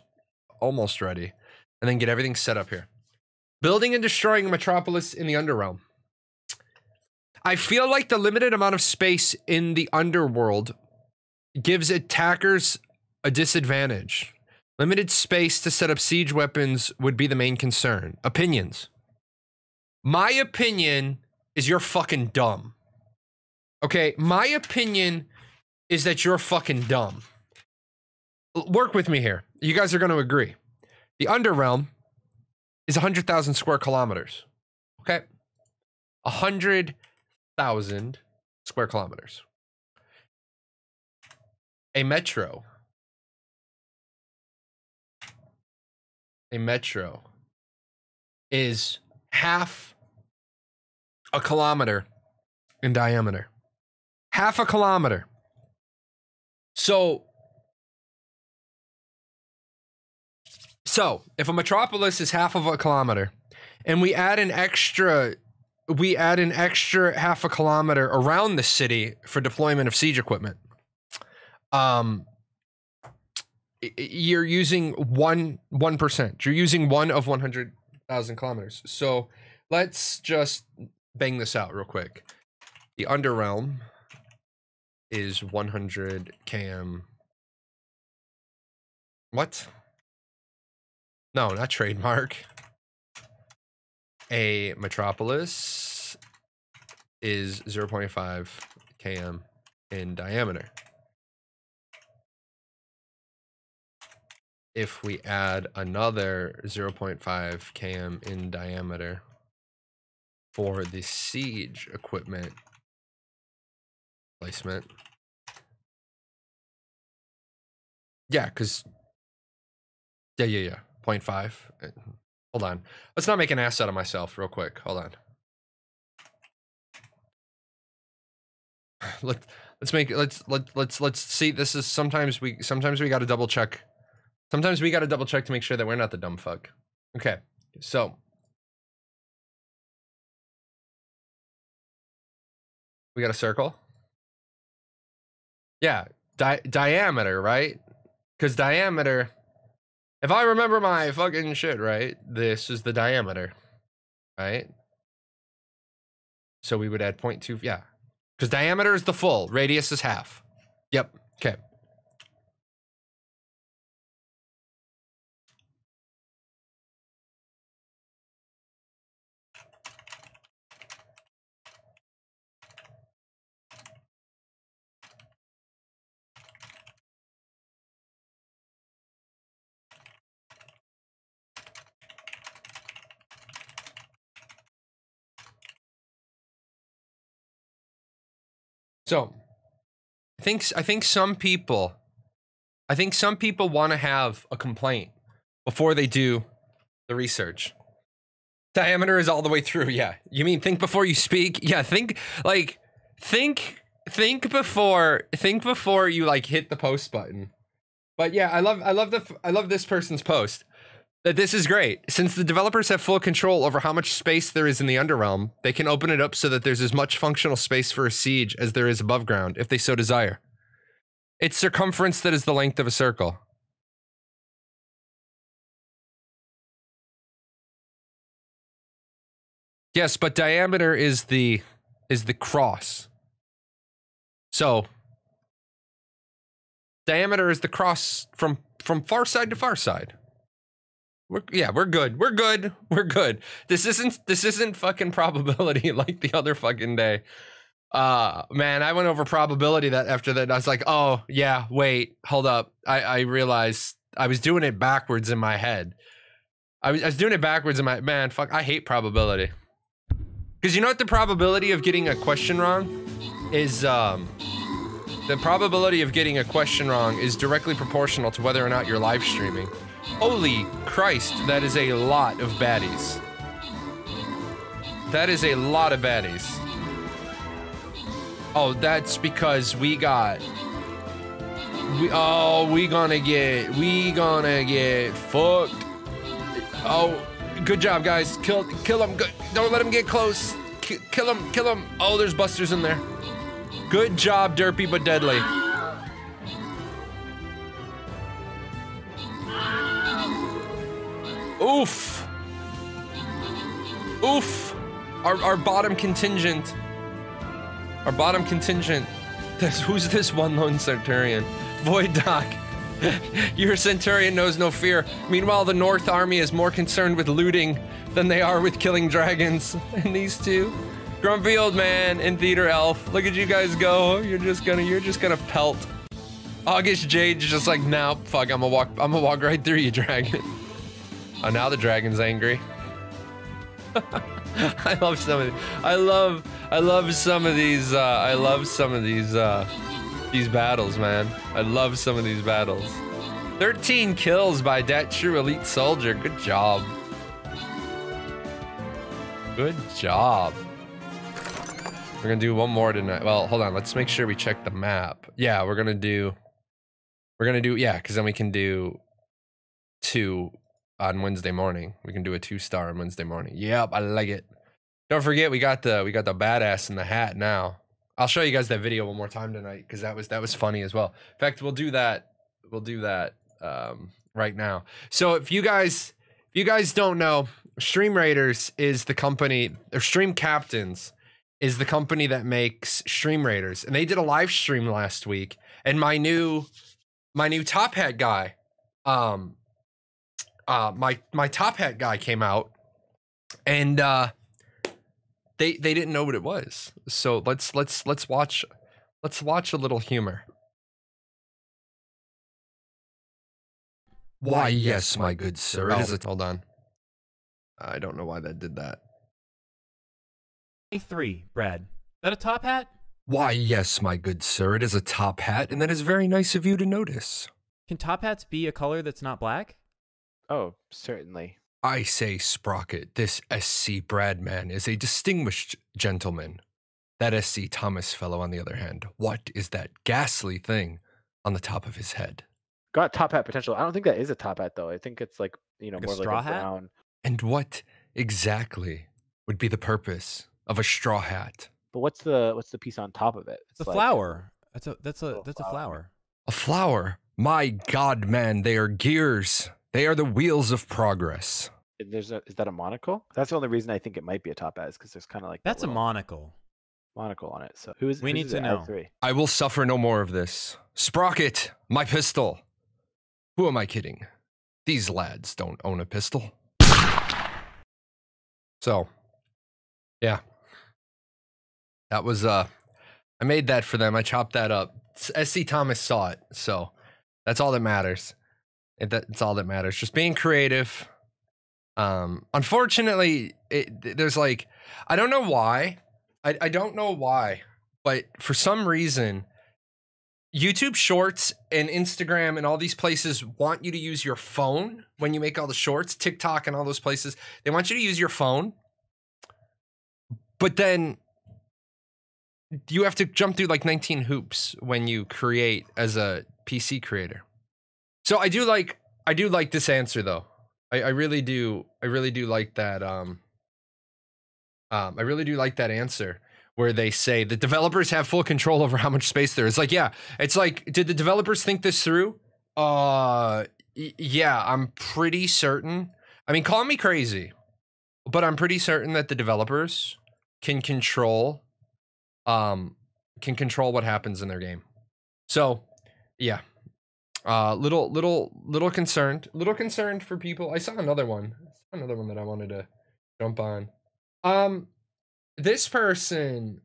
almost ready, and then get everything set up here. Building and destroying a metropolis in the Underrealm. I feel like the limited amount of space in the underworld gives attackers a disadvantage. Limited space to set up siege weapons would be the main concern. Opinions. My opinion is you're fucking dumb. Okay, my opinion is that you're fucking dumb. Work with me here. You guys are going to agree. The Underrealm is 100,000 square kilometers. Okay? 100,000 square kilometers. A metro is half a kilometer in diameter. Half a kilometer. So if a metropolis is half of a kilometer and we add an extra half a kilometer around the city for deployment of siege equipment, you're using 1%. You're using 1 of 100,000 kilometers. So let's just bang this out real quick. The Underrealm is 100 km. What? No, not trademark. A metropolis is 0.5 km in diameter. if we add another 0.5 km in diameter for the siege equipment placement. Yeah, because yeah. 0.5. Hold on. Let's not make an ass out of myself real quick. Hold on. Let's see. This is sometimes we got to double check. Sometimes we got to double check to make sure that we're not the dumb fuck. Okay. So we got a circle. Yeah, diameter, right? Because diameter, if I remember my fucking shit right, this is the diameter, right? So we would add 0.2, yeah. Because diameter is the full, radius is half. Yep, okay. So, I think some people want to have a complaint before they do the research. Diameter is all the way through. Yeah, you mean think before you speak? Yeah, think before you like hit the post button. But yeah, I love this person's post. That this is great. Since the developers have full control over how much space there is in the Underrealm, they can open it up so that there's as much functional space for a siege as there is above ground, if they so desire. It's circumference that is the length of a circle. Yes, but diameter is the cross. So diameter is the cross from far side to far side. We're good. This isn't fucking probability like the other fucking day. Man, I went over probability that after that. I was like, oh yeah, wait, hold up. I realized I was doing it backwards in my head. I was doing it backwards in my, man, fuck, I hate probability. Because you know what the probability of getting a question wrong is, the probability of getting a question wrong is directly proportional to whether or not you're live streaming. Holy Christ, that is a lot of baddies. That is a lot of baddies. Oh, that's because we gonna get fucked. Oh, good job, guys. Kill him. Don't let him get close. Kill him. Oh, there's busters in there. Good job, derpy but deadly. Oof. Our bottom contingent. Who's this one lone Centurion? Void Doc. Your Centurion knows no fear. Meanwhile, the North Army is more concerned with looting than they are with killing dragons. And these two, Grumpy Old Man and Theater Elf. Look at you guys go. You're just gonna pelt. August Jade's just like, nah, fuck. I'm gonna walk right through you, dragon. Oh, now the dragon's angry. I love some of these battles, man. I love some of these battles. 13 kills by that true elite soldier. Good job. Good job. We're gonna do one more tonight. Well, hold on. Let's make sure we check the map. Yeah, we're gonna do, yeah, because then we can do 2 on Wednesday morning. We can do a 2-star on Wednesday morning. Yep, I like it. Don't forget, we got the badass in the hat now. I'll show you guys that video one more time tonight because that was funny as well. In fact, we'll do that right now. So if you guys don't know, Stream Raiders is the company, or Stream Captains is the company that makes Stream Raiders, and they did a live stream last week. And my new top hat guy, my top hat guy came out, and they didn't know what it was. So let's watch a little humor. Why, yes, my good sir. It is a
Hold on.
I don't know why that did that.
I3, Brad. Is that a top hat?
Why, yes, my good sir. It is a top hat, and that is very nice of you to notice.
Can top hats be a color that's not black?
Oh, certainly.
I say, Sprocket, this SC Brad man is a distinguished gentleman. That SC Thomas fellow, on the other hand, what is that ghastly thing on the top of his head?
Got top hat potential. I don't think that is a top hat though. I think it's like,
Like a
more like
straw
a
hat?
brown.
And what exactly would be the purpose of a straw hat?
But what's the piece on top of it?
It's a
like-
flower. That's a
flower.
flower.
A flower? My God, man, they are gears. They are the wheels of progress.
is that a monocle? That's the only reason I think it might be a top hat is because there's kind of like that
That's a
little
monocle.
monocle on it. So who's
We need to know.
L3?
I will suffer no more of this. Sprocket, my pistol. Who am I kidding? These lads don't own a pistol. So, yeah. That was, I made that for them. I chopped that up. SC Thomas saw it, so that's all that matters. That's all that matters. Just being creative. Unfortunately, there's like, I don't know why. I don't know why, but for some reason, YouTube Shorts and Instagram and all these places want you to use your phone when you make all the shorts. TikTok and all those places, they want you to use your phone. But then you have to jump through like 19 hoops when you create as a PC creator. So I do like this answer though. I really do like that. I really do like that answer where they say the developers have full control over how much space there is. Like, yeah, it's like, did the developers think this through? Yeah, I'm pretty certain. I mean, call me crazy, but I'm pretty certain that the developers can control what happens in their game. So, yeah. Little concerned for people. I saw another one that I wanted to jump on. This person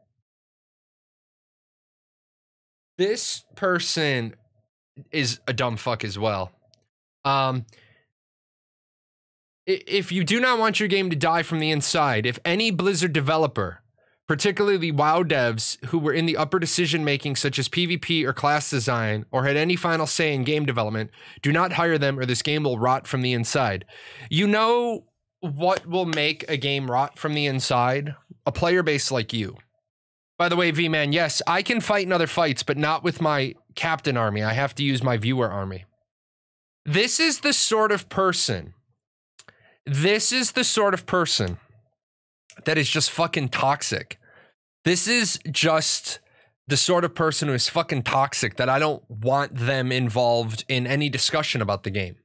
is a dumb fuck as well. If you do not want your game to die from the inside, if any Blizzard developer, particularly WoW devs who were in the upper decision making such as PvP or class design or had any final say in game development, do not hire them or this game will rot from the inside. You know what will make a game rot from the inside? A player base like you. By the way, V-Man, yes, I can fight in other fights, but not with my captain army. I have to use my viewer army. This is the sort of person that is just fucking toxic. This is just the sort of person who is fucking toxic that I don't want them involved in any discussion about the game.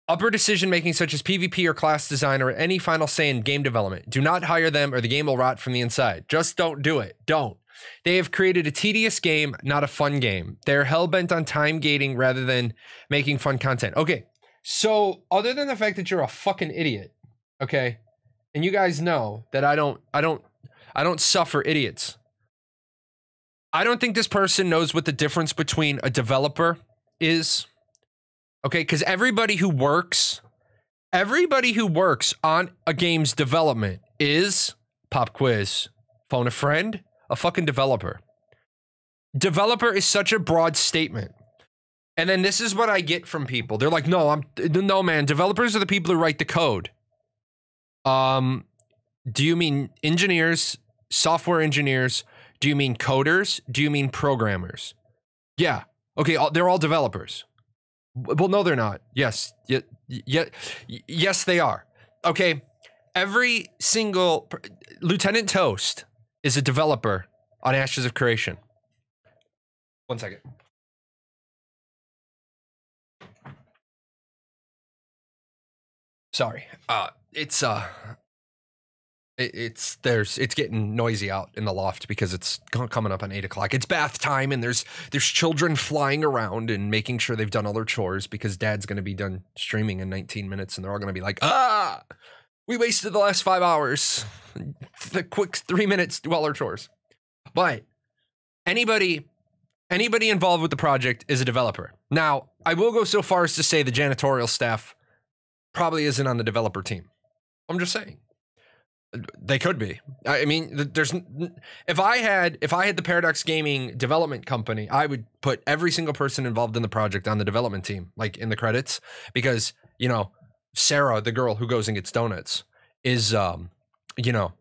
Upper decision making such as PvP or class design or any final say in game development. Do not hire them or the game will rot from the inside. Just don't do it. Don't. They have created a tedious game, not a fun game. They're hell-bent on time gating rather than making fun content. Okay. So, other than the fact that you're a fucking idiot, okay, and you guys know that I don't suffer idiots. I don't think this person knows what the difference between a developer is, okay, because everybody who works on a game's development is, pop quiz, phone a friend, a fucking developer. Developer is such a broad statement. And then this is what I get from people. They're like, no, man, developers are the people who write the code. Do you mean engineers, software engineers? Do you mean coders? Do you mean programmers? Yeah. Okay, they're all developers. Well, no, they're not. Yes, yes, they are. Okay, every single Lieutenant Toast is a developer on Ashes of Creation. 1 second. Sorry. It's getting noisy out in the loft because it's coming up on 8 o'clock. It's bath time and there's children flying around and making sure they've done all their chores because dad's going to be done streaming in 19 minutes and they're all going to be like, we wasted the last 5 hours. The quick 3 minutes do all our chores. But anybody Anybody involved with the project is a developer. Now, I will go so far as to say the janitorial staff probably isn't on the developer team. I'm just saying. They could be. I mean, there's if I had the Paradox Gaming development company, I would put every single person involved in the project on the development team, like in the credits, because, you know, Sarah, the girl who goes and gets donuts, is you know,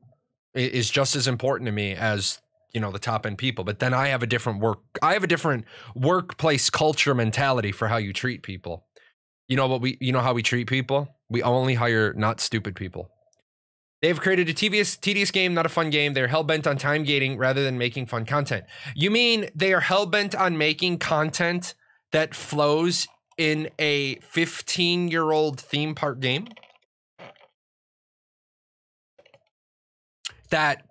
is just as important to me as, you know, the top end people. But then I have a different workplace culture mentality for how you treat people. You know how we treat people? We only hire not stupid people. They've created a tedious game, not a fun game. They're hell-bent on time gating rather than making fun content. You mean they are hell-bent on making content that flows in a 15-year-old theme park game? That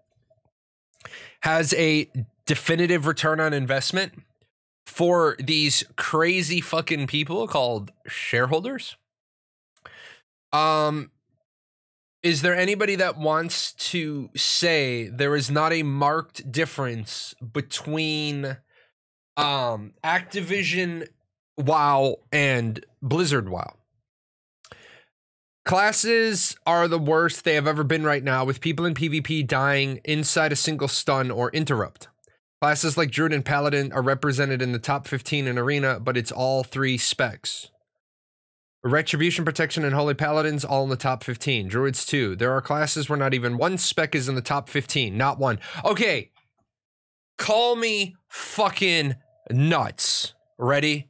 has a definitive return on investment for these crazy fucking people called shareholders? Is there anybody that wants to say there is not a marked difference between Activision WoW and Blizzard WoW? Classes are the worst they have ever been right now, with people in PvP dying inside a single stun or interrupt. Classes like Druid and Paladin are represented in the top 15 in Arena, but it's all 3 specs. Retribution, Protection, and Holy Paladins all in the top 15. Druids too. There are classes where not even 1 spec is in the top 15. Not one. Okay. Call me fucking nuts. Ready?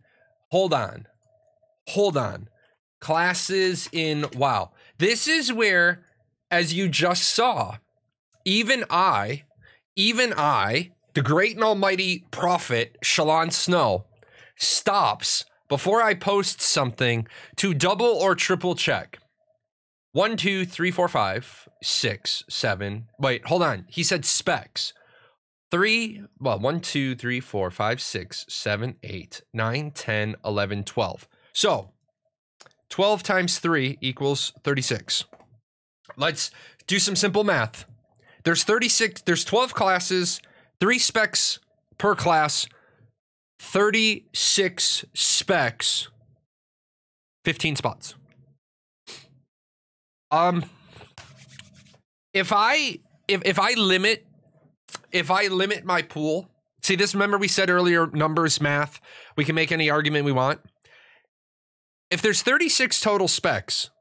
Hold on. Classes in WoW. This is where, as you just saw, even I, the great and almighty prophet, Jahlon Snow, stops before I post something to double or triple check. 1, 2, 3, 4, 5, 6, 7. Wait, hold on. He said specs. 1, 2, 3, 4, 5, 6, 7, 8, 9, 10, 11, 12. So 12 times 3 equals 36. Let's do some simple math. There's 12 classes, 3 specs per class, 36 specs, 15 spots. If I limit my pool, see this, remember we said earlier, numbers, math, we can make any argument we want. If there's 36 total specs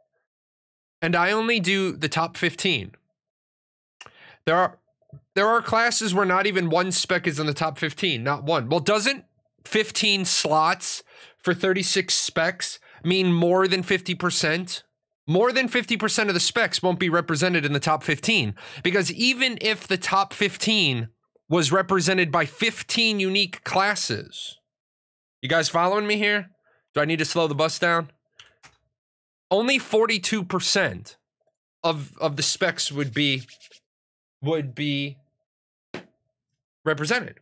and I only do the top 15, there are classes where not even 1 spec is in the top 15, not one. Well, doesn't 15 slots for 36 specs mean more than 50%? More than 50% of the specs won't be represented in the top 15, because even if the top 15 was represented by 15 unique classes, you guys following me here? Do I need to slow the bus down? Only 42% of the specs would be represented.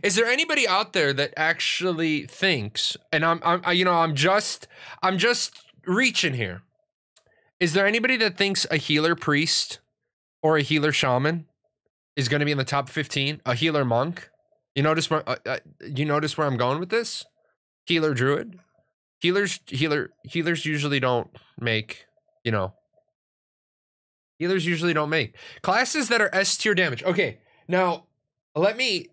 Is there anybody out there that actually thinks, and I'm just reaching here. Is there anybody that thinks a healer priest or a healer shaman is going to be in the top 15? A healer monk? You notice where I'm going with this? Healer druid? Healers usually don't make, healers usually don't make classes that are S tier damage. Okay, now let me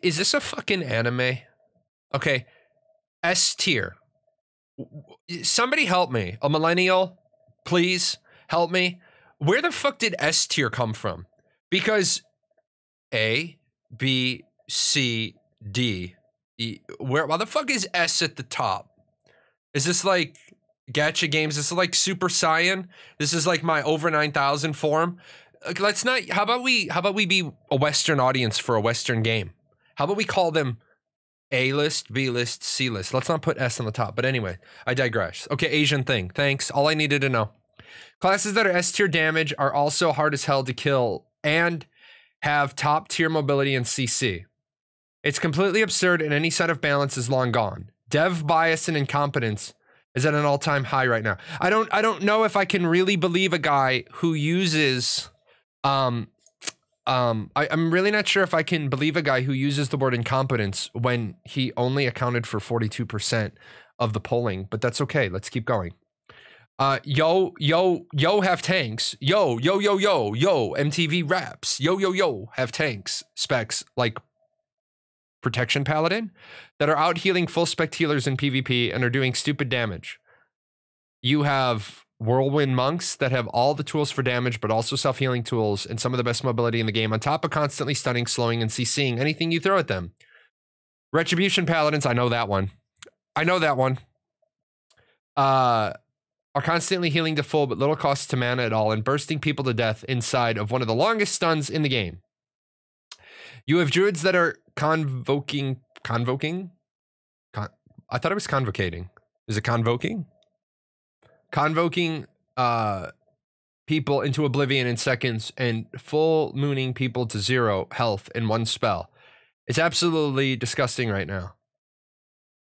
is this a fucking anime? Okay, S tier. Somebody help me. A millennial, please help me. Where the fuck did S tier come from? Because A, B, C, D, E. Why the fuck is S at the top? Is this like gacha games? This is like Super Saiyan? This is like my over 9,000 form? Let's not. How about we be a Western audience for a Western game? How about we call them A list, B list, C list? Let's not put S on the top. But anyway, I digress. Okay, Asian thing. Thanks. All I needed to know. Classes that are S tier damage are also hard as hell to kill and have top tier mobility and CC. It's completely absurd, and any set of balance is long gone. Dev bias and incompetence is at an all-time high right now. I don't know if I can really believe a guy who uses I'm really not sure if I can believe a guy who uses the word incompetence when he only accounted for 42% of the polling, but that's okay. Let's keep going. Yo have tanks. Yo, MTV raps. Yo, have tanks. Specs like Protection Paladin that are out healing full spec healers in PvP and are doing stupid damage. You have Whirlwind Monks that have all the tools for damage, but also self-healing tools and some of the best mobility in the game, on top of constantly stunning, slowing, and CCing anything you throw at them. Retribution Paladins, I know that one. Are constantly healing to full, but little cost to mana at all, and bursting people to death inside of one of the longest stuns in the game. You have druids that are convoking? I thought it was convocating. Is it convoking? Convoking people into oblivion in seconds and full mooning people to 0 health in one spell. It's absolutely disgusting right now.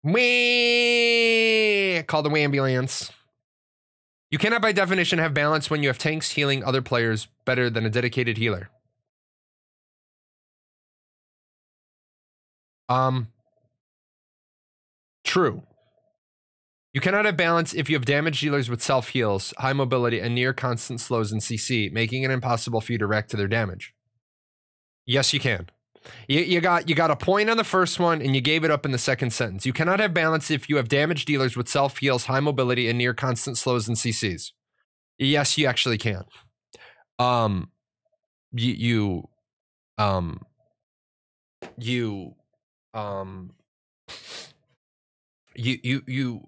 Whee! Call the ambulance. You cannot by definition have balance when you have tanks healing other players better than a dedicated healer. True. You cannot have balance if you have damage dealers with self-heals, high mobility, and near constant slows in CC, making it impossible for you to react to their damage. Yes, you can. You got a point on the first one, and you gave it up in the second sentence. You cannot have balance if you have damage dealers with self-heals, high mobility, and near constant slows in CCs. Yes, you actually can. You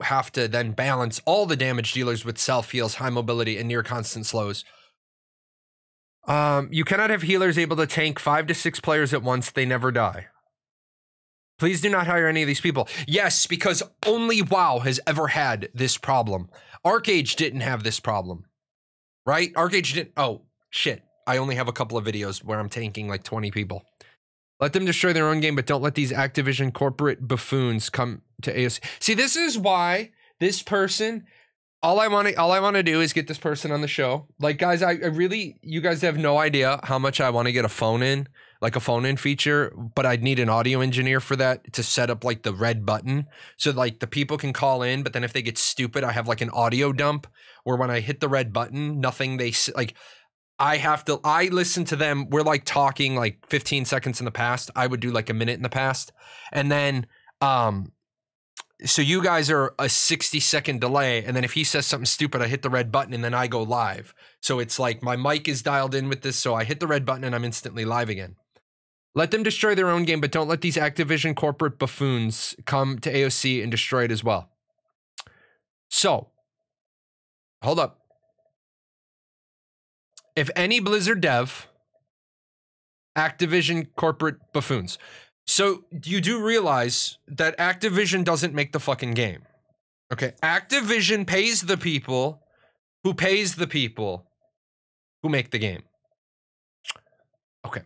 have to then balance all the damage dealers with self-heals, high mobility, and near constant slows. You cannot have healers able to tank 5 to 6 players at once. They never die. Please do not hire any of these people. Yes, because only WoW has ever had this problem. Arcage didn't have this problem. Right? Arcage didn't. Oh, shit. I only have a couple of videos where I'm tanking like 20 people. Let them destroy their own game, but don't let these Activision corporate buffoons come to AOC. See, this is why this person, all I want to do is get this person on the show. Like, guys, I really, you guys have no idea how much I want to get a phone in, like a phone in feature, but I'd need an audio engineer for that to set up like the red button. So like the people can call in, but then if they get stupid, I have like an audio dump where when I hit the red button, nothing they like, I listen to them. We're like talking like 15 seconds in the past. I would do like a minute in the past. And then, so you guys are a 60-second delay. And then if he says something stupid, I hit the red button and then I go live. So it's like my mic is dialed in with this. So I hit the red button and I'm instantly live again. Let them destroy their own game, but don't let these Activision corporate buffoons come to AOC and destroy it as well. So, hold up. If any Blizzard dev, Activision corporate buffoons. So you do realize that Activision doesn't make the fucking game. Okay. Activision pays the people who make the game. Okay.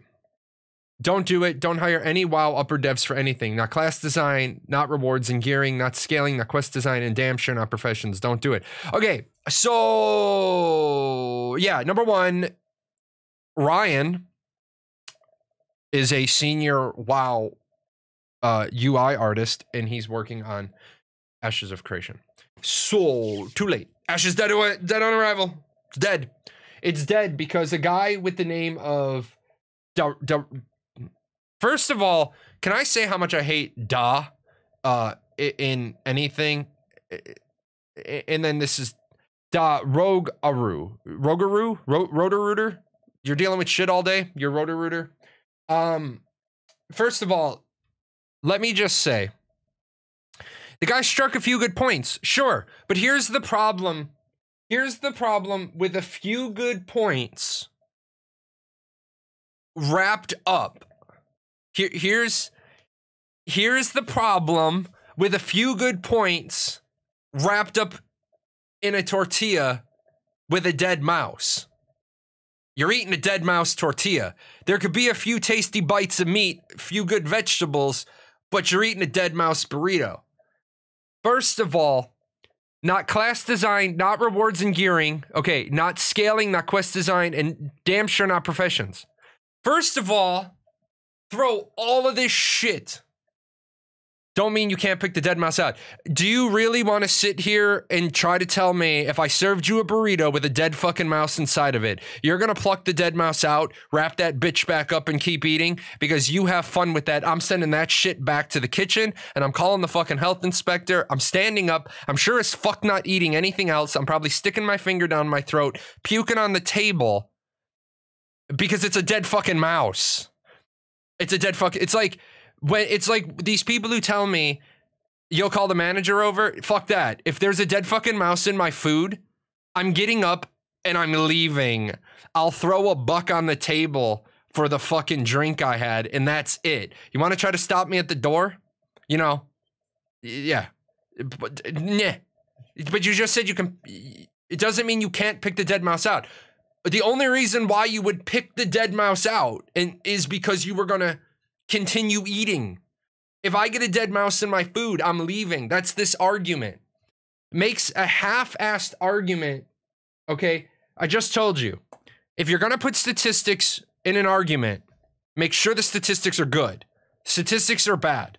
Don't do it. Don't hire any WoW upper devs for anything. Not class design, not rewards and gearing, not scaling, not quest design, and damn sure not professions. Don't do it. Okay. So, yeah, number one, Ryan is a senior WoW UI artist, and he's working on Ashes of Creation. So, too late. Ashes dead on arrival. It's dead. It's dead because a guy with the name of... First of all, can I say how much I hate Da in anything? And then this is... Rotarooter. You're dealing with shit all day. You're Rotarooter. First of all, let me just say, the guy struck a few good points, sure, but here's the problem. Here's the problem with a few good points wrapped up. Here's the problem with a few good points wrapped up in a tortilla with a dead mouse. You're eating a dead mouse tortilla. There could be a few tasty bites of meat, a few good vegetables, but you're eating a dead mouse burrito. First of all, not class design, not rewards and gearing. Okay, not scaling, not quest design, and damn sure not professions. First of all, throw all of this shit. Don't mean you can't pick the dead mouse out. Do you really want to sit here and try to tell me if I served you a burrito with a dead fucking mouse inside of it, you're going to pluck the dead mouse out, wrap that bitch back up and keep eating because you have fun with that? I'm sending that shit back to the kitchen and I'm calling the fucking health inspector. I'm standing up. I'm sure as fuck not eating anything else. I'm probably sticking my finger down my throat, puking on the table because it's a dead fucking mouse. It's a dead fucking, it's like these people who tell me you'll call the manager over. Fuck that. If there's a dead fucking mouse in my food, I'm getting up and I'm leaving. I'll throw $1 on the table for the fucking drink I had, and that's it. You want to try to stop me at the door? You know, yeah. But you just said you can. It doesn't mean you can't pick the dead mouse out. The only reason why you would pick the dead mouse out is because you were gonna continue eating. If I get a dead mouse in my food, I'm leaving. That's this argument. Makes a half-assed argument. Okay, I just told you. If you're gonna put statistics in an argument, make sure the statistics are good. Statistics are bad.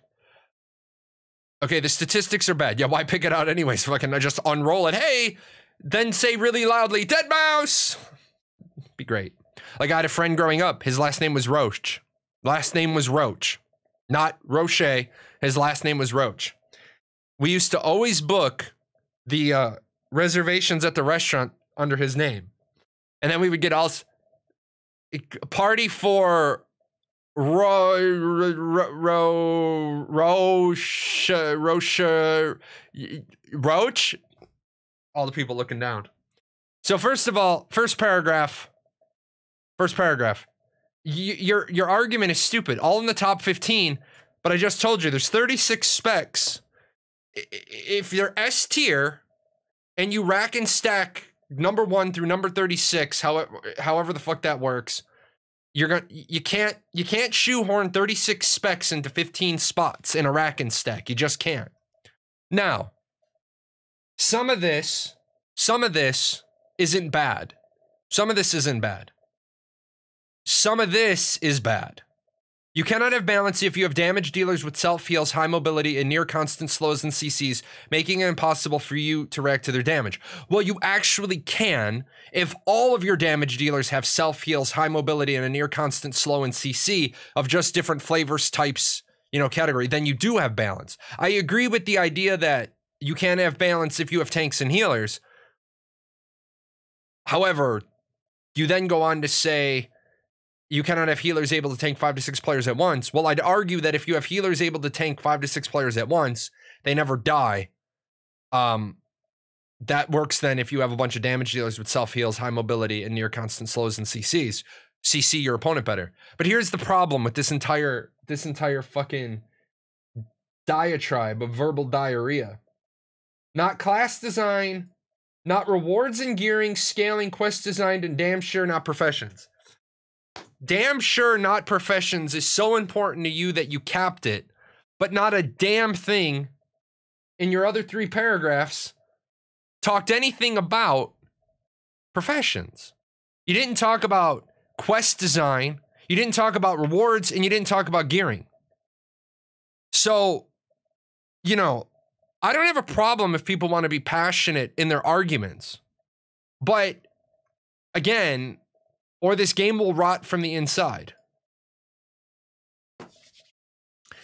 Okay, the statistics are bad. Yeah, why pick it out anyways? So I can just unroll it. Hey, then say really loudly, dead mouse. Be great. Like I had a friend growing up. His last name was Roach. Last name was Roach, not Roche. His last name was Roach. We used to always book the reservations at the restaurant under his name. And then we would get all party for Roach. All the people looking down. So first of all, first paragraph. Your argument is stupid. All in the top 15, but I just told you there's 36 specs. If you're S tier and you rack and stack number 1 through number 36, however the fuck that works, you can't shoehorn 36 specs into 15 spots in a rack and stack. You just can't. Now, some of this isn't bad. Some of this isn't bad. Some of this is bad. You cannot have balance if you have damage dealers with self-heals, high mobility, and near constant slows and CCs, making it impossible for you to react to their damage. Well, you actually can if all of your damage dealers have self-heals, high mobility, and a near constant slow and CC of just different flavors, types, category. Then you do have balance. I agree with the idea that you can't have balance if you have tanks and healers. However, you then go on to say you cannot have healers able to tank 5 to 6 players at once. Well, I'd argue that if you have healers able to tank 5 to 6 players at once, they never die. That works then if you have a bunch of damage dealers with self-heals, high mobility, and near constant slows and CCs. CC your opponent better. But here's the problem with this entire fucking diatribe of verbal diarrhea. Not class design, not rewards and gearing, scaling, quest design, and damn sure not professions. Damn sure not professions is so important to you that you capped it, but not a damn thing in your other 3 paragraphs talked anything about professions. You didn't talk about quest design, you didn't talk about rewards, and you didn't talk about gearing. So, I don't have a problem if people want to be passionate in their arguments, but again, or this game will rot from the inside.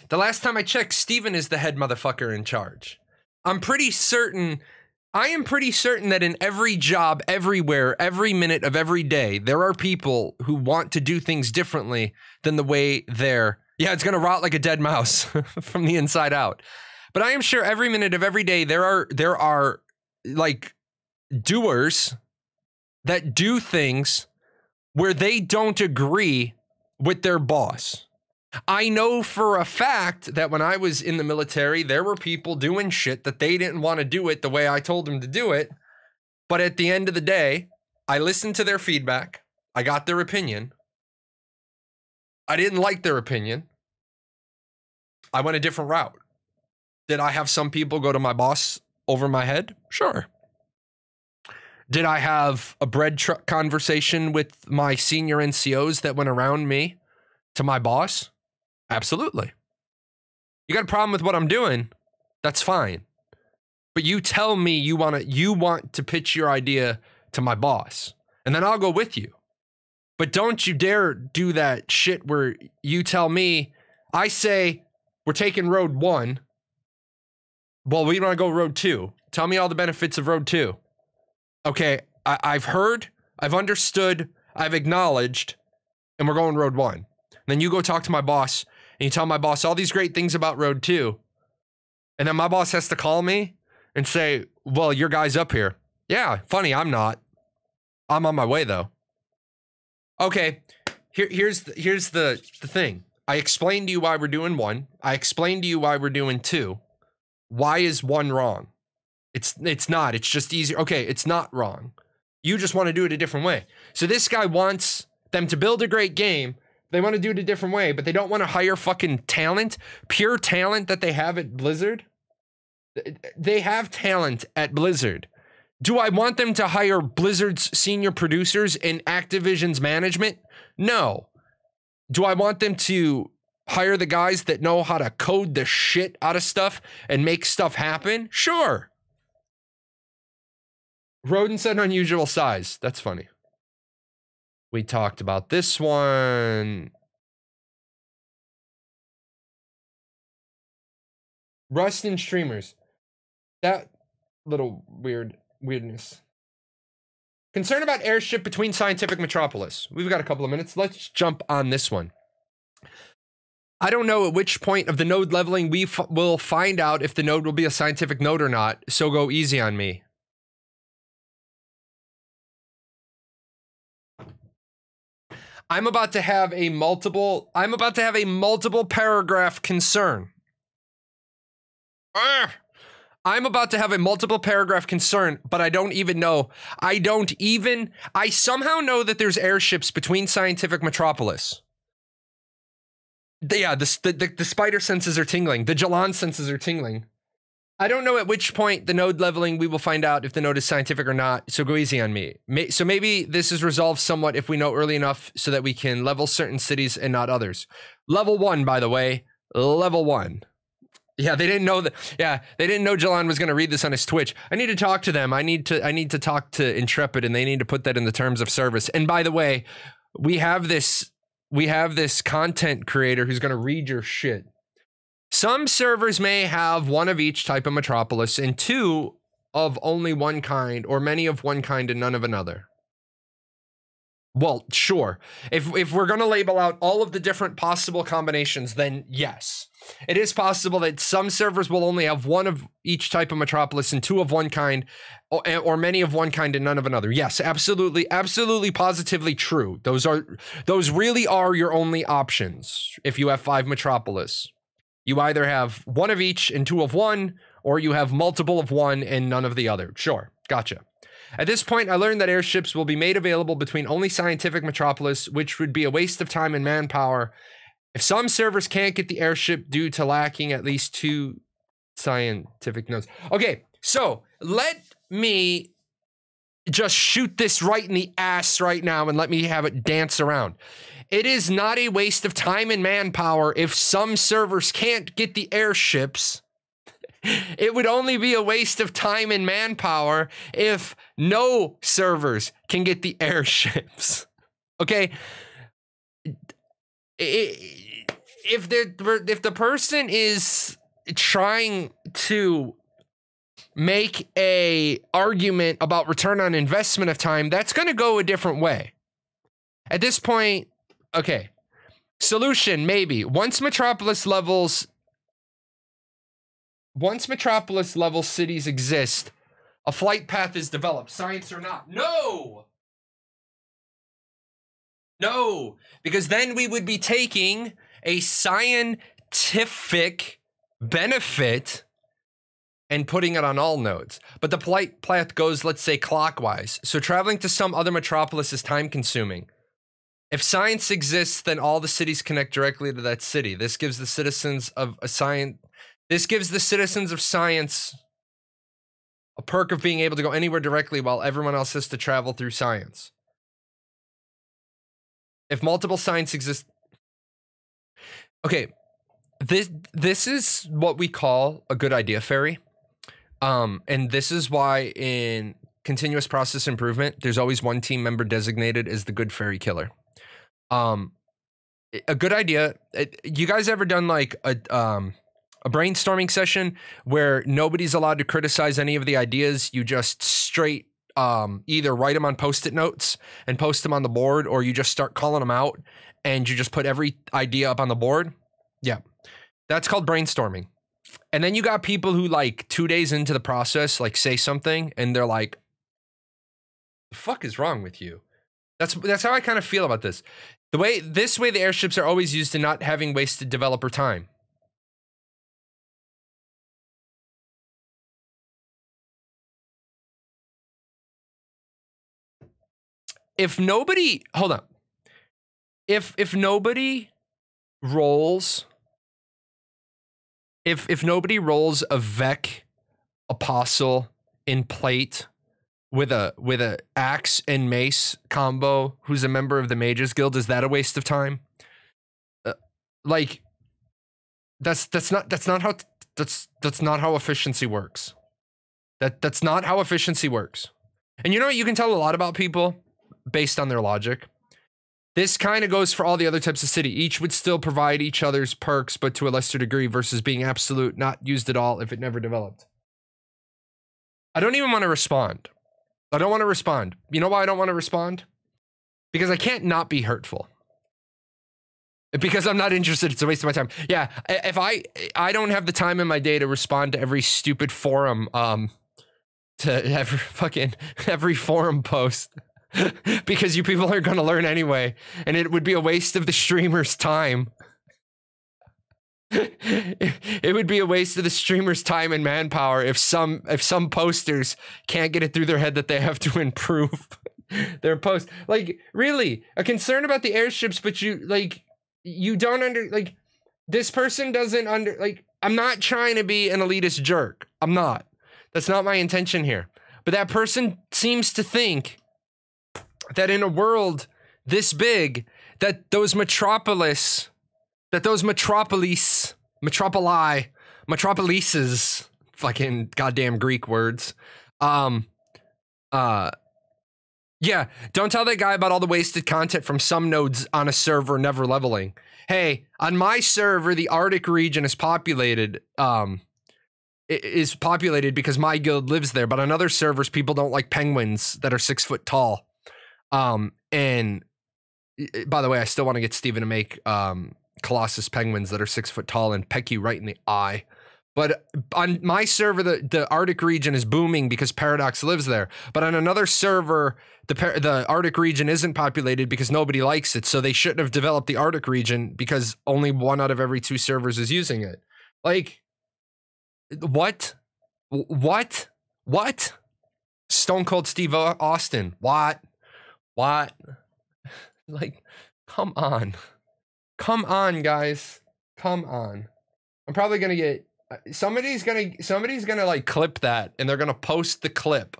The last time I checked, Steven is the head motherfucker in charge. I am pretty certain that in every job, everywhere, every minute of every day, there are people who want to do things differently than the way they're. Yeah, it's going to rot like a dead mouse from the inside out. But I am sure every minute of every day, there are like doers that do things where they don't agree with their boss. I know for a fact that when I was in the military, there were people doing shit that they didn't want to do it the way I told them to do it. But at the end of the day, I listened to their feedback. I got their opinion. I didn't like their opinion. I went a different route. Did I have some people go to my boss over my head? Sure. Did I have a bread truck conversation with my senior NCOs that went around me to my boss? Absolutely. You got a problem with what I'm doing? That's fine. But you tell me you want to pitch your idea to my boss, and then I'll go with you. But don't you dare do that shit where you tell me, I say, we're taking road 1. Well, we want to go road 2. Tell me all the benefits of road 2. Okay, I've heard, I've understood, I've acknowledged, and we're going road 1. And then you go talk to my boss, and you tell my boss all these great things about road 2. And then my boss has to call me and say, well, your guy's up here. Yeah, funny, I'm not. I'm on my way, though. Okay, here's the thing. I explained to you why we're doing 1. I explained to you why we're doing 2. Why is 1 wrong? It's not. It's just easier. Okay, it's not wrong. You just want to do it a different way. So this guy wants them to build a great game. They want to do it a different way, but they don't want to hire fucking talent, pure talent that they have at Blizzard. They have talent at Blizzard. Do I want them to hire Blizzard's senior producers in Activision's management? No. Do I want them to hire the guys that know how to code the shit out of stuff and make stuff happen? Sure. Rodent said unusual size. That's funny. We talked about this one. Rust and streamers. That little weirdness. Concern about airship between Scientific Metropolis. We've got a couple of minutes. Let's jump on this one. I don't know at which point of the node leveling we will find out if the node will be a scientific node or not, so go easy on me. I'm about to have a multiple paragraph concern. I'm about to have a multiple paragraph concern, but I don't even know. I somehow know that there's airships between Scientific Metropolis. Yeah, the spider senses are tingling. The Jahlon senses are tingling. I don't know at which point the node leveling we will find out if the node is scientific or not, so go easy on me. So maybe this is resolved somewhat if we know early enough so that we can level certain cities and not others. Level 1, by the way. Level 1. Yeah, they didn't know that. Yeah, they didn't know Jahlon was going to read this on his Twitch. I need to talk to them. I need to talk to Intrepid, and they need to put that in the terms of service. And by the way, we have this content creator who's going to read your shit. Some servers may have 1 of each type of Metropolis and 2 of only one kind, or many of one kind and none of another. Well, sure. If we're going to label out all of the different possible combinations, then yes. It is possible that some servers will only have 1 of each type of Metropolis and 2 of one kind, or many of one kind and none of another. Yes, absolutely, positively true. Those really are your only options if you have 5 Metropolis. You either have 1 of each and 2 of one, or you have multiple of one and none of the other. Sure, gotcha. At this point, I learned that airships will be made available between only Scientific Metropolis, which would be a waste of time and manpower if some servers can't get the airship due to lacking at least 2 scientific nodes. Okay, so let me just shoot this right in the ass right now and let me have it dance around. It is not a waste of time and manpower if some servers can't get the airships. It would only be a waste of time and manpower if no servers can get the airships. Okay? If the person is trying to make a argument about return on investment of time, that's going to go a different way. At this point, okay. Solution, maybe. Once Metropolis level cities exist, a flight path is developed. Science or not? No! No, because then we would be taking a scientific benefit and putting it on all nodes. But the flight path goes, let's say, clockwise. So traveling to some other metropolis is time consuming. If science exists, then all the cities connect directly to that city. This gives the citizens of science a perk of being able to go anywhere directly while everyone else has to travel through science. If multiple science exist. Okay, this is what we call a good idea fairy. And this is why in continuous process improvement, there's always one team member designated as the good fairy killer. A good idea. You guys ever done like a brainstorming session where nobody's allowed to criticize any of the ideas? You just straight either write them on Post-it notes and post them on the board, or you just start calling them out and you just put every idea up on the board. Yeah, that's called brainstorming. And then you got people who like 2 days into the process, like say something and they're like, the fuck is wrong with you? That's how I kind of feel about this. This way the airships are always used to not having wasted developer time. If nobody, hold on. If nobody rolls, if nobody rolls a Vec Apostle in plate with a axe and mace combo, who's a member of the Mages Guild, is that a waste of time? Like, that's not how efficiency works. That's not how efficiency works. And you know what? You can tell a lot about people based on their logic. This kind of goes for all the other types of city. Each would still provide each other's perks, but to a lesser degree, versus being absolute, not used at all if it never developed. I don't even want to respond. I don't want to respond. You know why I don't want to respond? Because I can't not be hurtful. Because I'm not interested. It's a waste of my time. Yeah, if I don't have the time in my day to respond to every stupid forum, to every forum post. Because you people are going to learn anyway, and it would be a waste of the streamer's time. It would be a waste of the streamer's time and manpower if some posters can't get it through their head that they have to improve their post. Like, really, a concern about the airships, but you don't this person doesn't I'm not trying to be an elitist jerk. I'm not. That's not my intention here. But that person seems to think that in a world this big, that those metropolises, fucking goddamn Greek words. Yeah, don't tell that guy about all the wasted content from some nodes on a server never leveling. Hey, on my server, the Arctic region is populated. Is populated because my guild lives there, but on other servers, people don't like penguins that are 6 foot tall. And by the way, I still want to get Steven to make Colossus penguins that are 6 foot tall and peck you right in the eye. But on my server, the Arctic region is booming because Paradox lives there. But on another server, the Arctic region isn't populated because nobody likes it. So they shouldn't have developed the Arctic region because only 1 out of every 2 servers is using it. Like, what? Stone Cold Steve Austin. What? Like, come on, guys, come on. I'm probably gonna get somebody's gonna like clip that, and they're gonna post the clip.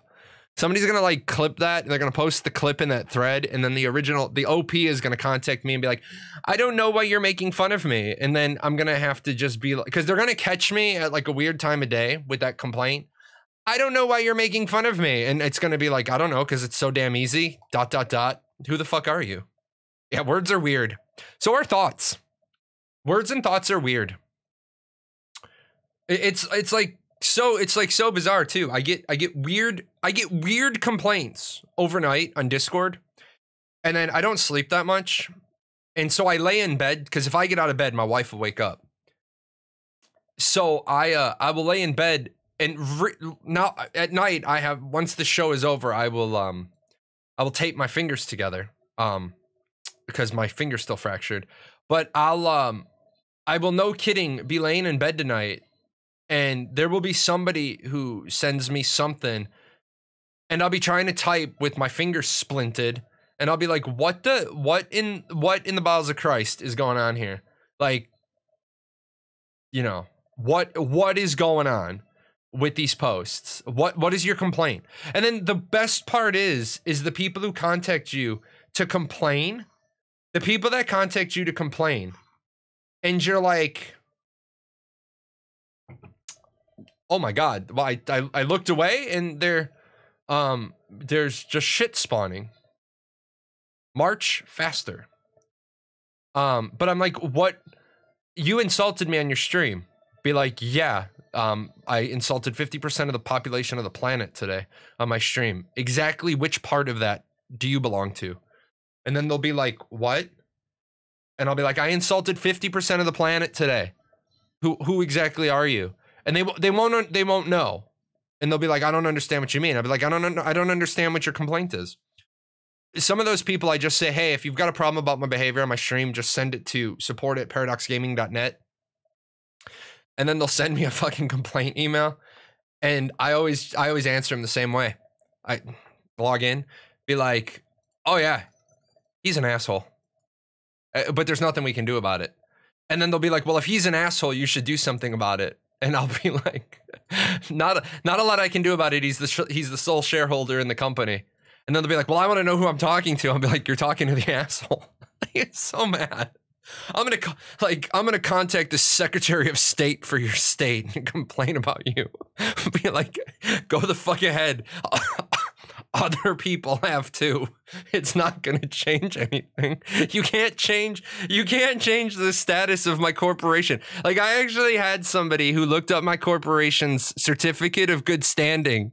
Somebody's gonna like clip that, and they're gonna post the clip in that thread, and then the OP is gonna contact me and be like, I don't know why you're making fun of me, and then I'm gonna have to just be like, because they're gonna catch me at like a weird time of day with that complaint. I don't know why you're making fun of me. And it's going to be like, I don't know, because it's so damn easy. ... Who the fuck are you? Yeah, words are weird. So are thoughts. Words and thoughts are weird. It's like so bizarre too. I get weird complaints overnight on Discord. And then I don't sleep that much. And so I lay in bed, because if I get out of bed, my wife will wake up. So I will lay in bed. And now at night, once the show is over, I will tape my fingers together, because my finger's still fractured. But I will, no kidding, be laying in bed tonight, and there will be somebody who sends me something, and I'll be trying to type with my fingers splinted, and I'll be like, what in the bowels of Christ is going on here? Like, you know, what is going on? with these posts? What is your complaint? And then the best part is the people who contact you to complain, the people that contact you to complain, and you're like, oh my God, well, I looked away and there's just shit spawning. March faster. But I'm like, what? You insulted me on your stream. Be like, yeah, I insulted 50% of the population of the planet today on my stream. Exactly which part of that do you belong to? And then they'll be like, what? And I'll be like, I insulted 50% of the planet today. Who exactly are you? And they won't know. And they'll be like, I don't understand what you mean. I'll be like, I don't understand what your complaint is. Some of those people, I just say, hey, if you've got a problem about my behavior on my stream, just send it to support@paradoxgaming.net. And then they'll send me a fucking complaint email. And I always answer them the same way. I log in, be like, oh yeah, he's an asshole. But there's nothing we can do about it. And then they'll be like, well, if he's an asshole, you should do something about it. And I'll be like, not a lot I can do about it. He's the sole shareholder in the company. And then they'll be like, well, I want to know who I'm talking to. I'll be like, you're talking to the asshole. It's so mad. I'm gonna contact the Secretary of State for your state and complain about you. Be like, go the fuck ahead. Other people have too. It's not gonna change anything. You can't change the status of my corporation. Like, I actually had somebody who looked up my corporation's certificate of good standing.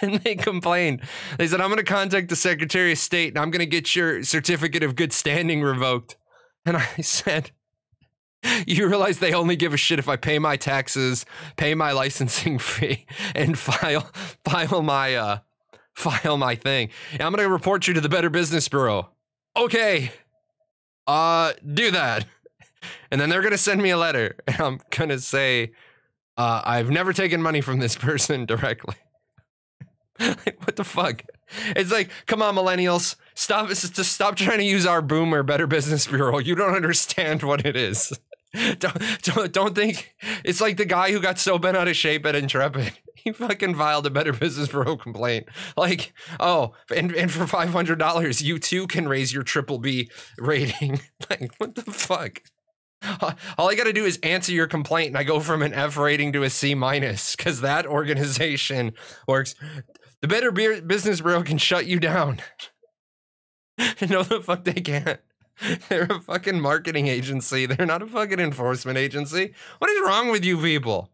And they complained. They said, I'm going to contact the Secretary of State and I'm going to get your certificate of good standing revoked. And I said, you realize they only give a shit if I pay my taxes, pay my licensing fee, and file my thing. And I'm going to report you to the Better Business Bureau. Okay. Do that. And then they're going to send me a letter. And I'm going to say, I've never taken money from this person directly. What the fuck? It's like, come on, millennials, stop trying to use our boomer Better Business Bureau. You don't understand what it is. Don't think it's like the guy who got so bent out of shape at Intrepid. He fucking filed a Better Business Bureau complaint. Like, oh, and for $500, you too can raise your BBB rating. Like, what the fuck? All I got to do is answer your complaint, and I go from an F rating to a C-, because that organization works. The Better Business Bureau can shut you down. No, the fuck they can't. They're a fucking marketing agency. They're not a fucking enforcement agency. What is wrong with you people?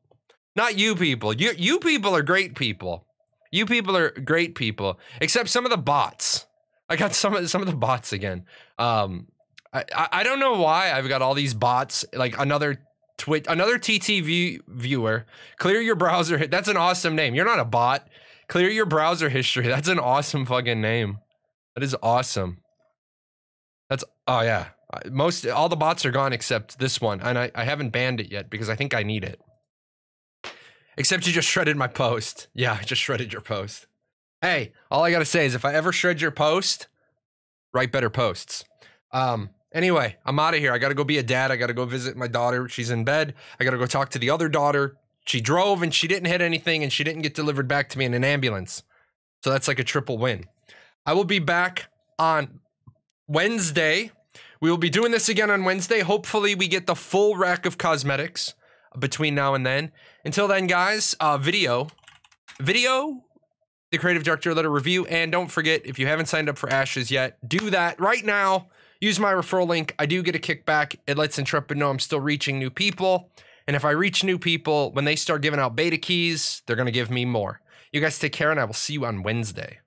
Not you people. You people are great people. You people are great people, except some of the bots. I got some of the bots again. I don't know why I've got all these bots, like another TTV viewer. Clear your browser. That's an awesome name. You're not a bot. Clear your browser history. That's an awesome fucking name. That is awesome. Oh yeah. All the bots are gone except this one. And I haven't banned it yet because I think I need it. Except you just shredded my post. Yeah, I just shredded your post. Hey, all I gotta say is if I ever shred your post, write better posts. Anyway, I'm out of here. I gotta go be a dad. I gotta go visit my daughter. She's in bed. I gotta go talk to the other daughter. She drove and she didn't hit anything and she didn't get delivered back to me in an ambulance. So that's like a triple win. I will be back on Wednesday. We will be doing this again on Wednesday. Hopefully we get the full rack of cosmetics between now and then. Until then, guys, video, the Creative Director Letter Review. And don't forget, if you haven't signed up for Ashes yet, do that right now. Use my referral link. I do get a kickback. It lets Intrepid know I'm still reaching new people. And if I reach new people, when they start giving out beta keys, they're going to give me more. You guys take care, and I will see you on Wednesday.